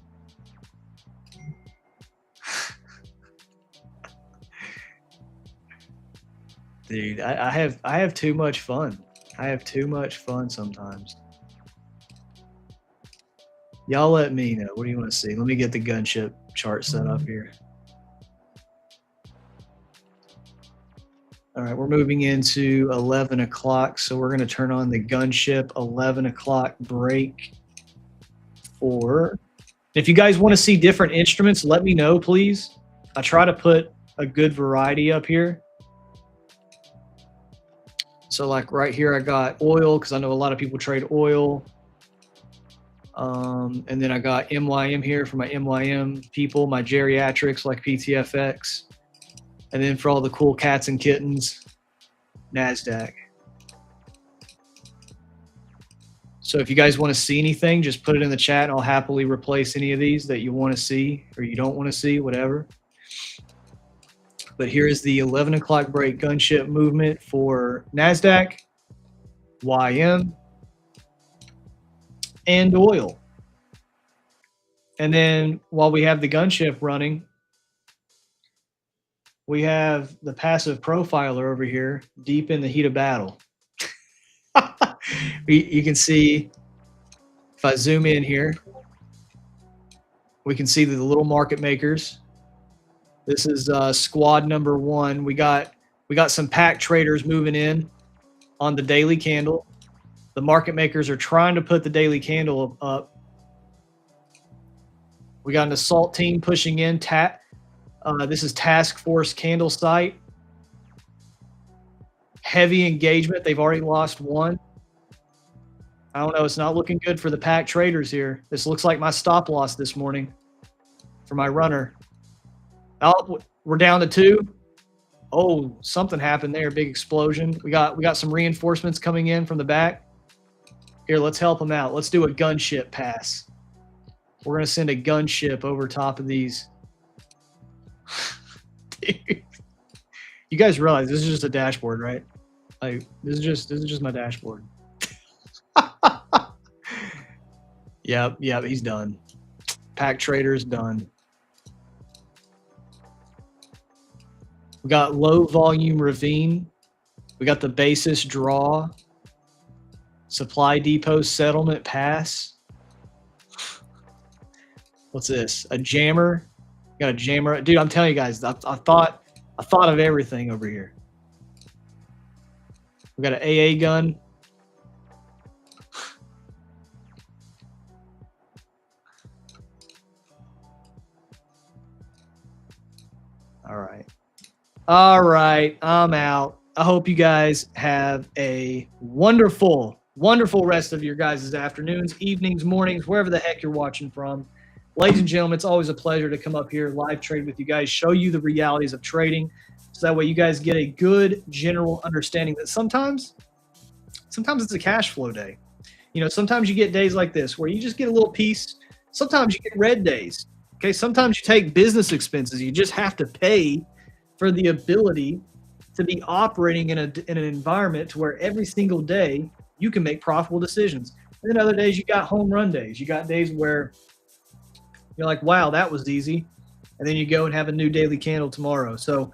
S3: Dude, I have too much fun. I have too much fun sometimes. Y'all let me know. What do you want to see? Let me get the gunship chart set up here. All right, we're moving into 11 o'clock, so we're going to turn on the gunship 11 o'clock break. If you guys want to see different instruments, let me know, please. I try to put a good variety up here. So like right here, I got oil because I know a lot of people trade oil. And then I got MYM here for my MYM people, my geriatrics like PTFX. And then for all the cool cats and kittens, Nasdaq. So if you guys want to see anything, just put it in the chat and I'll happily replace any of these that you want to see or you don't want to see, whatever. But here is the 11 o'clock break gunship movement for Nasdaq, YM, and oil. And then while we have the gunship running, we have the passive profiler over here deep in the heat of battle. You can see, if I zoom in here, we can see the little market makers. This is squad number 1. We got some pack traders moving in on the daily candle. The market makers are trying to put the daily candle up. We got an assault team pushing in. This is task force candle site. Heavy engagement. They've already lost one. I don't know. It's not looking good for the pack traders here. This looks like my stop loss this morning for my runner. Oh, we're down to 2. Oh, something happened there. Big explosion. We got some reinforcements coming in from the back. Here, let's help them out. Let's do a gunship pass. We're going to send a gunship over top of these. Dude. You guys realize this is just a dashboard, right? Like this is just my dashboard. Yep, he's done. Pack trader's done. We got low volume ravine We got the basis draw, supply depot settlement pass. What's this? A jammer? Got a jammer, dude. I'm telling you guys, I thought of everything over here. We got an AA gun. All right, I'm out. I hope you guys have a wonderful, wonderful rest of your guys' afternoons, evenings, mornings, wherever the heck you're watching from. Ladies and gentlemen, it's always a pleasure to come up here, live trade with you guys, show you the realities of trading, so that way you guys get a good general understanding that sometimes it's a cash flow day. You know, sometimes you get days like this where you just get a little piece. Sometimes you get red days. Okay, sometimes you take business expenses. You just have to pay for the ability to be operating in an environment to where every single day you can make profitable decisions. And then other days you got home run days. You got days where you're like, wow, that was easy. And then you go and have a new daily candle tomorrow. So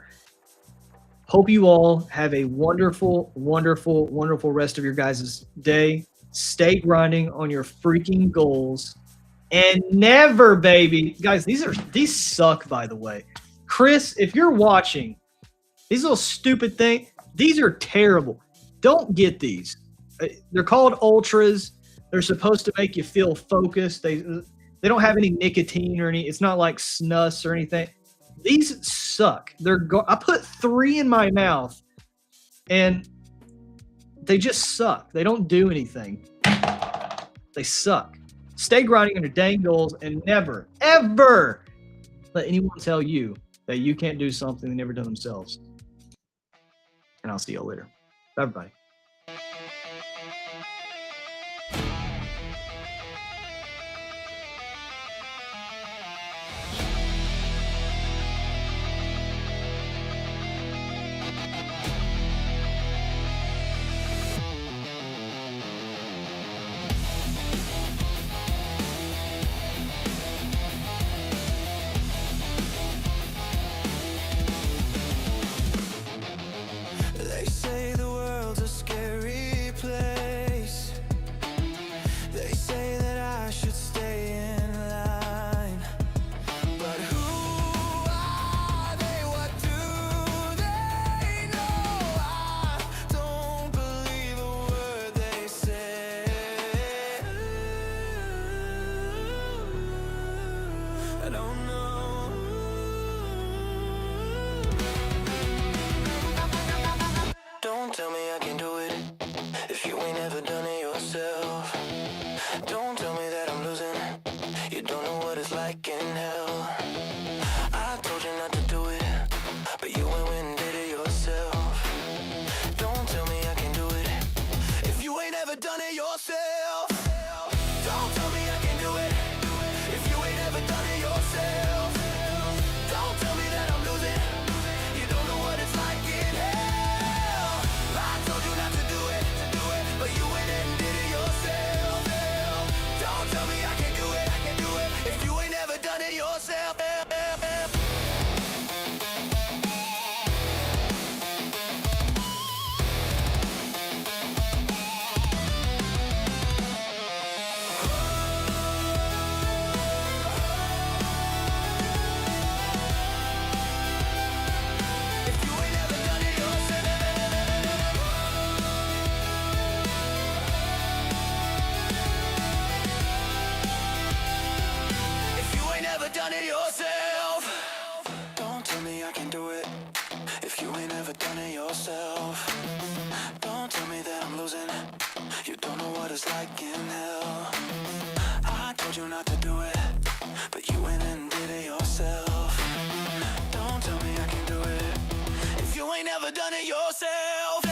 S3: hope you all have a wonderful, wonderful, wonderful rest of your guys' day. Stay grinding on your freaking goals. And never, baby. Guys, these suck, by the way. Chris, if you're watching, these little stupid things, these are terrible. Don't get these. They're called ultras. They're supposed to make you feel focused. They don't have any nicotine or any. It's not like snus or anything. These suck. I put 3 in my mouth, and they just suck. They don't do anything. They suck. Stay grinding on your dang goals, and never, ever let anyone tell you that you can't do something they never done themselves. And I'll see you all later. Bye, everybody.
S7: They say the world's a scary place. They say that I should stay in line. But who are they? What do they know? I don't believe a word they say. I don't know. Don't tell me I can do it if you ain't ever done it yourself. Don't tell me that I'm losing. You don't know what it's like in hell. I told you not to do it, but you went and did it yourself. Don't tell me I can do it if you ain't ever done it yourself. Don't tell me I can do it if you ain't ever done it yourself. Don't tell me that I'm losing. You don't know what it's like in hell. I told you not to do it, but you went and did it yourself. Don't tell me I can do it if you ain't ever done it yourself. If you ain't ever done it yourself. Don't tell me I can do it if you ain't ever done it yourself. Don't tell me that I'm losing. You don't know what it's like in hell. I told you not to do it, but you went and did it yourself. Don't tell me I can do it if you ain't ever done it yourself.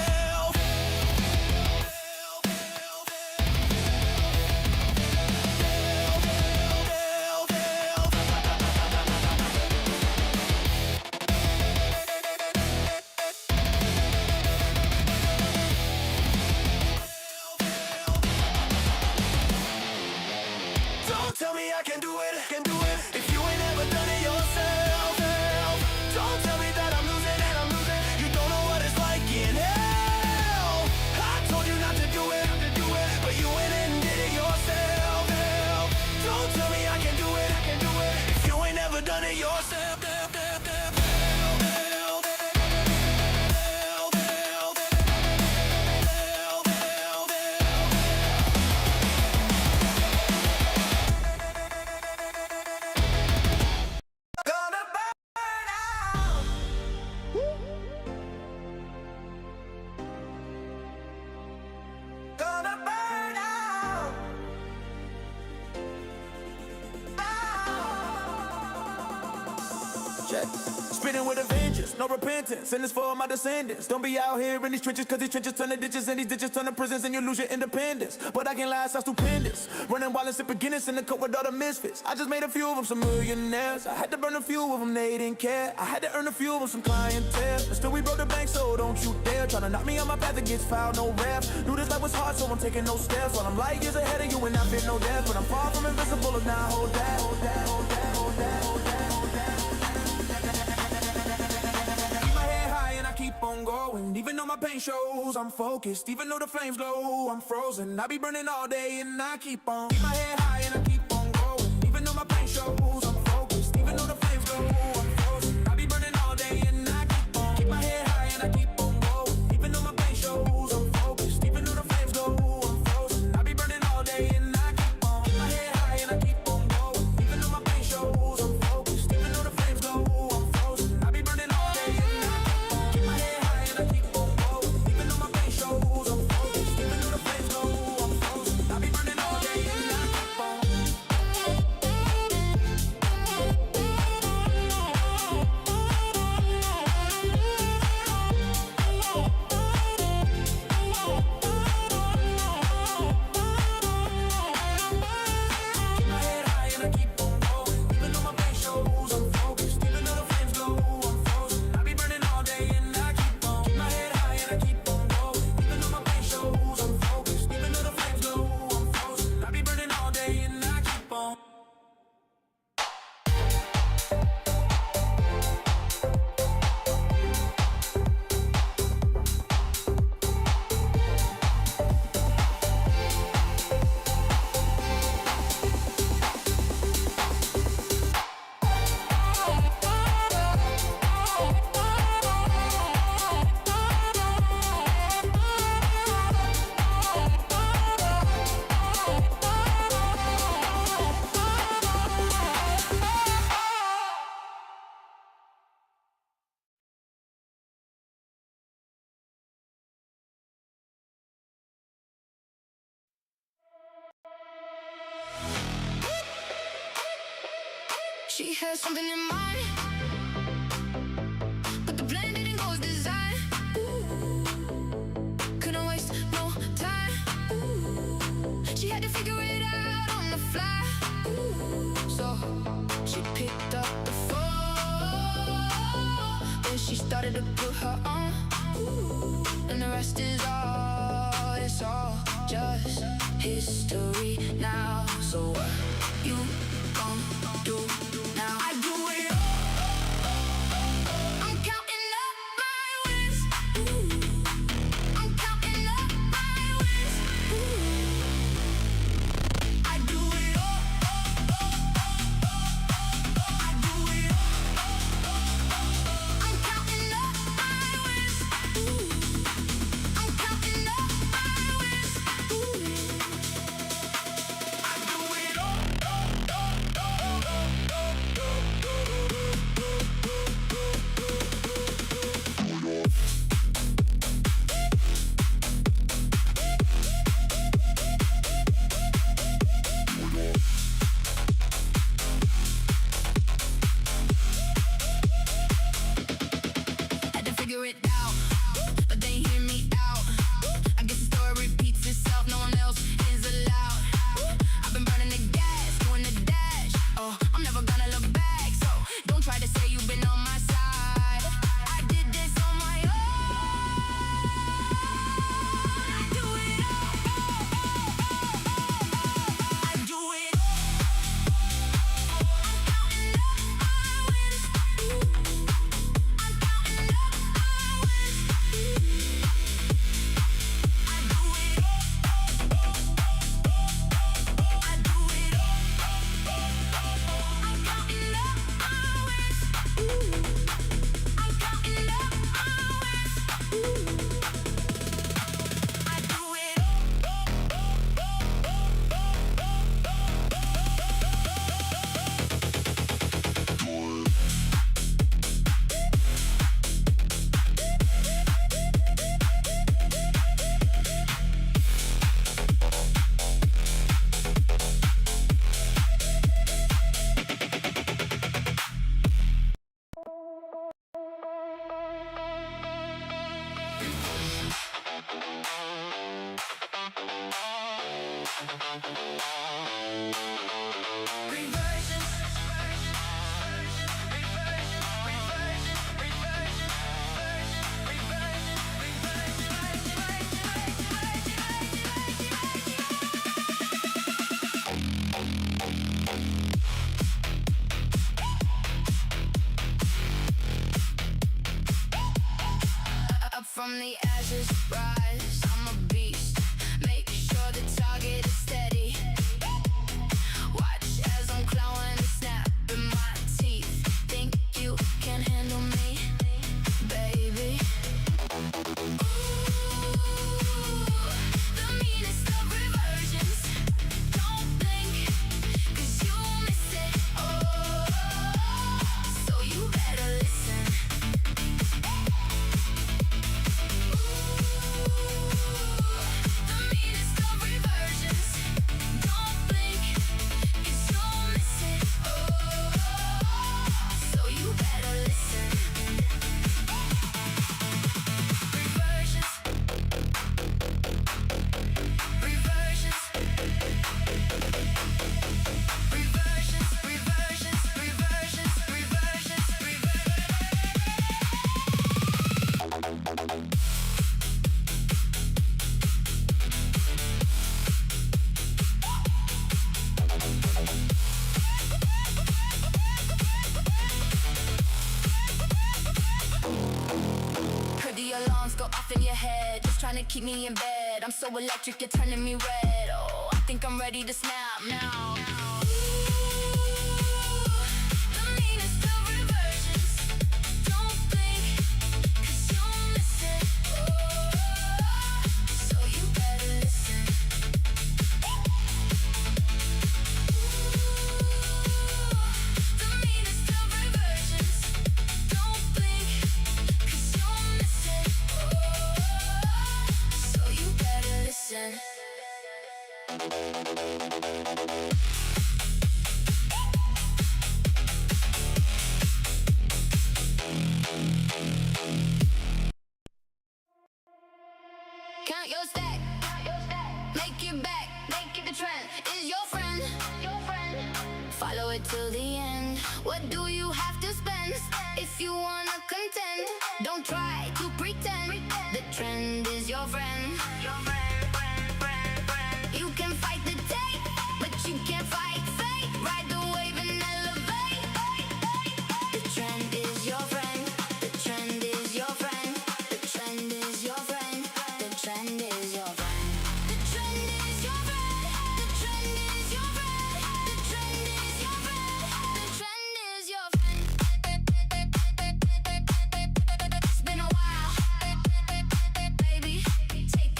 S7: Don't tell me I can do it, if you ain't ever done it yourself. Don't tell me that I'm losing, you don't know what it's yeah. Spitting with a vengeance, no repentance, and it's for my descendants. Don't be out here in these trenches, cause these trenches turn to ditches, and these ditches turn to prisons, and you lose your independence. But I can't lie, I'm stupendous. Running wild and sipping Guinness in the cup with all the misfits. I just made a few of them some millionaires. I had to burn a few of them, they didn't care. I had to earn a few of them some clientele. But still we broke the bank, so don't you dare. Tryna knock me on my path, it gets foul, no rap. Knew this life was hard, so I'm taking no steps. While I'm light years ahead of you, and I fear no death. But I'm far from invincible, if not hold that, hold that, hold that, hold that, hold that. Keep on going, even though my pain shows I'm focused, even though the flames glow, I'm frozen. I be burning all day and I keep on. Keep my head high and I keep on going, even though my pain shows I'm focused, even though the flames glow, I'm frozen. I be burning all day and I keep on. Keep my head high and I keep on going, even though my pain shows I'm focused, even though the flames glow, I'm frozen. I be burning all day and I keep on. Keep my head high and I keep on going, even though my pain shows I'm focused, even though the flames glow, I'm frozen. I be burning all day and I keep on.
S15: She has something in mind, but the plan didn't go as designed. Couldn't waste no time. She had to figure it out on the fly. So she picked up the phone, then she started to put her on, and the rest is all, it's all just history now. So what you gon' do now? I do it all. I'm counting up my wins. I'm counting up my wins. I do it all. I do it all. I'm counting up my wins. I'm counting up my wins. I do it all. Up from the ashes, rise, I'm a beast. Make sure the target is steady. Watch as I'm clawing and snapping my teeth. Think you can handle me, baby? Ooh, the meanest of reversions. Don't blink, 'cause you'll miss it. Oh, so you better listen. The meanest of reversions. Don't blink, 'cause you'll miss it. Oh, so you better listen. Reversions. Reversions. Reversions. Reversions. Reversions. Reversions. Heard the alarms go off in your head, just trying to keep me in bed. I'm so electric, you're turning me red. Oh, I think I'm ready to snap now. The meanest of reversions. Don't blink, 'cause you'll miss it. So you better listen. The meanest of reversions. Don't blink, 'cause you'll miss it. So you better listen. Count your stack, make it back, make it the trend. Is your friend, follow it till the end. What do you have to spend if you wanna contend? Don't try to pretend, the trend is your friend. You can fight the day, but you can't fight fate. Ride the wave and elevate. The trend is your friend, the trend is your friend, the trend is your friend, the trend is your friend. The trend is your friend, the trend is your friend, the trend is your friend, the trend is your friend. It's been a while, baby, take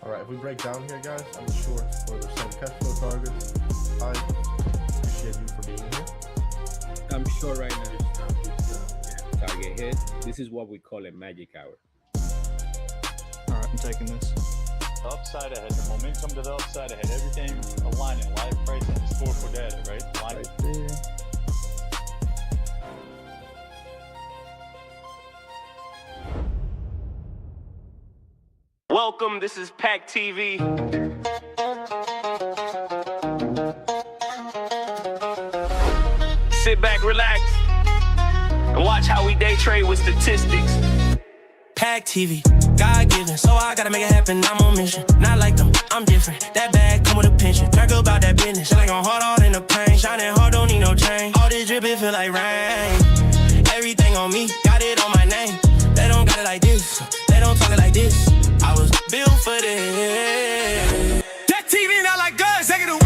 S1: All right, if we break down here, guys, I'm short for the same cash flow targets. I appreciate you for being here.
S2: I'm sure right now target hit. This is what we call a magic hour.
S3: All right, I'm taking this.
S4: The upside ahead, the momentum to the upside ahead, everything aligning, live price and historical data, right? Aligning.
S3: Right there.
S5: Welcome, this is PackTV. Sit back, relax, and watch how we day trade with statistics.
S6: PackTV, God given, so I gotta make it happen. I'm on mission, not like them, I'm different. That bag come with a pension. Talk about that business, like I'm hard all in the pain. Shining hard, don't need no chain. All this drip, it feel like rain. Everything on me, got it on my name. They don't got it like this, they don't talk it like this. I was built for this. That TV not like guns, take it away.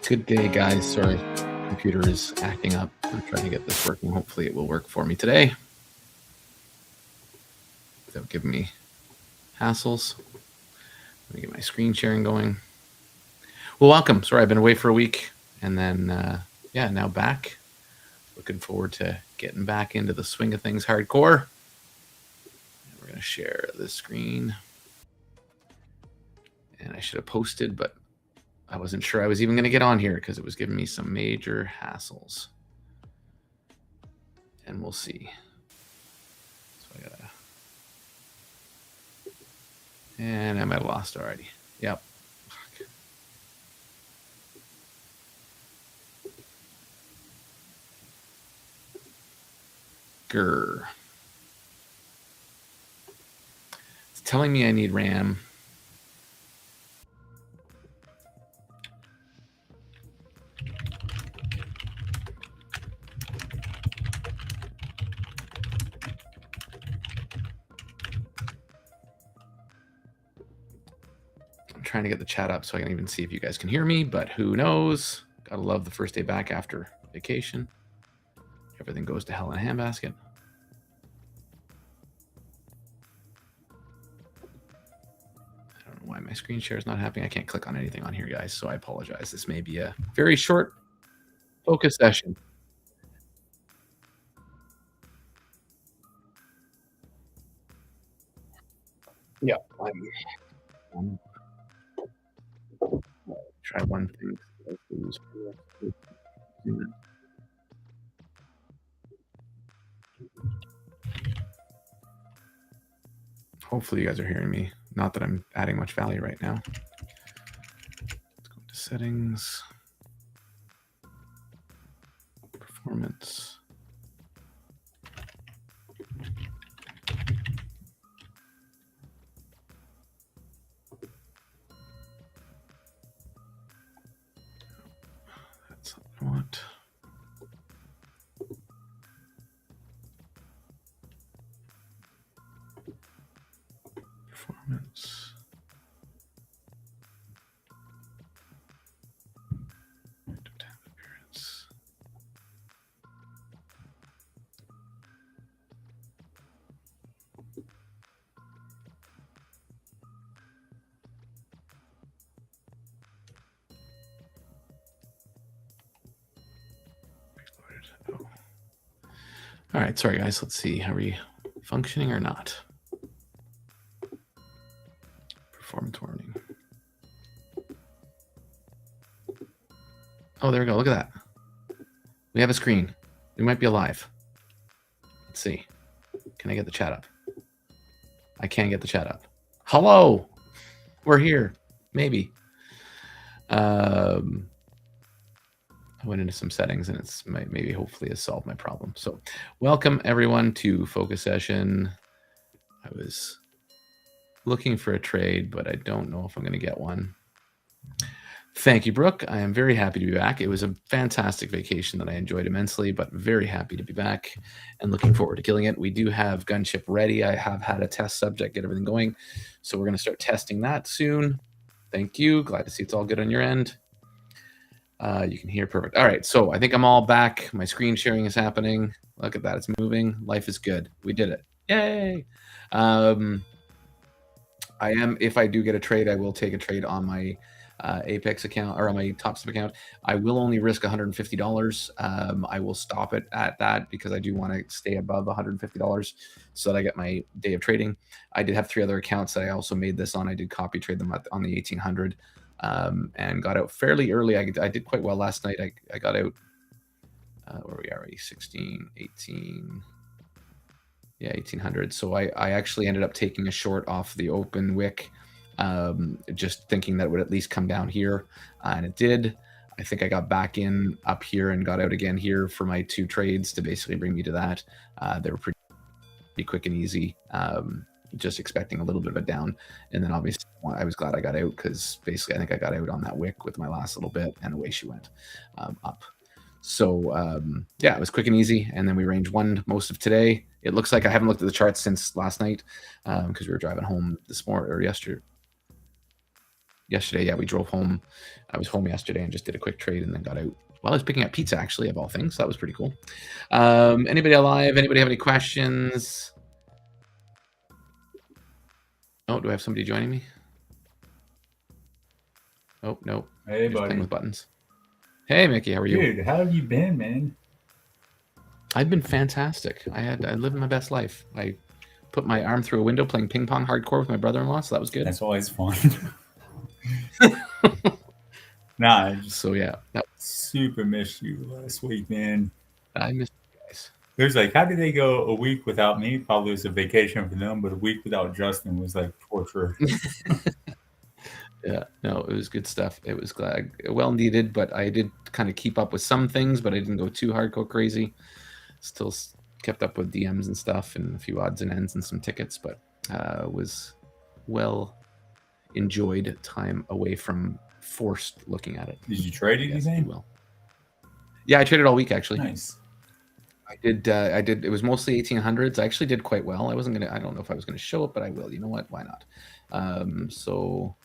S16: Good day, guys. Sorry, computer is acting up. I'm trying to get this working. Hopefully it will work for me today without giving me hassles. Let me get my screen sharing going. Well, welcome. Sorry, I've been away for a week, and then yeah, now back. Looking forward to getting back into the swing of things hardcore. And we're going to share the screen. And I should have posted, but I wasn't sure I was even going to get on here because it was giving me some major hassles. And we'll see. So I gotta. And I might have lost already. Yep. Fuck. Grr. It's telling me I need RAM. Trying to get the chat up so I can even see if you guys can hear me, but who knows? Gotta love the first day back after vacation. Everything goes to hell in a handbasket. I don't know why my screen share is not happening. I can't click on anything on here, guys, so I apologize. This may be a very short focus session. Yeah, try one thing. Hopefully you guys are hearing me. Not that I'm adding much value right now. Let's go into settings. Performance. That's what I want. Performance. Don't have appearance. Oh. All right, sorry guys. Let's see. Are we functioning or not? Performance warning. Oh, there we go. Look at that. We have a screen. We might be alive. Let's see. Can I get the chat up? I can't get the chat up. Hello. We're here. Maybe. I went into some settings and it's maybe hopefully has solved my problem. So welcome everyone to Focus Session. I was looking for a trade, but I don't know if I'm going to get one. Thank you, Brooke. I am very happy to be back. It was a fantastic vacation that I enjoyed immensely, but very happy to be back and looking forward to killing it. We do have Gunship ready. I have had a test subject, get everything going. So we're going to start testing that soon. Thank you. Glad to see it's all good on your end. You can hear perfect. All right. So I think I'm all back. My screen sharing is happening. Look at that. It's moving. Life is good. We did it. Yay. If I do get a trade, I will take a trade on my Apex account or on my TopStep account. I will only risk $150. I will stop it at that because I do want to stay above $150 so that I get my day of trading. I did have 3 other accounts that I also made this on. I did copy trade them on the 1800 and got out fairly early. I did quite well last night. I got out where we are already 16, 18. Yeah, 1800. So I actually ended up taking a short off the open wick, just thinking that it would at least come down here, and it did. I think I got back in up here and got out again here for my 2 trades to basically bring me to that. They were pretty quick and easy, just expecting a little bit of a down. And then obviously I was glad I got out because basically I think I got out on that wick with my last little bit and away she went up. So yeah, it was quick and easy. And then we range 1 most of today. It looks like I haven't looked at the charts since last night because we were driving home this morning or yesterday. Yeah, we drove home. I was home yesterday and just did a quick trade and then got out. Well, I was picking up pizza actually, of all things. So that was pretty cool. Anybody alive? Anybody have any questions? Oh, do I have somebody joining me? Oh, no.
S13: Hey,
S16: Just
S13: buddy.
S16: playing with buttons. Hey, Mickey, how are you?
S13: Dude, how have you been, man?
S16: I've been fantastic. I lived my best life. I put my arm through a window playing ping pong hardcore with my brother-in-law, so that was good.
S13: That's always fun. Nah, I just
S16: so yeah,
S13: super missed you last week, man.
S16: I missed you guys.
S13: It was like, how did they go a week without me? Probably was a vacation for them, but a week without Justin was like torture.
S16: Yeah, no, it was good stuff. It was well needed, but I did kind of keep up with some things, but I didn't go too hardcore crazy. Still kept up with DMs and stuff and a few odds and ends and some tickets, but was well enjoyed time away from forced looking at it.
S13: Did you trade anything?
S16: Well, yeah, I traded all week actually.
S13: Nice.
S16: I did. It was mostly 1800s. I actually did quite well. I don't know if I was gonna show it, but I will. You know what? Why not? So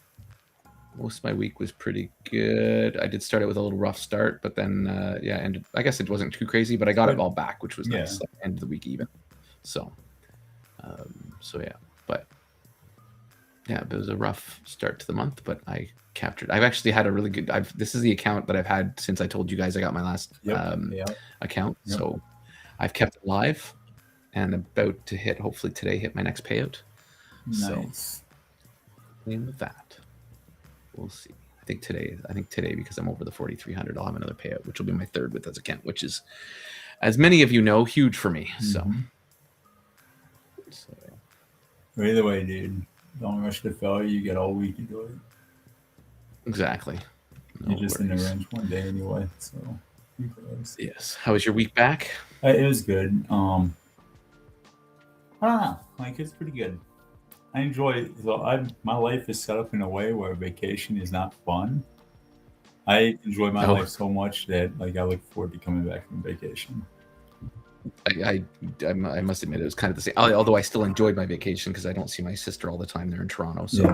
S16: most of my week was pretty good. I did start it with a little rough start, but then yeah, and I guess it wasn't too crazy, but I got it all back, which was nice. Like, end of the week even. So yeah, but yeah, it was a rough start to the month, but I captured. I've actually had a really good. This is the account that I've had since I told you guys I got my last account. Yep. So I've kept it live, and about to hopefully today hit my next payout.
S13: Nice.
S16: So, with that, we'll see. I think today because I'm over the 4,300, I'll have another payout, which will be my 3rd with this account, which is, as many of you know, huge for me. So
S13: either way, dude, don't rush the failure. You get all week to do it.
S16: Exactly.
S13: You're just in the range one day anyway. So
S16: yes. How was your week back?
S13: It was good. I don't know. Like, it's pretty good. I enjoy it. So my life is set up in a way where vacation is not fun. I enjoy my life so much that like I look forward to coming back from vacation.
S16: I must admit it was kind of the same. Although I still enjoyed my vacation because I don't see my sister all the time. They're in Toronto. So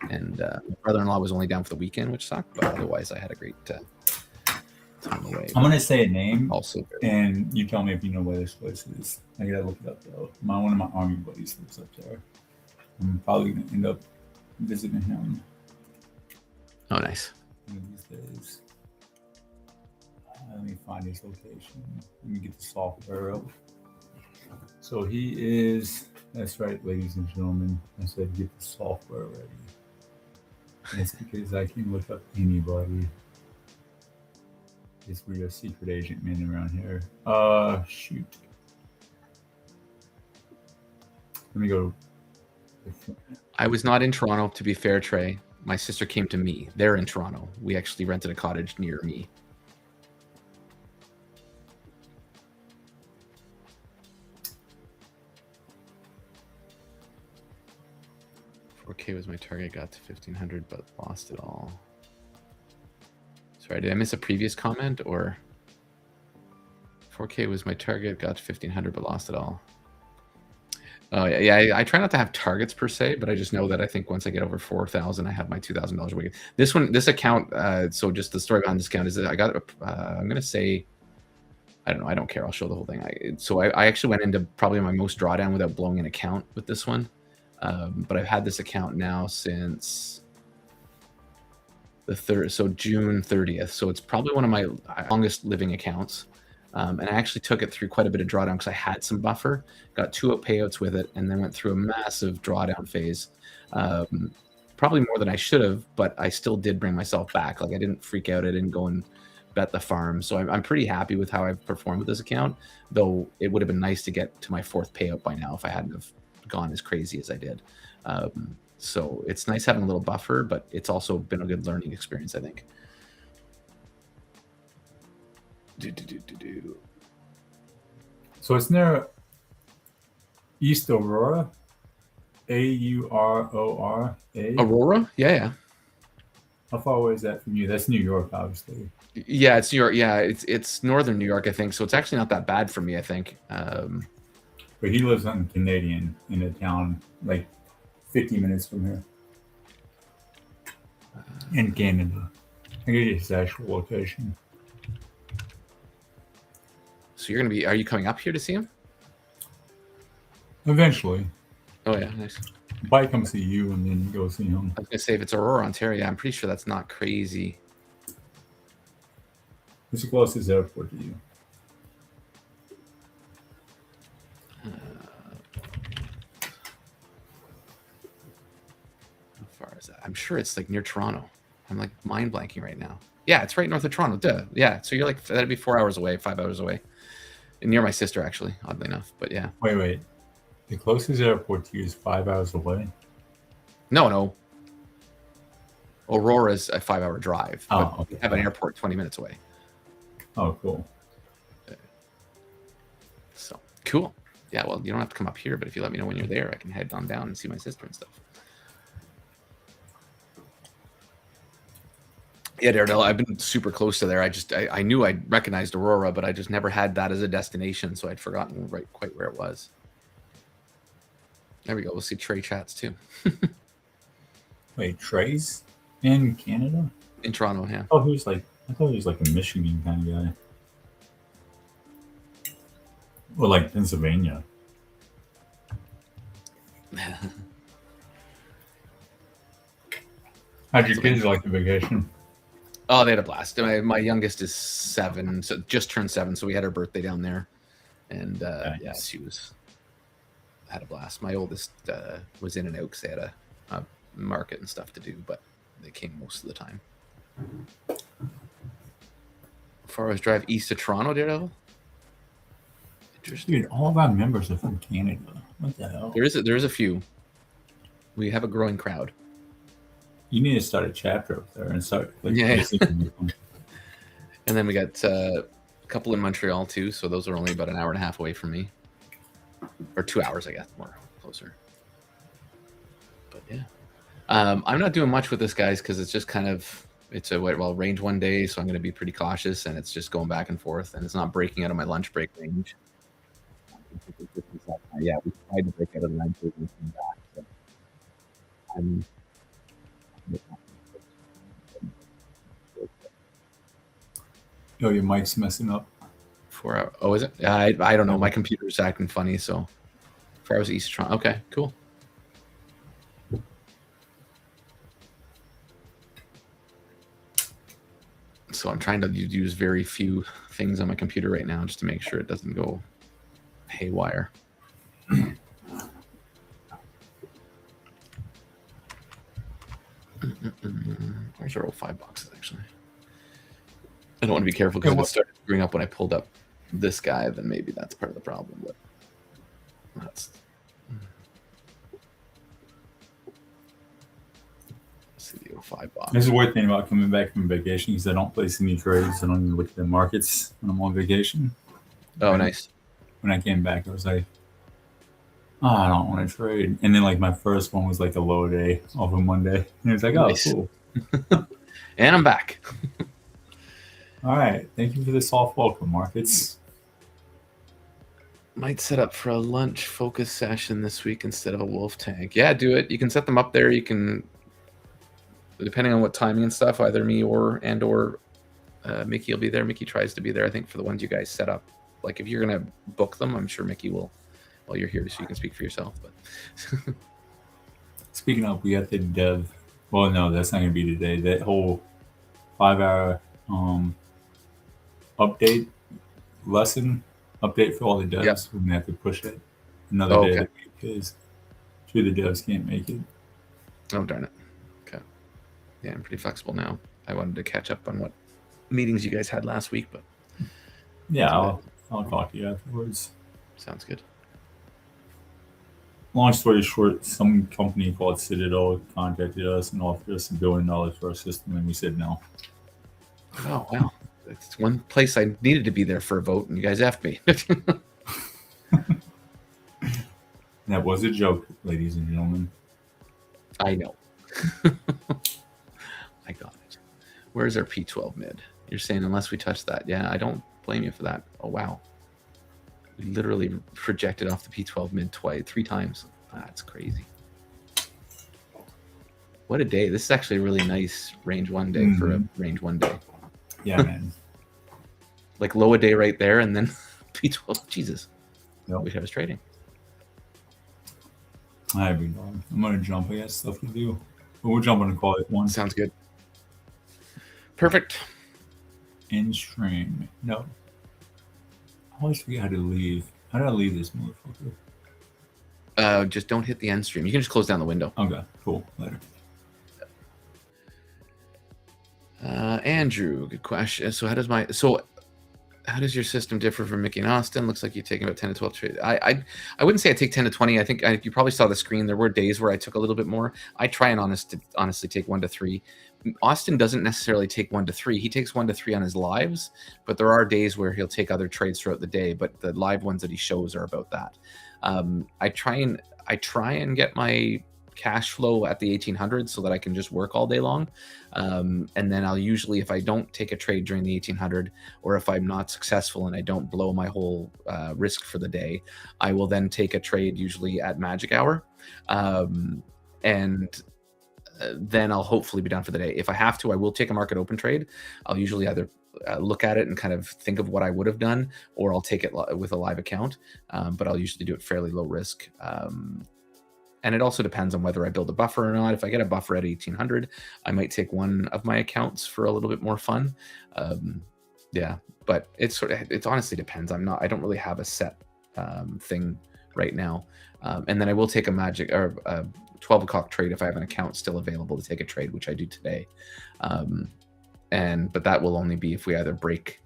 S16: and my brother-in-law was only down for the weekend, which sucked. But otherwise, I had a great time away.
S13: I'm gonna say a name
S16: also,
S13: and you tell me if you know where this place is. I gotta look it up though. One of my army buddies lives up there. I'm probably gonna end up visiting him.
S16: Oh, nice.
S13: One of these days. Let me find his location. Let me get the software up. So he is. That's right, ladies and gentlemen. I said get the software ready. And it's because I can look up anybody. Is we a secret agent man around here? Shoot. Let me go.
S16: I was not in Toronto, to be fair, Trey. My sister came to me. They're in Toronto. We actually rented a cottage near me. $4K was my target. Got to 1,500, but lost it all. Sorry, did I miss a previous comment? Or 4K was my target. Got to 1,500, but lost it all. Oh yeah. I try not to have targets per se, but I just know that I think once I get over 4,000, I have my $2,000 a week. This account. So just the story behind this account is that I got. I'm gonna say, I don't know. I don't care. I'll show the whole thing. I actually went into probably my most drawdown without blowing an account with this one. But I've had this account now since the June 30th. So it's probably one of my longest living accounts. And I actually took it through quite a bit of drawdown because I had some buffer, got 2 payouts with it, and then went through a massive drawdown phase. Probably more than I should have, but I still did bring myself back. Like I didn't freak out. I didn't go and bet the farm. So I'm pretty happy with how I've performed with this account, though it would have been nice to get to my 4th payout by now if I hadn't have gone as crazy as I did. So it's nice having a little buffer, but it's also been a good learning experience, I think.
S13: So it's near East Aurora, Aurora.
S16: Aurora? Yeah.
S13: How far away is that from you? That's New York, obviously.
S16: Yeah, it's New York. Yeah, it's northern New York, I think. So it's actually not that bad for me, I think.
S13: But he lives on Canadian in a town like 50 minutes from here. In Canada. I get his actual location.
S16: So are you coming up here to see him?
S13: Eventually.
S16: Oh yeah, nice.
S13: Bike come see you and then go see him.
S16: I was gonna say if it's Aurora, Ontario, I'm pretty sure that's not crazy.
S13: What's the closest airport to you?
S16: How far is that? I'm sure it's like near Toronto. I'm like mind blanking right now. Yeah, it's right north of Toronto. Duh. Yeah, so you're like, that'd be 4 hours away, 5 hours away. And near my sister, actually, oddly enough. But yeah.
S13: Wait. The closest airport to you is 5 hours away?
S16: No. Aurora's a 5-hour drive.
S13: Oh,
S16: okay. We have an airport 20 minutes away.
S13: Oh, cool.
S16: So, cool. Yeah, well, you don't have to come up here, but if you let me know when you're there, I can head on down and see my sister and stuff. Yeah, Daredevil, I've been super close to there. I knew I recognized Aurora, but I just never had that as a destination, so I'd forgotten quite where it was. There we go. We'll see Trey chats too.
S13: Wait, Trey's in Canada?
S16: In Toronto, yeah.
S13: Oh, I thought he was like a Michigan kind of guy. Or like Pennsylvania. How'd your kids like the vacation?
S16: Oh, they had a blast. My youngest is 7, so just turned 7, so we had her birthday down there, and
S13: nice.
S16: Yeah, she had a blast. My oldest was in and out because they had a market and stuff to do, but they came most of the time. 4 hours drive east of Toronto, Daredevil. Interesting.
S13: Dude, all of our members are from Canada. What the hell?
S16: There is a few. We have a growing crowd.
S13: You need to start a chapter up there and start.
S16: Yeah. And then we got a couple in Montreal too, so those are only about an hour and a half away from me, or 2 hours, I guess, more closer. But yeah, I'm not doing much with this, guys, because it's just kind of range 1 day, so I'm going to be pretty cautious, and it's just going back and forth, and it's not breaking out of my lunch break range. Yeah, we tried to break out of the lunch break and come back. So
S13: Oh, your mic's messing up.
S16: 4 hours. Oh, is it? I don't know. My computer's acting funny, so 4 hours east of Toronto. Okay, cool. So I'm trying to use very few things on my computer right now just to make sure it doesn't go haywire. Where's our old $5 actually? I don't want to be careful because
S13: Yeah,
S16: if it started screwing up when I pulled up this guy, then maybe that's part of the problem. But that's. See the 05 box.
S13: This is the weird thing about coming back from vacation because I don't place any trades. I don't even look at the markets when I'm on vacation.
S16: Oh, nice.
S13: When I came back, I was like, oh, I don't want to trade. And then like my first one was like a low day off of Monday. And it was like, oh,
S16: Nice.
S13: cool.
S16: And I'm back.
S13: All right. Thank you for the soft welcome, markets.
S16: Might set up for a lunch focus session this week instead of a wolf tank. Yeah, do it. You can set them up there. You can, depending on what timing and stuff, either me or Mickey will be there. Mickey tries to be there, I think, for the ones you guys set up. Like if you're gonna book them, I'm sure Mickey will while you're here, so you can speak for yourself. But
S13: Speaking of, we got the dev. Well, no, that's not gonna be today. That whole 5-hour update lesson update for all the devs.
S16: Yep.
S13: We're gonna have to push it another day
S16: okay.
S13: because two of the devs can't make it.
S16: Oh, darn it. Okay. Yeah, I'm pretty flexible now. I wanted to catch up on what meetings you guys had last week, but
S13: yeah, I'll talk to you afterwards.
S16: Sounds good.
S13: Long story short, some company called Citadel contacted us and offered us $1 billion for our system, and we said no.
S16: Oh, wow. It's one place I needed to be there for a vote, and you guys effed me.
S13: That was a joke, ladies and gentlemen.
S16: I know. I got it. Where's our P12 mid? You're saying unless we touch that. Yeah, I don't blame you for that. Oh, wow. We literally projected off the P12 mid 3 times. That's crazy. What a day. This is actually a really nice range 1 day for a range 1 day.
S13: Yeah, man.
S16: Like low a day right there, and then P12. Jesus.
S13: Yep.
S16: Wish I was trading.
S13: I have I'm gonna jump. I got stuff to do. But we'll jump on a call at 1.
S16: Sounds good. Perfect.
S13: In stream. No. I always forget how to leave. How do I leave this motherfucker?
S16: Just don't hit the end stream. You can just close down the window.
S13: Okay, cool. Later.
S16: Andrew, good question. So how does your system differ from Mickey and Austin? Looks like you're taking about 10 to 12 trades. I wouldn't say I take 10 to 20. I think you probably saw the screen. There were days where I took a little bit more. I try and honestly take 1 to 3. Austin doesn't necessarily take 1 to 3. He takes 1 to 3 on his lives, but there are days where he'll take other trades throughout the day. But the live ones that he shows are about that. I try and get my cash flow at the 1800 so that I can just work all day long. And then I'll usually, if I don't take a trade during the 1800, or if I'm not successful and I don't blow my whole risk for the day, I will then take a trade usually at magic hour. And then I'll hopefully be done for the day. If I have to, I will take a market open trade. I'll usually either look at it and kind of think of what I would have done, or I'll take it with a live account. But I'll usually do it fairly low risk. And it also depends on whether I build a buffer or not. If I get a buffer at 1800, I might take one of my accounts for a little bit more fun. Yeah, but it honestly depends. I don't really have a set thing right now. And then I will take a magic or a 12 o'clock trade if I have an account still available to take a trade, which I do today. But that will only be if we either break.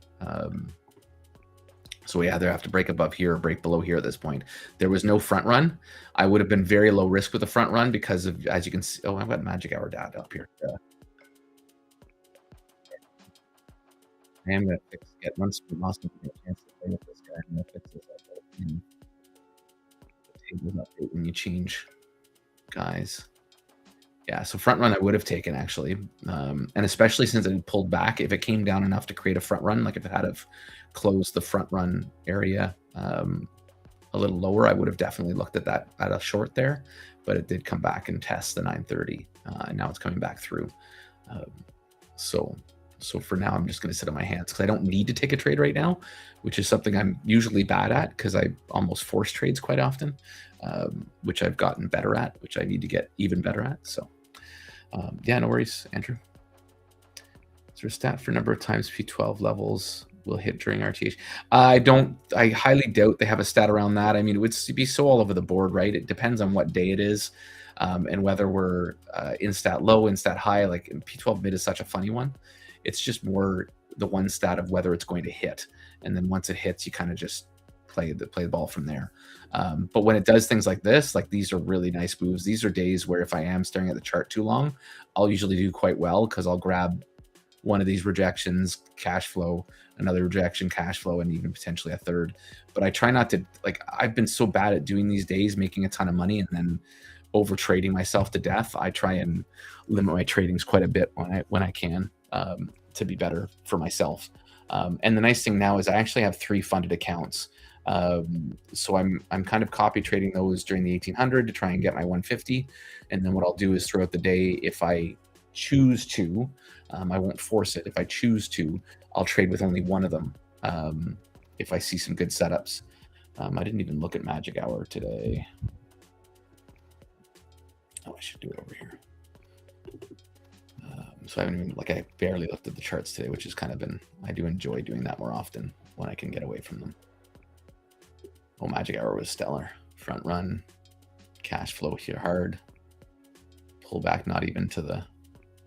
S16: So we either have to break above here or break below here at this point. There was no front run. I would have been very low risk with the front run because of, as you can see, I've got magic hour data up here. I am going to get once we lost a chance to play with this guy. I'm going to fix this up. The table update when you change guys. Yeah, so front run I would have taken actually. And especially since it pulled back, if it came down enough to create a front run, like if it had have closed the front run area a little lower, I would have definitely looked at that at a short there, but it did come back and test the 930. And now it's coming back through. So for now, I'm just going to sit on my hands because I don't need to take a trade right now, which is something I'm usually bad at because I almost force trades quite often, which I've gotten better at, which I need to get even better at. So yeah, no worries, Andrew. Is there a stat for number of times P12 levels will hit during RTH? I highly doubt they have a stat around that. I mean, it would be so all over the board, right? It depends on what day it is and whether we're in stat low, in stat high. Like P12 mid is such a funny one. It's just more the one stat of whether it's going to hit, and then once it hits, you kind of just play the ball from there. But when it does things like this, like these are really nice moves. These are days where if I am staring at the chart too long, I'll usually do quite well because I'll grab one of these rejections, cash flow, another rejection, cash flow, and even potentially a third. But I try not to, like, I've been so bad at doing these days, making a ton of money and then over trading myself to death. I try and limit my tradings quite a bit when I can, to be better for myself. And the nice thing now is I actually have 3 funded accounts. So I'm kind of copy trading those during the 1800 to try and get my 150. And then what I'll do is throughout the day, if I choose to, I won't force it. If I choose to, I'll trade with only one of them. If I see some good setups. I didn't even look at Magic Hour today. Oh, I should do it over here. So I haven't even, like, I barely looked at the charts today, which has kind of been, I do enjoy doing that more often when I can get away from them. Oh, Magic Hour was stellar. Front run, cash flow here hard. Pull back, not even to the,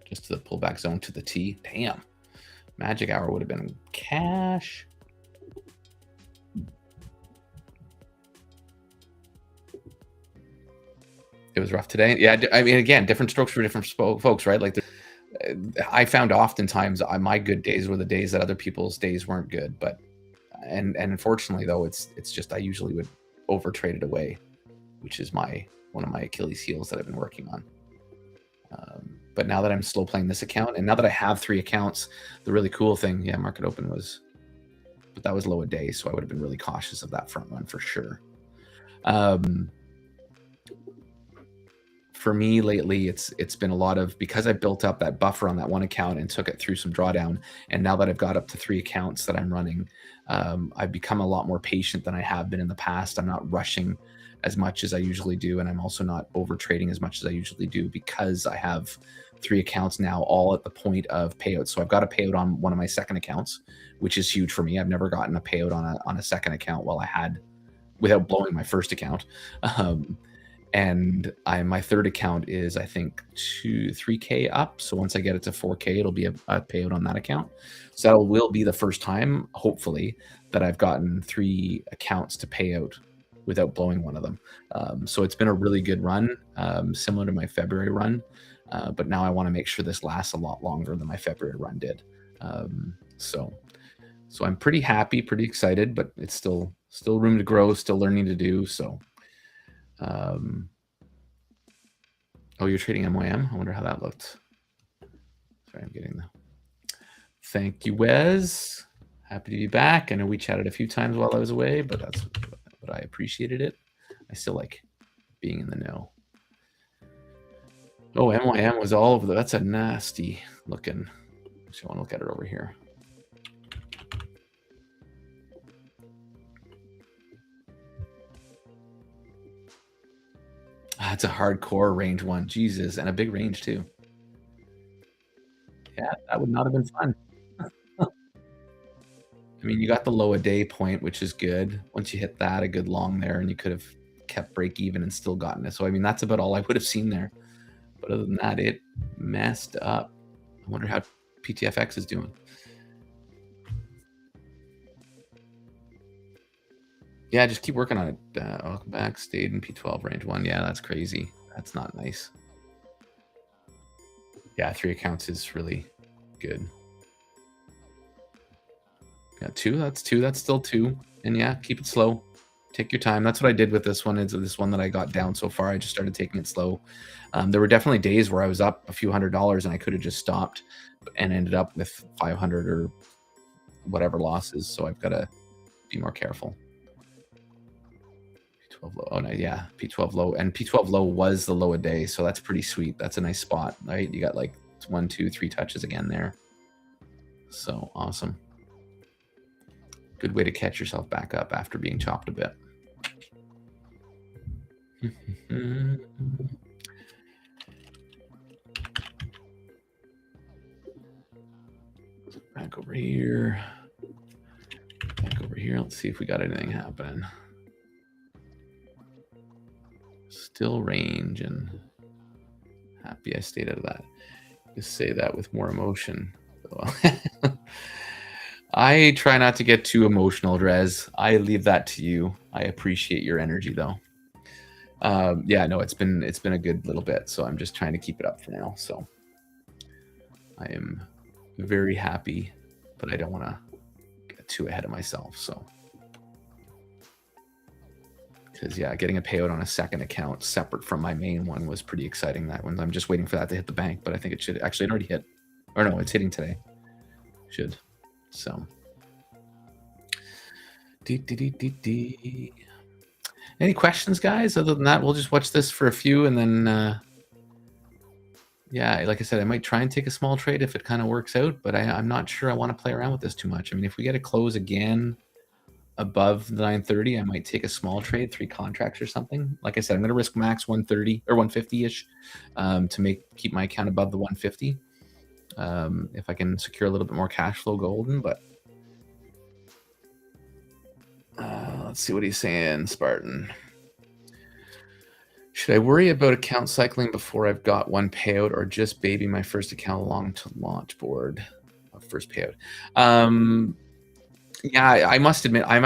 S16: just to the pullback zone to the T. Damn. Magic Hour would have been cash. It was rough today. Yeah, I mean, again, different strokes for different folks, right? Like, I found oftentimes my good days were the days that other people's days weren't good. But and unfortunately, though, it's just I usually would over trade it away, which is one of my Achilles heels that I've been working on. But now that I'm slow playing this account, and now that I have 3 accounts, the really cool thing, yeah, market open was, but that was low a day, so I would have been really cautious of that front run for sure. For me lately, it's been a lot of, because I built up that buffer on that one account and took it through some drawdown, and now that I've got up to 3 accounts that I'm running, I've become a lot more patient than I have been in the past. I'm not rushing as much as I usually do, and I'm also not over trading as much as I usually do because I have 3 accounts now, all at the point of payout. So I've got a payout on one of my second accounts, which is huge for me. I've never gotten a payout on a second account without blowing my first account. And my third account is, I think, 3K up. So once I get it to 4K, it'll be a payout on that account. So that will be the first time, hopefully, that I've gotten 3 accounts to pay out without blowing one of them. So it's been a really good run, similar to my February run. But now I want to make sure this lasts a lot longer than my February run did. So I'm pretty happy, pretty excited, but it's still room to grow, still learning to do. So. Oh, you're trading MYM? I wonder how that looked. Sorry, I'm getting the. Thank you, Wes. Happy to be back. I know we chatted a few times while I was away, but I appreciated it. I still like being in the know. Oh, MYM was all over that's a nasty looking. Actually, I want to look at it over here. That's a hardcore range one. Jesus, and a big range too. Yeah, that would not have been fun. I mean, you got the low a day point, which is good. Once you hit that, a good long there, and you could have kept break even and still gotten it. So, I mean, that's about all I would have seen there. But other than that, it messed up. I wonder how PTFX is doing. Yeah, just keep working on it. Welcome back. Stayed in P12 range 1. Yeah, that's crazy. That's not nice. Yeah, 3 accounts is really good. Got 2. That's 2. That's still 2. And yeah, keep it slow. Take your time. That's what I did with this one. It's this one that I got down so far. I just started taking it slow. There were definitely days where I was up a few $100s and I could have just stopped and ended up with 500 or whatever losses. So I've got to be more careful. P12 low. Oh no, yeah, P12 low, and P12 low was the low a day, so that's pretty sweet. That's a nice spot, right? You got like 1, 2, 3 touches again there. So awesome. Good way to catch yourself back up after being chopped a bit. Back over here. Back over here. Let's see if we got anything happening. Still range, and happy I stayed out of that. Just say that with more emotion. I try not to get too emotional, Drez. I leave that to you. I appreciate your energy, though. Yeah, no, it's been a good little bit, so I'm just trying to keep it up for now. So I am very happy, but I don't want to get too ahead of myself. So because yeah, getting a payout on a second account separate from my main one was pretty exciting. That one, I'm just waiting for that to hit the bank, but I think it should actually, it already hit, or no, it's hitting today. Should. So. Any questions, guys? Other than that, we'll just watch this for a few, and then yeah, like I said, I might try and take a small trade if it kind of works out, but I'm not sure I want to play around with this too much. I mean, if we get a close again above the 930, I might take a small trade, 3 contracts or something. Like I said, I'm going to risk max 130 or 150-ish to keep my account above the 150 if I can secure a little bit more cash flow golden. But let's see what he's saying, Spartan. Should I worry about account cycling before I've got one payout, or just baby my first account along to launch board? First payout. Yeah, I must admit, I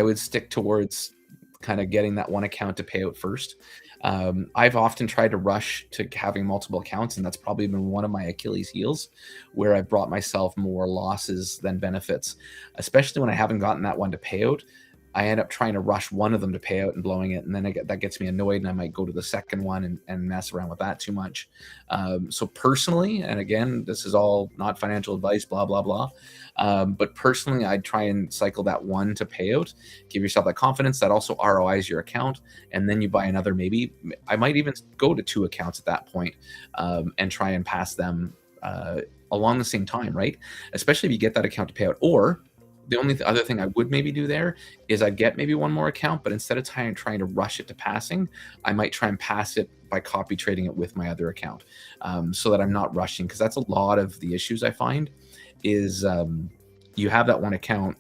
S16: would stick towards kind of getting that one account to pay out first. I've often tried to rush to having multiple accounts, and that's probably been one of my Achilles heels, where I've brought myself more losses than benefits, especially when I haven't gotten that one to pay out. I end up trying to rush one of them to pay out and blowing it, and then that gets me annoyed, and I might go to the second one and mess around with that too much. So personally, and again, this is all not financial advice, blah, blah, blah. But personally, I'd try and cycle that one to pay out, give yourself that confidence that also ROIs your account, and then you buy another. Maybe I might even go to 2 accounts at that point and try and pass them along the same time, right? Especially if you get that account to pay out. Or the only other thing I would maybe do there is I'd get maybe one more account, but instead of trying to rush it to passing, I might try and pass it by copy trading it with my other account so that I'm not rushing, because that's a lot of the issues I find is you have that one account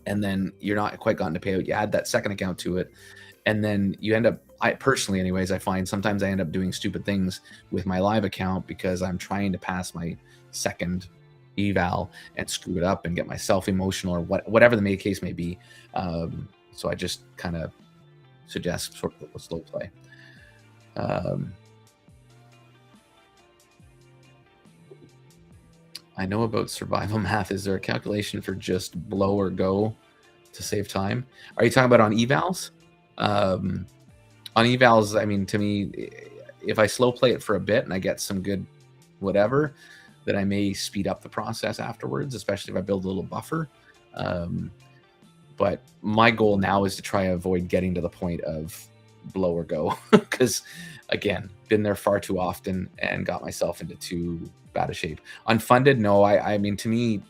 S16: and then you're not quite gotten to pay out. You add that second account to it, and then you end up, I personally anyways, I find sometimes I end up doing stupid things with my live account because I'm trying to pass my second eval and screw it up and get myself emotional or whatever the case may be. So I just kind of suggest sort of a slow play. I know about survival math. Is there a calculation for just blow or go to save time? Are you talking about on evals? On evals, I mean, to me, if I slow play it for a bit and I get some good whatever, that I may speed up the process afterwards, especially if I build a little buffer. But my goal now is to try to avoid getting to the point of blow or go, because again, been there far too often and got myself into too bad a shape. Unfunded, no. I mean, to me,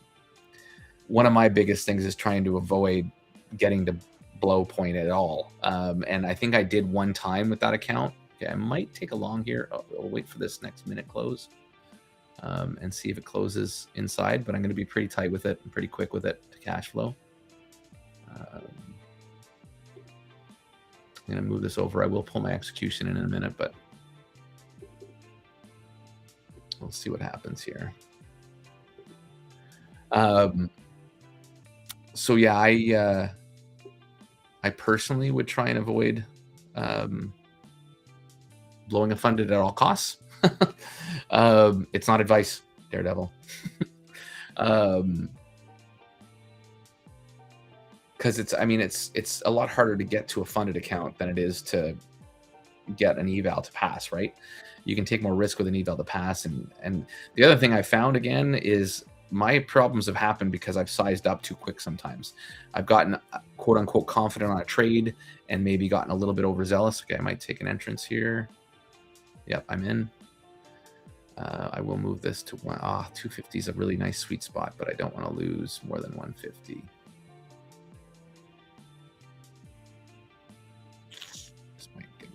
S16: one of my biggest things is trying to avoid getting to blow point at all. And I think I did one time with that account. Okay, I might take a long here. I'll wait for this next minute close. And see if it closes inside, but I'm going to be pretty tight with it and pretty quick with it to cash flow. I'm going to move this over. I will pull my execution in a minute, but we'll see what happens here. So yeah, I personally would try and avoid blowing a funded at all costs. It's not advice, Daredevil. Because it's a lot harder to get to a funded account than it is to get an eval to pass, right? You can take more risk with an eval to pass. And the other thing I found again is my problems have happened because I've sized up too quick sometimes. I've gotten quote unquote confident on a trade and maybe gotten a little bit overzealous. Okay, I might take an entrance here. Yep, I'm in. I will move this to 250 is a really nice sweet spot, but I don't want to lose more than 150. Just might get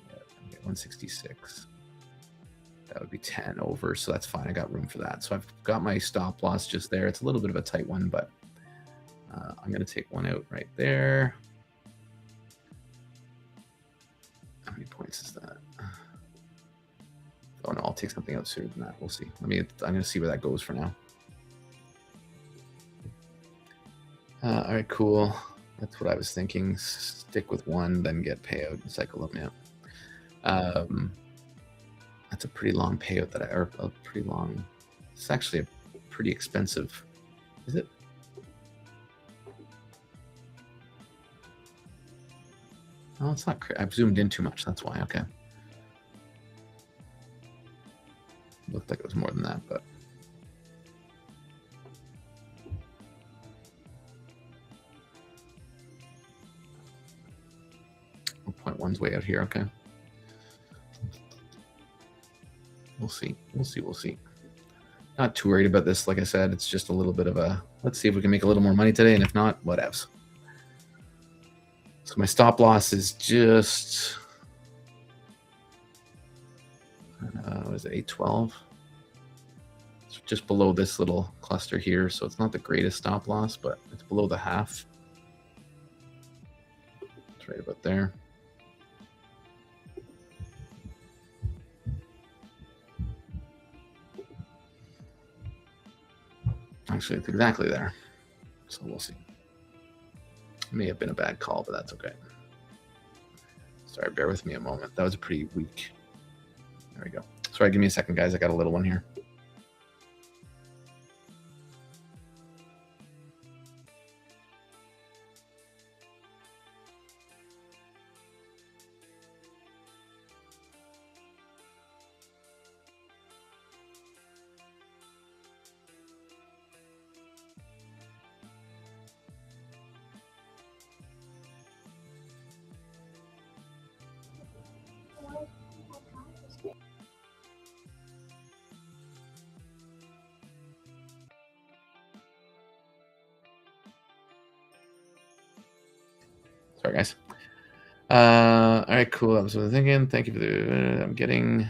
S16: 166. That would be 10 over, so that's fine. I got room for that. So I've got my stop loss just there. It's a little bit of a tight one, but I'm going to take one out right there. How many points is that? Oh no, I'll take something else sooner than that. We'll see. I'm going to see where that goes for now. All right, cool. That's what I was thinking. Stick with one, then get payout and cycle them out. That's a pretty long payout or a pretty long. It's actually a pretty expensive. Is it? Oh, it's not. I've zoomed in too much. That's why. Okay. Looked like it was more than that, but. 0.1's way out here. Okay. We'll see. We'll see. Not too worried about this. Like I said, it's just a little bit of a, let's see if we can make a little more money today. And if not, whatevs. So my stop loss is just, what is it, 812? It's just below this little cluster here. So it's not the greatest stop loss, but it's below the half. It's right about there. Actually, it's exactly there. So we'll see. It may have been a bad call, but that's okay. Sorry, bear with me a moment. That was a pretty weak. There we go. Sorry, give me a second, guys. I got a little one here. Sorry, guys. All right, cool. That was what I was thinking. Thank you for the. I'm getting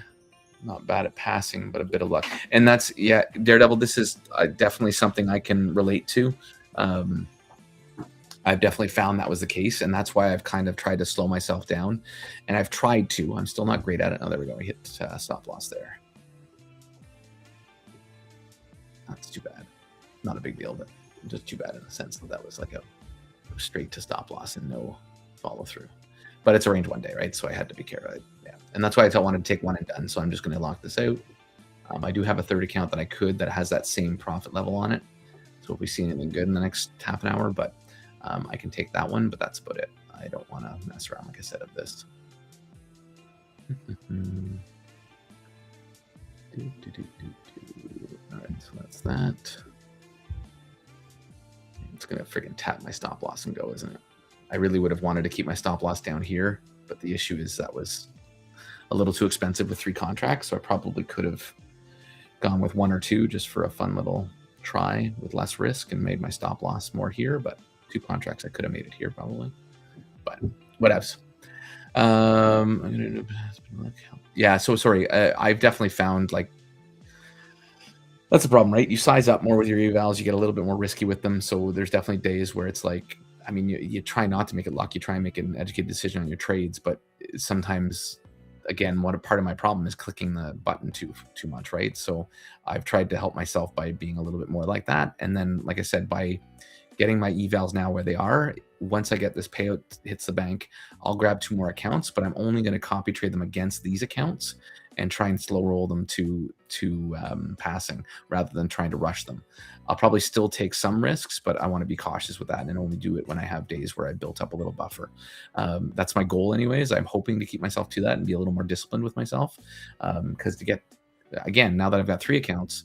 S16: not bad at passing, but a bit of luck. And that's, yeah, Daredevil. This is definitely something I can relate to. I've definitely found that was the case, and that's why I've kind of tried to slow myself down. And I've tried to. I'm still not great at it. Oh, there we go. I hit stop loss there. That's too bad. Not a big deal, but just too bad in the sense that that was like a straight to stop loss and no follow through. But it's a range one day, right? So I had to be careful. Yeah, and that's why I wanted to take one and done. So I'm just going to lock this out. I do have a third account that has that same profit level on it. So if we see anything good in the next half an hour, but I can take that one. But that's about it. I don't want to mess around, like I said, of this. All right, so that's that. It's gonna freaking tap my stop loss and go, isn't it? I really would have wanted to keep my stop loss down here, but the issue is that was a little too expensive with 3 contracts, so I probably could have gone with 1 or 2 just for a fun little try with less risk and made my stop loss more here, but 2 contracts I could have made it here probably. But whatevs. Yeah, so sorry. I've definitely found like that's the problem, right? You size up more with your evals, you get a little bit more risky with them. So there's definitely days where it's like, I mean, you try not to make it luck. You try and make an educated decision on your trades, but sometimes, again, what a part of my problem is clicking the button too much, right? So I've tried to help myself by being a little bit more like that. And then, like I said, by getting my evals now where they are, once I get this payout hits the bank, I'll grab 2 more accounts, but I'm only going to copy trade them against these accounts and try and slow roll them to passing rather than trying to rush them. I'll probably still take some risks, but I want to be cautious with that and only do it when I have days where I built up a little buffer. That's my goal anyways. I'm hoping to keep myself to that and be a little more disciplined with myself. Because to get, again, now that I've got 3 accounts,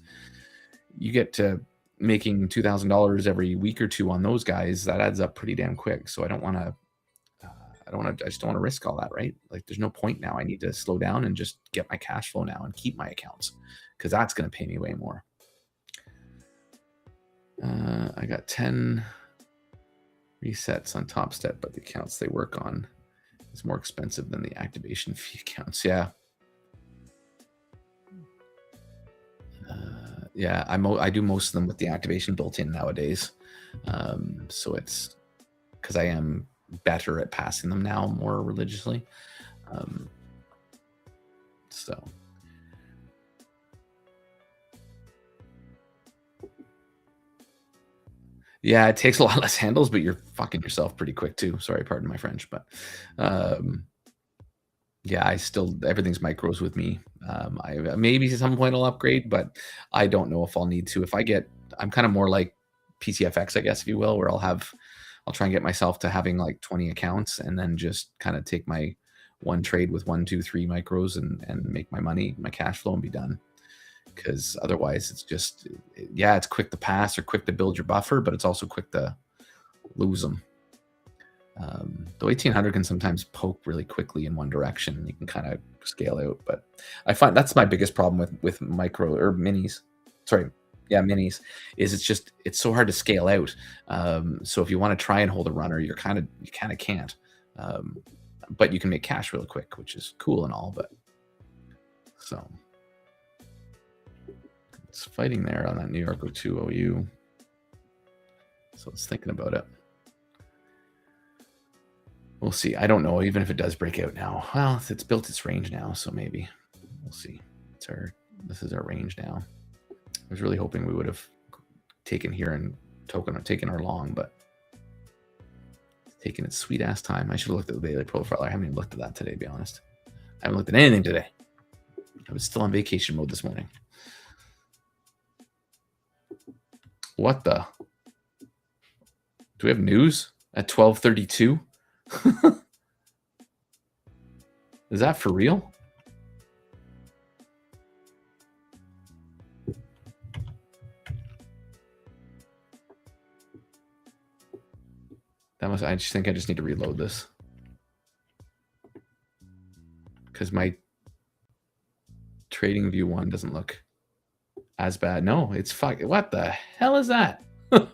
S16: you get to making $2,000 every week or 2 on those guys. That adds up pretty damn quick. So I don't want to, I just don't want to risk all that, right? Like there's no point now. I need to slow down and just get my cash flow now and keep my accounts because that's going to pay me way more. I got 10 resets on Top Step, but the accounts they work on is more expensive than the activation fee accounts. Yeah. Yeah, I do most of them with the activation built in nowadays. So it's because I am better at passing them now more religiously. So Yeah, it takes a lot less handles, but you're fucking yourself pretty quick too. Sorry, pardon my French, but yeah, I still everything's micros with me. I maybe at some point I'll upgrade, but I don't know if I'll need to. If I get, I'm kind of more like PCFX, I guess, if you will, where I'll try and get myself to having like 20 accounts and then just kind of take my one trade with 1, 2, 3 micros and make my money, my cash flow, and be done. Because otherwise it's just, yeah, it's quick to pass or quick to build your buffer, but it's also quick to lose them. The 1800 can sometimes poke really quickly in one direction. You can kind of scale out, but I find that's my biggest problem with micro or minis. Sorry, yeah, minis is it's so hard to scale out. So if you want to try and hold a runner, you kind of can't. But you can make cash really quick, which is cool and all. But so it's fighting there on that New York 02 OU. So it's thinking about it. We'll see. I don't know, even if it does break out now. Well, it's built its range now, so maybe. We'll see. This is our range now. I was really hoping we would have taken here and taken our long, but it's taking its sweet ass time. I should have looked at the daily profile. I haven't even looked at that today, to be honest. I haven't looked at anything today. I was still on vacation mode this morning. What the? Do we have news at 12:32? Is that for real? I just think I just need to reload this. Because my trading view one doesn't look as bad. No, it's what the hell is that? It's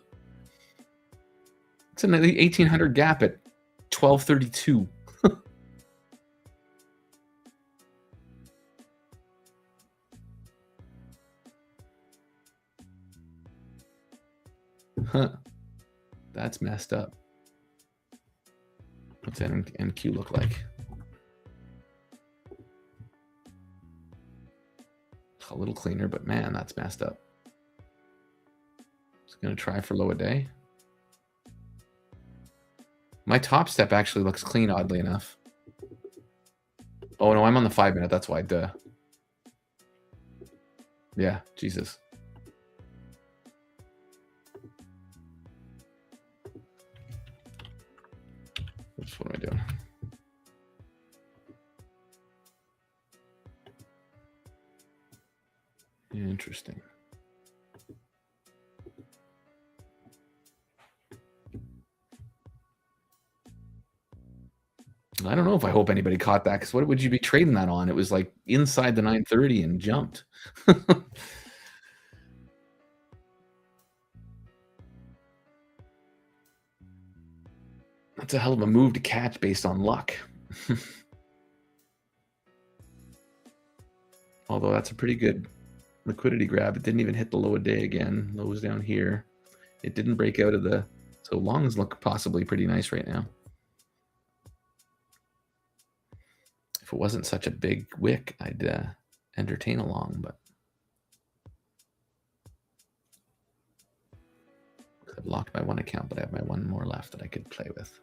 S16: an 1800 gap at 12:32. Huh. That's messed up. What's NQ look like? A little cleaner, but man, that's messed up. Just gonna try for low a day. My top step actually looks clean, oddly enough. Oh no, I'm on the 5 minute. That's why. Duh. Yeah, Jesus. Oops, what am I doing? Interesting. I don't know if I hope anybody caught that, because what would you be trading that on? It was like inside the 930 and jumped. That's a hell of a move to catch based on luck. Although that's a pretty good liquidity grab. It didn't even hit the low a day again. Low was down here. It didn't break out of the... So longs look possibly pretty nice right now. If it wasn't such a big wick, I'd entertain a long, but... I've locked my one account, but I have my one more left that I could play with.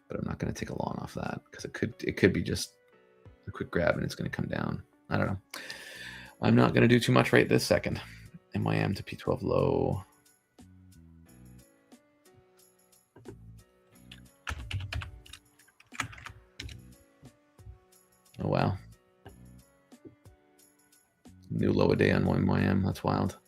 S16: But I'm not going to take a long off that, because it could be just a quick grab and it's going to come down. I don't know. I'm not going to do too much right this second. MYM to P12 low. Oh, wow. New low a day on MYM. That's wild.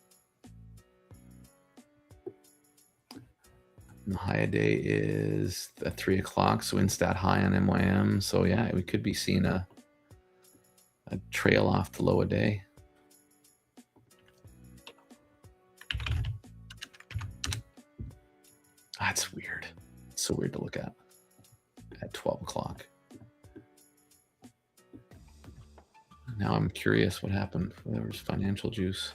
S16: And the high a day is at 3 o'clock. So instat high on MYM. So yeah, we could be seeing a trail off the low a day. That's weird. It's so weird to look at 12 o'clock. Now I'm curious what happened. There was financial juice.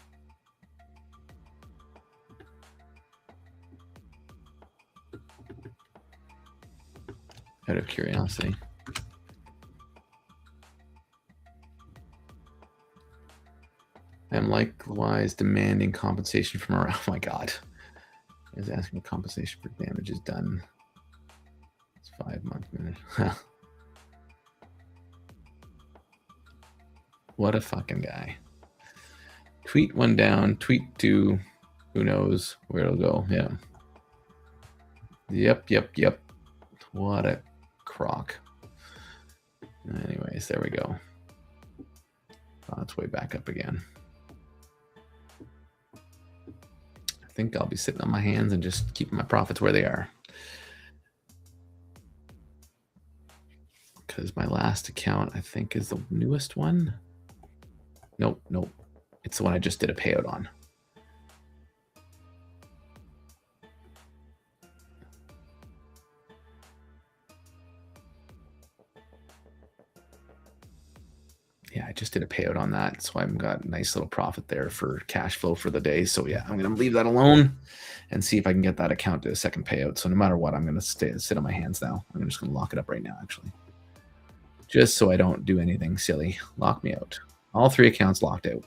S16: Out of curiosity. I'm likewise demanding compensation from our... Oh my God. Is asking compensation for damages done. It's 5-month minute. What a fucking guy. Tweet 1 down, tweet 2. Who knows where it'll go? Yeah. Yep. What a crock. Anyways, there we go. Oh, it's way back up again. I think I'll be sitting on my hands and just keeping my profits where they are. Because my last account, I think, is the newest one. Nope. It's the one I just did a payout on. Yeah, I just did a payout on that. So I've got a nice little profit there for cash flow for the day. So yeah, I'm going to leave that alone and see if I can get that account to a second payout. So no matter what, I'm going to sit on my hands now. I'm just going to lock it up right now, actually. Just so I don't do anything silly. Lock me out. All 3 accounts locked out.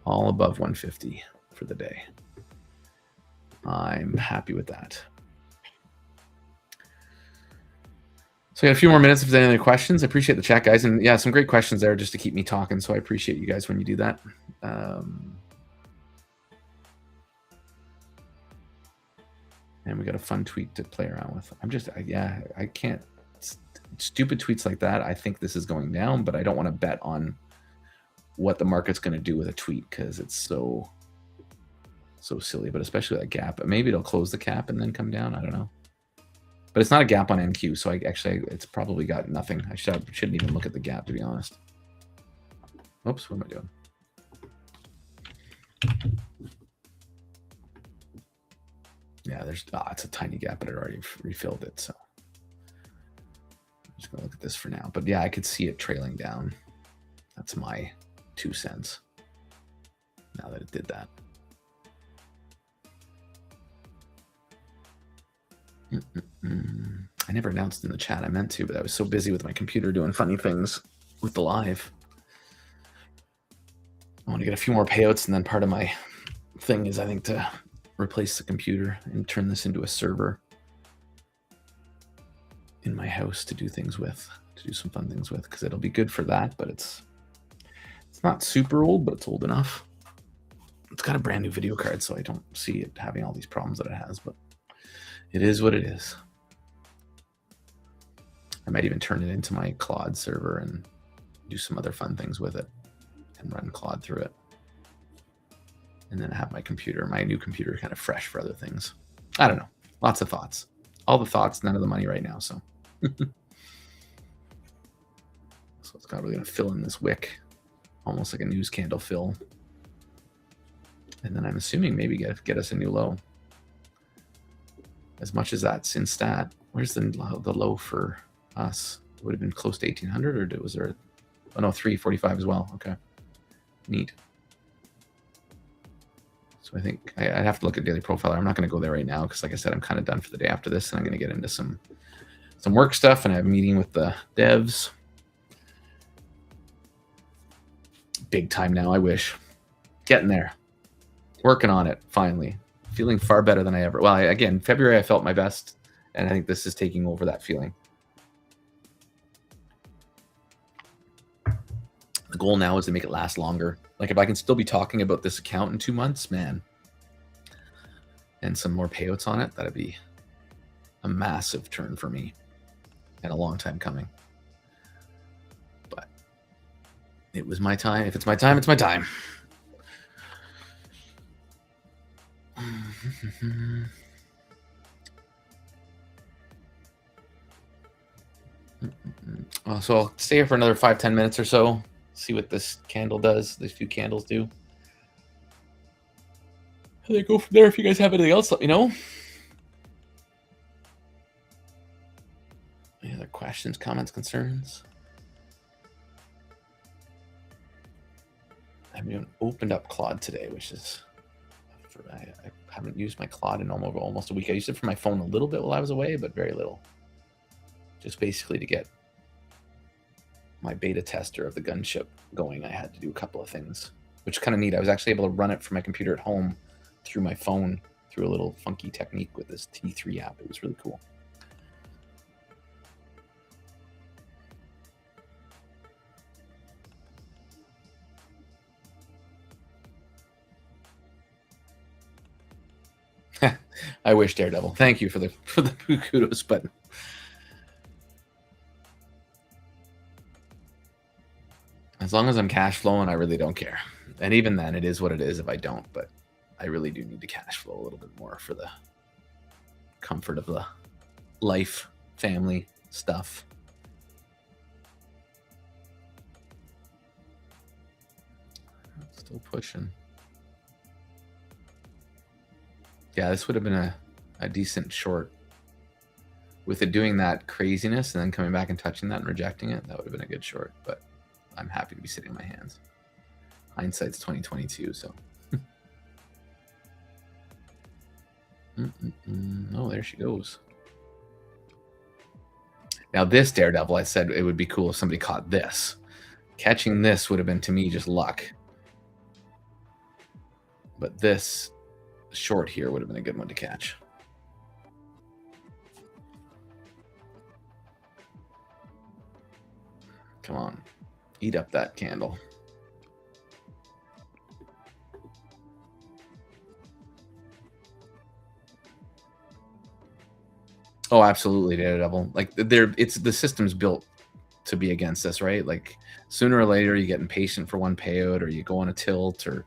S16: All above 150 for the day. I'm happy with that. So we got a few more minutes if there's any other questions. I appreciate the chat, guys. And yeah, some great questions there just to keep me talking. So I appreciate you guys when you do that. And we got a fun tweet to play around with. I can't. Stupid tweets like that. I think this is going down, but I don't want to bet on what the market's going to do with a tweet because it's so silly, but especially that gap. Maybe it'll close the cap and then come down. I don't know. But it's not a gap on NQ, so it's probably got nothing. I shouldn't even look at the gap, to be honest. Oops, what am I doing? Yeah, it's a tiny gap, but it already refilled it, so I'm just gonna look at this for now. But yeah, I could see it trailing down. That's my 2 cents. Now that it did that. I never announced in the chat. I meant to, but I was so busy with my computer doing funny things with the live. I want to get a few more payouts, and then part of my thing is, I think, to replace the computer and turn this into a server in my house to do things with, to do some fun things with, because it'll be good for that, but it's not super old, but it's old enough. It's got a brand new video card, so I don't see it having all these problems that it has, but it is what it is. I might even turn it into my Claude server and do some other fun things with it and run Claude through it. And then have my new computer kind of fresh for other things. I don't know. Lots of thoughts. All the thoughts, none of the money right now, so. So it's probably going to fill in this wick, almost like a news candle fill. And then I'm assuming maybe get us a new low. As much as that's in stat, where's the low for us? It would have been close to 1800, or was there? Oh no, 345 as well. Okay, neat. So I think I'd have to look at daily profiler. I'm not going to go there right now because, like I said, I'm kind of done for the day after this, and I'm going to get into some work stuff, and I have a meeting with the devs. Big time now. I wish. Getting there. Working on it finally. Feeling far better than I ever. Well, again, February I felt my best, and I think this is taking over that feeling. The goal now is to make it last longer. Like if I can still be talking about this account in 2 months, man, and some more payouts on it, that'd be a massive turn for me and a long time coming. But it was my time. If it's my time, it's my time. So I'll stay here for another 5-10 minutes or so. See what this candle does. These few candles do. How they go from there? If you guys have anything else, let me know. Any other questions, comments, concerns? I haven't even opened up Claude today, which is I haven't used my Claude in almost a week. I used it for my phone a little bit while I was away, but very little. Just basically to get my beta tester of the gunship going, I had to do a couple of things, which is kind of neat. I was actually able to run it from my computer at home through my phone through a little funky technique with this T3 app. It was really cool. I wish, Daredevil. Thank you for the kudos button. As long as I'm cash flowing, I really don't care. And even then, it is what it is if I don't. But I really do need to cash flow a little bit more for the comfort of the life, family stuff. Still pushing. Yeah, this would have been a decent short. With it doing that craziness and then coming back and touching that and rejecting it, that would have been a good short. But I'm happy to be sitting on my hands. Hindsight's 2022, so. Oh, there she goes. Now this Daredevil, I said it would be cool if somebody caught this. Catching this would have been, to me, just luck. But this short here would have been a good one to catch. Come on. Eat up that candle. Oh, absolutely, Daredevil. Like the system's built to be against us, right? Like sooner or later you get impatient for one payout, or you go on a tilt, or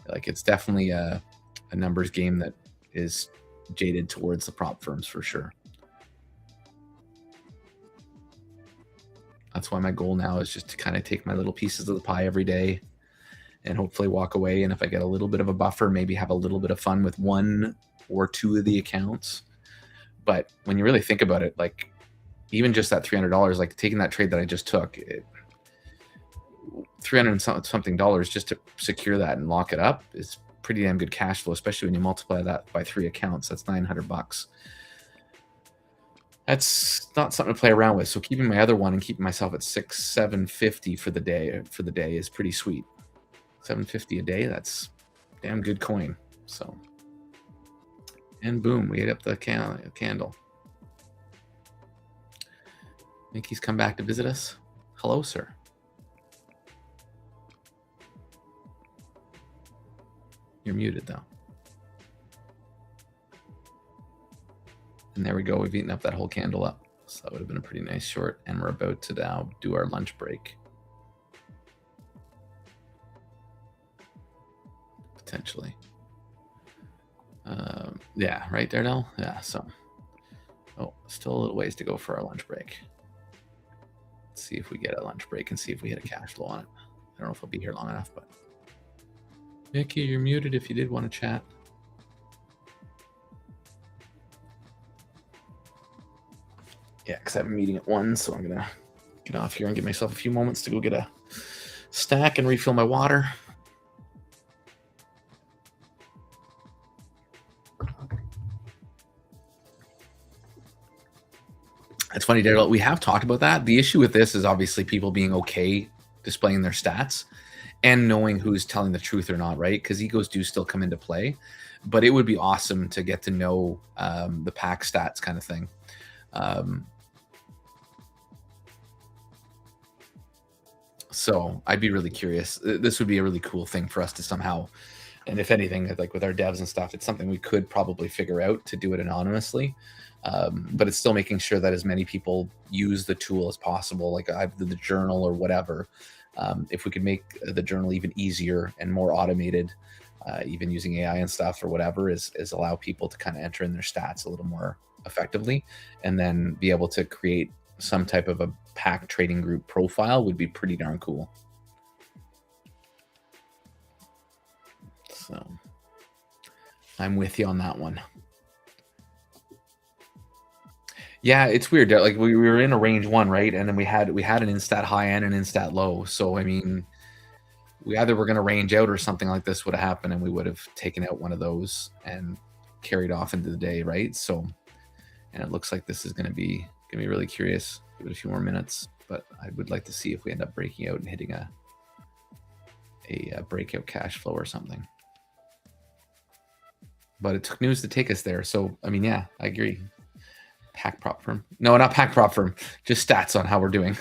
S16: like it's definitely a numbers game that is jaded towards the prop firms for sure. That's why my goal now is just to kind of take my little pieces of the pie every day and hopefully walk away. And if I get a little bit of a buffer, maybe have a little bit of fun with one or two of the accounts. But when you really think about it, like even just that $300, like taking that trade that I just took, $300 something just to secure that and lock it up is pretty damn good cash flow, especially when you multiply that by 3 accounts. That's $900. That's not something to play around with. So keeping my other one and keeping myself at $750 for the day is pretty sweet. $750 a day, that's damn good coin. So, and boom, we ate up the candle. Mickey's come back to visit us. Hello, sir. You're muted though. And there we go. We've eaten up that whole candle up. So that would have been a pretty nice short. And we're about to now do our lunch break. Potentially. Yeah, right there, Del? Yeah, so. Oh, still a little ways to go for our lunch break. Let's see if we get a lunch break and see if we hit a cash flow on it. I don't know if I'll be here long enough, but. Mickey, you're muted if you did want to chat. Yeah, because I have a meeting at 1, so I'm going to get off here and give myself a few moments to go get a stack and refill my water. It's funny, Daryl. We have talked about that. The issue with this is obviously people being okay displaying their stats and knowing who's telling the truth or not, right? Because egos do still come into play. But it would be awesome to get to know the pack stats kind of thing. So I'd be really curious. This would be a really cool thing for us to somehow, and if anything, like with our devs and stuff, it's something we could probably figure out to do it anonymously. But it's still making sure that as many people use the tool as possible, like the journal or whatever. If we could make the journal even easier and more automated, even using AI and stuff or whatever, is allow people to kind of enter in their stats a little more effectively, and then be able to create some type of a pack trading group profile would be pretty darn cool. So I'm with you on that one. Yeah, it's weird. Like we were in a range 1, right? And then we had an instat high and an instat low. So I mean, we either were going to range out or something like this would have happened, and we would have taken out one of those and carried off into the day, right? So, and it looks like this is going to be really curious. Give it a few more minutes, but I would like to see if we end up breaking out and hitting a breakout cash flow or something. but it took news to take us there. So, I mean, yeah, I agree. Pack prop firm. No, not pack prop firm. Just stats on how we're doing.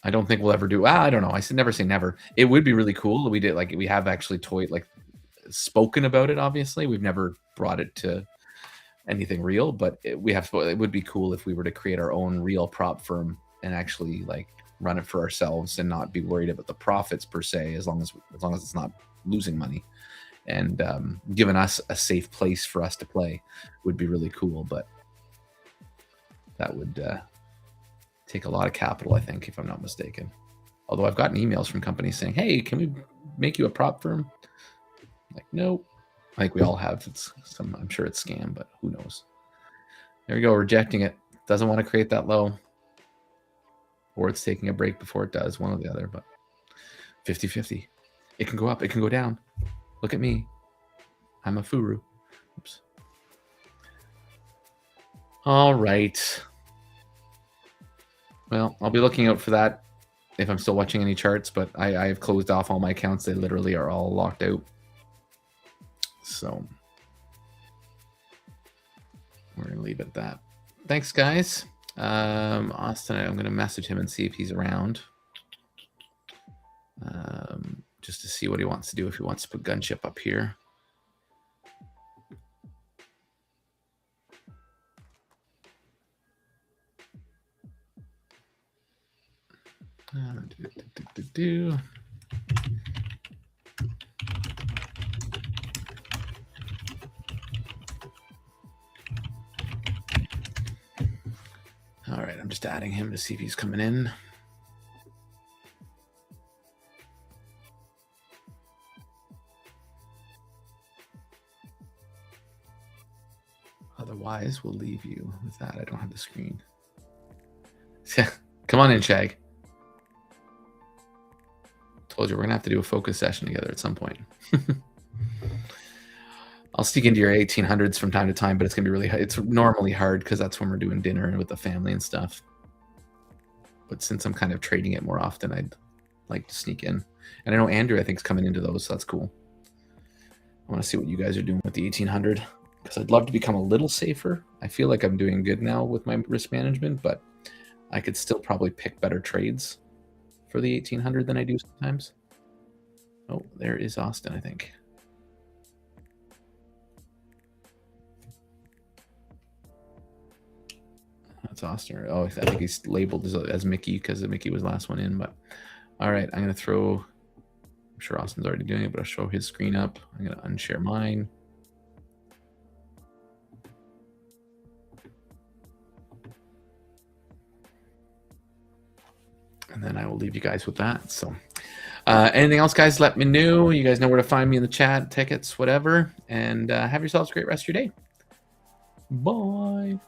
S16: I don't think we'll ever do. Well, I don't know. I said never say never. It would be really cool. We did like we have actually spoken about it. Obviously, we've never brought it to anything real, but it would be cool if we were to create our own real prop firm and actually like run it for ourselves and not be worried about the profits per se, as long as it's not losing money, and giving us a safe place for us to play would be really cool. But that would take a lot of capital, I think, if I'm not mistaken. Although I've gotten emails from companies saying, "Hey, can we make you a prop firm?" Like, no. I think we all have. I'm sure it's scam, but who knows? There we go, rejecting it. Doesn't want to create that low. Or it's taking a break before it does, one or the other, but 50-50. It can go up, it can go down. Look at me. I'm a furu. Oops. All right. Well, I'll be looking out for that if I'm still watching any charts, but I have closed off all my accounts. They literally are all locked out. So we're going to leave it at that. Thanks, guys. Austin, I'm going to message him and see if he's around. Just to see what he wants to do, if he wants to put Gunship up here. All right, I'm just adding him to see if he's coming in. Otherwise, we'll leave you with that. I don't have the screen. Come on in, Shag. Told you we're going to have to do a focus session together at some point. I'll sneak into your 1800s from time to time, but it's going to be really hard. It's normally hard because that's when we're doing dinner and with the family and stuff. But since I'm kind of trading it more often, I'd like to sneak in. And I know Andrew, I think, is coming into those, so that's cool. I want to see what you guys are doing with the 1800 because I'd love to become a little safer. I feel like I'm doing good now with my risk management, but I could still probably pick better trades for the 1800 than I do sometimes. Oh, there is Austin, I think. That's Austin. Oh, I think he's labeled as Mickey because Mickey was the last one in. But all right, I'm going to throw. I'm sure Austin's already doing it, but I'll show his screen up. I'm going to unshare mine. And then I will leave you guys with that. So anything else, guys, let me know. You guys know where to find me in the chat, tickets, whatever. And have yourselves a great rest of your day. Bye.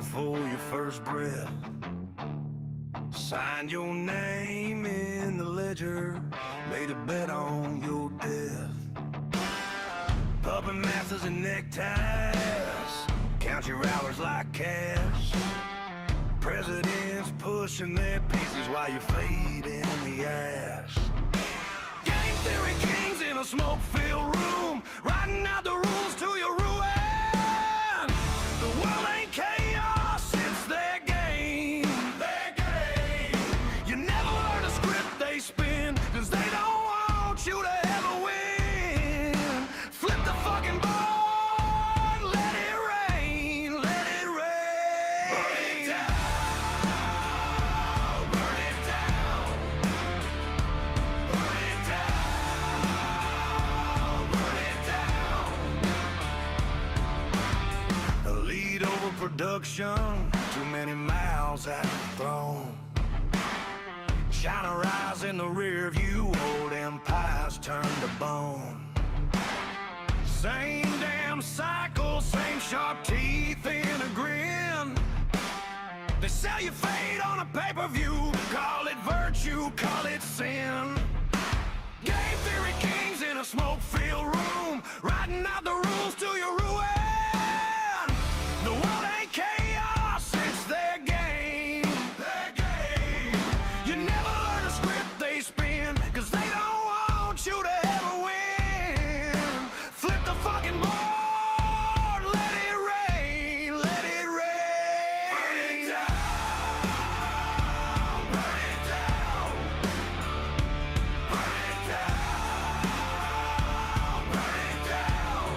S8: before your first breath. Signed your name in the ledger, made a bet on your death. Puppet masters and neckties, count your hours like cash. Presidents pushing their pieces while you fade in the ash. Game theory kings in a smoke-filled room, writing out the rules to your ruin. The world ain't chaos, it's their game. Their game. You never learn a script they spin, cause they don't want you to ever win. Flip the fucking board, let it rain, let it rain. Burn it down, burn it down. Burn it down, burn it down. A lead over production, too many mouths have been thrown. Shine our eyes in the rear view, old empires turn to bone. Same damn cycle, same sharp teeth in a grin. They sell you fate on a pay-per-view, call it virtue, call it sin. Game theory kings in a smoke-filled room, writing out the rules to your ruin. The world ain't chaos, it's their game. Their game. You never learn a script they spin, cause they don't want you to ever win. Flip the fucking board, let it rain, let it rain. Burn it down, burn it down. Burn it down, burn it down.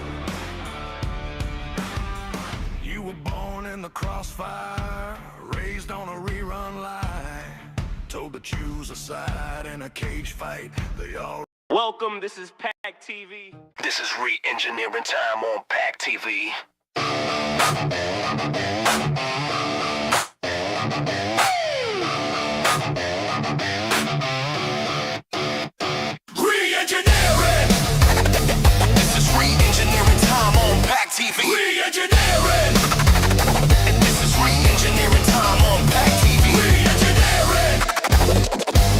S8: You were born in the crossfire, raised on a rerun lie, told to choose a side in a cage fight. They all
S5: Welcome, this is PackTV.
S8: This is re-engineering time on PackTV. Re-engineering. This is re-engineering time on PackTV. Re-engineering. And this is re-engineering time on PackTV. Re-engineering.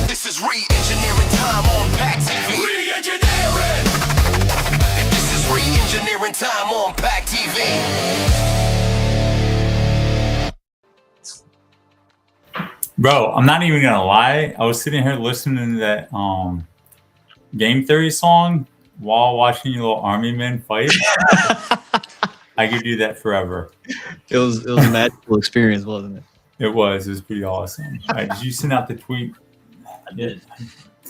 S8: This is re-engineering time on PackTV. Re-engineering. And this is re-engineering time on PackTV.
S13: Bro, I'm not even gonna lie. I was sitting here listening to that game theory song while watching you little army men fight. I could do that forever.
S3: It was a magical experience, wasn't it?
S13: It was pretty awesome. All right, did you send out the tweet?
S3: I did.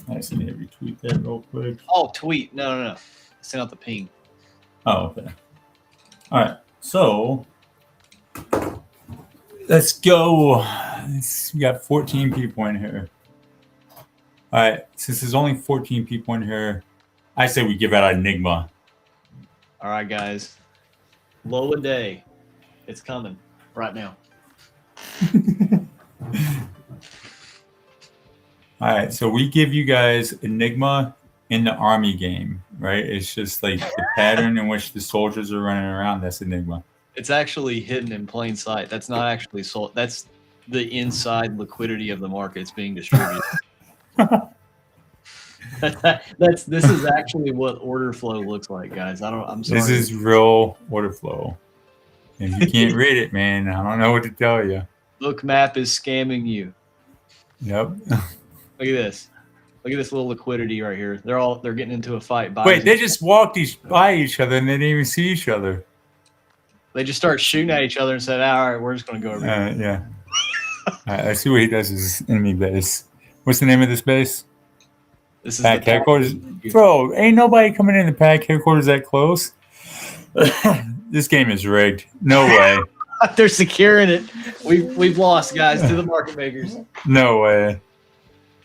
S13: I sent a retweet that real quick.
S3: Oh, tweet. No. Send out the ping.
S13: Oh, okay. All right, so let's go. We got 14 people in here. All right, since there's only 14 people in here, I say we give out Enigma.
S3: All right, guys. Low a day. It's coming right now.
S13: All right, so we give you guys Enigma in the army game, right? It's just like the pattern in which the soldiers are running around. That's Enigma.
S3: It's actually hidden in plain sight. That's not actually sold. That's the inside liquidity of the markets being distributed. This is actually what order flow looks like, guys. I'm sorry.
S13: This is real order flow. If you can't read it, man, I don't know what to tell you.
S3: Look, map is scamming you.
S13: Yep.
S3: Look at this. Look at this little liquidity right here. They're getting into a fight.
S13: Wait, they just walked by each other and they didn't even see each other.
S3: They just start shooting at each other and said, "All right, we're just going to go over here."
S13: Yeah. All right, I see what he does is enemy base. What's the name of this base?
S3: This is
S13: Pack headquarters. Bro, ain't nobody coming in the Pack headquarters that close. This game is rigged. No way.
S3: They're securing it. We've lost, guys, to the market makers.
S13: No way.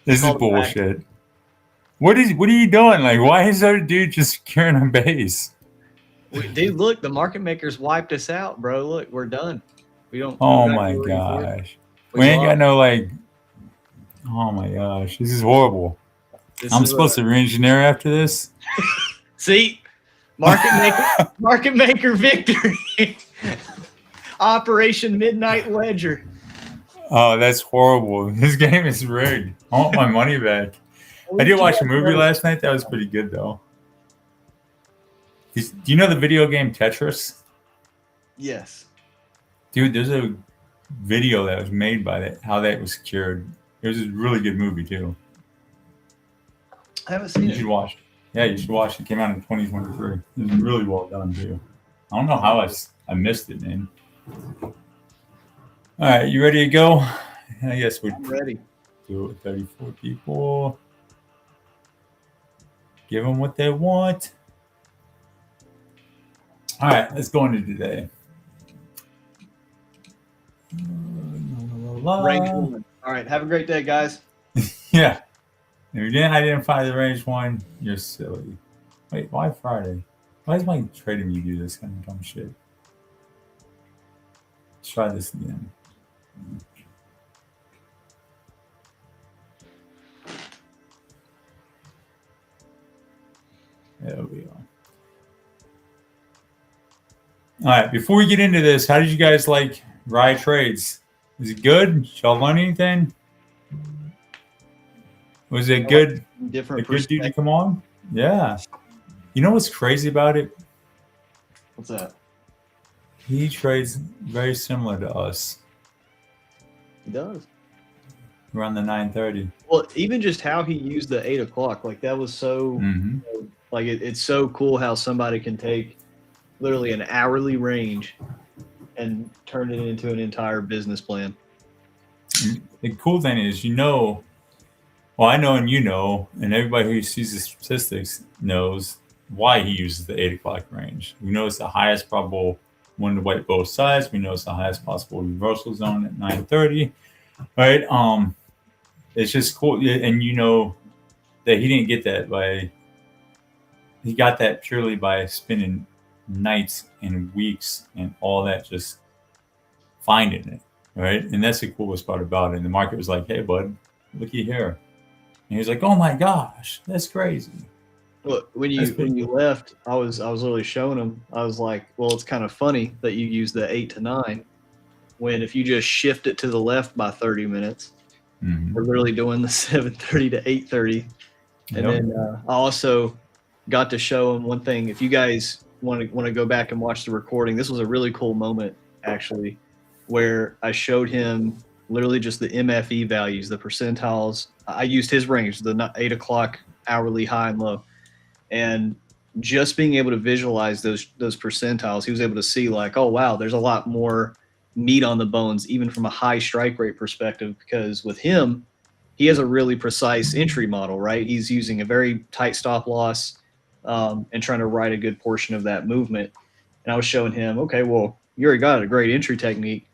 S13: This is bullshit. What are you doing? Like, why is that dude just securing a base?
S3: Dude, look, the market makers wiped us out, bro. Look, we're done. We don't.
S13: Oh my gosh. We ain't got no like. Oh my gosh, this is horrible. I'm supposed to re-engineer after this.
S3: See, market maker victory. Operation Midnight Ledger.
S13: Oh, that's horrible. This game is rigged. I want my money back. I did watch a movie last night. That was pretty good, though. Do you know the video game Tetris?
S3: Yes.
S13: Dude, there's a video that was made by that, how that was cured. It was a really good movie, too.
S3: I haven't seen it.
S13: You should watch it. Yeah, you should watch it. It came out in 2023. It was really well done, too. I don't know how I missed it, man. All right, you ready to go? I guess we're
S3: ready.
S13: Do it with 34 people. Give them what they want. All right, let's go into today.
S3: Range one. All right, have a great day, guys.
S13: Yeah. If you didn't identify the range one, you're silly. Wait, why Friday? Why is my trading you do this kind of dumb shit? Let's try this again. There we go. All right, before we get into this, how did you guys like Riot Trades? Was it good? Did y'all learn anything? Was it good?
S3: Different
S13: a good dude to come on? Yeah. You know what's crazy about it?
S3: What's that?
S13: He trades very similar to us.
S3: He does.
S13: Around the 9:30.
S3: Well, even just how he used the 8 o'clock, like that was so, like it's so cool how somebody can take literally an hourly range and turn it into an entire business plan.
S13: The cool thing is, well, I know and you know, and everybody who sees the statistics knows why he uses the 8 o'clock range. We know it's the highest probable one to wipe both sides. We know it's the highest possible reversal zone at 9:30, right? It's just cool, and you know that he didn't get that he got that purely by spending nights and weeks and all that, just finding it, right? And that's the coolest part about it. And the market was like, "Hey, bud, looky here," and he was like, "Oh my gosh, that's crazy."
S3: Well, when you left, I was literally showing him. I was like, "Well, it's kind of funny that you use the 8 to 9, when if you just shift it to the left by 30 minutes, we're literally doing the 7:30 to 8:30." And then I also got to show him one thing. If you guys want to go back and watch the recording, this was a really cool moment actually, where I showed him literally just the MFE values, the percentiles. I used his range, the 8 o'clock hourly high and low, and just being able to visualize those percentiles, he was able to see like, oh wow, there's a lot more meat on the bones, even from a high strike rate perspective, because with him, he has a really precise entry model, right? He's using a very tight stop loss and trying to ride a good portion of that movement. And I was showing him, okay, well, you already got a great entry technique.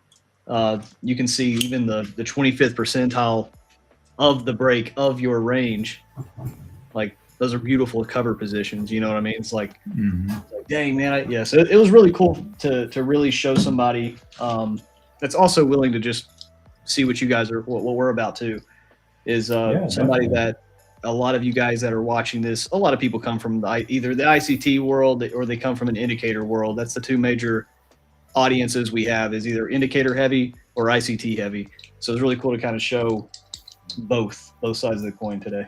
S3: You can see even the 25th percentile of the break of your range. Like those are beautiful cover positions. You know what I mean? It's like, dang, man. So it was really cool to really show somebody that's also willing to just see what you guys are, what we're about to, is somebody that a lot of you guys that are watching this, a lot of people come from either the ICT world or they come from an indicator world. That's the two major audiences we have, is either indicator heavy or ICT heavy. So it's really cool to kind of show both sides of the coin today.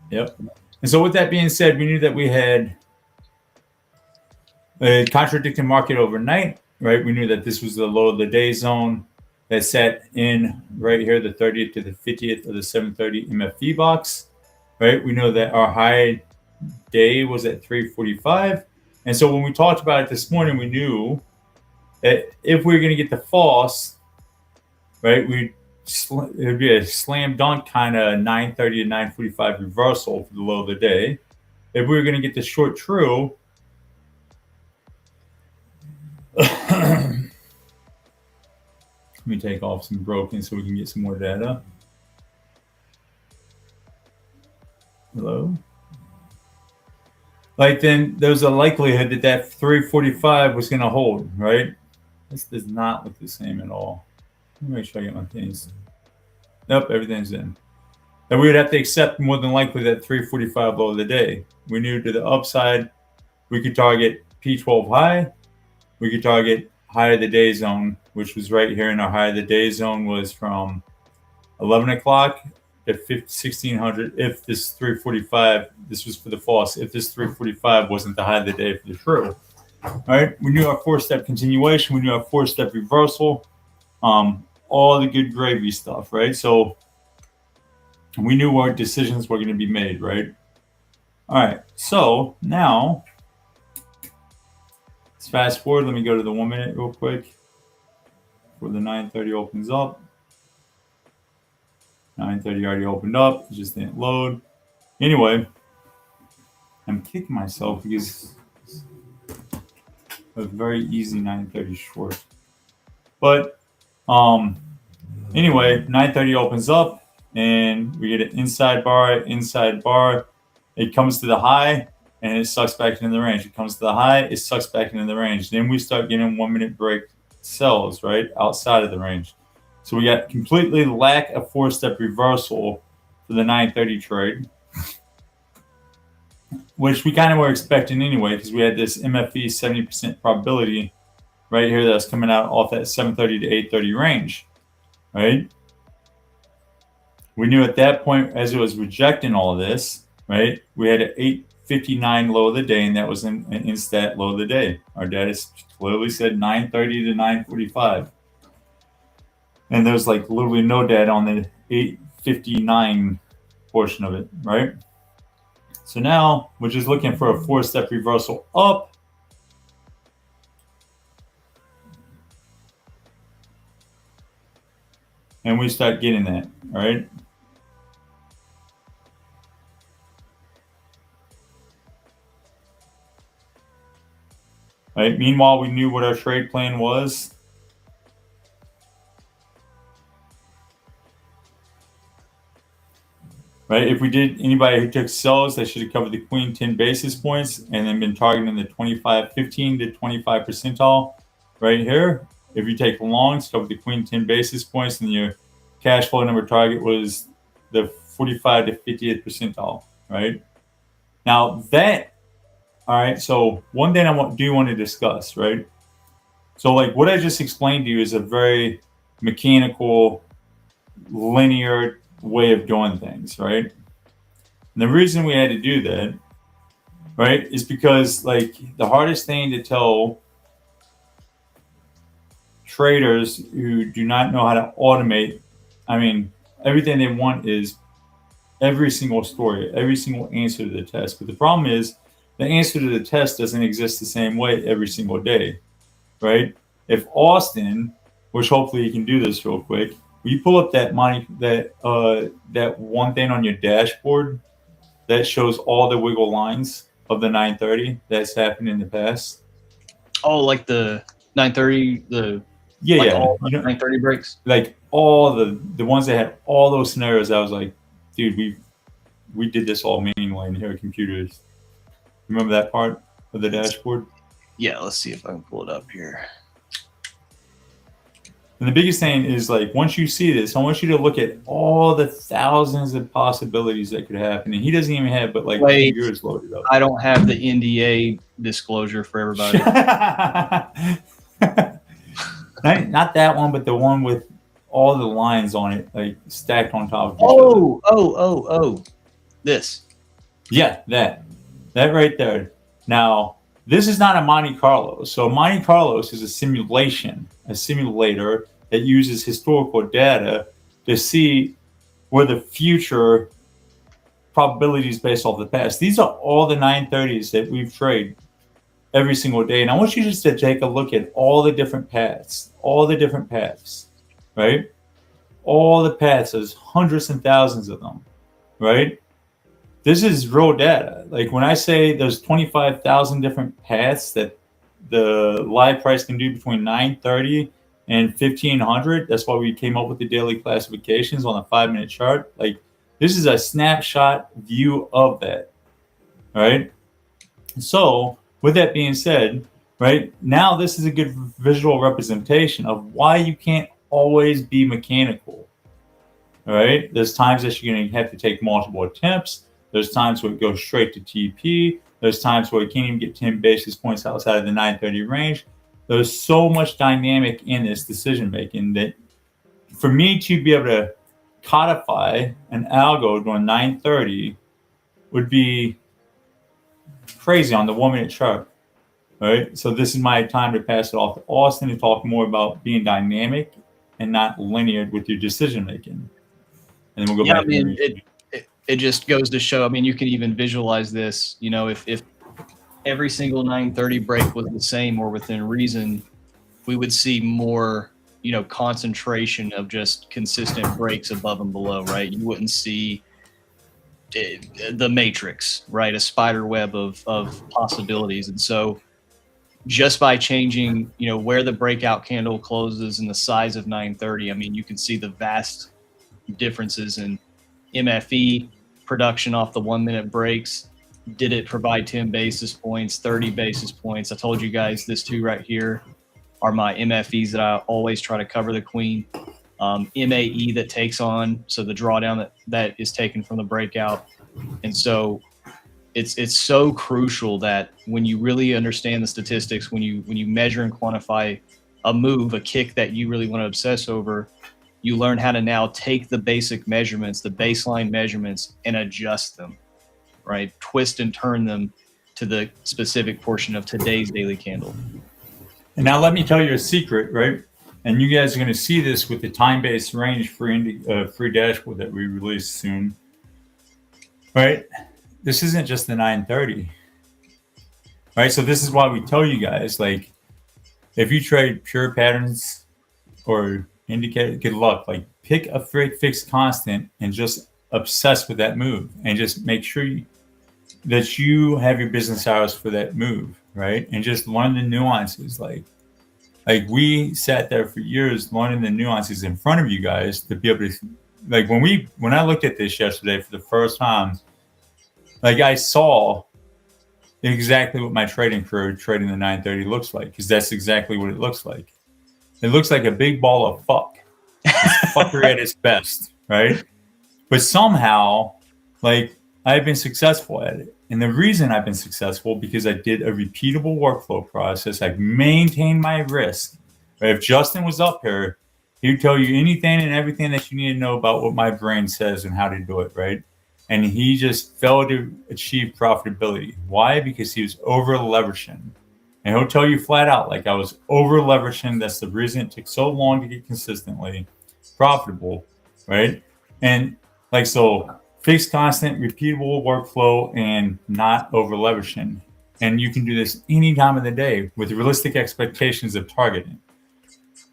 S13: Yep. And so with that being said, we knew that we had a contradicting market overnight, right? We knew that this was the low of the day zone that sat in right here, the 30th to the 50th of the 730 MFE box, right? We know that our high day was at 345. And so when we talked about it this morning, we knew that if we were going to get the false, right, it would be a slam dunk kind of 930 to 945 reversal for the low of the day. If we were going to get the short true, let me take off some broken so we can get some more data. Hello? Like then there's a likelihood that that 345 was going to hold, right? This does not look the same at all. Let me make sure I get my things. Nope, everything's in. Then we would have to accept more than likely that 345 low of the day. We knew to the upside, we could target P12 high. We could target high of the day zone, which was right here in our high of the day zone, was from 11 o'clock at 1600. If this 345, this was for the false. If this 345 wasn't the high of the day for the true. All right, we knew our 4-step continuation. We knew our 4-step reversal. All the good gravy stuff, right? So we knew our decisions were going to be made, right? All right, so now let's fast forward. Let me go to the 1 minute real quick before the 9:30 opens up. 9:30 already opened up. It just didn't load. Anyway, I'm kicking myself because a very easy 9:30 short. But anyway, 9:30 opens up and we get an inside bar. It comes to the high and it sucks back into the range. It comes to the high, it sucks back into the range. Then we start getting 1 minute break sells, right, outside of the range. So we got completely lack of 4-step reversal for the 9:30 trade, which we kind of were expecting anyway, because we had this MFE 70% probability right here that's coming out off that 7:30 to 8:30 range, right? We knew at that point, as it was rejecting all of this, right, we had an 8:59 low of the day, and that was an instat low of the day. Our data clearly said 9:30 to 9:45. And there's like literally no data on the 8:59 portion of it, right? So now we're just looking for a 4-step reversal up. And we start getting that, right? Right. Meanwhile, we knew what our trade plan was. Right. If we did, anybody who took sells, they should have covered the queen 10 basis points and then been targeting the 15 to 25 percentile right here. If you take longs, cover the queen 10 basis points, and your cash flow number target was the 45 to 50th percentile. Right. Now that, all right. So one thing I do want to discuss, right? So like what I just explained to you is a very mechanical, linear way of doing things, right? And the reason we had to do that, right, is because like the hardest thing to tell traders who do not know how to automate, I mean, everything they want is every single story, every single answer to the test. But the problem is the answer to the test doesn't exist the same way every single day, right? If Austin, which hopefully you can do this real quick, will you pull up that money, that one thing on your dashboard that shows all the wiggle lines of the 930 that's happened in the past?
S3: Oh, like the 930, all 930 breaks,
S13: like all the ones that had all those scenarios. I was like, dude, we did this all manually in here computers. Remember that part of the dashboard?
S3: Yeah, let's see if I can pull it up here.
S13: And the biggest thing is, like, once you see this, I want you to look at all the thousands of possibilities that could happen. And he doesn't even have but like 2 years loaded up.
S3: I don't have the NDA disclosure for everybody.
S13: Not that one, but the one with all the lines on it, like stacked on top of each
S3: Oh, this.
S13: Yeah, that right there. Now, this is not a Monte Carlo. So Monte Carlos is a simulation, a simulator that uses historical data to see where the future probabilities based off the past. These are all the 930s that we've traded every single day. And I want you just to take a look at all the different paths, right? All the paths, there's hundreds and thousands of them, right? This is raw data. Like when I say there's 25,000 different paths that the live price can do between 930 and 1500, that's why we came up with the daily classifications on a 5-minute chart. Like this is a snapshot view of that, right? So with that being said, right now, this is a good visual representation of why you can't always be mechanical, all right? There's times that you're going to have to take multiple attempts. There's times where it goes straight to TP. There's times where it can't even get 10 basis points outside of the 930 range. there's so much dynamic in this decision making that for me to be able to codify an algo during 9:30 would be crazy on the 1 minute chart. Right. So this is my time to pass it off to Austin to talk more about being dynamic and not linear with your decision making. And then we'll go back.
S3: I mean, it just goes to show. I mean, you can even visualize this. You know, if every single 9:30 break was the same or within reason, we would see more, you know, concentration of just consistent breaks above and below, right? You wouldn't see the matrix, right? A spider web of possibilities. And so just by changing, you know, where the breakout candle closes and the size of 9:30, I mean, you can see the vast differences in MFE production off the 1 minute breaks. Did it provide 10 basis points, 30 basis points? I told you guys this too right here are my MFEs that I always try to cover the queen. MAE that takes on, so the drawdown that is taken from the breakout. And so it's so crucial that when you really understand the statistics, when you measure and quantify a move, a kick that you really want to obsess over, you learn how to now take the basic measurements, the baseline measurements, and adjust them, right? Twist and turn them to the specific portion of today's daily candle.
S13: And now let me tell you a secret, right? And you guys are going to see this with the time-based range free dashboard that we release soon, right? This isn't just the 9:30, right? So this is why we tell you guys, like, if you trade pure patterns or indicator, good luck. Like, pick a fixed constant and just obsess with that move, and just make sure that you have your business hours for that move, right? And just learn the nuances. Like we sat there for years learning the nuances in front of you guys to be able to, like, when I looked at this yesterday for the first time, like, I saw exactly what my trading career trading the 9:30 looks like, because that's exactly what it looks like. It looks like a big ball of fuck. It's fuckery at its best, right? But somehow, like, I've been successful at it. And the reason I've been successful, because I did a repeatable workflow process. I've maintained my risk. Right? If Justin was up here, he would tell you anything and everything that you need to know about what my brain says and how to do it, right? And he just failed to achieve profitability. Why? Because he was over leveraging. And he'll tell you flat out, like, I was over leveraging. That's the reason it took so long to get consistently profitable, right? And like, so fixed constant, repeatable workflow, and not over leveraging. And you can do this any time of the day with realistic expectations of targeting,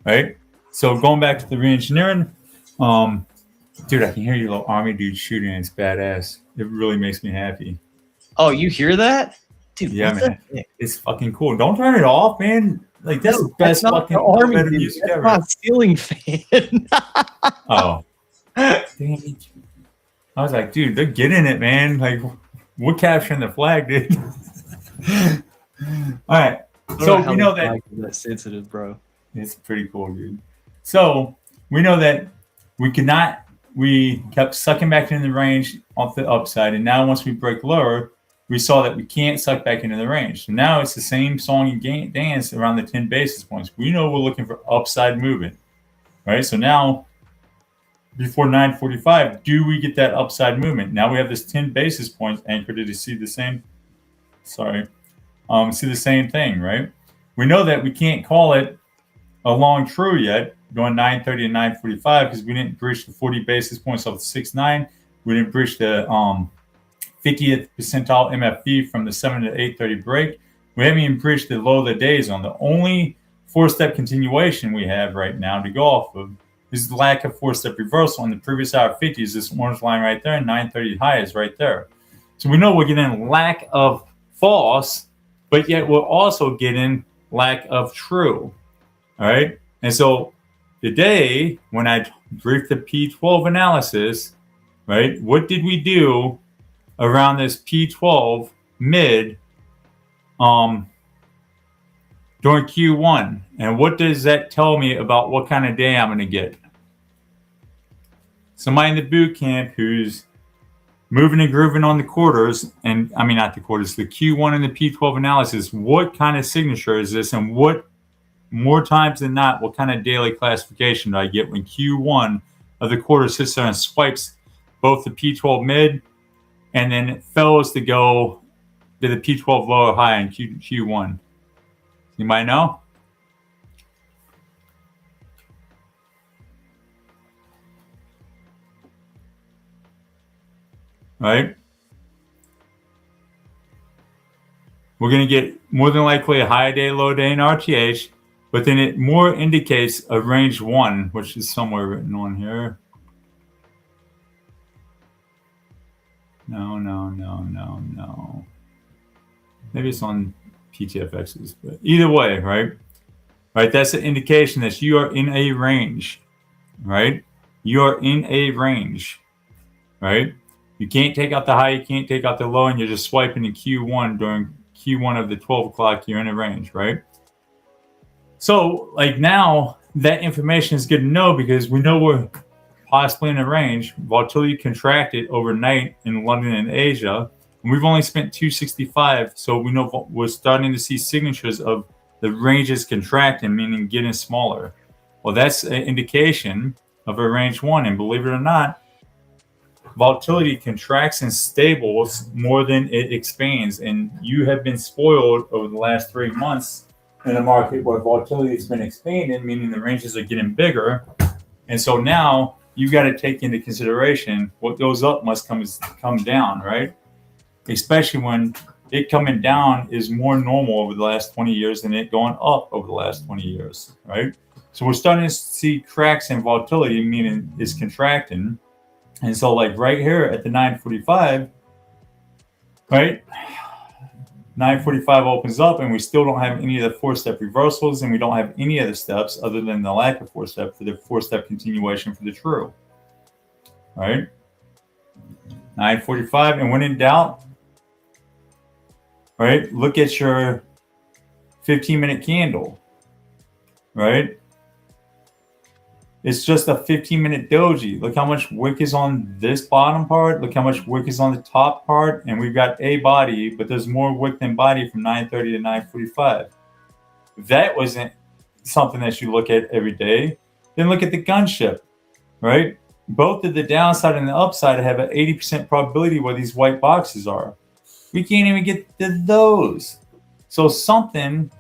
S13: right? So going back to the re-engineering, dude, I can hear your little army dude shooting. It's badass. It really makes me happy.
S3: Oh, you hear that? Dude,
S13: yeah, man. It's fucking cool. Don't turn it off, man. Like, that's the best fucking
S3: army
S13: music ever.
S3: Not ceiling fan.
S13: Oh. Damn it. I was like, dude, they're getting it, man. Like, we're capturing the flag, dude. All right. So we know
S3: that's sensitive, bro.
S13: It's pretty cool, dude. So we know that we kept sucking back into the range off the upside. And now once we break lower, we saw that we can't suck back into the range. So now it's the same song and dance around the 10 basis points. We know we're looking for upside movement, right? So now, before 9:45, do we get that upside movement? Now we have this 10 basis points anchored to see the same. See the same thing, right? We know that we can't call it a long true yet, going 9:30 and 9:45, because we didn't breach the 40 basis points off the 6.9. We didn't breach the 50th percentile MFE from the 7 to 8:30 break. We haven't even breached the low of the day zone. The only 4-step continuation we have right now to go off of is the lack of 4-step reversal on the previous hour 50 is this orange line right there, and 9:30 high is right there. So we know we're getting lack of false, but yet we're also getting lack of true. All right. And so today, when I briefed the P12 analysis, right, what did we do around this P12 mid during Q1? And what does that tell me about what kind of day I'm going to get? Somebody in the boot camp who's moving and grooving on the quarters, and I mean, not the quarters, the Q1 and the P12 analysis, what kind of signature is this, and what more times than not, what kind of daily classification do I get when Q1 of the quarter sits there and swipes both the P12 mid and then it fails to go to the P12 low or high in Q1? You might know. Right? We're going to get more than likely a high day, low day in RTH, but then it more indicates a range 1, which is somewhere written on here. No. Maybe it's on PTFX's, but either way, right? Right, that's an indication that you are in a range, right? You are in a range, right? You can't take out the high, you can't take out the low, and you're just swiping in Q1 during Q1 of the 12 o'clock, you're in a range, right? So, like now, that information is good to know because we know we're possibly in a range. Volatility contracted overnight in London and Asia. And we've only spent 265, so we know we're starting to see signatures of the ranges contracting, meaning getting smaller. Well, that's an indication of a range 1, and believe it or not, volatility contracts and stables more than it expands, and you have been spoiled over the last 3 months in a market where volatility has been expanding, meaning the ranges are getting bigger. And so now you've got to take into consideration what goes up must come down, right? Especially when it coming down is more normal over the last 20 years than it going up over the last 20 years, right? So we're starting to see cracks in volatility, meaning it's contracting. And so like right here at the 945, right? 945 opens up and we still don't have any of the 4-step reversals, and we don't have any of the steps other than the lack of 4-step for the 4-step continuation for the true, right? 945, and when in doubt, right, look at your 15-minute candle, right? It's just a 15-minute doji. Look how much wick is on this bottom part. Look how much wick is on the top part. And we've got a body, but there's more wick than body from 930 to 945. If that wasn't something that you look at every day, then look at the gunship, right? Both of the downside and the upside have an 80% probability where these white boxes are. We can't even get to those. So something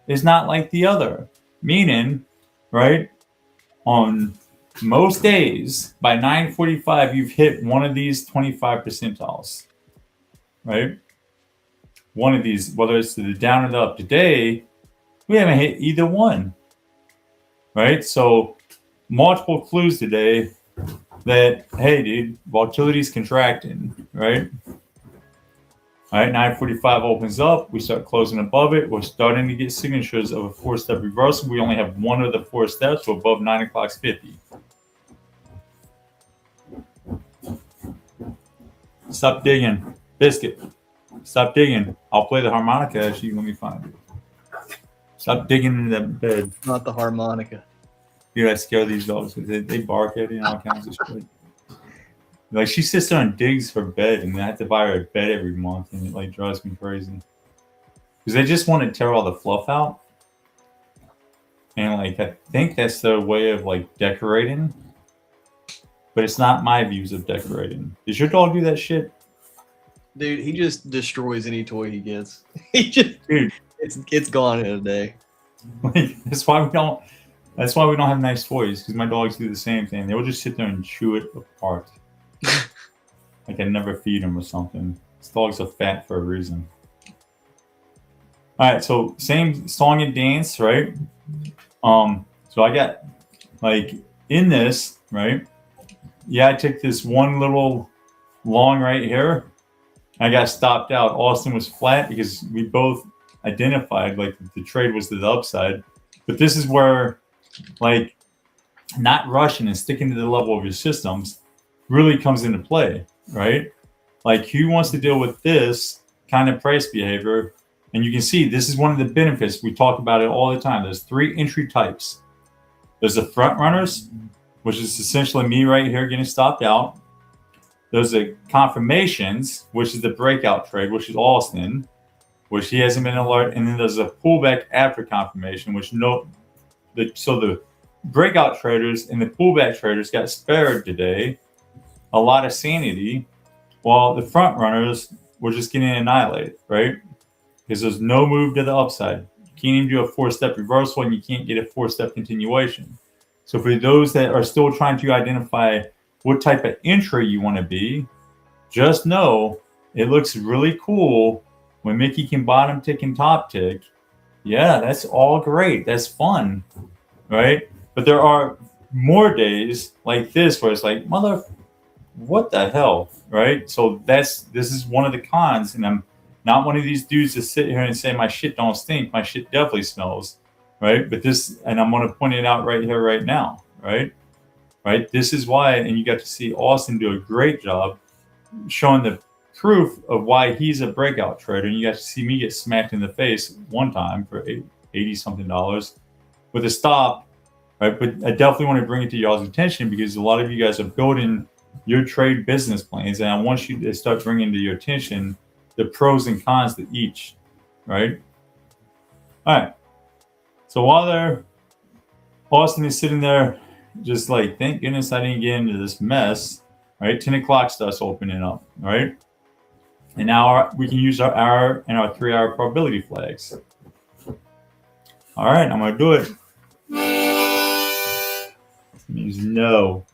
S13: is not like the other. Meaning, right, on most days, by 945, you've hit one of these 25 percentiles, right? One of these, whether it's to the down or the up. Today, we haven't hit either one, right? So multiple clues today that, hey, dude, volatility is contracting, right? All right, 945 opens up. We start closing above it. We're starting to get signatures of a 4-step reversal. We only have one of the 4 steps, so above 9 o'clock 50. Stop digging. Biscuit. Stop digging. I'll play the harmonica as you let me find it. Stop digging in that bed.
S3: Not the harmonica.
S13: Dude, I scare these dogs. They bark at it and all kinds of shit. Like, she sits there and digs her bed, and I have to buy her a bed every month, and it like drives me crazy. Because they just want to tear all the fluff out. And like, I think that's their way of like decorating. But it's not my views of decorating. Does your dog do that shit?
S3: Dude, he just destroys any toy he gets. He just, dude, it's gone in a day.
S13: Like, that's why we don't have nice toys, because my dogs do the same thing. They will just sit there and chew it apart. Like I never feed them or something. These dogs are fat for a reason. All right, so same song and dance, right? So I got like in this, right? Yeah, I took this one little long right here. I got stopped out. Austin was flat because we both identified like the trade was to the upside. But this is where like not rushing and sticking to the level of your systems really comes into play, right? Like who wants to deal with this kind of price behavior? And you can see this is one of the benefits. We talk about it all the time. There's 3 entry types. There's the front runners, which is essentially me right here getting stopped out. There's the confirmations, which is the breakout trade, which is Austin, which he hasn't been alert. And then there's a pullback after confirmation, which the breakout traders and the pullback traders got spared today a lot of sanity, while the front runners were just getting annihilated, right? Because there's no move to the upside. You can't even do a 4-step reversal, and you can't get a 4-step continuation. So for those that are still trying to identify what type of entry you want to be, just know it looks really cool when Mickey can bottom tick and top tick. Yeah, that's all great. That's fun, right? But there are more days like this where it's like, what the hell, right? So this is one of the cons, and I'm not one of these dudes to sit here and say my shit don't stink. My shit definitely smells, right? But and I'm going to point it out right here, right now, right? This is why, and you got to see Austin do a great job showing the proof of why he's a breakout trader. And you got to see me get smacked in the face one time for $80-something with a stop, right? But I definitely want to bring it to y'all's attention because a lot of you guys are building your trade business plans, and I want you to start bringing to your attention the pros and cons to each, right? All right. So while Austin is sitting there just like, thank goodness I didn't get into this mess, right? 10 o'clock starts opening up, right? And now we can use our hour and our 3-hour probability flags. All right, I'm going to do it. It means no.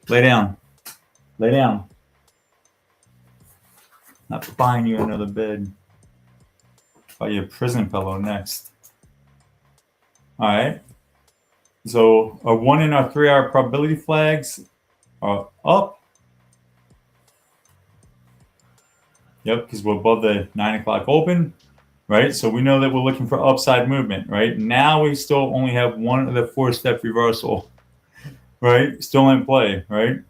S13: Lay down. Lay down. Not buying you another bed. Buy you a prison pillow next. All right. So our 1 and our 3-hour probability flags are up. Yep, because we're above the 9 o'clock open, right? So we know that we're looking for upside movement, right? Now we still only have one of the 4-step reversal, right? Still in play, right?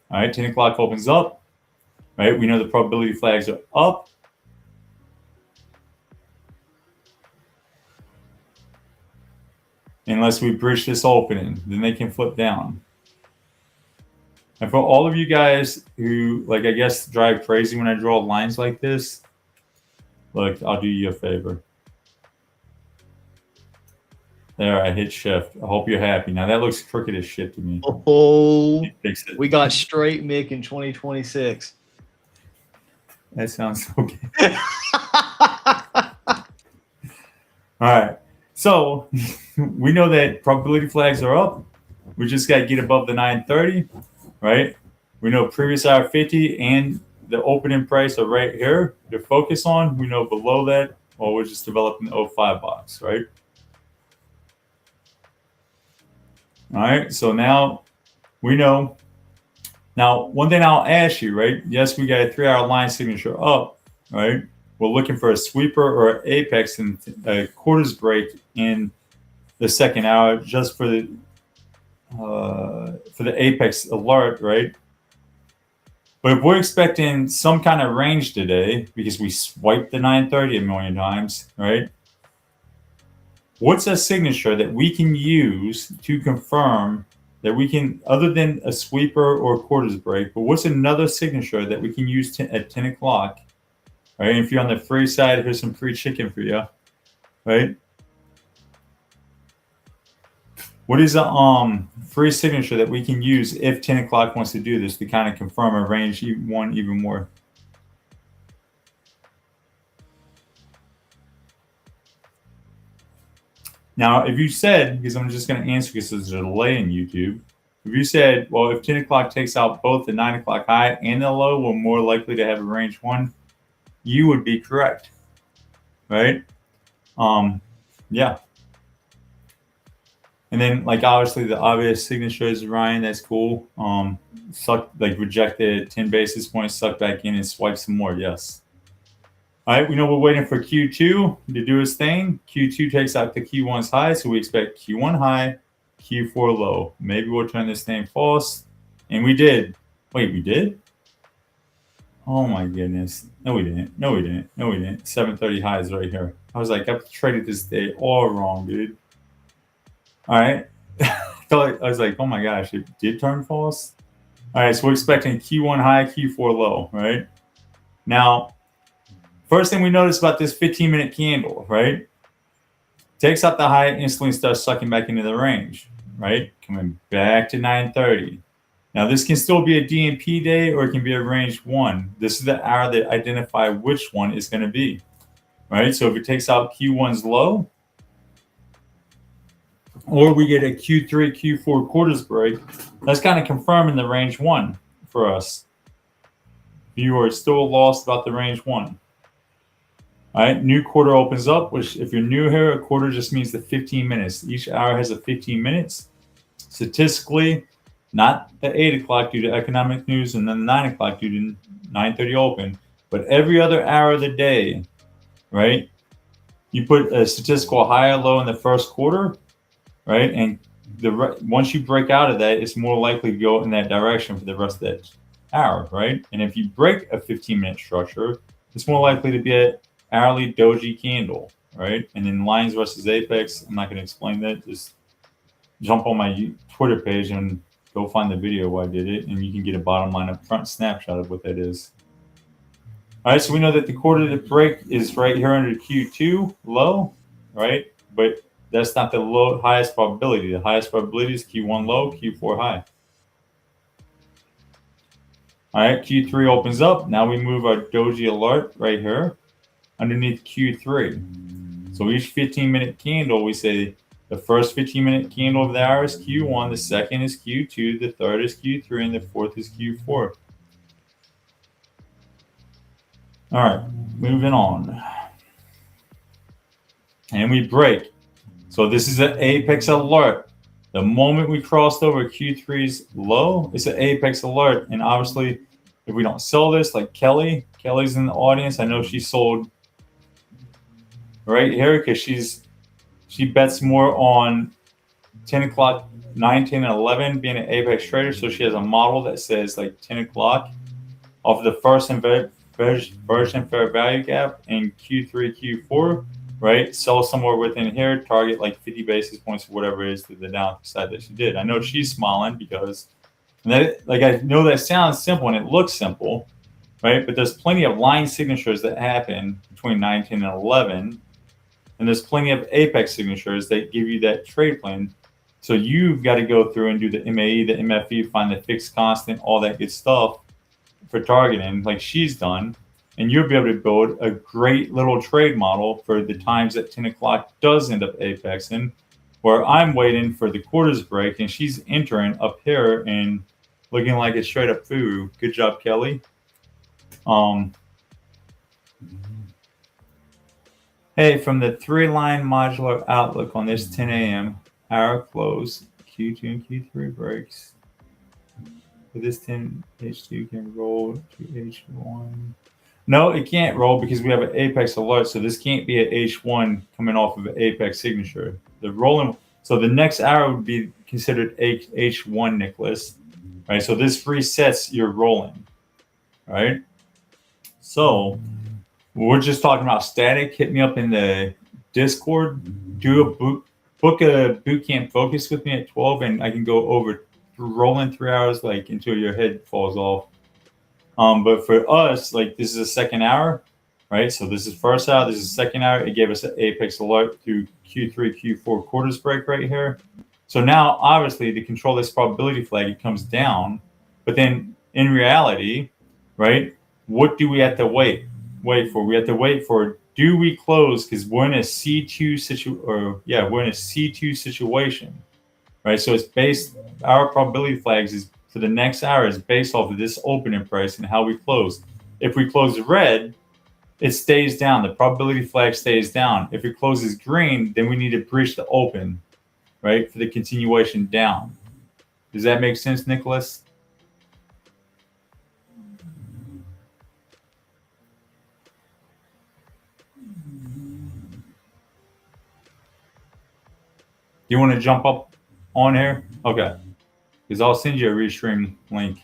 S13: All right, 10 o'clock opens up, right? We know the probability flags are up. Unless we breach this opening, then they can flip down. And for all of you guys who, like, I guess drive crazy when I draw lines like this, look, I'll do you a favor. There, I hit shift. I hope you're happy. Now that looks crooked as shit to me.
S3: Oh, we got straight Mick in 2026.
S13: That sounds so good. All right. So we know that probability flags are up. We just got to get above the 930, right? We know previous hour 50 and the opening price are right here to focus on. We know below that, well, we're just developing the 05 box, right? All right, so now we know. Now, one thing I'll ask you, right? Yes, we got a 3-hour line signature up, right? We're looking for a sweeper or an apex and a quarters break in the 2nd hour just for the apex alert, right? But if we're expecting some kind of range today because we swiped the 930 a million times, right? What's a signature that we can use to confirm that we can, other than a sweeper or a quarters break, but what's another signature that we can use at 10 o'clock? Right? And if you're on the free side, here's some free chicken for you, right? What is a free signature that we can use if 10 o'clock wants to do this to kind of confirm a range one even more? Now, if you said, because I'm just going to answer because there's a delay in YouTube, if you said, well, if 10 o'clock takes out both the 9 o'clock high and the low, we're more likely to have a range 1, you would be correct, right? Yeah. And then, like, obviously the obvious signature is Ryan. That's cool. Rejected 10 basis points, suck back in and swipe some more. Yes. All right, we know we're waiting for Q2 to do its thing. Q2 takes out the Q1's high, so we expect Q1 high, Q4 low. Maybe we'll turn this thing false. And we did. Wait, we did? Oh my goodness. No, we didn't. No, we didn't. No, we didn't. 730 high is right here. I was like, I've traded this day all wrong, dude. All right. I was like, oh my gosh, it did turn false. All right, so we're expecting Q1 high, Q4 low, right? Now, first thing we notice about this 15-minute candle, right? Takes out the high, instantly starts sucking back into the range, right? Coming back to 9:30. Now this can still be a DMP day or it can be a range 1. This is the hour that identify which one is going to be, right? So if it takes out Q1's low, or we get a Q3, Q4 quarters break, that's kind of confirming the range 1 for us. You are still lost about the range 1. All right, new quarter opens up, which if you're new here, a quarter just means the 15 minutes. Each hour has a 15 minutes. Statistically, not at 8 o'clock due to economic news and then 9 o'clock due to 9:30 open, but every other hour of the day, right? You put a statistical high or low in the first quarter, right? And once you break out of that, it's more likely to go in that direction for the rest of that hour, right? And if you break a 15-minute structure, it's more likely to be a hourly doji candle, right? And then lines versus apex, I'm not going to explain that. Just jump on my Twitter page and go find the video where I did it, and you can get a bottom line up front snapshot of what that is. All right, so we know that the quarter to break is right here under Q2 low, right? But that's not the highest probability. The highest probability is Q1 low, Q4 high. All right, Q3 opens up. Now we move our doji alert right here underneath Q3. So each 15-minute candle, we say the first 15-minute candle of the hour is Q1, the second is Q2, the third is Q3, and the fourth is Q4. All right, moving on. And we break. So this is an apex alert. The moment we crossed over Q3's low, it's an apex alert. And obviously, if we don't sell this, like Kelly's in the audience. I know she sold right here because she bets more on 10 o'clock, 9, 10, and 11 being an apex trader. So she has a model that says like 10 o'clock off of the first and version fair value gap in Q3, Q4, right? Sell somewhere within here, target like 50 basis points or whatever it is to the downside that she did. I know she's smiling because that, like, I know that sounds simple and it looks simple, right? But there's plenty of line signatures that happen between 9, 10, and 11. And there's plenty of apex signatures that give you that trade plan. So you've got to go through and do the MAE, the MFE, find the fixed constant, all that good stuff for targeting like she's done. And you'll be able to build a great little trade model for the times that 10 o'clock does end up apexing, where I'm waiting for the quarters break and she's entering up here and looking like a straight up foo. Good job, Kelly. Hey, from the 3-line modular outlook on this 10 a.m. hour close, Q2 and Q3 breaks. But this 10 H2 can roll to H1. No, it can't roll because we have an apex alert. So this can't be an H1 coming off of an apex signature. The rolling, so the next hour would be considered H1, Nicholas. Right? So this resets your rolling. Right? So we're just talking about static. Hit me up in the Discord. Book a bootcamp focus with me at 12, and I can go over rolling 3 hours like until your head falls off. But for us, like this is a second hour, right? So this is first hour, this is second hour. It gave us an apex alert through Q3, Q4 quarters break right here. So now, obviously, to control this probability flag, it comes down. But then in reality, right, what do we have to wait for? We have to wait for, do we close? Because we're in a C2 situation, right? So it's based, our probability flags is for the next hour is based off of this opening price and how we close. If we close red, it stays down. The probability flag stays down. If it closes green, then we need to breach the open, right, for the continuation down. Does that make sense, Nicholas? You want to jump up on here? Okay. Because I'll send you a restream link.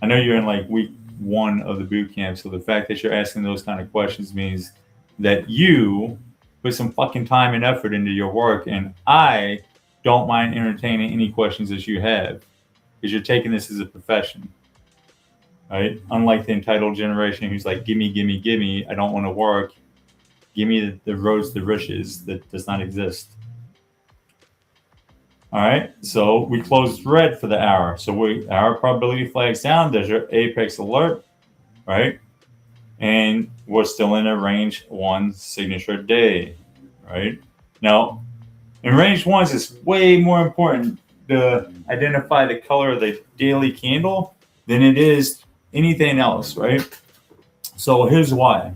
S13: I know you're in like week 1 of the boot camp, so the fact that you're asking those kind of questions means that you put some fucking time and effort into your work, and I don't mind entertaining any questions that you have because you're taking this as a profession, right? Unlike the entitled generation who's like, gimme, gimme, gimme, I don't want to work. Give me the roads to riches that does not exist. All right, so we closed red for the hour. So our probability flags down. There's your apex alert, right? And we're still in a range 1 signature day, right? Now, in range 1s, it's way more important to identify the color of the daily candle than it is anything else, right? So here's why,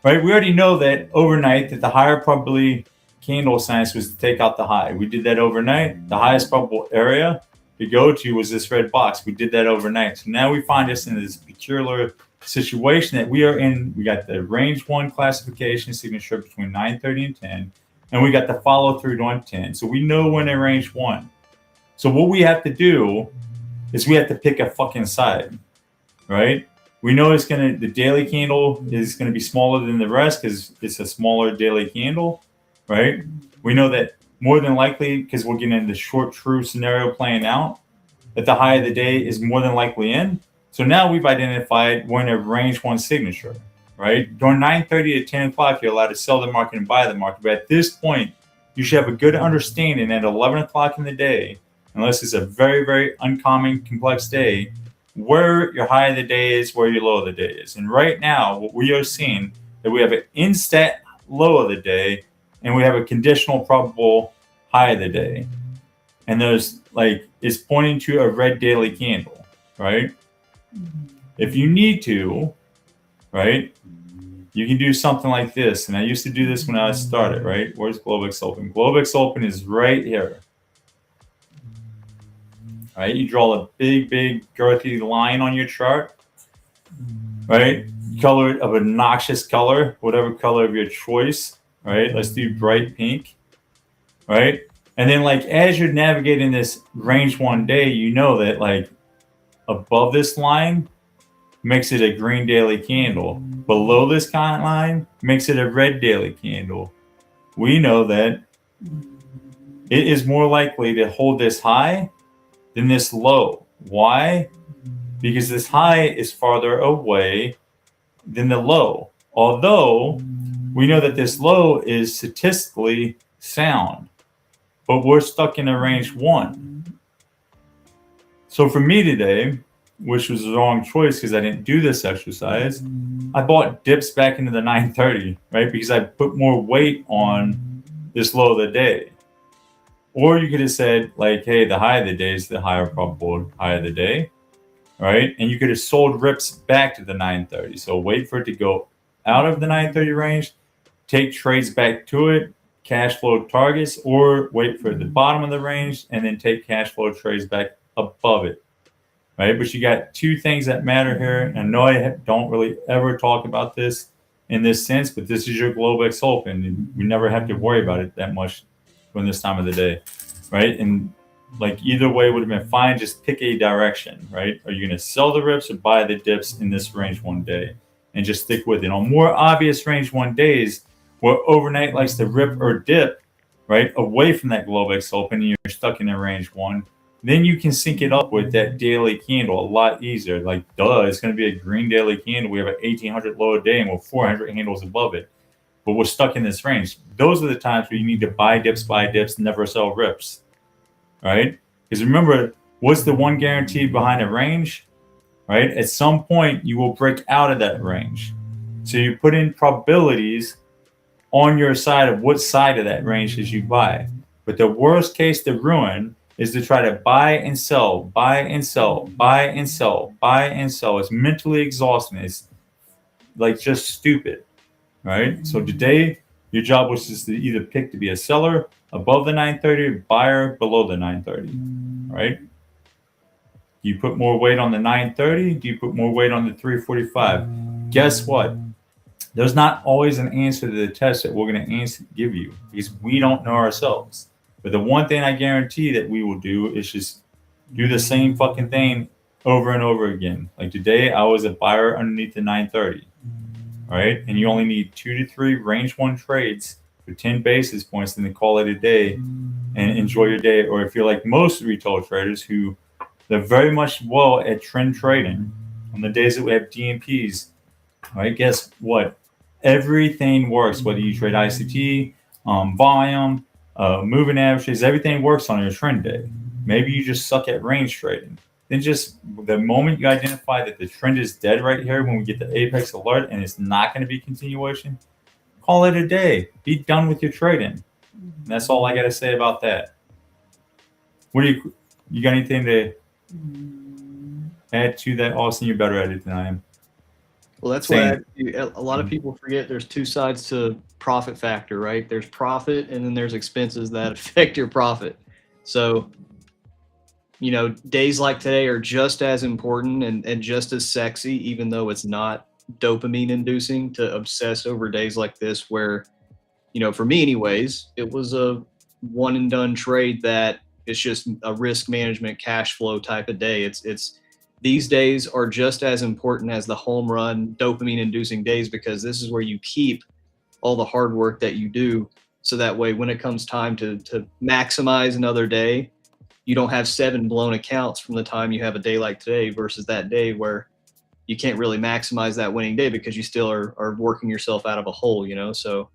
S13: right? We already know that overnight that the higher probability candle science was to take out the high. We did that overnight. The highest probable area to go to was this red box. We did that overnight. So now we find us in this peculiar situation that we are in. We got the range 1 classification signature between 9:30 and 10, and we got the follow through on 10. So we know we're in range 1. So what we have to do is we have to pick a fucking side, right? We know the daily candle is gonna be smaller than the rest because it's a smaller daily candle, right? We know that more than likely, because we're getting the short true scenario playing out, that the high of the day is more than likely in. So now we've identified we're in a range 1 signature, right? During 9:30 to 10 o'clock, you're allowed to sell the market and buy the market. But at this point, you should have a good understanding at 11 o'clock in the day, unless it's a very, very uncommon, complex day, where your high of the day is, where your low of the day is. And right now, what we are seeing, that we have an instat low of the day, and we have a conditional probable high of the day. And there's it's pointing to a red daily candle, right? If you need to, right, you can do something like this. And I used to do this when I started, right? Where's Globex Open? Globex Open is right here. All right, you draw a big, big girthy line on your chart, right? Color it of a noxious color, whatever color of your choice, right? Let's do bright pink, right? And then as you're navigating this range 1 day, you know that above this line makes it a green daily candle. Below this line makes it a red daily candle. We know that it is more likely to hold this high than this low. Why? Because this high is farther away than the low. Although we know that this low is statistically sound, but we're stuck in a range 1. So for me today, which was the wrong choice because I didn't do this exercise, I bought dips back into the 9:30, right? Because I put more weight on this low of the day. Or you could have said hey, the high of the day is the higher probable high of the day, right? And you could have sold rips back to the 9:30. So wait for it to go out of the 9:30 range, take trades back to it, cash flow targets, or wait for the bottom of the range and then take cash flow trades back above it, right? But you got two things that matter here. And I know I don't really ever talk about this in this sense, but this is your Globex Open, and you never have to worry about it that much during this time of the day, right? And either way would have been fine. Just pick a direction, right? Are you going to sell the rips or buy the dips in this range 1 day, and just stick with it? On more obvious range 1 days, where overnight likes to rip or dip, right, away from that Globex Open, and you're stuck in a range 1, then you can sync it up with that daily candle a lot easier. It's going to be a green daily candle. We have an 1800 low a day, and we're 400 handles above it, but we're stuck in this range. Those are the times where you need to buy dips, never sell rips, right? Because remember, what's the one guarantee behind a range, right? At some point, you will break out of that range. So you put in probabilities on your side of what side of that range is you buy. But the worst case to ruin is to try to buy and sell, buy and sell, buy and sell, buy and sell. It's mentally exhausting. It's just stupid, right? So today, your job was just to either pick to be a seller above the 930, buyer below the 930, right? Do you put more weight on the 930? Do you put more weight on the 345? Guess what? There's not always an answer to the test that we're going to give you, because we don't know ourselves. But the one thing I guarantee that we will do is just do the same fucking thing over and over again. Today, I was a buyer underneath the 930, right? And you only need 2 to 3 range 1 trades for 10 basis points, and then call it a day and enjoy your day. Or if you're like most retail traders who they're very much at trend trading on the days that we have DMPs, right? Guess what? everything works, whether you trade ICT, volume, moving averages, everything works on your trend day. Maybe you just suck at range trading. Then just the moment you identify that the trend is dead right here when we get the apex alert and it's not going to be continuation, call it a day. Be done with your trading. And that's all I got to say about that. What do you got anything to add to that? Austin, you're better at it than I am.
S3: Well, that's why a lot of people forget there's two sides to profit factor, right? There's profit and then there's expenses that affect your profit. So, you know, days like today are just as important and just as sexy, even though it's not dopamine inducing to obsess over days like this where, you know, for me anyways, it was a one and done trade that it's just a risk management cash flow type of day. It's these days are just as important as the home run dopamine inducing days, because this is where you keep all the hard work that you do. So that way, when it comes time to maximize another day, you don't have 7 blown accounts from the time you have a day like today versus that day where you can't really maximize that winning day because you still are working yourself out of a hole, you know? So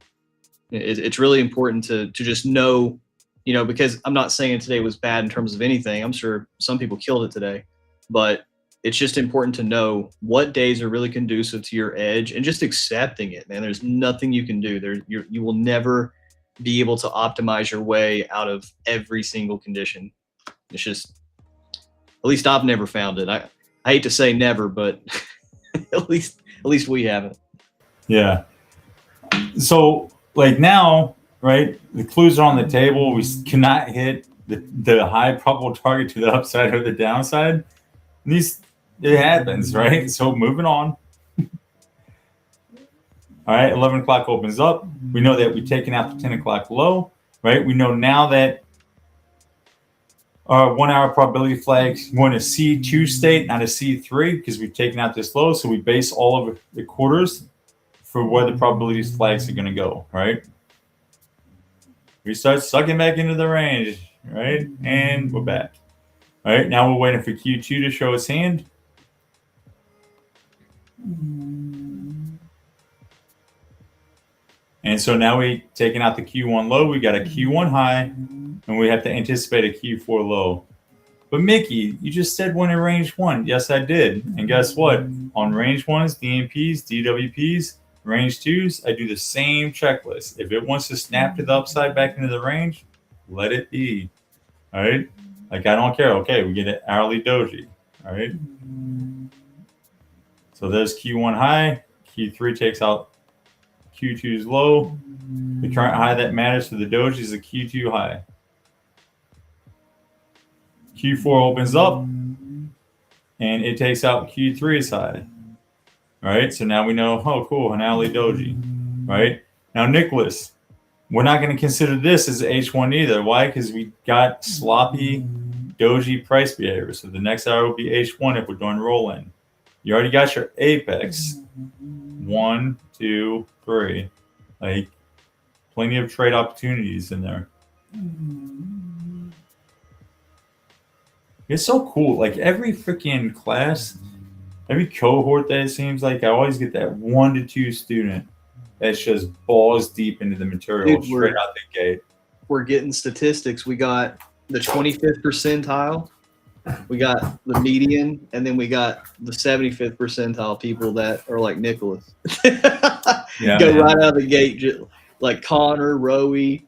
S3: it's really important to just know, you know, because I'm not saying today was bad in terms of anything. I'm sure some people killed it today, but it's just important to know what days are really conducive to your edge and just accepting it, man. There's nothing you can do. You will never be able to optimize your way out of every single condition. It's just, at least I've never found it. I hate to say never, but at least we haven't.
S13: Yeah. So like now, right, the clues are on the table. We cannot hit the high probable target to the upside or the downside. And it happens, right? So moving on. All right, 11 o'clock opens up. We know that we've taken out the 10 o'clock low, right? We know now that our 1 hour probability flags going to C2 state, not a C3, because we've taken out this low. So we base all of the quarters for where the probability flags are going to go, right? We start sucking back into the range, right? And we're back. All right, now we're waiting for Q2 to show its hand. And so now we taking out the Q1 low, we got a Q1 high, and we have to anticipate a Q4 low. But Mickey, you just said one in range 1. Yes, I did. And guess what? On range 1s, DMPs, DWPs, range 2s, I do the same checklist. If it wants to snap to the upside back into the range, let it be. All right? Like, I don't care. Okay, we get an hourly doji. All right? So there's Q1 high. Q3 takes out Q2's low. The current high that matters to the doji is the Q2 high. Q4 opens up, and it takes out Q3's high. All right, so now we know, oh, cool, an hourly doji. Right? Now, Nicholas, we're not going to consider this as H1 either. Why? Because we got sloppy doji price behavior. So the next hour will be H1 if we're doing roll-in. You already got your apex. 1, 2, 3. Like, plenty of trade opportunities in there. It's so cool. Like, every freaking class, every cohort that it seems like, I always get that 1 to 2 student that's just balls deep into the material. Dude, straight out the gate.
S3: We're getting statistics. We got the 25th percentile, we got the median, and then we got the 75th percentile people that are like Nicholas.
S13: Yeah,
S3: go right out of the gate, like Connor, Rowie,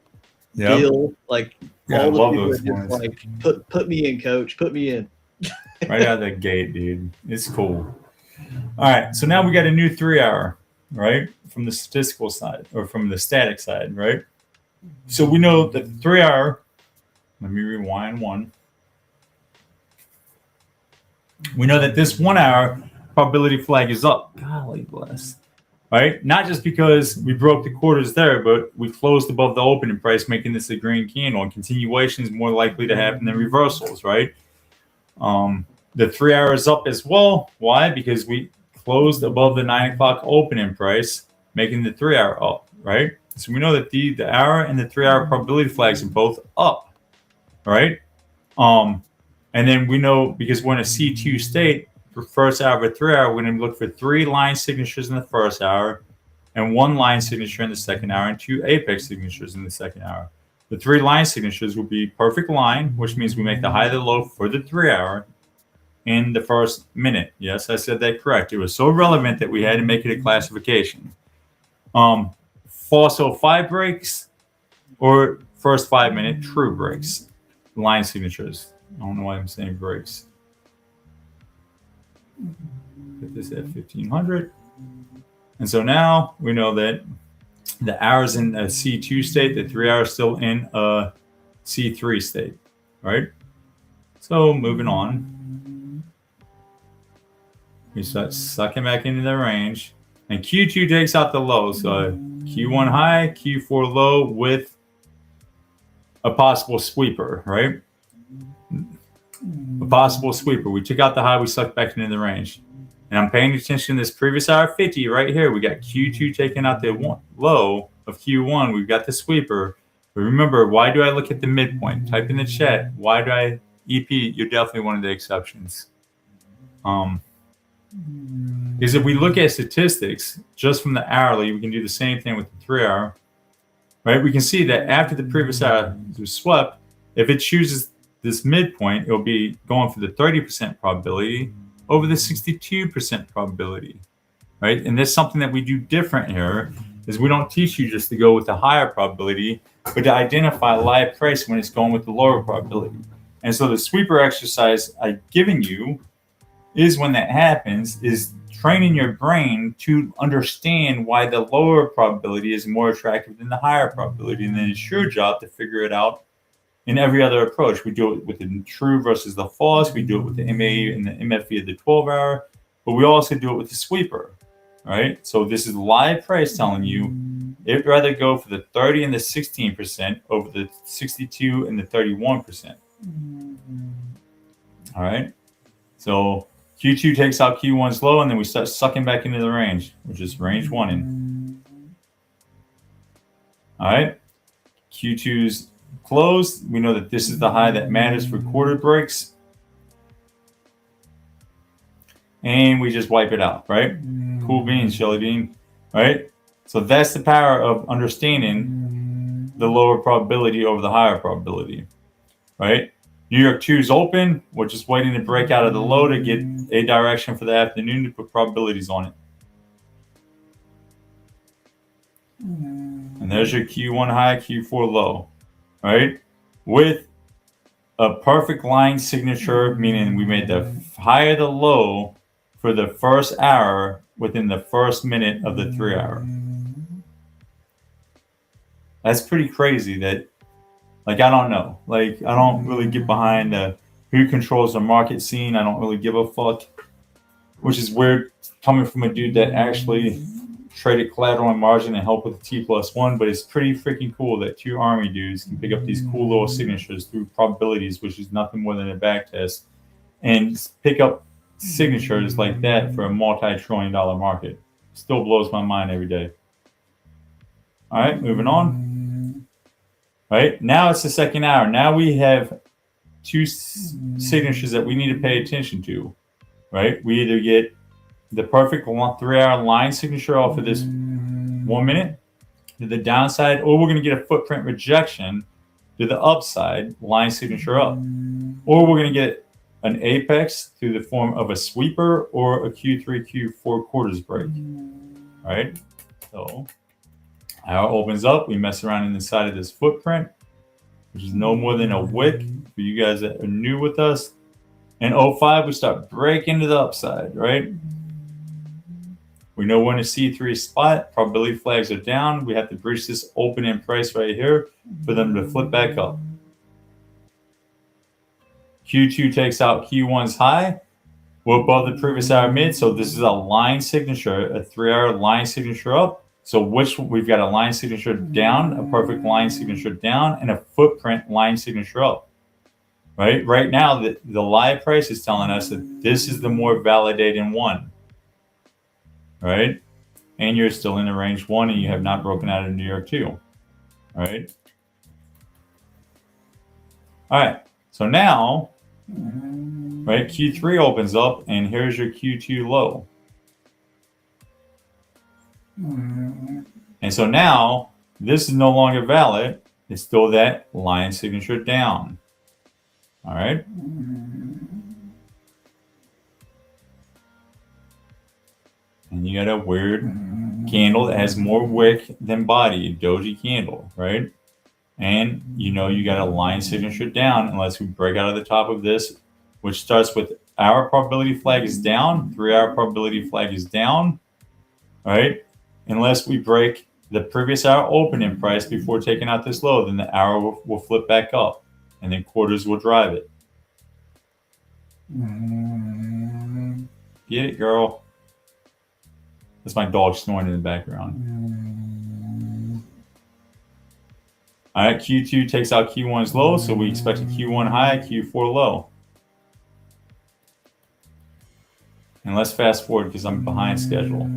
S3: Bill, like all the people that just like put me in, coach, put me in.
S13: Right out of the gate, dude. It's cool. All right, so now we got a new 3 hour, right, from the statistical side or from the static side, right? So we know that the 3 hour. Let me rewind one. We know that this 1 hour probability flag is up. Golly bless. Right? Not just because we broke the quarters there, but we closed above the opening price, making this a green candle. And continuation is more likely to happen than reversals, right? The 3 hour is up as well. Why? Because we closed above the 9 o'clock opening price, making the 3 hour up, right? So we know that the hour and the 3 hour probability flags are both up. Right? And then we know, because we're in a C2 state, for first hour or 3 hour, we're going to look for 3 line signatures in the first hour and 1 line signature in the second hour and 2 apex signatures in the second hour. The 3 line signatures will be perfect line, which means we make the high, the low for the 3 hour in the first minute. Yes, I said that correct. It was so relevant that we had to make it a classification. Also 5 breaks or first 5 minute true breaks, line signatures. I don't know why I'm saying breaks. Put this at 1500. And so now we know that the hour's in a C2 state, the 3 hours still in a C3 state, right? So moving on, we start sucking back into the range, and Q2 takes out the low. So Q1 high, Q4 low with a possible sweeper, right? A possible sweeper. We took out the high, we sucked back into the range. And I'm paying attention to this previous hour 50 right here. We got Q2 taking out the low of Q1. We've got the sweeper. But remember, why do I look at the midpoint? Type in the chat. Why do I EP? You're definitely one of the exceptions. Because if we look at statistics just from the hourly, we can do the same thing with the 3 hour. Right? We can see that after the previous hour was swept, if it chooses this midpoint, it'll be going for the 30% probability over the 62% probability, right? And that's something that we do different here, is we don't teach you just to go with the higher probability, but to identify live price when it's going with the lower probability. And so the sweeper exercise I've given you is when that happens, is training your brain to understand why the lower probability is more attractive than the higher probability. And then it's your job to figure it out in every other approach. We do it with the true versus the false. We do it with the MA and the MFE of the 12 hour, but we also do it with the sweeper, right? So this is live price telling you it'd rather go for the 30 and the 16% over the 62 and the 31%. All right. So Q2 takes out Q1's low, and then we start sucking back into the range, which is range 1 in. All right. Q2's closed. We know that this is the high that matters for quarter breaks. And we just wipe it out, right? Cool beans, Shelly Bean, right? So that's the power of understanding the lower probability over the higher probability, right? New York 2 is open. We're just waiting to break out of the low to get a direction for the afternoon to put probabilities on it. And there's your Q1 high, Q4 low, right? With a perfect line signature, meaning we made the higher the low for the first hour within the first minute of the 3 hour. That's pretty crazy that, like, I don't know. Like, I don't really get behind who controls the market scene. I don't really give a fuck, which is weird coming from a dude that actually traded collateral and margin and helped with the T+1, but it's pretty freaking cool that 2 Army dudes can pick up these cool little signatures through probabilities, which is nothing more than a back test, and pick up signatures like that for a multi-trillion-dollar market. Still blows my mind every day. All right, moving on. Right, now it's the second hour. Now we have 2 signatures that we need to pay attention to, right? We either get the perfect 3 hour line signature off of this 1 minute to the downside, or we're going to get a footprint rejection to the upside, line signature up, or we're going to get an apex through the form of a sweeper or a Q3, Q4 quarters break, right? So hour opens up, we mess around inside of this footprint, which is no more than a wick for you guys that are new with us. And 05, we start breaking to the upside, right? We know when a C3 spot, probability flags are down. We have to breach this open in price right here for them to flip back up. Q2 takes out Q1's high. We're above the previous hour mid, so this is a line signature, a 3 hour line signature up. So we've got a line signature down, a perfect line signature down, and a footprint line signature up. Right? Right now, the live price is telling us that this is the more validating one. Right? And you're still in the range 1 and you have not broken out of New York 2. Right? All right. So now, right, Q3 opens up and here's your Q2 low. And so now this is no longer valid. It's still that line signature down. All right. And you got a weird candle that has more wick than body, doji candle, right? And you know you got a line signature down unless we break out of the top of this, which starts with our probability flag is down, 3-hour probability flag is down, right? Unless we break the previous hour opening price before taking out this low, then the hour will flip back up, and then quarters will drive it. Get it, girl. That's my dog snoring in the background. All right, Q2 takes out Q1's low, so we expect a Q1 high, Q4 low. And let's fast forward because I'm behind schedule.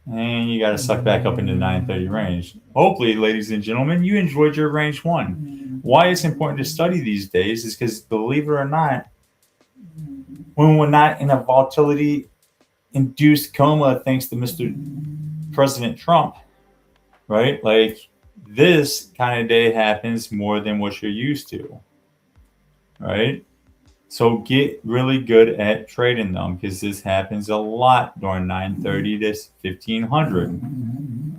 S13: And you got to suck back up into 930 range. Hopefully, ladies and gentlemen, you enjoyed your range one. Why it's important to study these days is because, believe it or not, when we're not in a volatility-induced coma thanks to Mr. President Trump, right? Like, this kind of day happens more than what you're used to, right? So get really good at trading them because this happens a lot during 930 to 1500,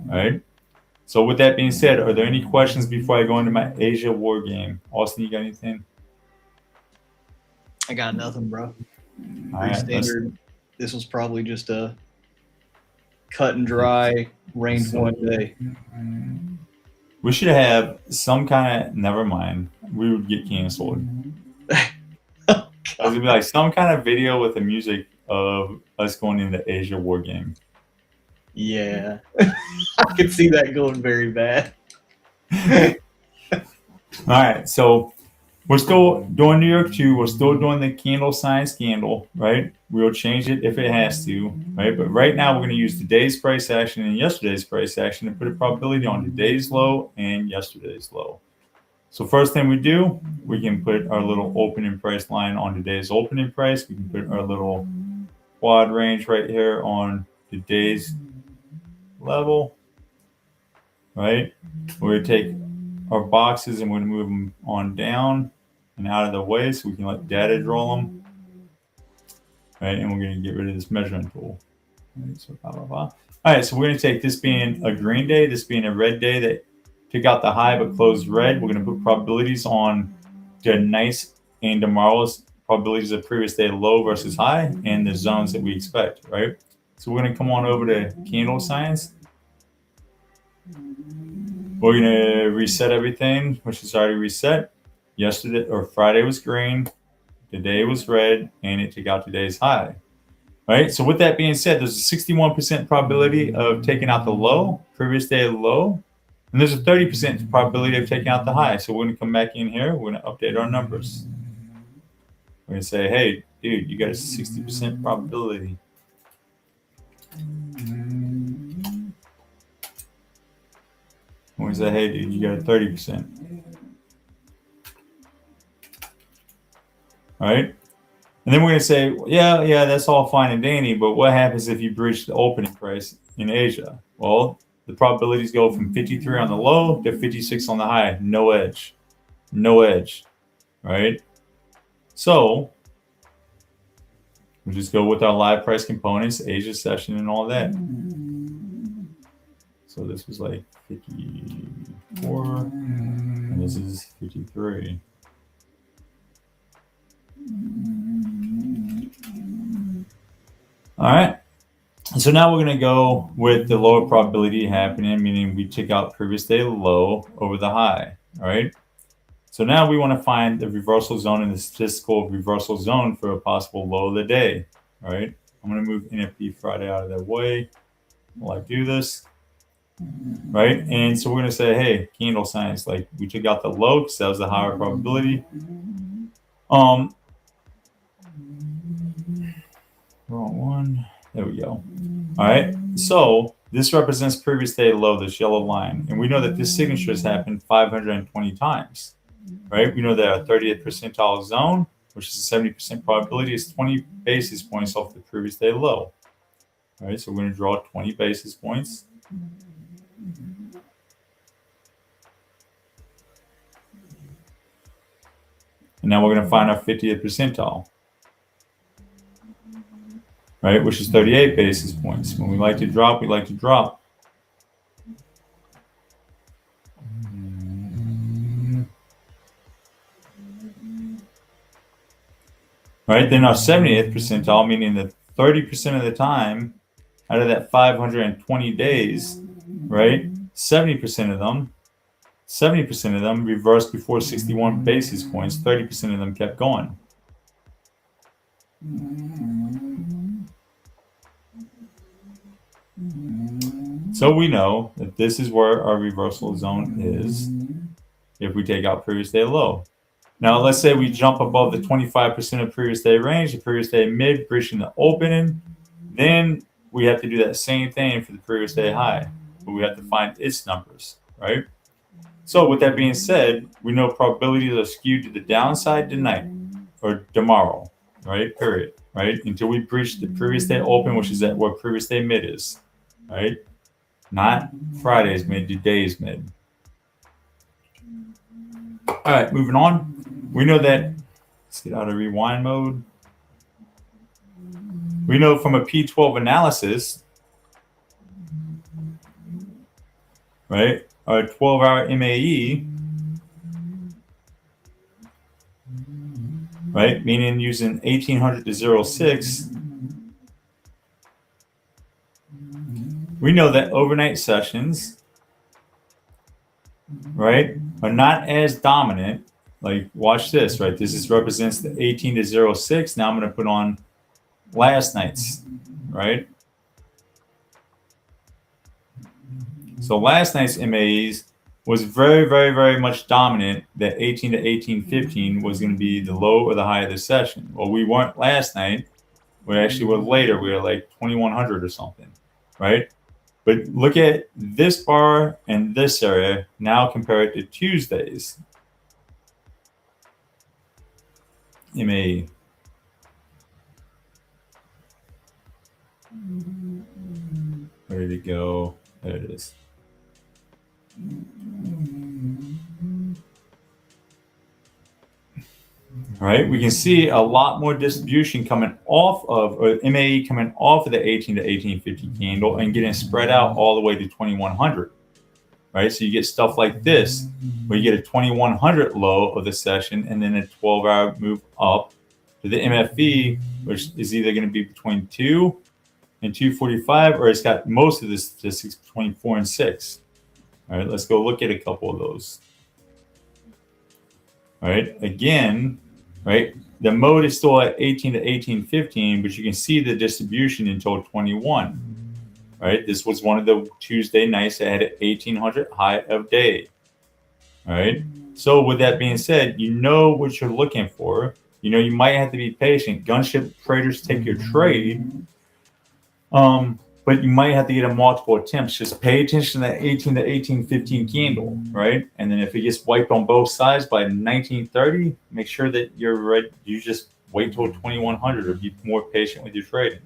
S13: right? So with that being said, are there any questions before I go into my Asia war game? Austin, you got anything?
S3: I got nothing, bro.
S13: All right,
S3: Standard. This was probably just a cut and dry range one day.
S13: We should have some kind of, never mind, we would get canceled. It would be like some kind of video with the music of us going into Asia war game.
S3: Yeah. I could see that going very bad.
S13: All right, so we're still doing New York 2. We're still doing the candle sign candle, right? We'll change it if it has to, right? But right now we're going to use today's price action and yesterday's price action and put a probability on today's low and yesterday's low. So first thing we do, we can put our little opening price line on today's opening price. We can put our little quad range right here on today's level, right? We're going to take our boxes and we're going to move them on down and out of the way so we can let data draw them, right? And we're going to get rid of this measuring tool. Right, so blah, blah, blah. All right, so we're going to take this being a green day, this being a red day that took out the high but closed red. We're going to put probabilities on tonight's and tomorrow's probabilities of previous day low versus high and the zones that we expect, right? So we're going to come on over to candle signs. We're going to reset everything, which is already reset. Yesterday or Friday was green, today was red, and it took out today's high. Right? So with that being said, there's a 61% probability of taking out the low, previous day low, and there's a 30% probability of taking out the high. So we're going to come back in here. We're going to update our numbers. We're going to say, hey, dude, you got a 60% probability. We're going to say, hey, dude, you got a 30%. All right? And then we're going to say, yeah, that's all fine and dandy, but what happens if you breach the opening price in Asia? Well, the probabilities go from 53 on the low to 56 on the high. No edge. No edge. Right? So we'll just go with our live price components, Asia session, and all that. So this was like 54, and this is 53. All right. So now we're going to go with the lower probability happening, meaning we took out previous day low over the high. All right. So now we want to find the reversal zone and the statistical reversal zone for a possible low of the day. All right. I'm going to move NFP Friday out of the way while I do this. Right. And so we're going to say, hey, candle signs, like we took out the low because that was the higher probability. Wrong one. There we go. All right. So this represents previous day low, this yellow line. And we know that this signature has happened 520 times. Right? We know that our 30th percentile zone which is a 70% probability, is 20 basis points off the previous day low. All right, so we're going to draw 20 basis points. And now we're going to find our 50th percentile, right, which is 38 basis points. When we like to drop, we like to drop. Right, then our 70th percentile, meaning that 30% of the time out of that 520 days, right, 70% of them reversed before 61 basis points, 30% of them kept going. So we know that this is where our reversal zone is if we take out previous day low. Now, let's say we jump above the 25% of previous day range, the previous day mid, breaching the opening. Then we have to do that same thing for the previous day high, but we have to find its numbers, right? So with that being said, we know probabilities are skewed to the downside tonight or tomorrow, right? Period, right? Until we breach the previous day open, which is at where previous day mid is, right? Not Friday's mid, today's mid. All right, moving on. We know that, let's get out of rewind mode. We know from a P12 analysis, right, our 12-hour MAE, right, meaning using 1800 to 06, we know that overnight sessions, right, are not as dominant. Like, watch this, right? This represents the 18 to 06. Now I'm going to put on last night's, right? So last night's MAEs was very, very, very much dominant. That 18 to 1815 was going to be the low or the high of the session. Well, we weren't last night. We actually were later. We were like 2100 or something, right? But look at this bar and this area. Now compare it to Tuesday's MAE. Where did it go? There it is. All right, we can see a lot more distribution coming off of, or MAE coming off of the 18 to 1850 candle and getting spread out all the way to 2100. Right, so you get stuff like this, where you get a 2100 low of the session and then a 12-hour move up to the MFE, which is either going to be between 2 and 245, or it's got most of the statistics between 4 and 6. All right, let's go look at a couple of those. All right, again, right, the mode is still at 18 to 1815, but you can see the distribution until 21. Right, this was one of the Tuesday nights that had an 1800 high of day. All right, so with that being said, you know what you're looking for. You know, you might have to be patient. Gunship traders take your trade, but you might have to get a multiple attempts. Just pay attention to that 18 to 1815 candle, right? And then if it gets wiped on both sides by 1930, make sure that you're ready. You just wait till 2100 or be more patient with your trading.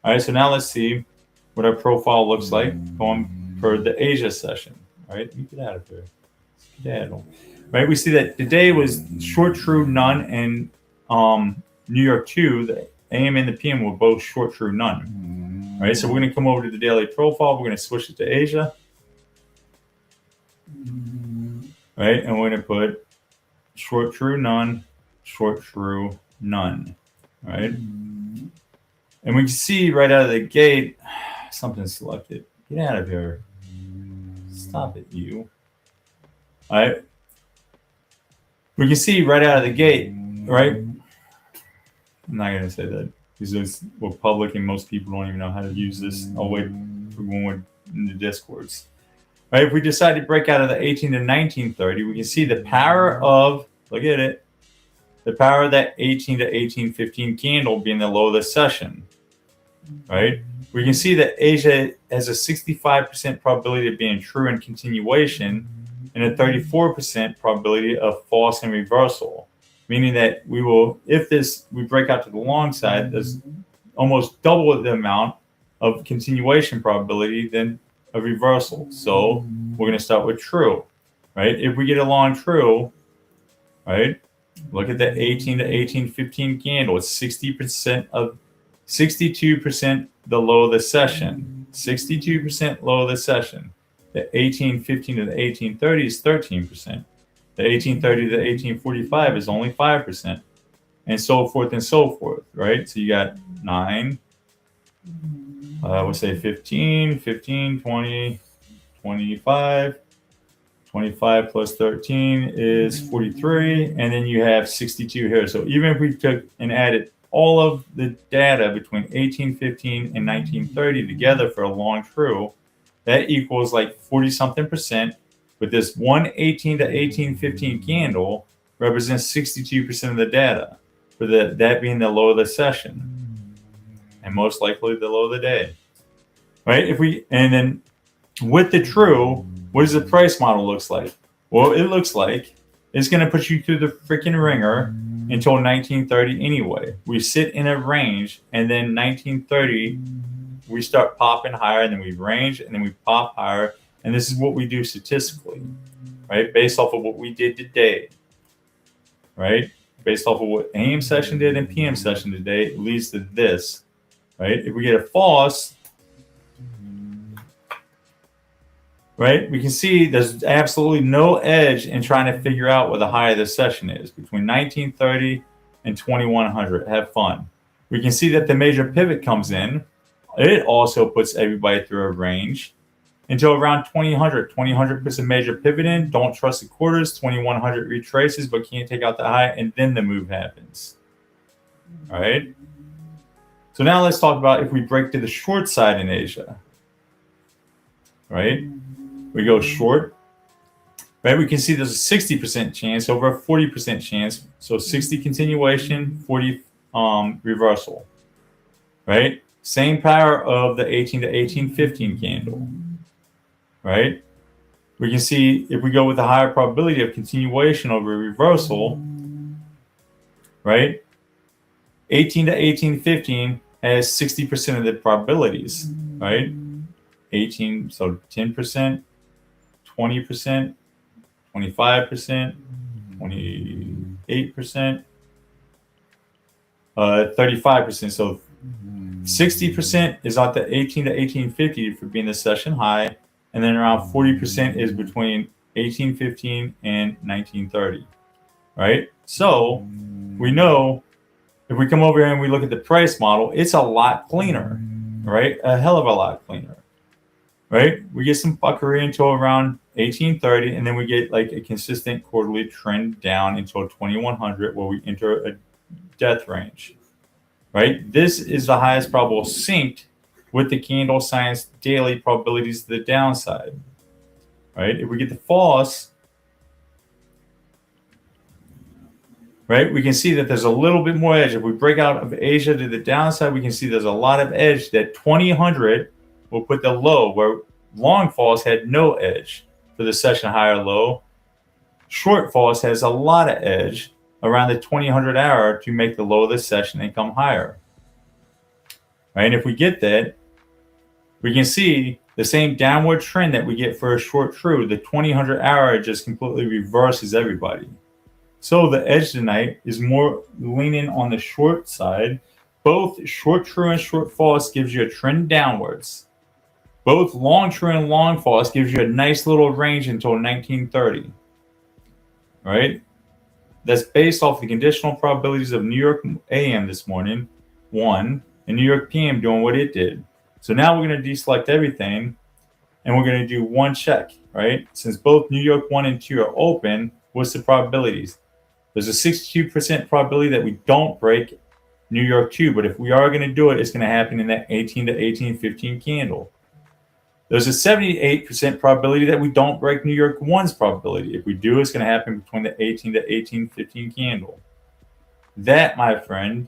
S13: All right, so now let's see what our profile looks like going for the Asia session. All right, let me get out of here. Right, we see that today was short, true, none, and New York 2, the AM and the PM were both short, true, none. All right, so we're going to come over to the daily profile. We're going to switch it to Asia. Right, and we're going to put short, true, none, short, true, none. Right, and we can see right out of the gate, something selected. Get out of here. Stop it, you. All right. We can see right out of the gate, right? I'm not going to say that because we're public and most people don't even know how to use this. I'll wait for when we're in the Discords. Right? If we decide to break out of the 18 to 1930, we can see the power of, look at it, the power of that 18 to 1815 candle being the low of the session. Right? We can see that Asia has a 65% probability of being true in continuation and a 34% probability of false in reversal. meaning that we will, if we break out to the long side, there's almost double the amount of continuation probability than a reversal. So we're going to start with true, right? If we get a long true, right? Look at the 18 to 1815 candle. It's 60% of 62% the low of the session. 62% low of the session. The 1815 to the 1830 is 13%. The 1830 to the 1845 is only 5%. And so forth and so forth, right? So you got 9, we'll say 15, 15, 20, 25. 25 plus 13 is 43, and then you have 62 here. So even if we took and added all of the data between 1815 and 1930 together for a long true, that equals like 40-something%. But this 118 to 1815 candle represents 62% of the data, for that being the low of the session, and most likely the low of the day, right? And then with the true, what does the price model looks like? Well, it looks like it's going to put you through the freaking ringer until 1930 anyway. We sit in a range, and then 1930, we start popping higher, and then we range, and then we pop higher. And this is what we do statistically, right? Based off of what we did today, right? Based off of what AM session did and PM session today, it leads to this, right? If we get a false, right, we can see there's absolutely no edge in trying to figure out what the high of the session is between 1930 and 2100. Have fun. We can see that the major pivot comes in. It also puts everybody through a range until around 2000. 2000 puts a major pivot in. Don't trust the quarters. 2100 retraces but can't take out the high, and then the move happens. All right. So now let's talk about if we break to the short side in Asia. Right. We go short, right? We can see there's a 60% chance over a 40% chance. So 60 continuation, 40 reversal, right? Same power of the 18 to 1815 candle, right? We can see if we go with a higher probability of continuation over reversal, right? 18 to 1815 has 60% of the probabilities, right? 18, so 10%. 20%, 25%, 28%, 35%. So 60% is at the 18 to 1850 for being the session high, and then around 40% is between 1815 and 1930, right? So we know if we come over here and we look at the price model, it's a lot cleaner, right? A hell of a lot cleaner. Right? We get some fuckery until around 1830, and then we get like a consistent quarterly trend down until 2100, where we enter a death range. Right? This is the highest probable synced with the candle science daily probabilities to the downside. Right? If we get the false, right, we can see that there's a little bit more edge. If we break out of Asia to the downside, we can see there's a lot of edge. That 2000 will put the low where long falls had no edge for the session high or low. Short falls has a lot of edge around the 2000 hour to make the low of the session and come higher. Right? And if we get that, we can see the same downward trend that we get for a short true. The 2000 hour just completely reverses everybody. So the edge tonight is more leaning on the short side. Both short true and short false gives you a trend downwards. Both long true and long false gives you a nice little range until 1930, right? That's based off the conditional probabilities of New York AM this morning, 1, and New York PM doing what it did. So now we're going to deselect everything, and we're going to do one check, right? Since both New York 1 and 2 are open, what's the probabilities? There's a 62% probability that we don't break New York 2, but if we are going to do it, it's going to happen in that 18 to 1815 candle. There's a 78% probability that we don't break New York 1's probability. If we do, it's going to happen between the 18 to 1815 candle. That, my friend,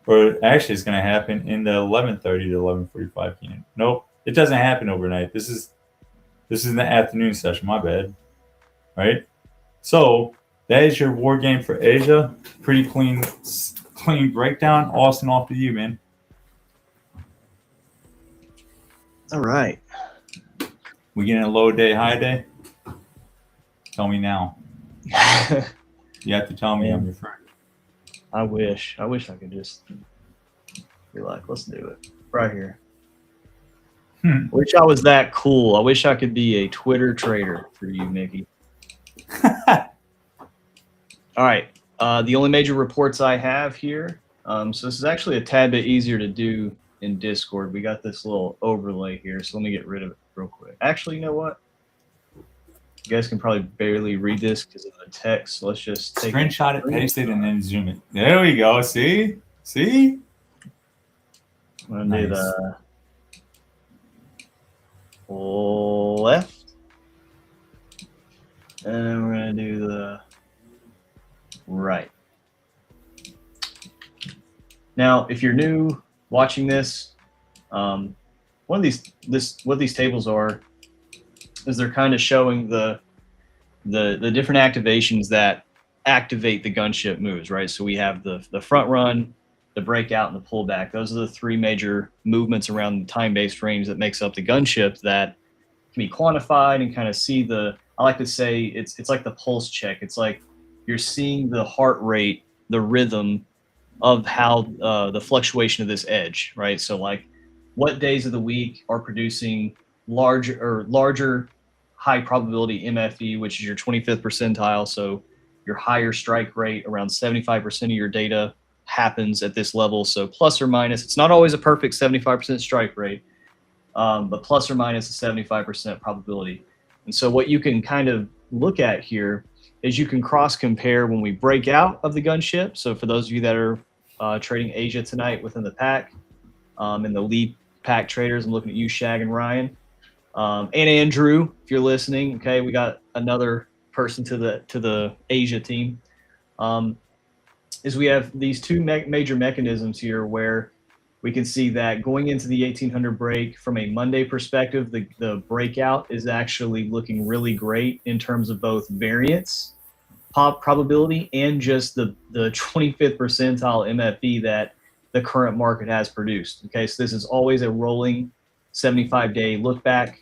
S13: or actually it's going to happen in the 1130 to 1145 candle. Nope, it doesn't happen overnight. This is in the afternoon session, my bad. Right? So that is your war game for Asia. Pretty clean breakdown. Austin, off to you, man.
S3: All right.
S13: We getting a low day, high day? Tell me now. You have to tell me. I'm your friend.
S3: I wish I could just be like, let's do it right here. Wish I was that cool. I wish I could be a Twitter trader for you, Mickey. All right. The only major reports I have here. So this is actually a tad bit easier to do in Discord. We got this little overlay here, so let me get rid of it real quick. Actually, you know what? You guys can probably barely read this because of the text. So let's just take
S13: Screenshot it, paste it, and then zoom it. There we go. See? See?
S3: I'm gonna do the left, and then we're gonna do the right. Now, if you're new watching this, what these tables are is they're kind of showing the different activations that activate the gunship moves, right? So we have the front run, the breakout, and the pullback. Those are the three major movements around the time-based range that makes up the gunship that can be quantified and kind of see I like to say it's like the pulse check. It's like you're seeing the heart rate, the rhythm of how the fluctuation of this edge, right? So like what days of the week are producing larger high probability MFE, which is your 25th percentile. So your higher strike rate, around 75% of your data happens at this level. So plus or minus, it's not always a perfect 75% strike rate, but plus or minus a 75% probability. And so what you can kind of look at here is you can cross compare when we break out of the gunship. So for those of you that are trading Asia tonight within the pack, and the lead pack traders, I'm looking at you, Shag and Ryan, and Andrew, if you're listening. Okay, we got another person to the Asia team. Is we have these two major mechanisms here where we can see that going into the 1800 break from a Monday perspective, the breakout is actually looking really great in terms of both variance probability and just the 25th percentile MFE that the current market has produced. Okay, so this is always a rolling 75-day look back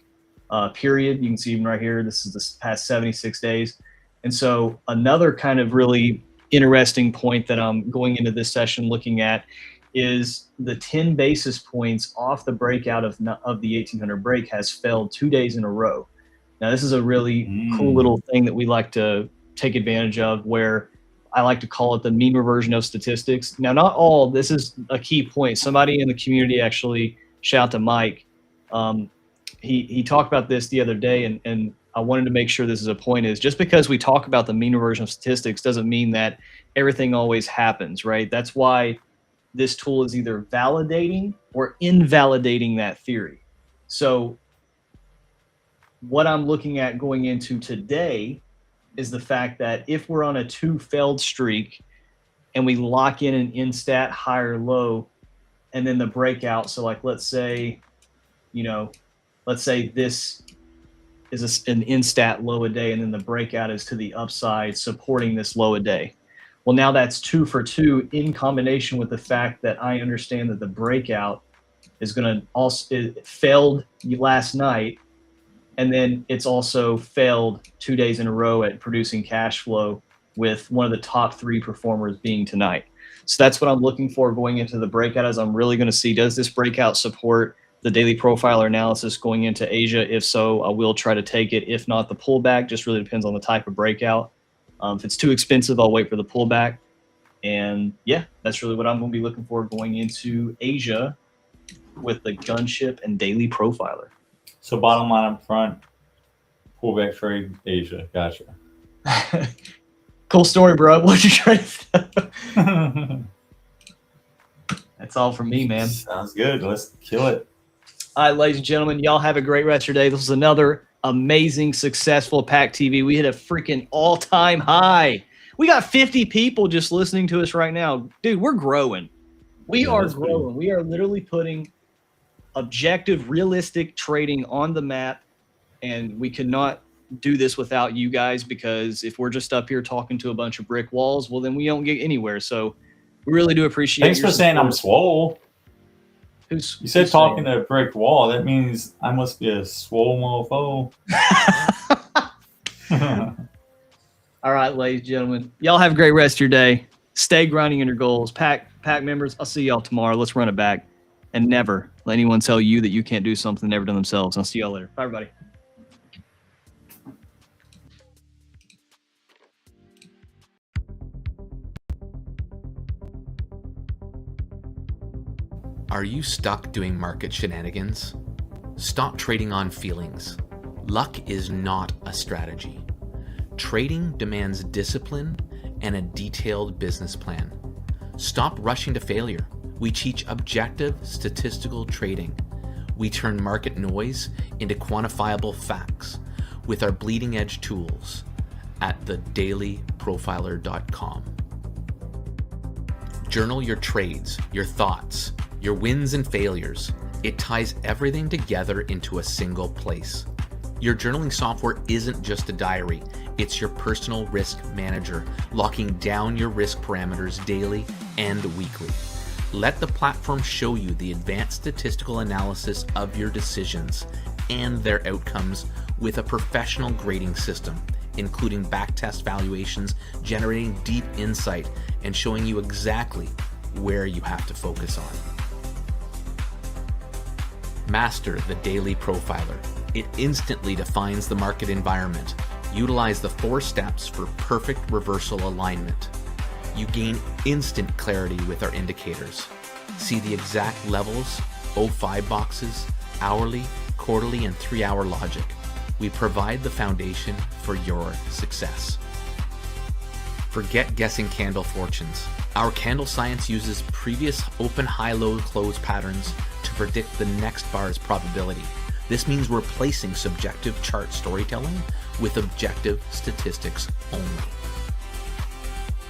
S3: period. You can see even right here, this is the past 76 days. And so another kind of really interesting point that I'm going into this session looking at is the 10 basis points off the breakout of the 1800 break has failed 2 days in a row. Now, this is a really cool little thing that we like to take advantage of, where I like to call it the mean reversion of statistics. Now, not all, this is a key point. Somebody in the community, actually, shout out to Mike, he talked about this the other day, and I wanted to make sure this is a point, is just because we talk about the mean reversion of statistics doesn't mean that everything always happens, right? That's why this tool is either validating or invalidating that theory. So what I'm looking at going into today is the fact that if we're on a 2 failed streak and we lock in an in-stat high or low, and then the breakout, so like let's say this is an in-stat low a day, and then the breakout is to the upside supporting this low a day. Well, now that's 2 for 2 in combination with the fact that I understand that the breakout is going to also, it failed last night, and then it's also failed 2 days in a row at producing cash flow, with one of the top 3 performers being tonight. So that's what I'm looking for going into the breakout, as I'm really going to see, does this breakout support the daily profiler analysis going into Asia? If so, I will try to take it. If not, the pullback just really depends on the type of breakout. If it's too expensive, I'll wait for the pullback. And yeah, that's really what I'm going to be looking for going into Asia with the gunship and daily profiler.
S13: So bottom line up front, pullback trade, Asia. Gotcha.
S3: Cool story, bro. What'd you try to That's all from me, man.
S13: Sounds good. Let's kill it.
S3: All right, ladies and gentlemen, y'all have a great rest of your day. This was another amazing, successful PackTV. We hit a freaking all-time high. We got 50 people just listening to us right now. Dude, we're growing. We are growing. We are literally putting objective, realistic trading on the map, and we could not do this without you guys, because if we're just up here talking to a bunch of brick walls, well, then we don't get anywhere. So we really do appreciate.
S13: Thanks for saying I'm swole. You said talking
S3: saying?
S13: to a brick wall. That means I must be a swole mofo.
S3: All right, ladies and gentlemen, y'all have a great rest of your day. Stay grinding in your goals. Pack members, I'll see y'all tomorrow. Let's run it back. And never let anyone tell you that you can't do something never done themselves. I'll see y'all later. Bye, everybody.
S16: Are you stuck doing market shenanigans? Stop trading on feelings. Luck is not a strategy. Trading demands discipline and a detailed business plan. Stop rushing to failure. We teach objective statistical trading. We turn market noise into quantifiable facts with our bleeding edge tools at thedailyprofiler.com. Journal your trades, your thoughts, your wins and failures. It ties everything together into a single place. Your journaling software isn't just a diary, it's your personal risk manager, locking down your risk parameters daily and weekly. Let the platform show you the advanced statistical analysis of your decisions and their outcomes with a professional grading system, including backtest valuations, generating deep insight, and showing you exactly where you have to focus on. Master the Daily Profiler. It instantly defines the market environment. Utilize the 4 steps for perfect reversal alignment. You gain instant clarity with our indicators. See the exact levels, 05 boxes, hourly, quarterly, and 3-hour logic. We provide the foundation for your success. Forget guessing candle fortunes. Our candle science uses previous open, high, low, close patterns to predict the next bar's probability. This means we're replacing subjective chart storytelling with objective statistics only.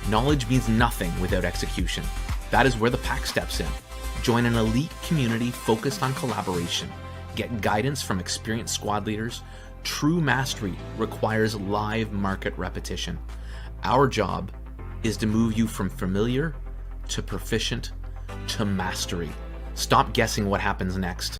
S16: Knowledge means nothing without execution. That is where the pack steps in. Join an elite community focused on collaboration. Get guidance from experienced squad leaders. True mastery requires live market repetition. Our job is to move you from familiar to proficient to mastery. Stop guessing what happens next.